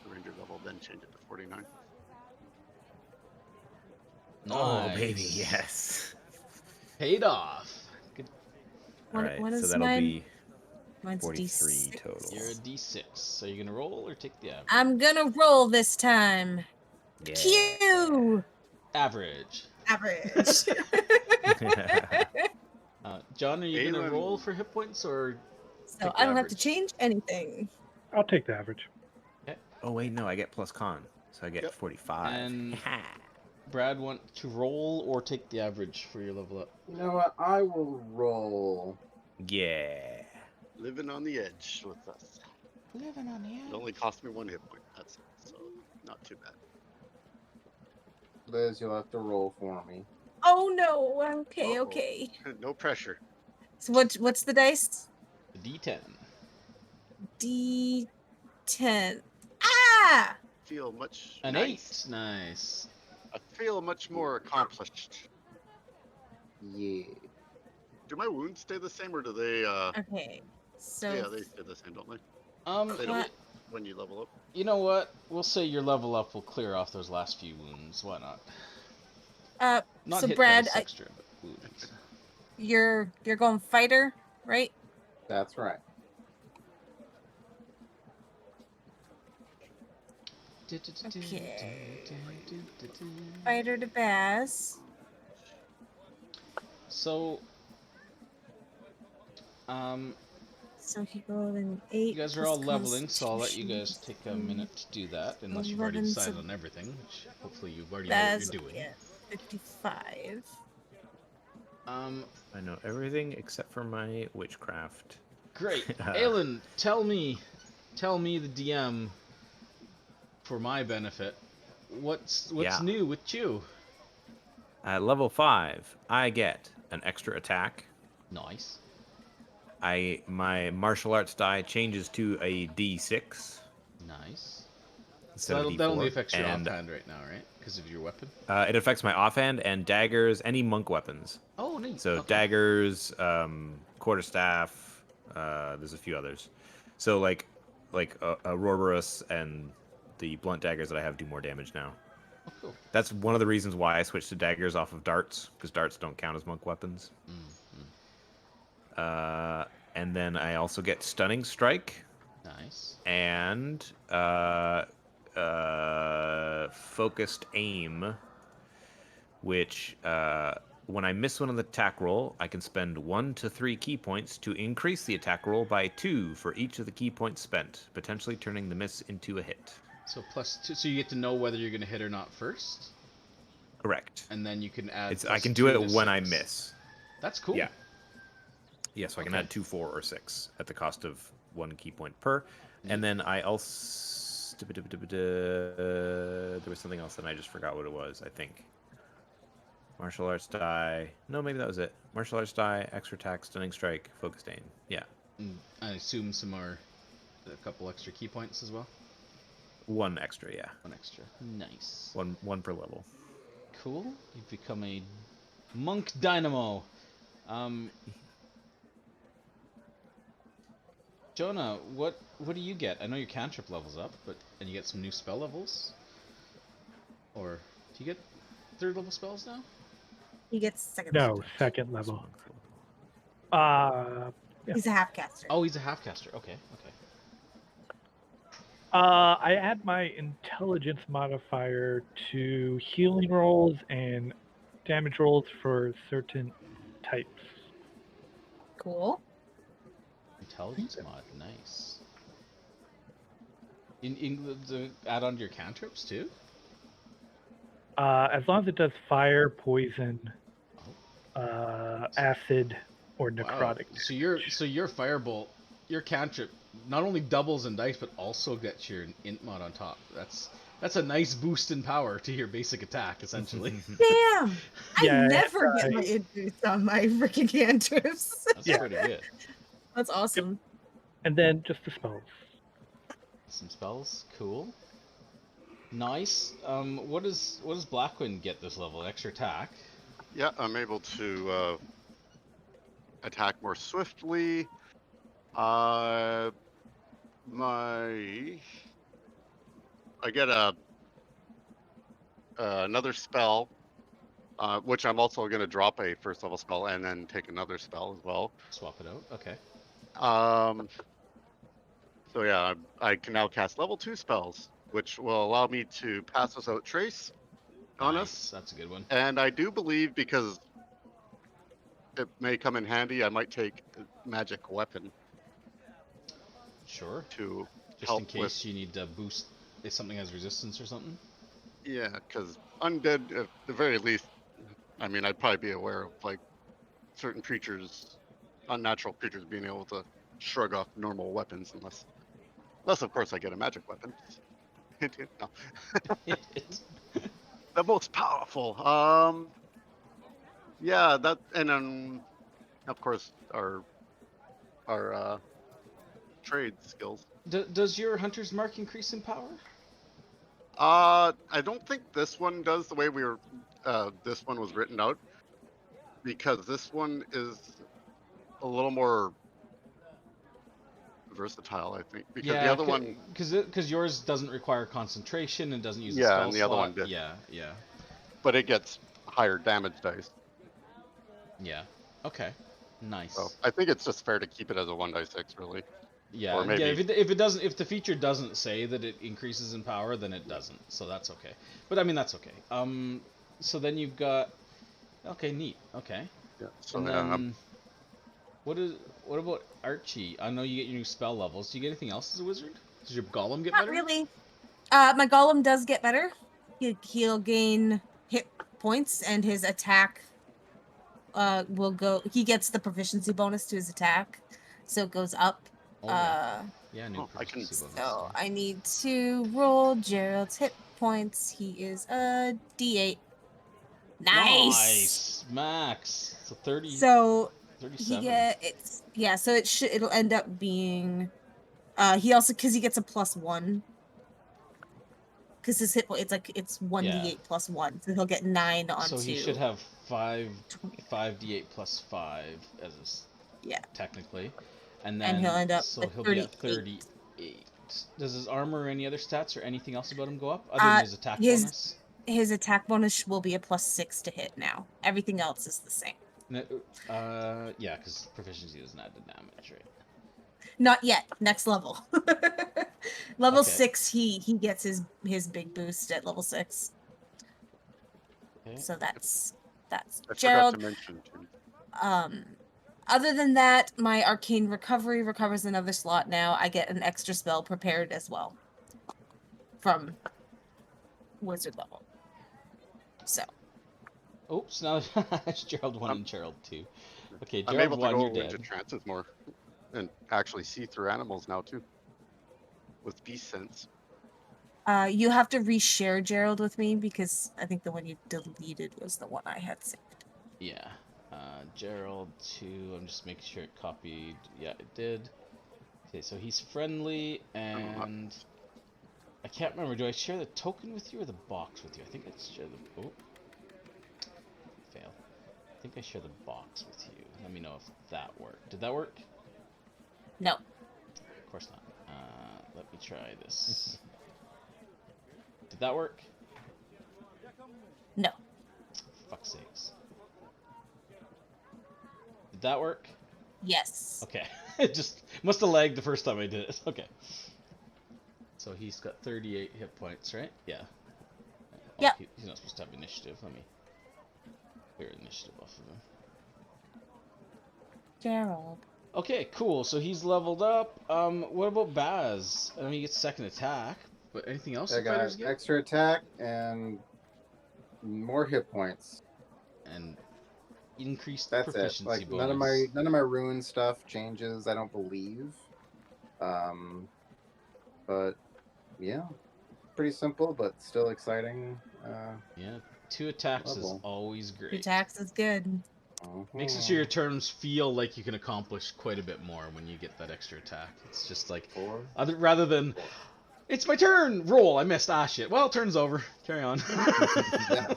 the ranger level, then change it to 49. Oh, baby, Nice. yes. Paid off. Good. All What- right, what so is that'll mine? be Mine's 43 D6. total. You're a D6. So you're gonna roll or take the average? I'm gonna roll this time. Yeah. Q Average. average. John, are you gonna Aelin- roll for hit points or? So Take the I don't have to average. change anything. I'll take the average. Oh, wait, no, I get plus con. So I get Yep. 45. And Brad, want to roll or take the average for your level up? You know what? I will roll. Yeah. Living on the edge with us. Living on the It edge. only cost me 1 hit point. That's it. So not too bad. Liz, you'll have to roll for me. Oh no. Okay, Uh-oh. okay. No pressure. So what's the dice? The D10. D10. Ah! Feel much An nice. 8. Nice. I feel much more accomplished. Yeah. Do my wounds stay the same, or do they? Okay. So Yeah, they stay the same, don't they? They don't what? when you level up. You know what? We'll say your level up will clear off those last few wounds. Why not? Not so hit Brad, dice extra, but wounds. you're going fighter, right? That's right. Okay. Fighter to Bass. So, So he rolled an 8. you guys are plus all leveling, so I'll let you guys Constitution. take a minute to do that, unless you've already 11, decided so on everything, which hopefully you've already know what That's you're doing. yeah, 55. I know everything except for my witchcraft. Great. Aelin, tell me, the DM, for my benefit, what's Yeah. new with you? At level 5, I get an extra attack. Nice. My martial arts die changes to a D6 Nice. instead of So D4. that only affects your and, offhand right now, right? Because of your weapon. it affects my offhand and daggers, any monk weapons. Oh, neat. So Okay. daggers, quarterstaff. There's a few others. So like a Roborus and the blunt daggers that I have do more damage now. Oh, cool. That's one of the reasons why I switched to daggers off of darts, because darts don't count as monk weapons. Mm-hmm. And then I also get stunning strike. Nice. and focused aim, which when I miss one on the attack roll, I can spend 1 to 3 key points to increase the attack roll by 2 for each of the key points spent, potentially turning the miss into a hit. So +2, so you get to know whether you're going to hit or not first, Correct. and then you can add. I can +2 do it to when I 6. miss. That's cool. Yeah. Yeah, so I can Okay. add 2, 4, or 6 at the cost of 1 key point per. And then I also... There was something else that I just forgot what it was, I think. Martial arts die. No, maybe that was it. Martial arts die, extra attack, stunning strike, focused aim. Yeah. And I assume a couple extra key points as well. 1 extra, yeah. 1 extra. Nice. One per level. Cool. You've become a monk dynamo. Jonah, what do you get? I know your cantrip levels up, and you get some new spell levels. Or do you get 3rd level spells now? He gets second. No, second level. Yeah. He's a half caster. Oh, he's a half caster. Okay. I add my intelligence modifier to healing rolls and damage rolls for certain types. Cool. Intelligence mod, nice. In add on to your cantrips too? As long as it does fire, poison, acid, or Wow. necrotic. So your firebolt, your cantrip, not only doubles in dice but also gets your int mod on top. That's a nice boost in power to your basic attack, essentially. Damn! Yeah, I never get my induced on my freaking cantrips. That's pretty good. That's awesome. And then just the spells. Some spells, cool. Nice. What does Blackwind get this level? Extra attack. Yeah, I'm able to attack more swiftly. I get another spell, which I'm also going to drop a 1st level spell and then take another spell as well. Swap it out. Okay. So yeah, I can now cast level 2 spells, which will allow me to pass without trace on Nice. us. That's a good one. And I do believe, because it may come in handy, I might take a magic weapon Sure. to Just help in case with. you need to boost if something has resistance or something. Yeah, because undead, at the very least, I mean, I'd probably be aware of like certain creatures, unnatural creatures, being able to shrug off normal weapons, unless of course I get a magic weapon. Hint, hint, no. The most powerful. Yeah, that, and then of course our trade skills. Does your hunter's mark increase in power? I don't think this one does the way this one was written out, because this one is a little more versatile, I think, because the other one, because yours doesn't require concentration and doesn't use a yeah, spell and the other slot. one did. Yeah. But it gets higher damage dice. Yeah. Okay. Nice. So I think it's just fair to keep it as a 1d6, really. Yeah. Or maybe... Yeah. If it doesn't, if the feature doesn't say that it increases in power, then it doesn't. So that's okay. But I mean, that's okay. So then you've got. Okay. Neat. Okay. Yeah. So And yeah, then, what about Archie? I know you get your new spell levels. Do you get anything else as a wizard? Does your golem get Not better? really. My golem does get better. He'll gain hit points, and his attack will go. He gets the proficiency bonus to his attack, so it goes up. Oh, yeah. Yeah, new I can- proficiency bonus. So I need to roll Gerald's hit points. He is a D8. Nice. Max. So 30. So 37. So it'll end up being. He also, because he gets a +1. Because his hit point, it's 1d8 plus 1, so he'll get 9 on 2. So he should have 5d8 plus 5 as technically, and then he'll end up so at he'll 38. be at 38. Does his armor or any other stats or anything else about him go up other than his attack bonus? His attack bonus will be a +6 to hit now. Everything else is the same. Yeah, because proficiency doesn't add the damage, right? Not yet. Next level. Level Okay. 6, he gets his big boost at level 6. Okay. So that's I forgot Gerald. to mention too. Other than that, my arcane recovery recovers another slot now. I get an extra spell prepared as well from wizard level. So Oops, now it's Gerald 1 and Gerald 2. Okay, I'm Gerald able to 1, you're go into dead. trances more and actually see through animals now too, with beast sense. you have to reshare Gerald with me because I think the one you deleted was the one I had saved. Yeah. Gerald 2, I'm just making sure it copied. Yeah, it did. Okay, so he's friendly, and I can't remember. Do I share the token with you or the box with you? I think I share the... Oh. Fail. I think I share the box with you. Let me know if that worked. Did that work? No. Of course not. Let me try this. Did that work? No. Fuck's sakes. Did that work? Yes. Okay. It just must have lagged the first time I did it. Okay. So he's got 38 hit points, right? Yeah. Oh, Yep. He's not supposed to have initiative. Let me clear initiative off of him. Gerald. Okay, cool. So he's leveled up. What about Baz? I mean, he gets second attack, but anything else I the fighters got get? extra attack and more hit points. And increased That's it. proficiency Like bonus. none of my rune stuff changes. I don't believe. But yeah, pretty simple, but still exciting. Yeah, 2 attacks is Level. always Your great. tax is good. Makes it so your turns feel like you can accomplish quite a bit more when you get that extra attack. It's just like, rather than, it's my turn, roll, I missed, shit. Well, turn's over, carry on. Yeah,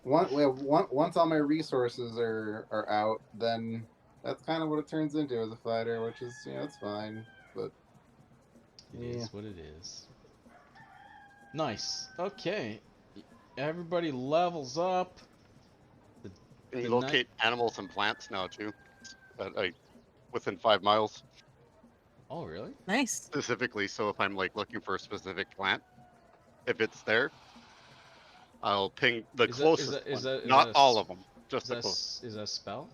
once all my resources are out, then that's kind of what it turns into as a fighter, which is it's fine. But It is what it is. Nice. Okay. Everybody levels up. Can you locate animals and plants now too? Within 5 miles Oh, really? Nice. specifically. So if I'm like looking for a specific plant, if it's there, I'll ping the closest one. Not all of them, just the closest. Is that a spell?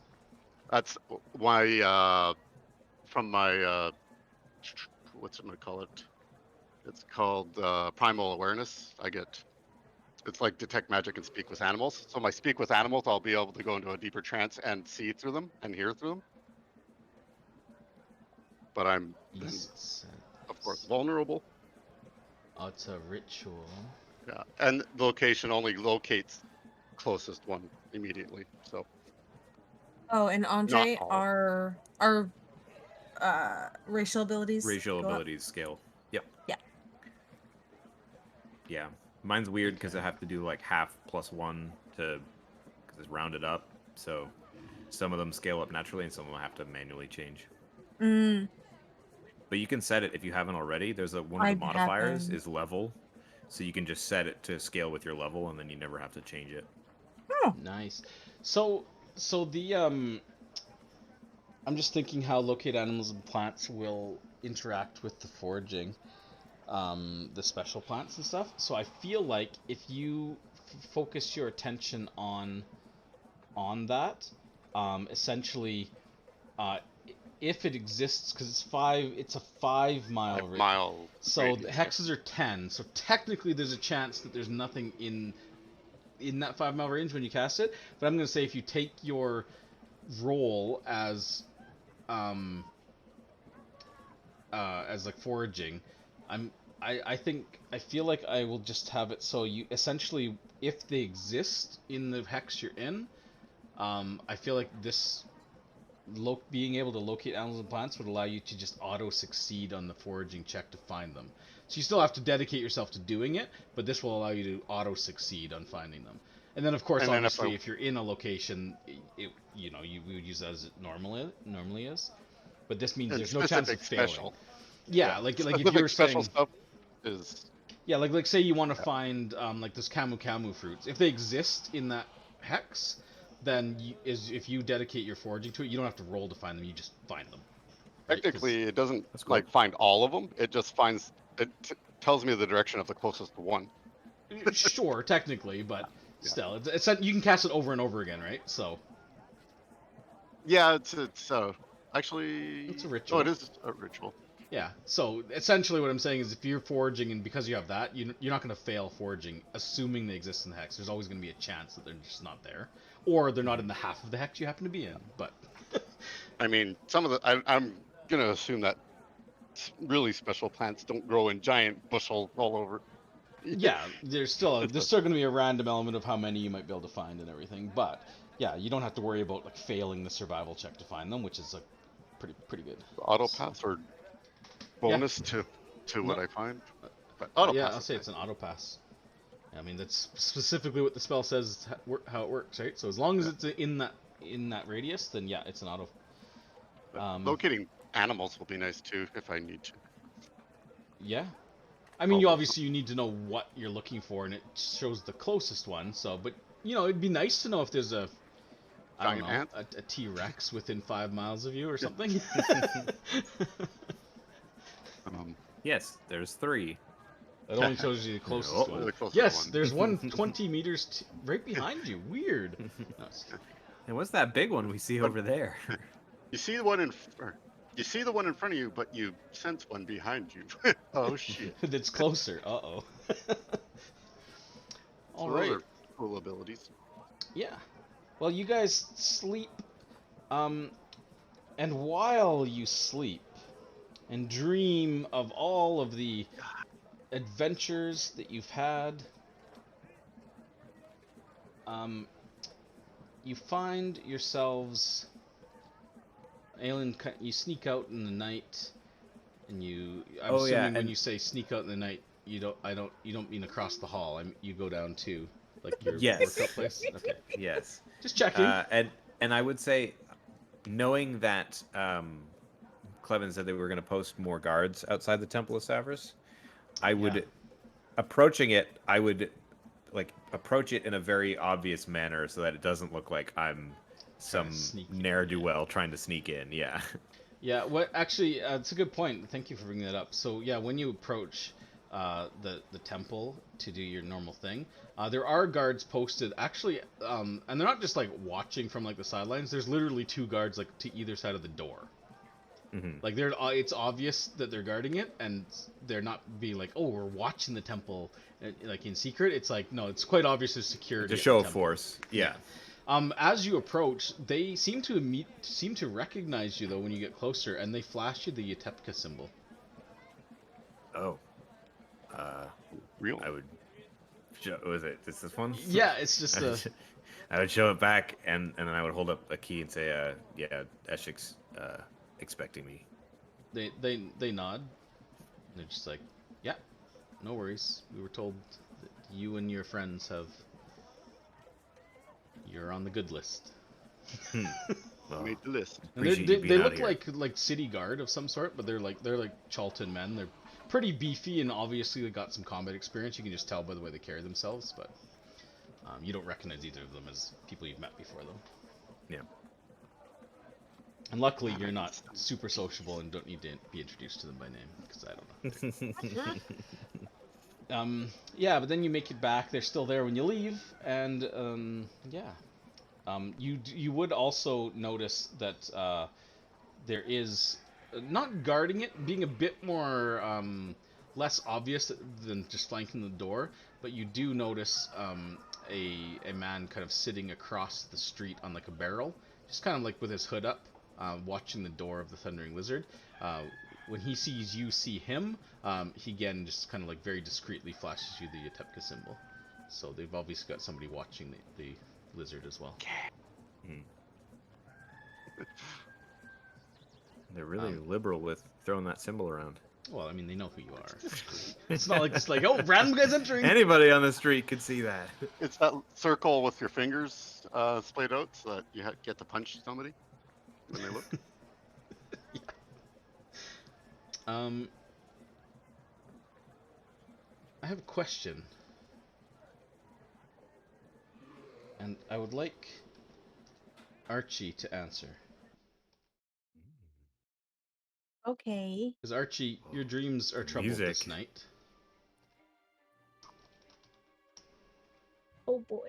That's my from my what's it gonna call it? It's called primal awareness. It's like detect magic and speak with animals. So my speak with animals, I'll be able to go into a deeper trance and see through them and hear through them. But I'm then, of course, vulnerable. Oh, it's a ritual. Yeah, and the location only locates closest one immediately. So. Oh, and Andre, all. our racial abilities. Racial go up? abilities scale. Yep. Yeah. Yeah. Mine's weird because I have to do like half plus 1 because it's rounded up. So some of them scale up naturally and some of them have to manually change. Mm. But you can set it if you haven't already. There's one of the modifiers is level. So you can just set it to scale with your level and then you never have to change it. Oh. Nice. So the I'm just thinking how locate animals and plants will interact with the foraging, the special plants and stuff. So I feel like if you focus your attention on that, essentially, if it exists, because it's a 5 mile radius. So the hexes are 10. So technically, there's a chance that there's nothing in that 5 mile range when you cast it. But I'm gonna say if you take your roll as like foraging, I feel like I will just have it so you essentially, if they exist in the hex you're in, I feel like this being able to locate animals and plants would allow you to just auto succeed on the foraging check to find them. So you still have to dedicate yourself to doing it, but this will allow you to auto succeed on finding them. And then of course, obviously, if you're in a location, we would use that as it normally is. But this means there's no chance of failing. Special. Yeah, like if you're special saying stuff is. Yeah, like say you want to find like those camu fruits. If they exist in that hex, then if you dedicate your foraging to it, you don't have to roll to find them. You just find them. Right? 'Cause- Technically, it doesn't That's cool. like find all of them. It just finds it tells me the direction of the closest one. Sure, technically, but Yeah. still, it's you can cast it over and over again, right? So Yeah, it's actually it's a Oh, ritual. it is a ritual. Yeah. So essentially, what I'm saying is, if you're foraging, and because you have that, you're not going to fail foraging, assuming they exist in the hex. There's always going to be a chance that they're just not there, or they're not in the half of the hex you happen to be in. But I mean, some of the I'm gonna assume that really special plants don't grow in giant bushels all over. yeah, there's still going to be a random element of how many you might be able to find and everything. But yeah, you don't have to worry about like failing the survival check to find them, which is like pretty good. Auto pass or bonus to what No. I find. But auto Yeah, pass I'll is say nice. it's an auto pass. I mean, that's specifically what the spell says how it works, right? So as long as it's in that radius, then yeah, it's an auto. But locating animals will be nice too if I need to. Yeah, I mean, you Probably. obviously you need to know what you're looking for, and it shows the closest one. So, but it'd be nice to know if there's a I don't Giant know ant? a T-Rex within 5 miles of you or something. Yes, there's 3. It only shows you the closest Uh-oh. one. The closest Yes, one. there's one 20 meters right behind you. Weird. No, And what's that big one we see But- over there? You see the one you see the one in front of you, but you sense one behind you. Oh shit! that's closer. Uh-oh. All So right. those are cool abilities. Yeah. Well, you guys sleep, and while you sleep and dream of all of the adventures that you've had, you find yourselves you sneak out in the night, and I'm Oh, yeah, assuming when and- you say sneak out in the night, you don't mean across the hall. You go down to like your Yes. workout place. Okay. Yes. Just checking. And I would say, knowing that Clevin said they were going to post more guards outside the Temple of Savras, I would approach it in a very obvious manner so that it doesn't look like I'm some ne'er-do-well trying to sneak in. Yeah. Yeah, what actually, it's a good point. Thank you for bringing that up. So yeah, when you approach the temple to do your normal thing, there are guards posted actually, and they're not just like watching from like the sidelines. There's literally 2 guards like to either side of the door. Mm-hmm. Like it's obvious that they're guarding it, and they're not being like, oh, we're watching the temple like in secret. It's like, no, it's quite obvious there's security. To show of force. Yeah. As you approach, they seem to recognize you though when you get closer, and they flash you the Ytepka symbol. Oh. Real. I would. Was it this one? Yeah, it's just I would show it back, and then I would hold up a key and say, "Yeah, Eshik's expecting me." They nod. They're just like, yeah, no worries. We were told that you and your friends you're on the good list. Well, Made the list. And appreciate they you being out look here. like city guard of some sort, but they're like Charlton men. They're pretty beefy, and obviously they got some combat experience. You can just tell by the way they carry themselves, but you don't recognize either of them as people you've met before, though. Yeah. And luckily, you're not super sociable and don't need to be introduced to them by name, because I don't know. Yeah, but then you make it back. They're still there when you leave, and you would also notice that there is not guarding it, being a bit more less obvious than just flanking the door, but you do notice a man kind of sitting across the street on like a barrel, just kind of like with his hood up, watching the door of the Thundering Lizard. When he sees you see him, he again just kind of like very discreetly flashes you the Ytepka symbol. So they've obviously got somebody watching the lizard as well. They're really liberal with throwing that symbol around. Well, I mean, they know who you are. It's not like just like, oh, random guys entering. Anybody on the street could see that. It's that circle with your fingers splayed out so that you get to punch somebody when they look. I have a question, and I would like Archie to answer. Okay. Because Archie, your dreams are troubled this Music. night. Oh boy.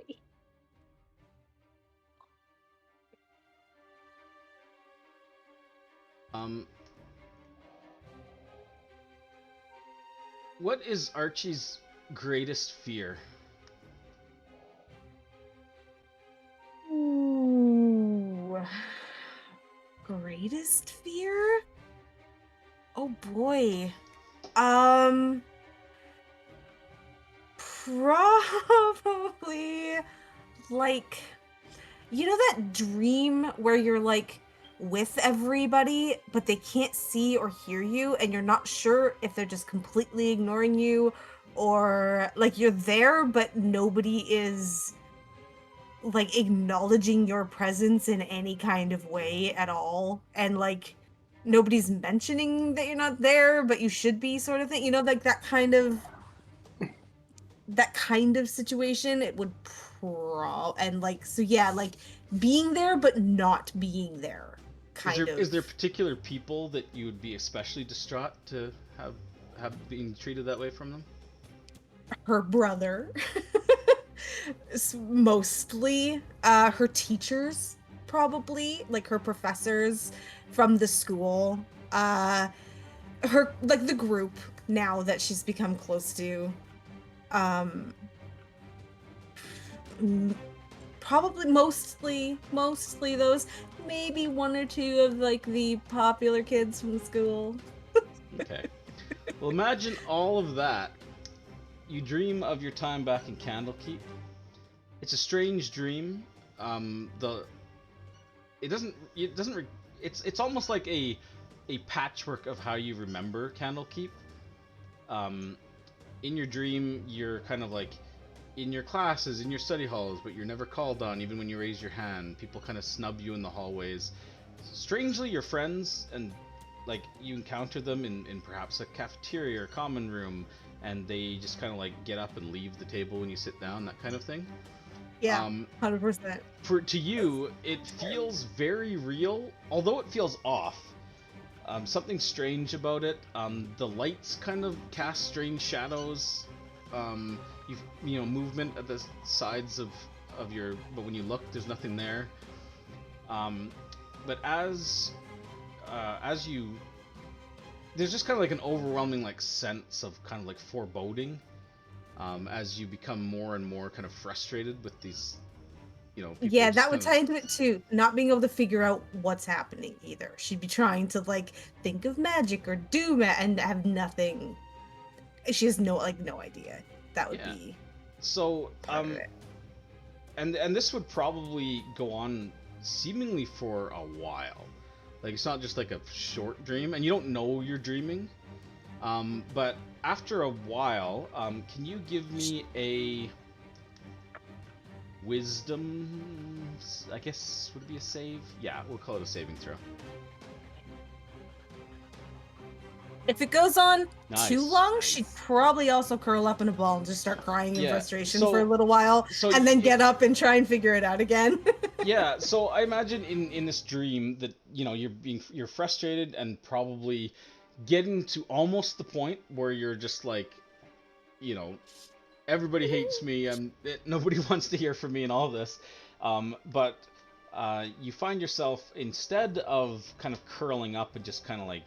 What is Archie's greatest fear? Ooh. Greatest fear? Oh boy. Probably like, you know that dream where you're like with everybody but they can't see or hear you and you're not sure if they're just completely ignoring you or like you're there but nobody is like acknowledging your presence in any kind of way at all, and like nobody's mentioning that you're not there but you should be, sort of thing, you know, like that kind of situation. It would and like, so yeah, like being there but not being there, kind of. Is there particular people that you would be especially distraught to have been treated that way from them? Her brother. Mostly her teachers, probably, like her professors from the school, her, like the group now that she's become close to, probably mostly those, maybe one or two of like the popular kids from school. Okay. Well, imagine all of that. You dream of your time back in Candlekeep. It's a strange dream. It's almost like a patchwork of how you remember Candlekeep. In your dream, you're kind of like in your classes, in your study halls, but you're never called on even when you raise your hand. People kind of snub you in the hallways. Strangely, your friends, and like you encounter them in perhaps a cafeteria or common room, and they just kind of like get up and leave the table when you sit down, that kind of thing. Yeah, 100%. To you, it feels very real, although it feels off. Something strange about it. The lights kind of cast strange shadows. You know, movement at the sides of your, but when you look, there's nothing there. But as you, there's just kind of like an overwhelming like sense of kind of like foreboding. As you become more and more kind of frustrated with these, you know, yeah, that would tie into it too. Not being able to figure out what's happening either. She'd be trying to like think of magic or do and have nothing. She has no idea. That would be so. And this would probably go on seemingly for a while. Like it's not just like a short dream, and you don't know you're dreaming. But after a while, can you give me a wisdom? I guess would it be a save? Yeah, we'll call it a saving throw. If it goes on too long, Nice. she'd probably also curl up in a ball and just start crying in frustration for a little while, so and then get up and try and figure it out again. Yeah, so I imagine in this dream that, you know, you're frustrated and probably getting to almost the point where you're just like, you know, everybody hates me, nobody wants to hear from me and all this. But you find yourself, instead of kind of curling up and just kind of like,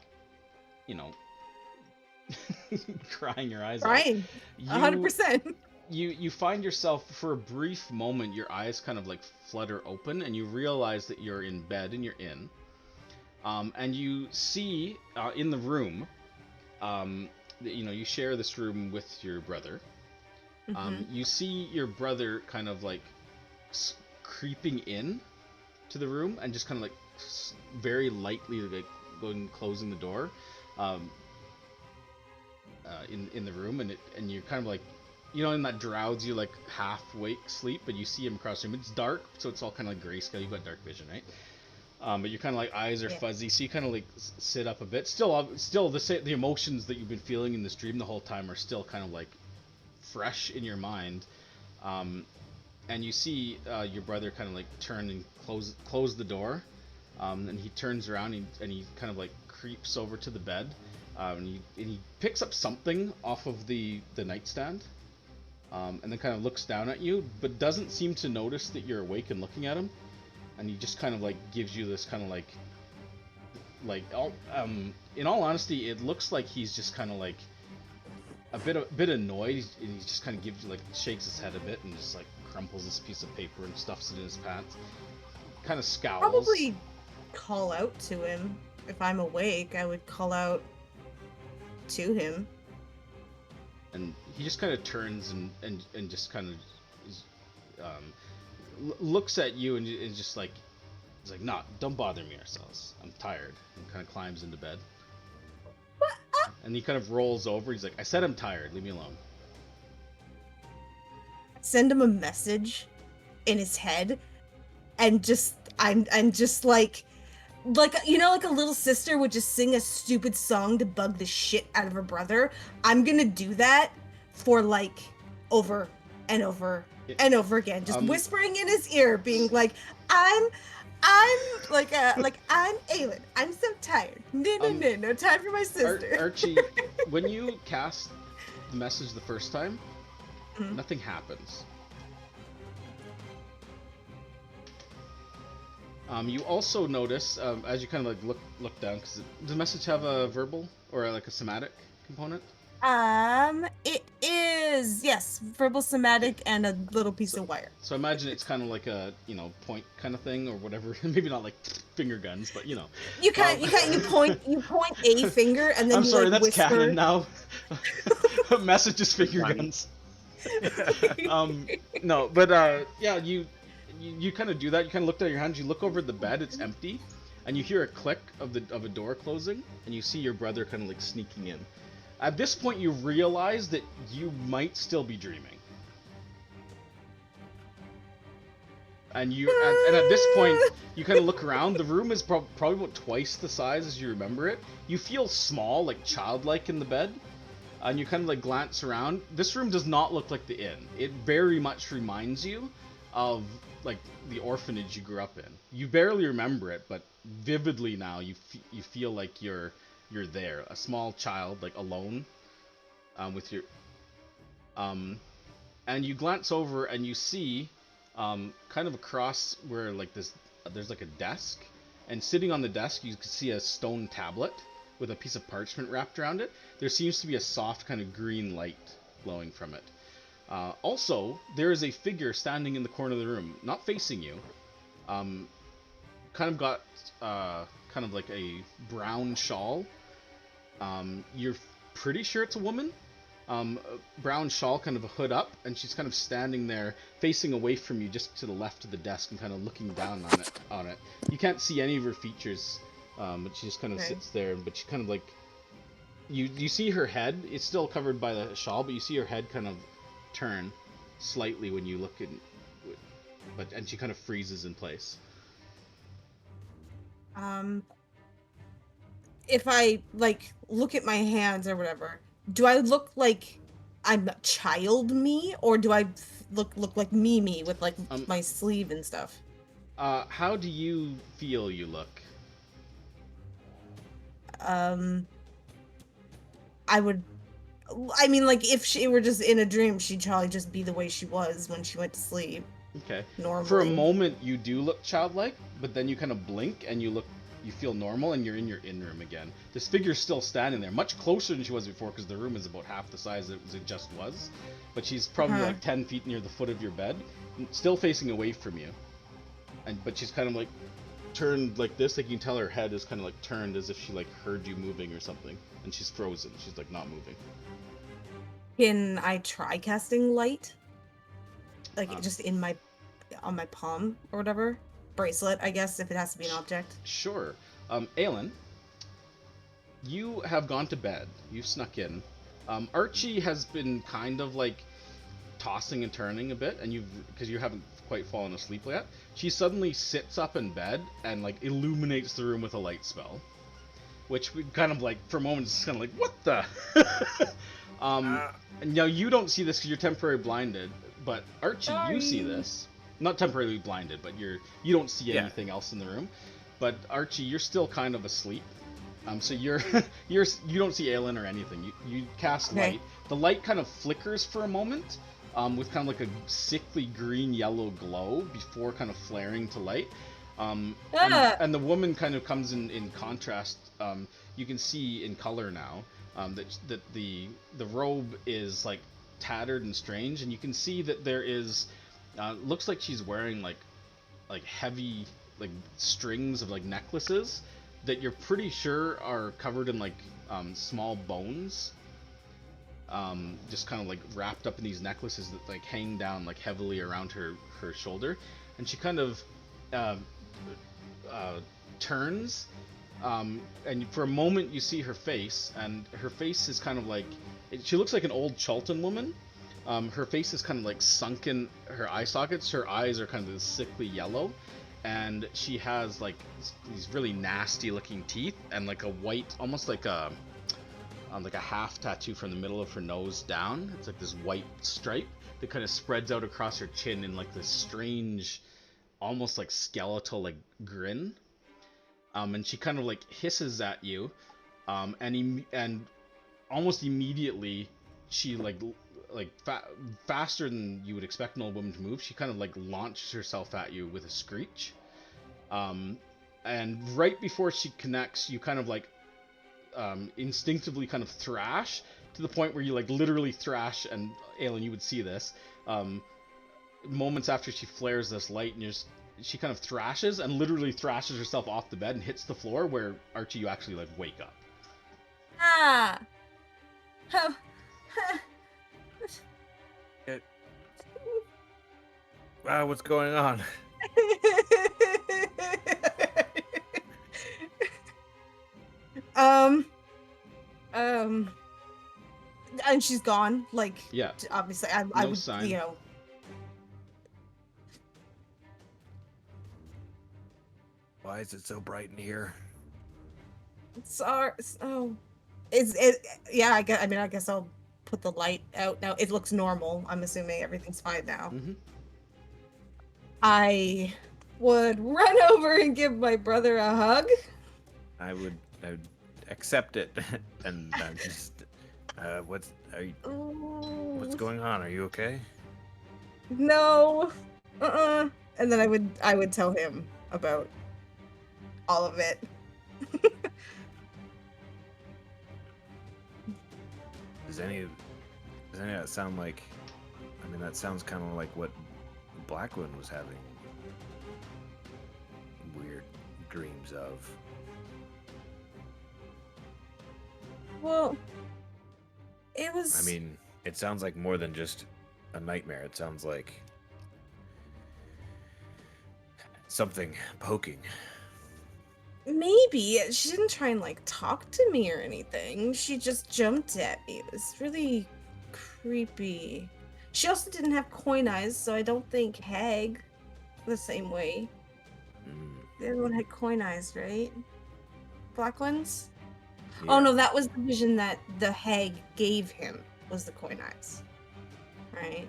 you know, crying your eyes out. Crying. 100%. You find yourself, for a brief moment, your eyes kind of like flutter open, and you realize that you're in bed and you're in. And you see in the room, you know, you share this room with your brother. You see your brother kind of like creeping in to the room and just kind of like very lightly like going and closing the door in the room, and you're kind of like, you know, in that drowsy like half wake sleep, but you see him across the room. It's dark, so it's all kind of like grayscale. You've got dark vision, right? But your kind of like eyes are fuzzy, so you kind of like sit up a bit. Still the emotions that you've been feeling in this dream the whole time are still kind of like fresh in your mind. And you see your brother kind of like turn and close the door, And he turns around and he kind of like creeps over to the bed, and he picks up something off of the nightstand, and then kind of looks down at you, but doesn't seem to notice that you're awake and looking at him, and he just kind of like gives you this kind of like in all honesty, it looks like he's just kind of like a bit annoyed, and he just kind of gives you like shakes his head a bit and just like crumples this piece of paper and stuffs it in his pants. Kind of scowls. Probably call out to him. If I'm awake, I would call out to him. And he just kind of turns and just kind of looks at you and is just like, he's like, "No, don't bother me, ourselves. I'm tired." And kind of climbs into bed. And he kind of rolls over. He's like, "I said I'm tired. Leave me alone." Send him a message in his head, and I'm just like you know, like a little sister would just sing a stupid song to bug the shit out of her brother. I'm gonna do that for like over and over and over again, just whispering in his ear, being like, I'm like I'm Aelin. I'm so tired. No time for my sister. Archie, when you cast the message the first time, nothing happens. You also notice, as you kind of like look down, because does the message have a verbal or like a somatic component? It is, yes, verbal, somatic, and a little piece of wire. So I imagine it's kind of like a, point kind of thing or whatever. Maybe not like finger guns, but you point a finger and then I'm sorry, like, that's whisper. canon now. Messages finger guns. No, but yeah, you kind of do that. You kind of look down at your hands. You look over the bed. It's empty, and you hear a click of a door closing, and you see your brother kind of like sneaking in. At this point, you realize that you might still be dreaming, and at this point, you kind of look around. The room is probably about twice the size as you remember it. You feel small, like childlike in the bed, and you kind of like glance around. This room does not look like the inn. It very much reminds you of like the orphanage you grew up in. You barely remember it, but vividly now you feel like you're there, a small child, like alone, with your and you glance over and you see kind of across where like there's like a desk, and sitting on the desk you can see a stone tablet with a piece of parchment wrapped around it. There seems to be a soft kind of green light glowing from it. Also, there is a figure standing in the corner of the room, not facing you. Kind of got kind of like a brown shawl. You're pretty sure it's a woman. Brown shawl, kind of a hood up, and she's kind of standing there, facing away from you, just to the left of the desk, and kind of looking down on it. You can't see any of her features, but she just kind of sits there. But she kind of like you see her head. It's still covered by the shawl, but you see her head kind of turn slightly when you look in, and she kind of freezes in place. If I like look at my hands or whatever, do I look like I'm child me, or do I look like me with like my sleeve and stuff? How do you feel you look? I mean, like, if she were just in a dream, she'd probably just be the way she was when she went to sleep. Okay. Normally. For a moment, you do look childlike, but then you kind of blink and you feel normal, and you're in your inn room again. This figure's still standing there, much closer than she was before, because the room is about half the size it just was. But she's probably like 10 feet near the foot of your bed, still facing away from you. But she's kind of like turned like this. Like you can tell her head is kind of like turned as if she like heard you moving or something, and she's frozen. She's like not moving. Can I try casting light? Like just on my palm or whatever? Bracelet, I guess, if it has to be an object. Sure. Aelin, you have gone to bed. You've snuck in. Archie has been kind of like tossing and turning a bit, and because you haven't quite fallen asleep yet. She suddenly sits up in bed and like illuminates the room with a light spell, which we kind of like for a moment it's kind of like what the. And now you don't see this because you're temporarily blinded, but Archie, you see this. Not temporarily blinded, but you don't see anything else in the room. But Archie, you're still kind of asleep. So you don't see Aelin or anything. You cast Okay. light. The light kind of flickers for a moment, with kind of like a sickly green yellow glow before kind of flaring to light. And the woman kind of comes in contrast. You can see in color now that the robe is like tattered and strange, and you can see that there is looks like she's wearing like heavy like strings of like necklaces that you're pretty sure are covered in like small bones, just kind of like wrapped up in these necklaces that like hang down like heavily around her shoulder, and she kind of turns, and for a moment you see her face, and her face is kind of like she looks like an old Chalton woman. Her face is kind of like sunken, her eye sockets, her eyes are kind of this sickly yellow, and she has like these really nasty looking teeth and like a white, almost like a half tattoo from the middle of her nose down. It's like this white stripe that kind of spreads out across her chin in like this strange, almost like skeletal like grin. And she kind of like hisses at you, and almost immediately she faster than you would expect an old woman to move, she kind of like launches herself at you with a screech. And right before she connects, you kind of like instinctively kind of thrash to the point where you like literally thrash, and Aelin, you would see this. Moments after she flares this light, and she kind of thrashes and literally thrashes herself off the bed and hits the floor, where Archie, you actually like wake up. Ah. Oh. Wow, what's going on? And she's gone. Like, Yeah. obviously, I No would, sign. you know. Why is it so bright in here? Sorry. Oh, is it? Yeah, I guess. I mean, I guess I'll put the light out now. It looks normal. I'm assuming everything's fine now. Mm-hmm. I would run over and give my brother a hug. I would accept it, and just what's going on? Are you okay? No. And then I would tell him about all of it. Does any of that sound like? I mean, that sounds kind of like what Blackwood was having weird dreams of. Well, it was. I mean, it sounds like more than just a nightmare. It sounds like something poking. Maybe she didn't try and like talk to me or anything. She just jumped at me. It was really creepy. She also didn't have coin eyes, so I don't think Hag the same way. The other one had coin eyes, right? Black ones? Yeah. Oh no, that was the vision that the Hag gave him, was the coin eyes. Right?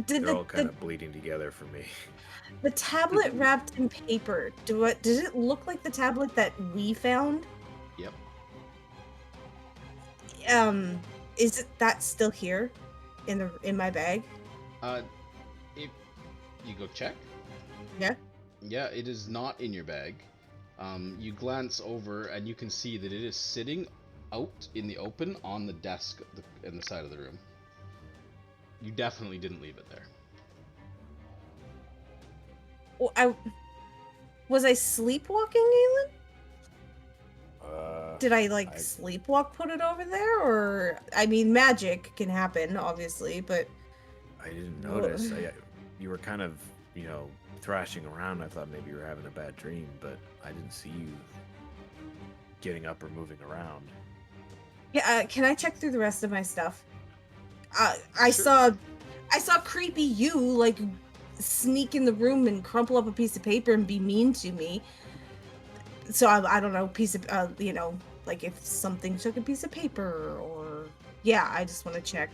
Did They're all kind of bleeding together for me. the tablet wrapped in paper, did it look like the tablet that we found? Yep. Is that still here in my bag? If you go check. Yeah. Yeah, it is not in your bag. You glance over and you can see that it is sitting out in the open on the desk in the side of the room. You definitely didn't leave it there. Well, was I sleepwalking, Aelin? Did I sleepwalk put it over there, or I mean, magic can happen, obviously, but I didn't notice. You were kind of, thrashing around. I thought maybe you were having a bad dream, but I didn't see you getting up or moving around. Yeah, can I check through the rest of my stuff? I saw creepy you like sneak in the room and crumple up a piece of paper and be mean to me. So I don't know, piece of like if something took a piece of paper, or yeah, I just want to check.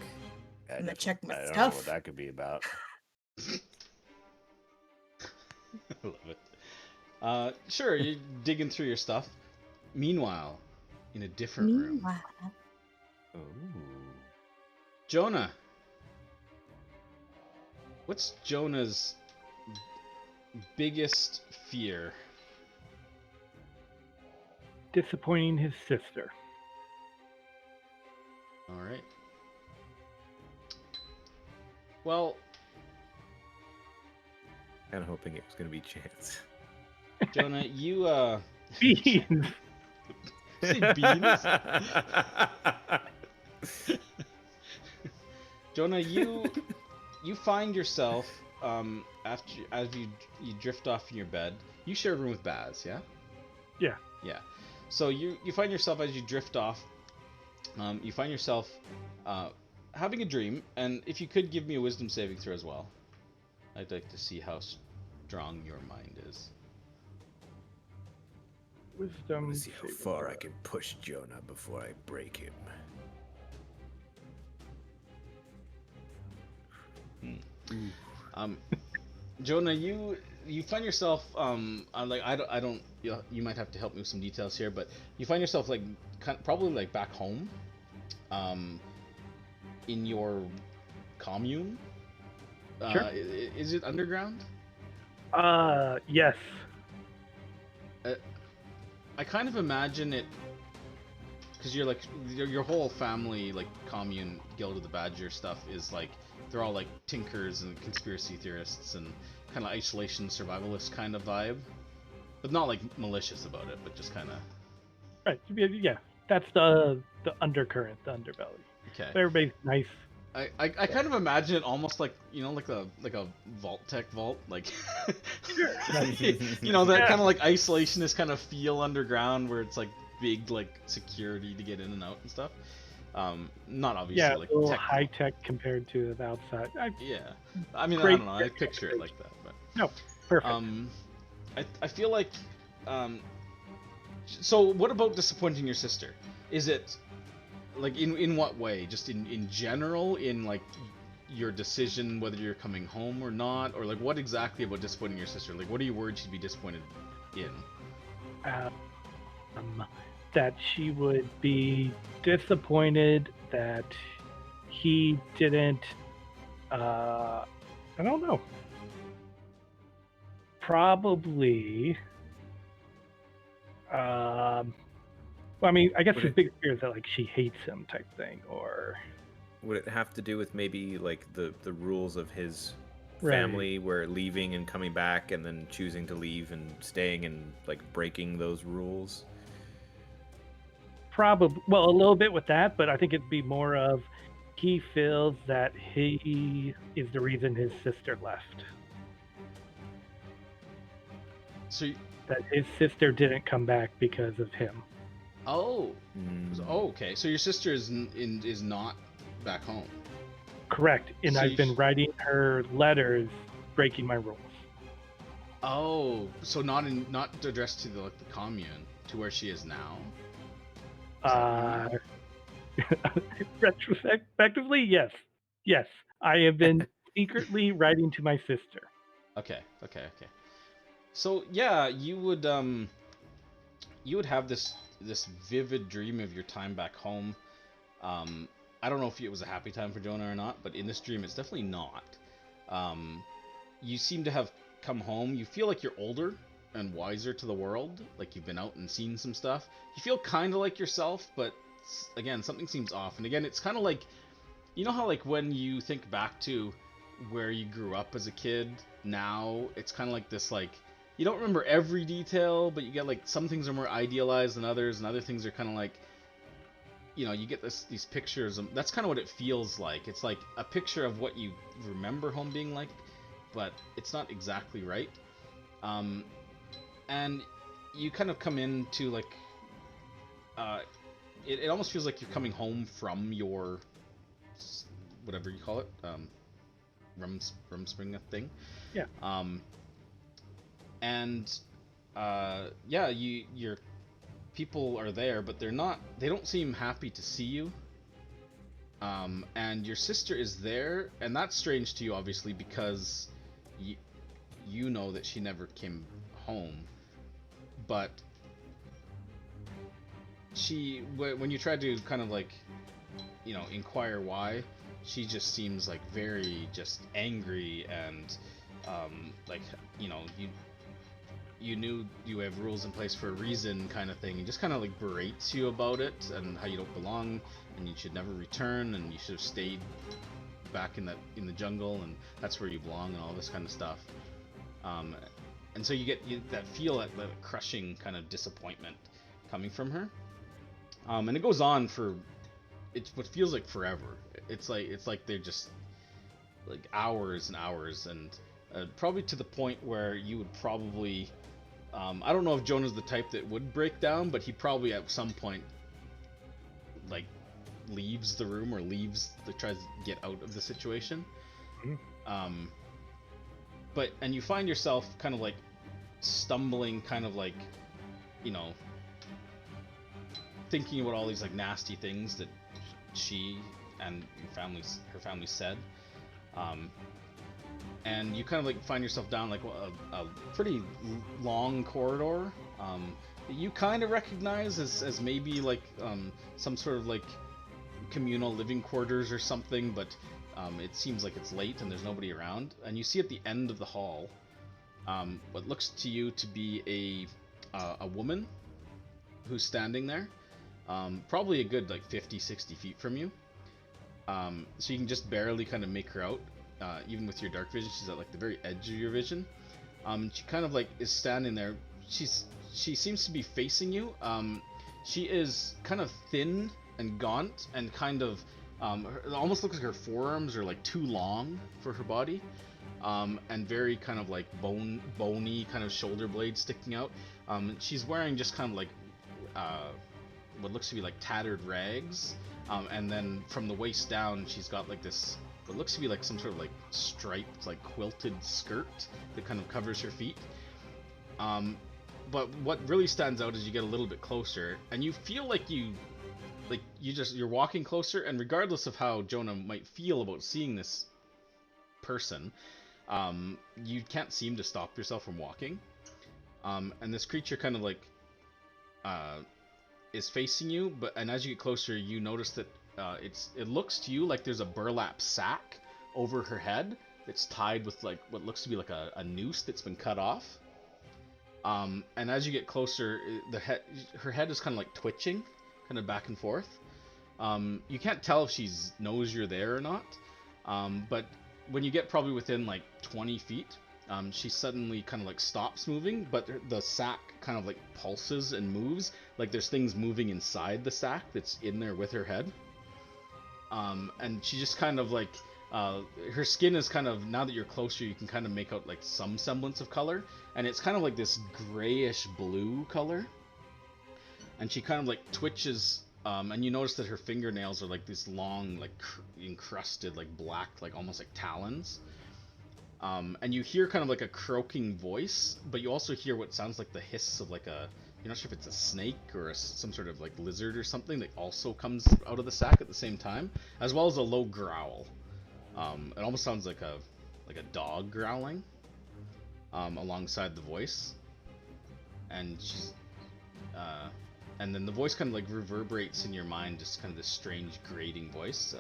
I'm gonna check my I don't stuff. know what that could be about. I love it. Sure, you're digging through your stuff. Meanwhile, in a different room, Meanwhile, Oh. Jonah. What's Jonah's biggest fear? Disappointing his sister. All right. Well, Kind of hoping it was going to be Chance. Jonah, you Beans. say beans. Jonah, you find yourself after as you drift off in your bed. You share a room with Baz, yeah? Yeah. Yeah. So you find yourself as you drift off. You find yourself having a dream, and if you could give me a wisdom saving throw as well, I'd like to see how strong your mind is. Wisdom. Let's see how far I can push Jonah before I break him. Jonah, you find yourself like I don't you might have to help me with some details here, but you find yourself like probably like back home, in your commune. Sure. Is it underground? Yes. I kind of imagine it because you're like your whole family, like commune, Guild of the Badger stuff is like they're all like tinkers and conspiracy theorists and kind of isolation survivalist kind of vibe, but not like malicious about it, but just kind of Right. Yeah. That's the undercurrent, the underbelly. okay. Everybody's nice. I kind of imagine it almost like like a Vault-Tec vault, like Sure. that kind of like isolationist kind of feel underground where it's like big like security to get in and out and stuff. Not obviously Yeah, like a little tech. high tech compared to the outside. Yeah, I mean I Great don't know. I picture it like that, but No, perfect. I feel like so what about disappointing your sister? Is it like in what way? Just in general, in like your decision whether you're coming home or not, or like what exactly about disappointing your sister? Like what are you worried she'd be disappointed in? That she would be disappointed that he didn't. I don't know. Probably. Well, I mean, I guess Would his it- big fear is that like she hates him type thing, or Would it have to do with maybe like the rules of his Right. family, where leaving and coming back, and then choosing to leave and staying and like breaking those rules? probably well a little bit with that, but I think it'd be more of he feels that he is the reason his sister left. So That his sister didn't come back because of him. oh Mm. oh okay. So your sister is not back home. Correct. And So I've you been sh- writing her letters breaking my rules. Oh, so not addressed to the commune, to where she is now. Retrospectively, yes. Yes. I have been secretly writing to my sister. Okay. So yeah, you would have this vivid dream of your time back home. I don't know if it was a happy time for Jonah or not, but in this dream, it's definitely not. You seem to have come home. You feel like you're older and wiser to the world, like you've been out and seen some stuff. You feel kind of like yourself, but again, something seems off. And again, it's kind of like, you know how like when you think back to where you grew up as a kid, now it's kind of like this like, you don't remember every detail, but you get like some things are more idealized than others, and other things are kind of like, you get these pictures. That's kind of what it feels like. It's like a picture of what you remember home being like, but it's not exactly right. And you kind of come into like, it almost feels like you're coming home from your, whatever you call it, Rumspringa thing. Yeah. And yeah, your people are there, but they don't seem happy to see you. And your sister is there, and that's strange to you, obviously, because you know that she never came home, but when you try to kind of like, inquire why, she just seems like very just angry and like, you knew you have rules in place for a reason kind of thing, and just kind of like berates you about it and how you don't belong and you should never return and you should have stayed back in the jungle and that's where you belong and all this kind of stuff. And so you get that feel, that crushing kind of disappointment coming from her. And it goes on for what feels like forever. It's like they're just like hours and hours, and probably to the point where you would probably, I don't know if Jonah's the type that would break down, but he probably at some point like leaves the room or tries to get out of the situation. Mhm. And you find yourself kind of like stumbling, kind of like, thinking about all these like nasty things that she and her family said, and you kind of like find yourself down like a pretty long corridor that you kind of recognize as maybe like some sort of like communal living quarters or something, but it seems like it's late and there's nobody around, and you see at the end of the hall what looks to you to be a woman who's standing there, probably a good like 50-60 feet from you, so you can just barely kind of make her out, even with your dark vision. She's at like the very edge of your vision. She kind of like is standing there. She seems to be facing you. She is kind of thin and gaunt and kind of it almost looks like her forearms are like too long for her body, and very kind of like bony kind of shoulder blades sticking out. She's wearing just kind of like what looks to be like tattered rags, and then from the waist down she's got like this what looks to be like some sort of like striped like quilted skirt that kind of covers her feet. But what really stands out is you get a little bit closer and you feel like you're walking closer, and regardless of how Jonah might feel about seeing this person, you can't seem to stop yourself from walking. And this creature kind of like is facing you, and as you get closer, you notice that it looks to you like there's a burlap sack over her head that's tied with like what looks to be like a noose that's been cut off. And as you get closer, her head is kind of like twitching, kind of back and forth. You can't tell if she knows you're there or not. But when you get probably within like 20 feet, she suddenly kind of like stops moving, but the sack kind of like pulses and moves, like there's things moving inside the sack that's in there with her head. And she just kind of like, her skin is kind of, now that you're closer, you can kind of make out like some semblance of color, and it's kind of like this grayish blue color. And she kind of like twitches, and you notice that her fingernails are like this long, like encrusted, like black, like almost like talons. And you hear kind of like a croaking voice, but you also hear what sounds like the hiss of like you're not sure if it's a snake or some sort of like lizard or something that also comes out of the sack at the same time, as well as a low growl. It almost sounds like a dog growling, alongside the voice. And and then the voice kind of like reverberates in your mind, just kind of this strange grating voice,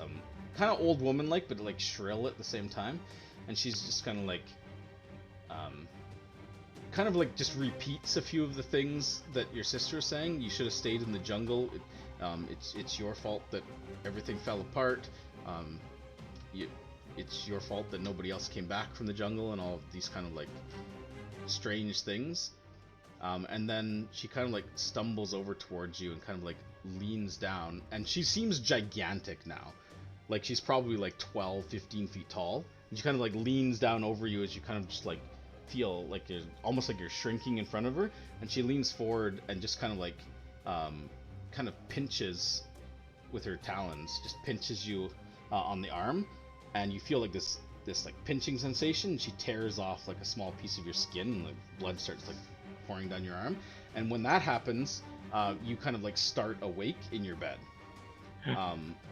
kind of old woman like, but like shrill at the same time. And she's just kind of like just repeats a few of the things that your sister is saying. You should have stayed in the jungle. It's your fault that everything fell apart. It's your fault that nobody else came back from the jungle, and all of these kind of like strange things. And then she kind of like stumbles over towards you and kind of like leans down, and she seems gigantic now. Like she's probably like 12-15 feet tall. And she kind of like leans down over you as you kind of just like feel like you're almost like you're shrinking in front of her, and she leans forward and just kind of like kind of pinches with her talons, just pinches you on the arm, and you feel like this like pinching sensation, and she tears off like a small piece of your skin, and like blood starts like pouring down your arm. And when that happens, you kind of like start awake in your bed.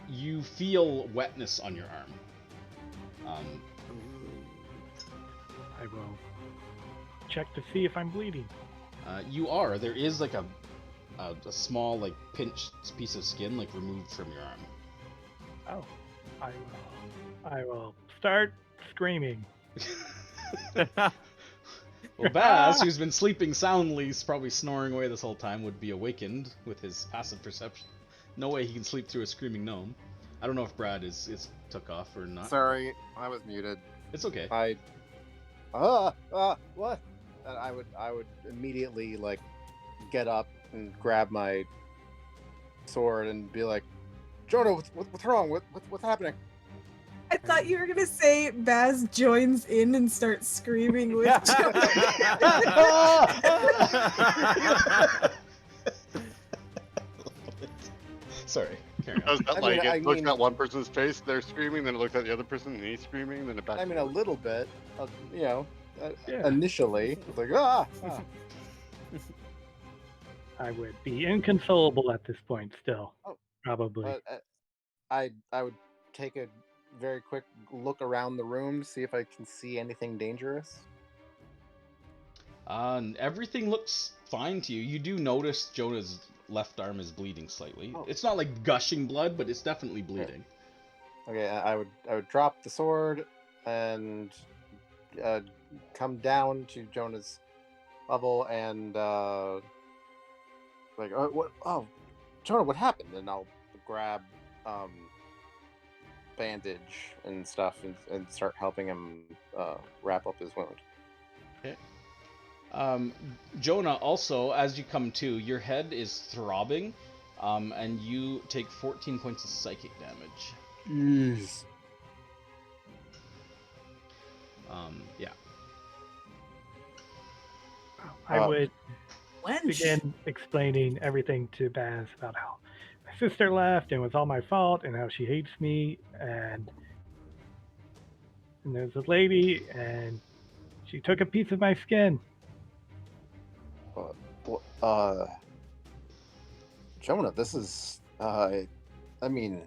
You feel wetness on your arm. I will check to see if I'm bleeding. You are. There is like a small like pinched piece of skin like removed from your arm. Oh, I will start screaming. Well, Baz, who's been sleeping soundly, probably snoring away this whole time, would be awakened with his passive perception. No way he can sleep through a screaming gnome. I don't know if Brad is took off or not. Sorry, I was muted. It's okay. What? And I would immediately like get up and grab my sword and be like, Jonah, what's wrong? What's happening? I thought you were gonna say Baz joins in and starts screaming with Jonah. Sorry. Carry on. Does that, I like, mean, I it looks mean- at one person's face, they're screaming, then it looks at the other person, and he's screaming, then it back. I mean, a little bit, Yeah. initially, it's like, ah. I would be inconsolable at this point still. Oh, Probably. But I would take a very quick look around the room to see if I can see anything dangerous. Everything looks fine to you. You do notice Jonah's left arm is bleeding slightly. Oh. It's not like gushing blood, but it's definitely bleeding. Okay, I would drop the sword and come down to Jonah's level and like, oh, Jonah, what happened? And I'll grab bandage and stuff and start helping him wrap up his wound. Okay. Jonah, also, as you come to, your head is throbbing, and you take 14 points of psychic damage. Jeez. Yeah. I would Wench. begin explaining everything to Baz about how my sister left and it was all my fault and how she hates me and there's a lady and she took a piece of my skin. Jonah, this is I mean,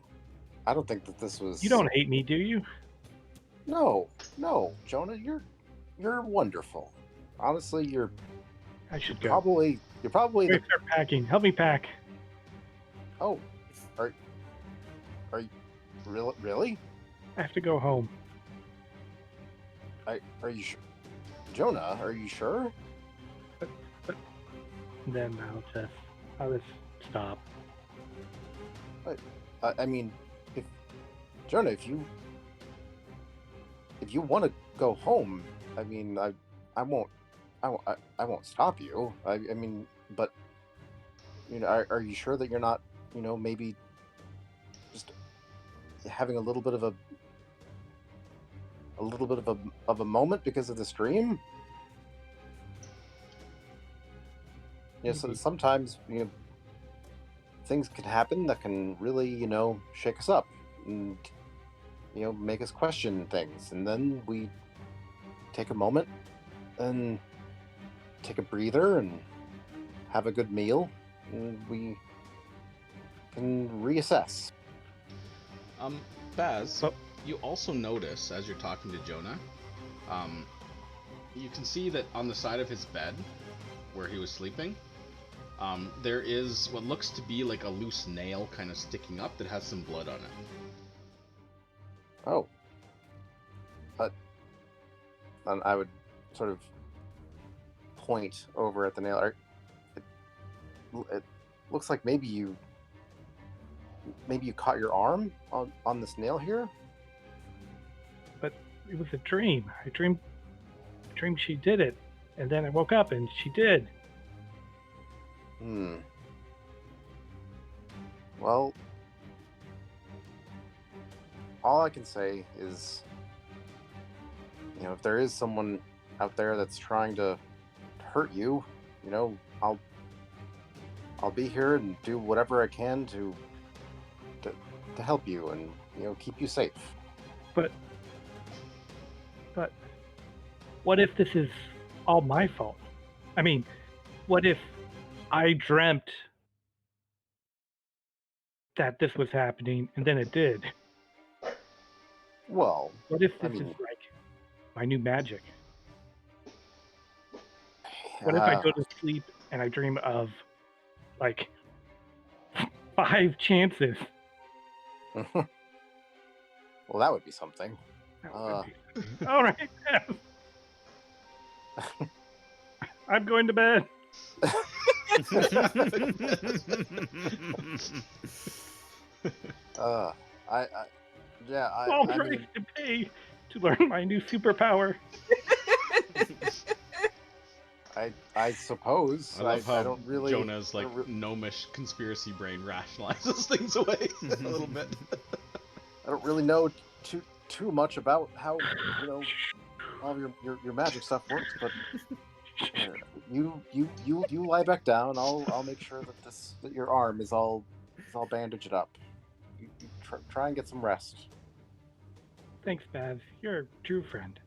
I don't think that this was. You don't hate me, do you? No, Jonah, you're wonderful. Honestly, I should go. you're probably Wait, start packing. Help me pack. Oh, are you really? I have to go home. Are you sure? Jonah, are you sure? Then I'll just stop. I mean, Jonah, if you want to go home, I mean, I won't stop you. I mean, but you know, are you sure that you're not, maybe just having a little bit of a moment because of the stream? So sometimes, things can happen that can really, shake us up and, make us question things. And then we take a moment and take a breather and have a good meal, and we can reassess. Baz, you also notice as you're talking to Jonah, you can see that on the side of his bed where he was sleeping, there is what looks to be like a loose nail kind of sticking up that has some blood on it. Oh. And I would sort of point over at the nail. It looks like maybe you caught your arm on this nail here. But it was a dream. I dreamed she did it, and then I woke up and she did. Well, all I can say is, if there is someone out there that's trying to hurt you, I'll be here and do whatever I can to help you and keep you safe. But what if this is all my fault? I mean, what if I dreamt that this was happening and then it did? Well, What if this is like my new magic? What if I go to sleep and I dream of, like, 5 chances? Well, that would be something. That would be... All right. I'm going to bed. Small I price mean, to pay to learn my new superpower. I suppose. I love how don't really. Jonah's like gnomish conspiracy brain rationalizes things away a little bit. I don't really know too much about how all of your magic stuff works, but you lie back down. I'll make sure that your arm is all bandaged up. You try and get some rest. Thanks, Baz. You're a true friend.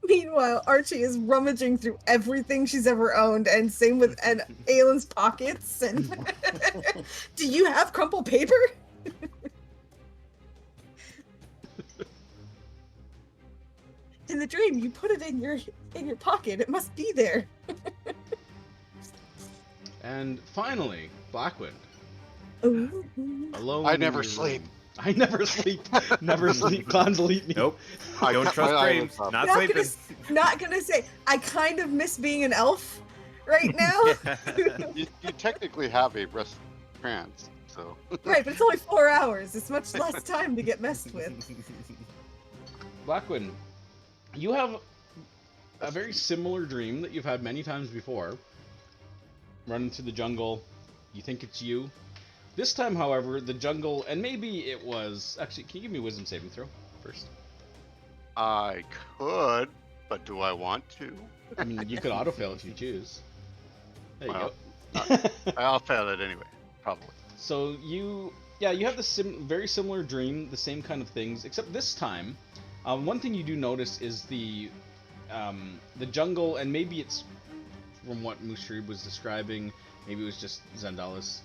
Meanwhile, Archie is rummaging through everything she's ever owned, and same with Aylin's pockets. And do you have crumpled paper? In the dream, you put it in your pocket. It must be there. And finally, Blackwind. Ooh. Alone. I in never your sleep. room. I never sleep. Never sleep. Cons delete me. Nope. I Don't cut trust my dreams. eyelids up. Not sleeping. Not gonna say. I kind of miss being an elf right now. You technically have a rest trance, so. Right, but it's only 4 hours. It's much less time to get messed with. Blackwind, you have a very similar dream that you've had many times before. Running through the jungle, you think it's you. This time, however, the jungle, and maybe it was... Actually, can you give me a wisdom saving throw first? I could, but do I want to? I mean, you could autofail if you choose. There you Well, go. I'll fail it anyway, probably. So you have the very similar dream, the same kind of things, except this time, one thing you do notice is the jungle, and maybe it's from what Mushrib was describing, maybe it was just Xandala's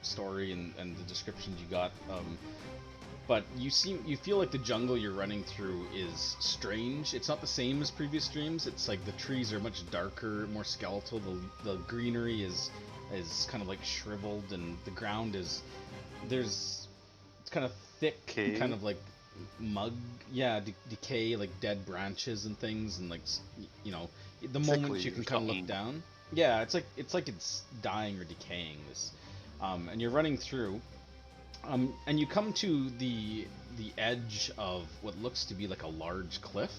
story and the descriptions you got. But you feel like the jungle you're running through is strange. It's not the same as previous dreams. It's like the trees are much darker, more skeletal. The greenery is kind of like shriveled, and the ground is it's kind of thick, Decay. kind of like mud, decay, like dead branches and things, and like the moment you can kind of look down, it's like it's dying or decaying. This, and you're running through. And you come to the edge of what looks to be like a large cliff.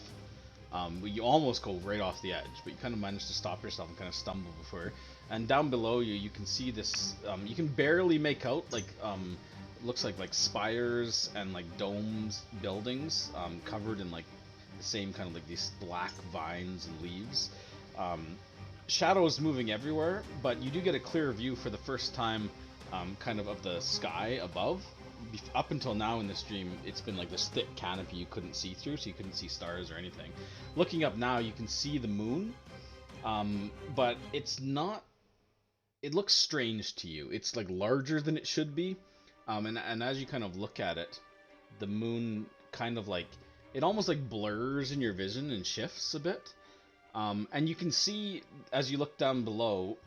You almost go right off the edge, but you kind of manage to stop yourself and kind of stumble before. And down below you can see this. You can barely make out looks like spires and like domes, buildings, covered in like the same kind of like these black vines and leaves. Shadows moving everywhere, but you do get a clear view for the first time. Kind of the sky above. Up until now in this dream, it's been like this thick canopy you couldn't see through, so you couldn't see stars or anything. Looking up now, you can see the moon, but it's not... It looks strange to you. It's like larger than it should be, and as you kind of look at it, the moon kind of like... It almost like blurs in your vision and shifts a bit, and you can see, as you look down below,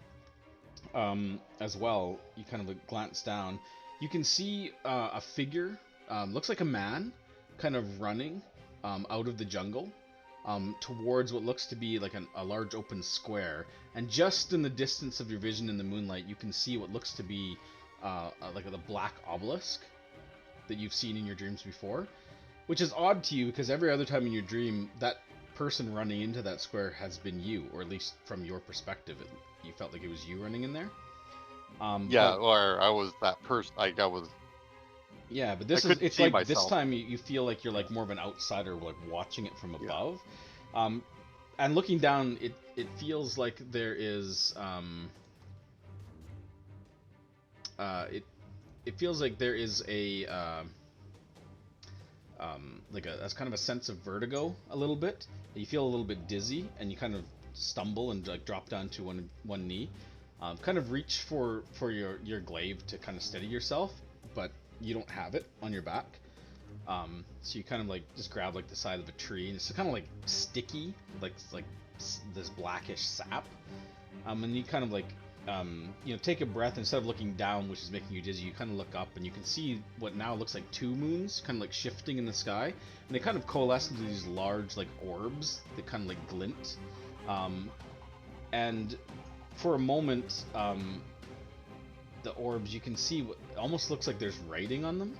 as well, you kind of like glance down, you can see a figure, looks like a man, kind of running out of the jungle towards what looks to be like a large open square, and just in the distance of your vision in the moonlight you can see what looks to be like the black obelisk that you've seen in your dreams before, which is odd to you because every other time in your dream that person running into that square has been you, or at least from your perspective you felt like it was you running in there. Or I was that person. Like I was. Yeah, but it's like myself. This time you feel like you're like more of an outsider, like watching it from above. And looking down, it feels like there is it feels like there is a that's kind of a sense of vertigo a little bit. You feel a little bit dizzy, and you kind of stumble and like drop down to one knee. Kind of reach for your glaive to kind of steady yourself, but you don't have it on your back. So you kind of like just grab like the side of a tree, and it's kind of like sticky, like this blackish sap. And you kind of like, take a breath. Instead of looking down, which is making you dizzy, you kind of look up and you can see what now looks like 2 moons, kind of like shifting in the sky, and they kind of coalesce into these large like orbs that kind of like glint. And for a moment, the orbs, you can see what almost looks like there's writing on them,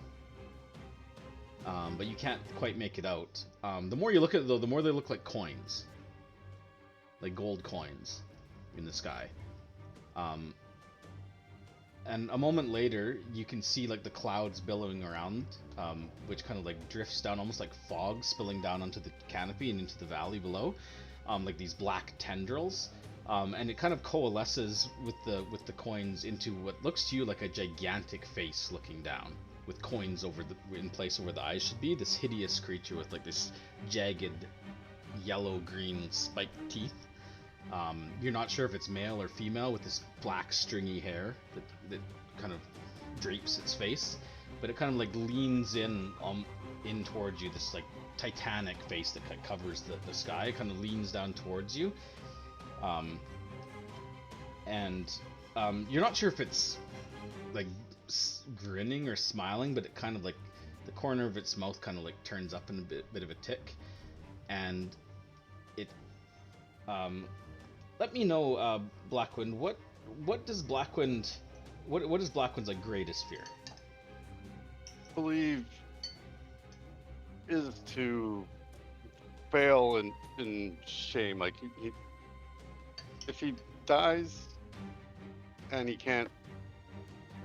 but you can't quite make it out. The more you look at it, though, the more they look like coins, like gold coins in the sky. And a moment later, you can see like the clouds billowing around, which kind of like drifts down, almost like fog spilling down onto the canopy and into the valley below, like these black tendrils. And it kind of coalesces with the coins into what looks to you like a gigantic face looking down, with coins in place of where the eyes should be. This hideous creature with like this jagged yellow-green spiked teeth. You're not sure if it's male or female, with this black stringy hair that kind of drapes its face, but it kind of like leans in towards you. This like titanic face that covers the sky. It kind of leans down towards you. You're not sure if it's like grinning or smiling, but it kind of like the corner of its mouth kind of like turns up in a bit of a tick, and it let me know, Blackwind, what does Blackwind what is Blackwind's like greatest fear? I believe is to fail in shame. Like if he dies and he can't,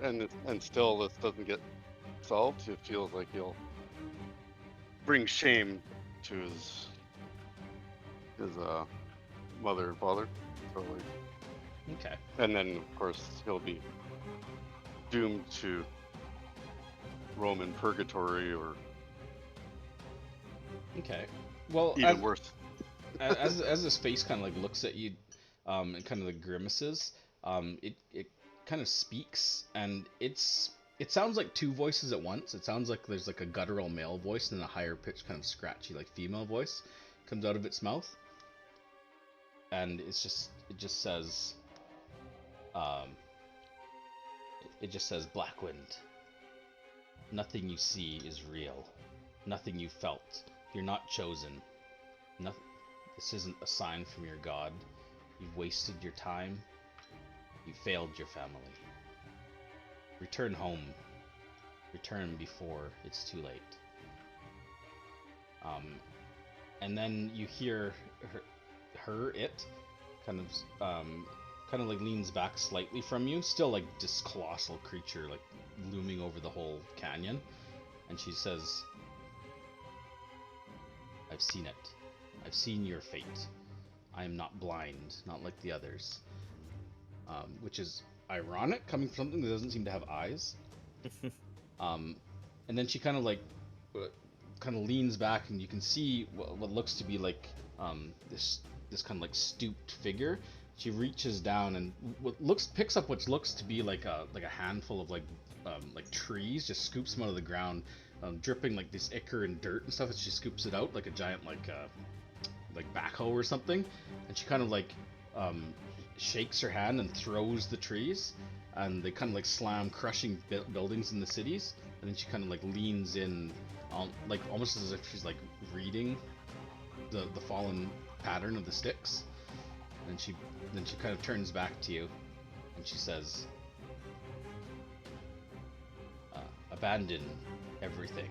and still this doesn't get solved, it feels like he'll bring shame to his mother and father. So like, Okay. and then of course he'll be doomed to roam in purgatory or Okay. Well, even worse. as his face kind of like looks at you, and kind of like grimaces, it kind of speaks, and it sounds like 2 voices at once. It sounds like there's like a guttural male voice and then a higher pitched kind of scratchy like female voice comes out of its mouth, and it just says Blackwind, nothing you see is real, nothing you felt. You're not chosen. Nothing. This isn't a sign from your god. You've wasted your time. You failed your family. Return home. Return before it's too late. And then you hear it kind of like leans back slightly from you, still like this colossal creature like looming over the whole canyon, and she says, I've seen it. I've seen your fate. I am not blind, not like the others. Which is ironic, coming from something that doesn't seem to have eyes. And then she kind of like, leans back, and you can see what looks to be like this kind of like stooped figure. She reaches down and picks up what looks to be like a handful of like trees, just scoops them out of the ground, dripping like this ichor and dirt and stuff. And she scoops it out like a giant like backhoe or something, and she kind of like shakes her hand and throws the trees, and they kind of like slam, crushing buildings in the cities. And then she kind of like leans in, like almost as if she's like reading the fallen pattern of the sticks. And then she kind of turns back to you, and she says, abandon everything.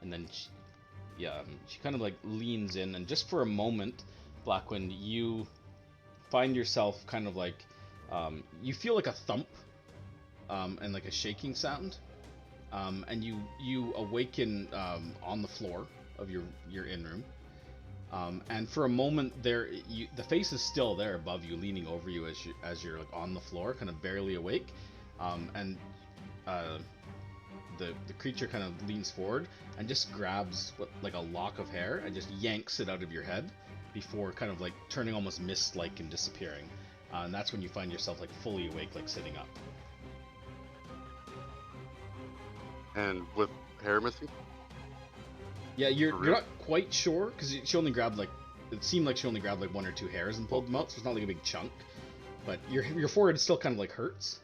And then she kind of like leans in, and just for a moment, Blackwind, you find yourself kind of like, you feel like a thump, and like a shaking sound, and you awaken on the floor of your in room, and for a moment there, the face is still there above you, leaning over you as you're like on the floor, kind of barely awake, and the creature kind of leans forward and just grabs like a lock of hair and just yanks it out of your head before kind of like turning almost mist-like and disappearing. And that's when you find yourself like fully awake, like sitting up. And with hair missing? Yeah, you're not quite sure, because she only grabbed like it seemed like she only grabbed like 1 or 2 hairs and pulled them out, so it's not like a big chunk. But your forehead still kind of like hurts.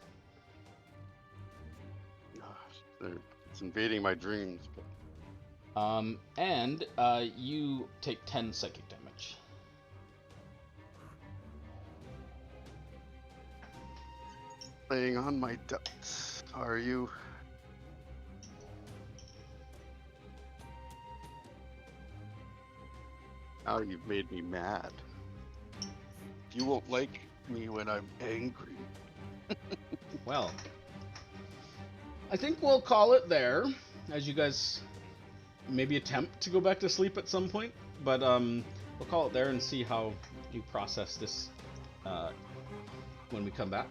It's invading my dreams. And you take 10 psychic damage. Playing on my ducks. Are you? Now you've made me mad. You won't like me when I'm angry. Well, I think we'll call it there, as you guys maybe attempt to go back to sleep at some point. But we'll call it there and see how you process this when we come back.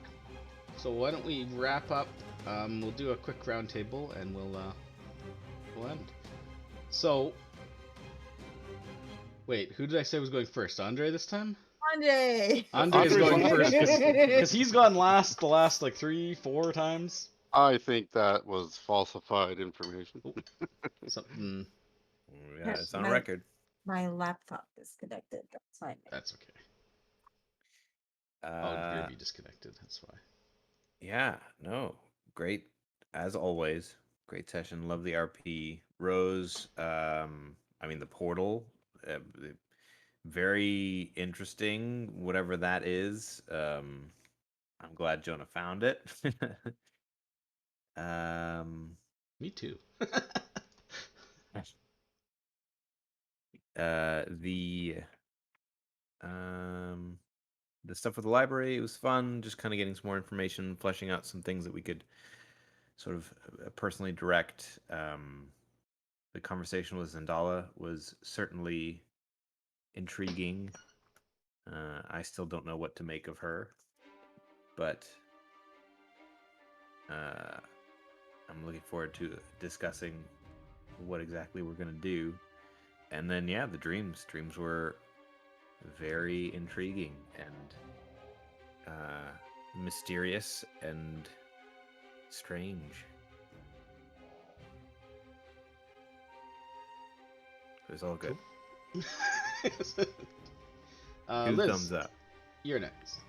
So why don't we wrap up? We'll do a quick round table and we'll end. So, wait, who did I say was going first? Andre this time? Andre. Andre is Andre's going on first because he's gone last the last like 3-4 times. I think that was falsified information. Something. Yeah, it's on My- record. My laptop is connected. That's fine. That's okay. Oh, you're be disconnected. That's why. Yeah, no, great as always. Great session. Love the RP. Rose, I mean the portal, very interesting. Whatever that is. I'm glad Jonah found it. Me too. The stuff with the library, it was fun, just kind of getting some more information, fleshing out some things that we could sort of personally direct. The conversation with Xandala was certainly intriguing. I still don't know what to make of her, but I'm looking forward to discussing what exactly we're going to do. And then, yeah, the dreams. Dreams were very intriguing and mysterious and strange. It was all good. Two Liz, thumbs up. you're next.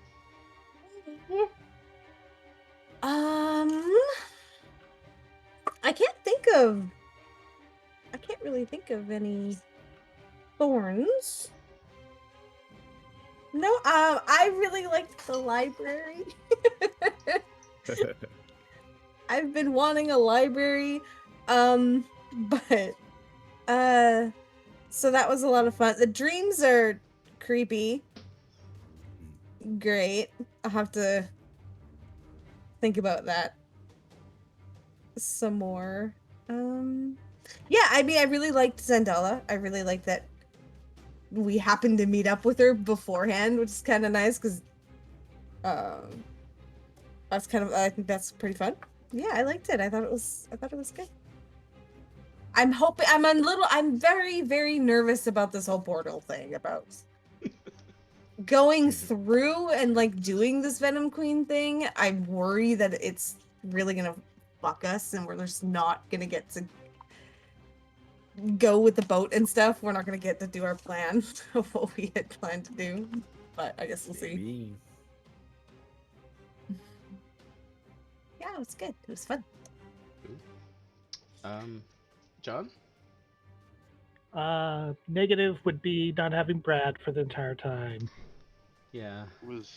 I can't really think of any thorns. No, I really liked the library. I've been wanting a library, but so that was a lot of fun. The dreams are creepy. Great. I'll have to think about that some more. Yeah, I mean, I really liked Xandala. I really liked that we happened to meet up with her beforehand, which is kind of nice because that's kind of, I think that's pretty fun. Yeah, I liked it. I thought it was good. I'm very, very nervous about this whole portal thing, about going through and like doing this Venom Queen thing. I worry that it's really gonna fuck us and we're just not gonna get to go with the boat and stuff. We're not gonna get to do our plan of what we had planned to do, but I guess we'll see. Maybe. Yeah, it was good. It was fun. John? Negative would be not having Brad for the entire time. Yeah.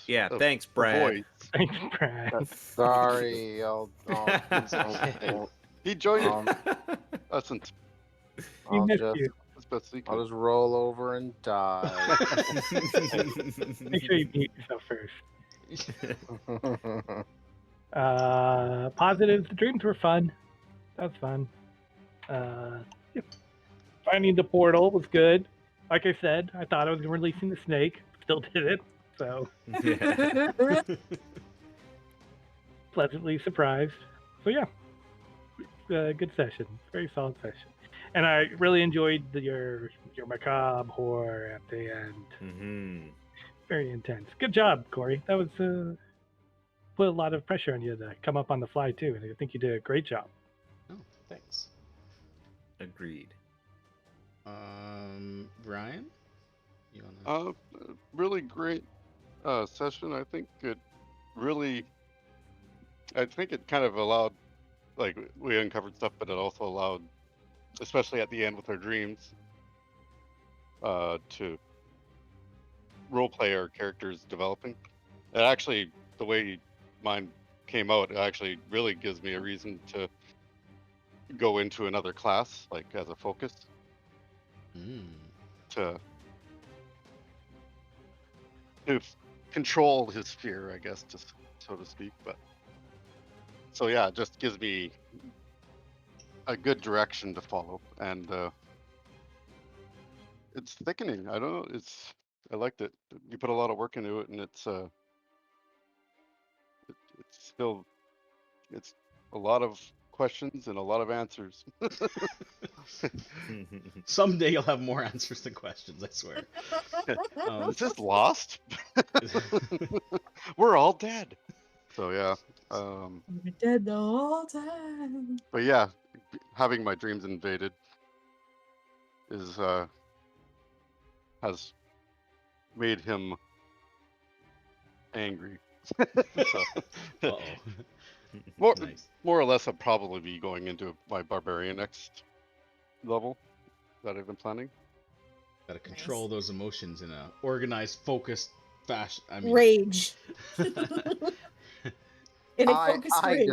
Yeah, thanks, Brad. Thanks, Brad. Sorry, He joined us and We missed you. I'll just roll over and die. Make sure you mute yourself first. Positives, the dreams were fun. That was fun. Yep. Finding the portal was good. Like I said, I thought I was releasing the snake. Still did it. So pleasantly surprised. So yeah, good session. Very solid session. And I really enjoyed your macabre horror at the end. Mm-hmm. Very intense. Good job, Corey. That was put a lot of pressure on you to come up on the fly too, and I think you did a great job. Oh, thanks. Agreed. Ryan? You wanna... Really great session. I think it kind of allowed, like, we uncovered stuff, but it also allowed, especially at the end with our dreams, to role play our characters developing. It actually, the way mine came out, it actually really gives me a reason to go into another class, like as a focus, to control his fear, I guess, just so to speak. But so yeah, it just gives me a good direction to follow, and it's thickening. I don't know. I liked it. You put a lot of work into it, and it's still a lot of questions and a lot of answers. Someday you'll have more answers than questions, I swear. Is this lost? We're all dead. So yeah. We're dead the whole time. But yeah, having my dreams invaded has made him angry. So, Nice. more or less, I'll probably be going into my barbarian next level that I've been planning. Gotta control those emotions in a organized, focused fashion. I mean, Rage. In a focused rage.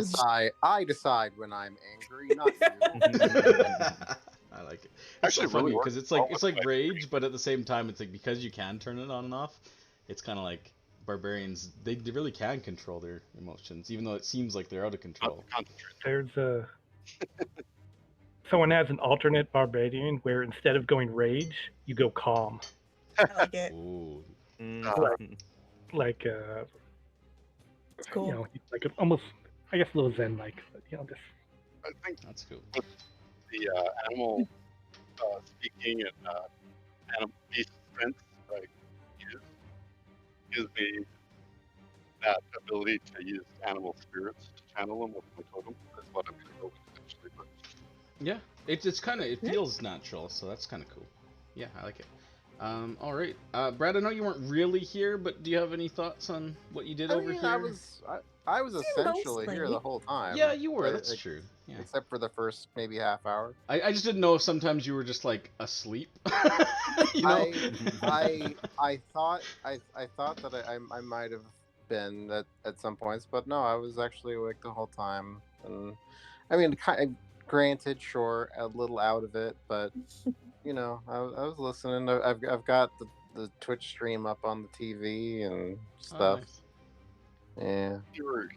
I decide when I'm angry, not you. I like it. It's Actually, so funny really because it's like rage, but at the same time, it's like because you can turn it on and off. It's kind of like barbarians. They really can control their emotions, even though it seems like they're out of control. There's a someone has an alternate barbarian where instead of going rage, you go calm. I like it. Ooh. Like It's cool. you know, like almost, I guess, a little zen like, but you know, just. I think that's cool. With the animal speaking and animal beast strength, like, gives me that ability to use animal spirits to channel them with my totem. That's what I'm gonna go with eventually. But yeah, it's kind of, it feels natural, so that's kind of cool. Yeah, I like it. All right, Brad, I know you weren't really here, but do you have any thoughts on what you did over here? I was essentially here the whole time. Yeah, you were. That's true. Yeah. Except for the first maybe half hour. I just didn't know if sometimes you were just like asleep. You know? I thought that I might have been at some points, but no, I was actually awake the whole time. And I mean, granted, sure, a little out of it, but you know, I was listening. I've got the Twitch stream up on the TV and stuff. Oh, nice. Yeah.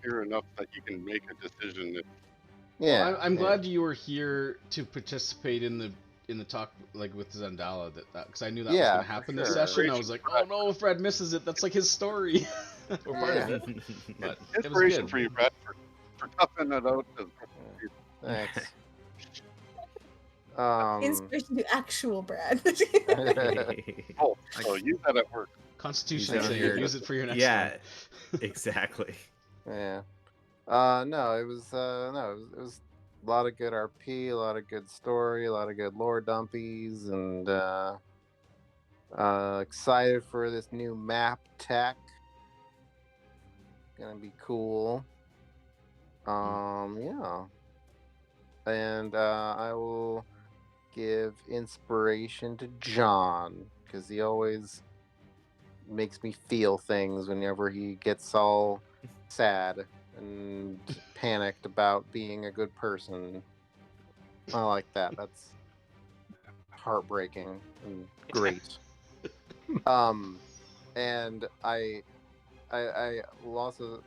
You're enough that you can make a decision. Yeah. Well, I'm glad you were here to participate in the talk, like with Xandala, because I knew that was gonna happen this session. I was like, oh no, if Brad misses it, that's like his story or part of it. But inspiration for you, Brad, for toughing it out. Thanks. Inspiration to actual Brad. Oh, so use that at work. Constitution say use it for your next one. Yeah, exactly. Yeah. No, it was it was a lot of good RP, a lot of good story, a lot of good lore dumpies, and excited for this new map tech. Gonna be cool. Yeah. And I will give inspiration to John because he always makes me feel things whenever he gets all sad and panicked about being a good person. I like that. That's heartbreaking and great. And I will also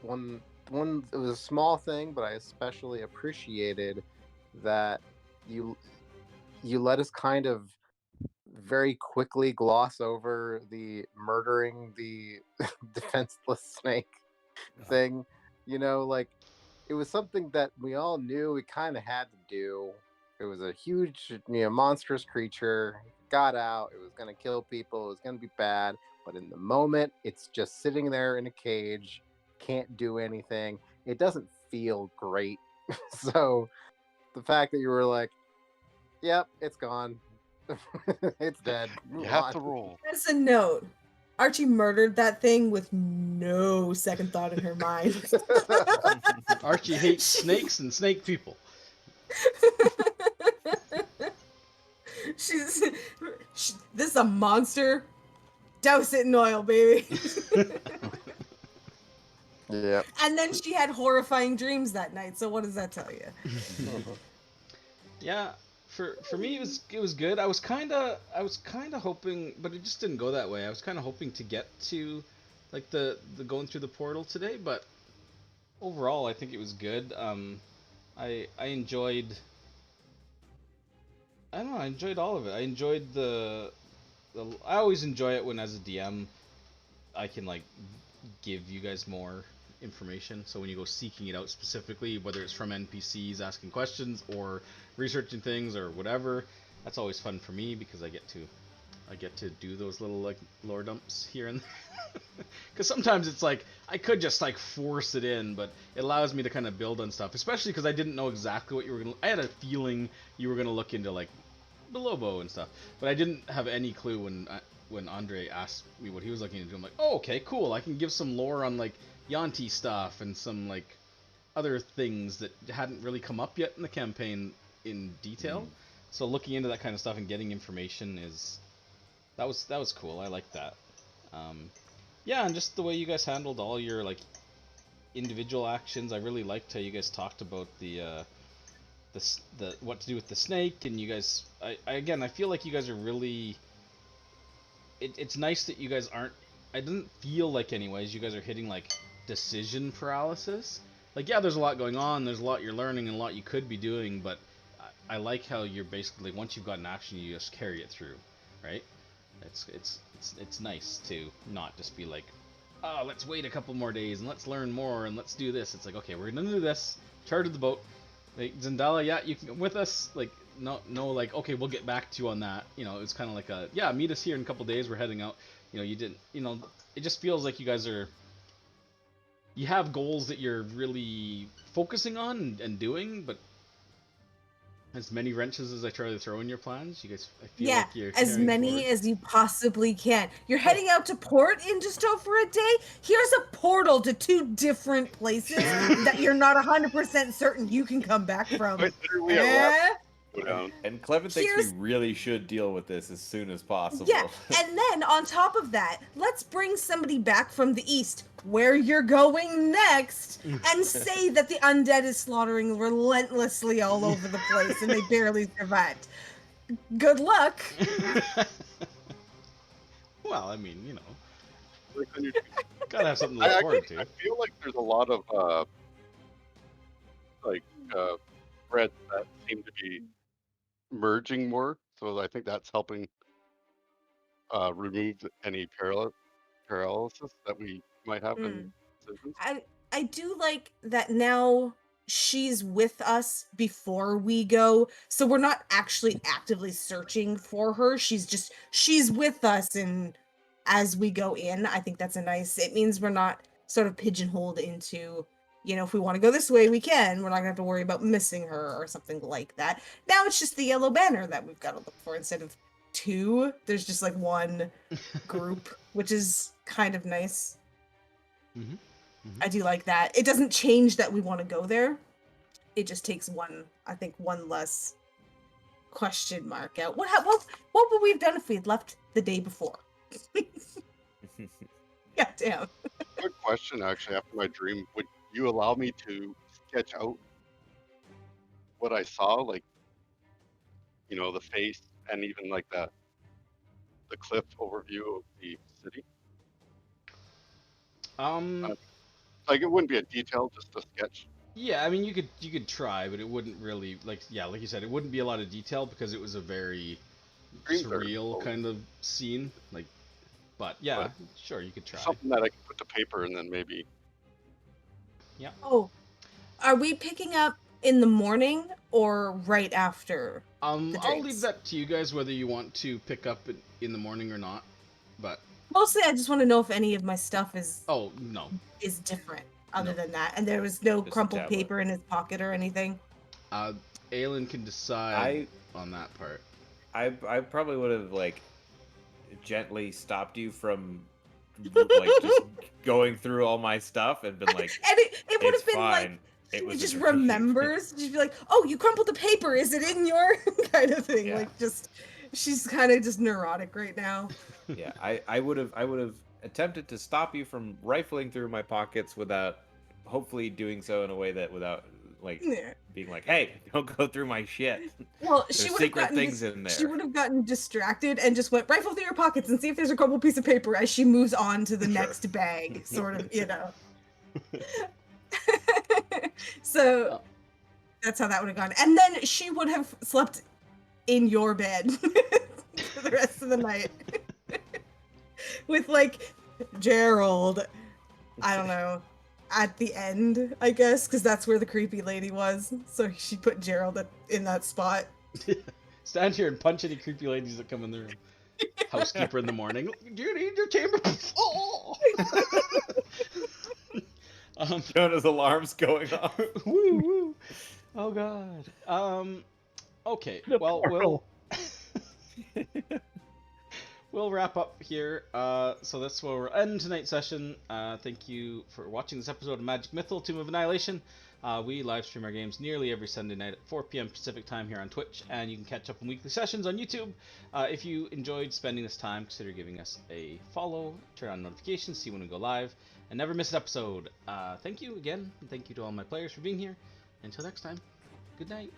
one it was a small thing, but I especially appreciated that you let us kind of very quickly gloss over the murdering the defenseless snake thing. You know, like it was something that we all knew we kind of had to do. It was a huge, monstrous creature. Got out. It was going to kill people. It was going to be bad. But in the moment, it's just sitting there in a cage. Can't do anything. It doesn't feel great. So the fact that you were like, yep, it's gone. It's dead. You Move have on. to roll. As a note, Archie murdered that thing with no second thought in her mind. Archie hates snakes and snake people. This is a monster. Douse it in oil, baby. Yeah. And then she had horrifying dreams that night. So what does that tell you? Yeah, for me it was good. I was kind of hoping, but it just didn't go that way. I was kind of hoping to get to like the going through the portal today, but overall I think it was good. I enjoyed. I don't know. I enjoyed all of it. I enjoyed I always enjoy it when, as a DM, I can like give you guys more information. So when you go seeking it out specifically, whether it's from NPCs asking questions or researching things or whatever, that's always fun for me because I get to do those little like lore dumps here and there. Because sometimes it's like I could just like force it in, but it allows me to kind of build on stuff, especially because I didn't know exactly what you were gonna. I had a feeling you were gonna look into like the Lobo and stuff, but I didn't have any clue when Andre asked me what he was looking into. I'm like, oh, okay, cool. I can give some lore on like Yanti stuff and some like other things that hadn't really come up yet in the campaign in detail. So looking into that kind of stuff and getting information that was cool. I like that. Yeah, and just the way you guys handled all your like individual actions. I really liked how you guys talked about the what to do with the snake, and you guys. I feel like you guys are really. It's nice that you guys aren't. I didn't feel like, anyways, you guys are hitting like decision paralysis. Like, yeah, there's a lot going on. There's a lot you're learning and a lot you could be doing, but I like how you're basically, once you've got an action, you just carry it through, right? It's nice to not just be like, oh, let's wait a couple more days and let's learn more and let's do this. It's like, okay, we're gonna do this. Charter the boat. Like, Xandala, yeah, you can come with us. Like, no, like, okay, we'll get back to you on that. You know, it's kind of like a, yeah, meet us here in a couple days. We're heading out. You know, you didn't. You know, it just feels like you guys are. You have goals that you're really focusing on and doing, but as many wrenches as I try to throw in your plans, you guys, I feel like you're as carrying many forward. as you possibly can. You're heading out to port in just over a day. Here's a portal to 2 different places that you're not 100% certain you can come back from. Consider we are go Eh? down. And Clevin thinks Here's- we really should deal with this as soon as possible. Yeah, and then on top of that, let's bring somebody back from the east, where you're going next, and say that the undead is slaughtering relentlessly all over the place and they barely survived. Good luck. Well, I mean, you know, Like, when you- gotta have something to I look forward actually, I to. feel like there's a lot of threads that seem to be merging more. So I think that's helping remove any paralysis that we might have in decisions. I do like that now she's with us before we go, so we're not actually actively searching for her. She's with us, and as we go in, I think that's it means we're not sort of pigeonholed into, you know, if we want to go this way, we can. We're not gonna have to worry about missing her or something like that. Now it's just the yellow banner that we've got to look for instead of 2. There's just like 1 group, which is kind of nice. I do like that. It doesn't change that we want to go there. It just takes one less question mark out. What would we have done if we had left the day before? God damn. Good question, actually. After my dream, would you allow me to sketch out what I saw, like, you know, the face and even like the cliff overview of the city? Like, it wouldn't be a detail, just a sketch. Yeah, I mean, you could try, but it wouldn't really, like, yeah, like you said, it wouldn't be a lot of detail because it was a very Dreams are surreal cool. kind of scene. Like, but yeah, But sure, you could try. Something that I can put to paper and then maybe. Yeah. Oh, are we picking up in the morning or right after? I'll leave drinks? that to you guys whether you want to pick up in the morning or not. But Mostly, I just want to know if any of my stuff is no, different. Other No. than that, and there was no Just a crumpled tablet. paper in his pocket or anything. Aelin can decide on that part. I probably would have like gently stopped you from like just going through all my stuff and been like, And it would it's have been fine. like It she was a just dream. remembers. She'd be like, "Oh, you crumpled the paper. Is it in your?" kind of thing. Yeah. Like just she's kind of just neurotic right now. Yeah, I would have attempted to stop you from rifling through my pockets without hopefully doing so in a way that without like Yeah. being like, hey, don't go through my shit. Well, There's she would have secret gotten things in she there. would have gotten distracted and just went rifle through your pockets and see if there's a crumpled piece of paper as she moves on to the Sure. next bag, sort of, you know. So Oh. that's how that would have gone. And then she would have slept in your bed for the rest of the night. With like Gerald, I don't know, at the end, I guess, because that's where the creepy lady was. So she put Gerald in that spot. Stand here and punch any creepy ladies that come in the room. Housekeeper in the morning. Do you need your chamber? Oh! Jonah's alarms going off. Woo woo. Oh god. Okay. The Well, portal. we'll wrap up here. So that's where we'll end tonight's session. Thank you for watching this episode of Magic Mythal, Tomb of Annihilation. We live stream our games nearly every Sunday night at 4 p.m. Pacific time here on Twitch, and you can catch up on weekly sessions on YouTube. If you enjoyed spending this time, consider giving us a follow, turn on notifications, see when we go live, and never miss an episode. Thank you again, and thank you to all my players for being here. Until next time, good night.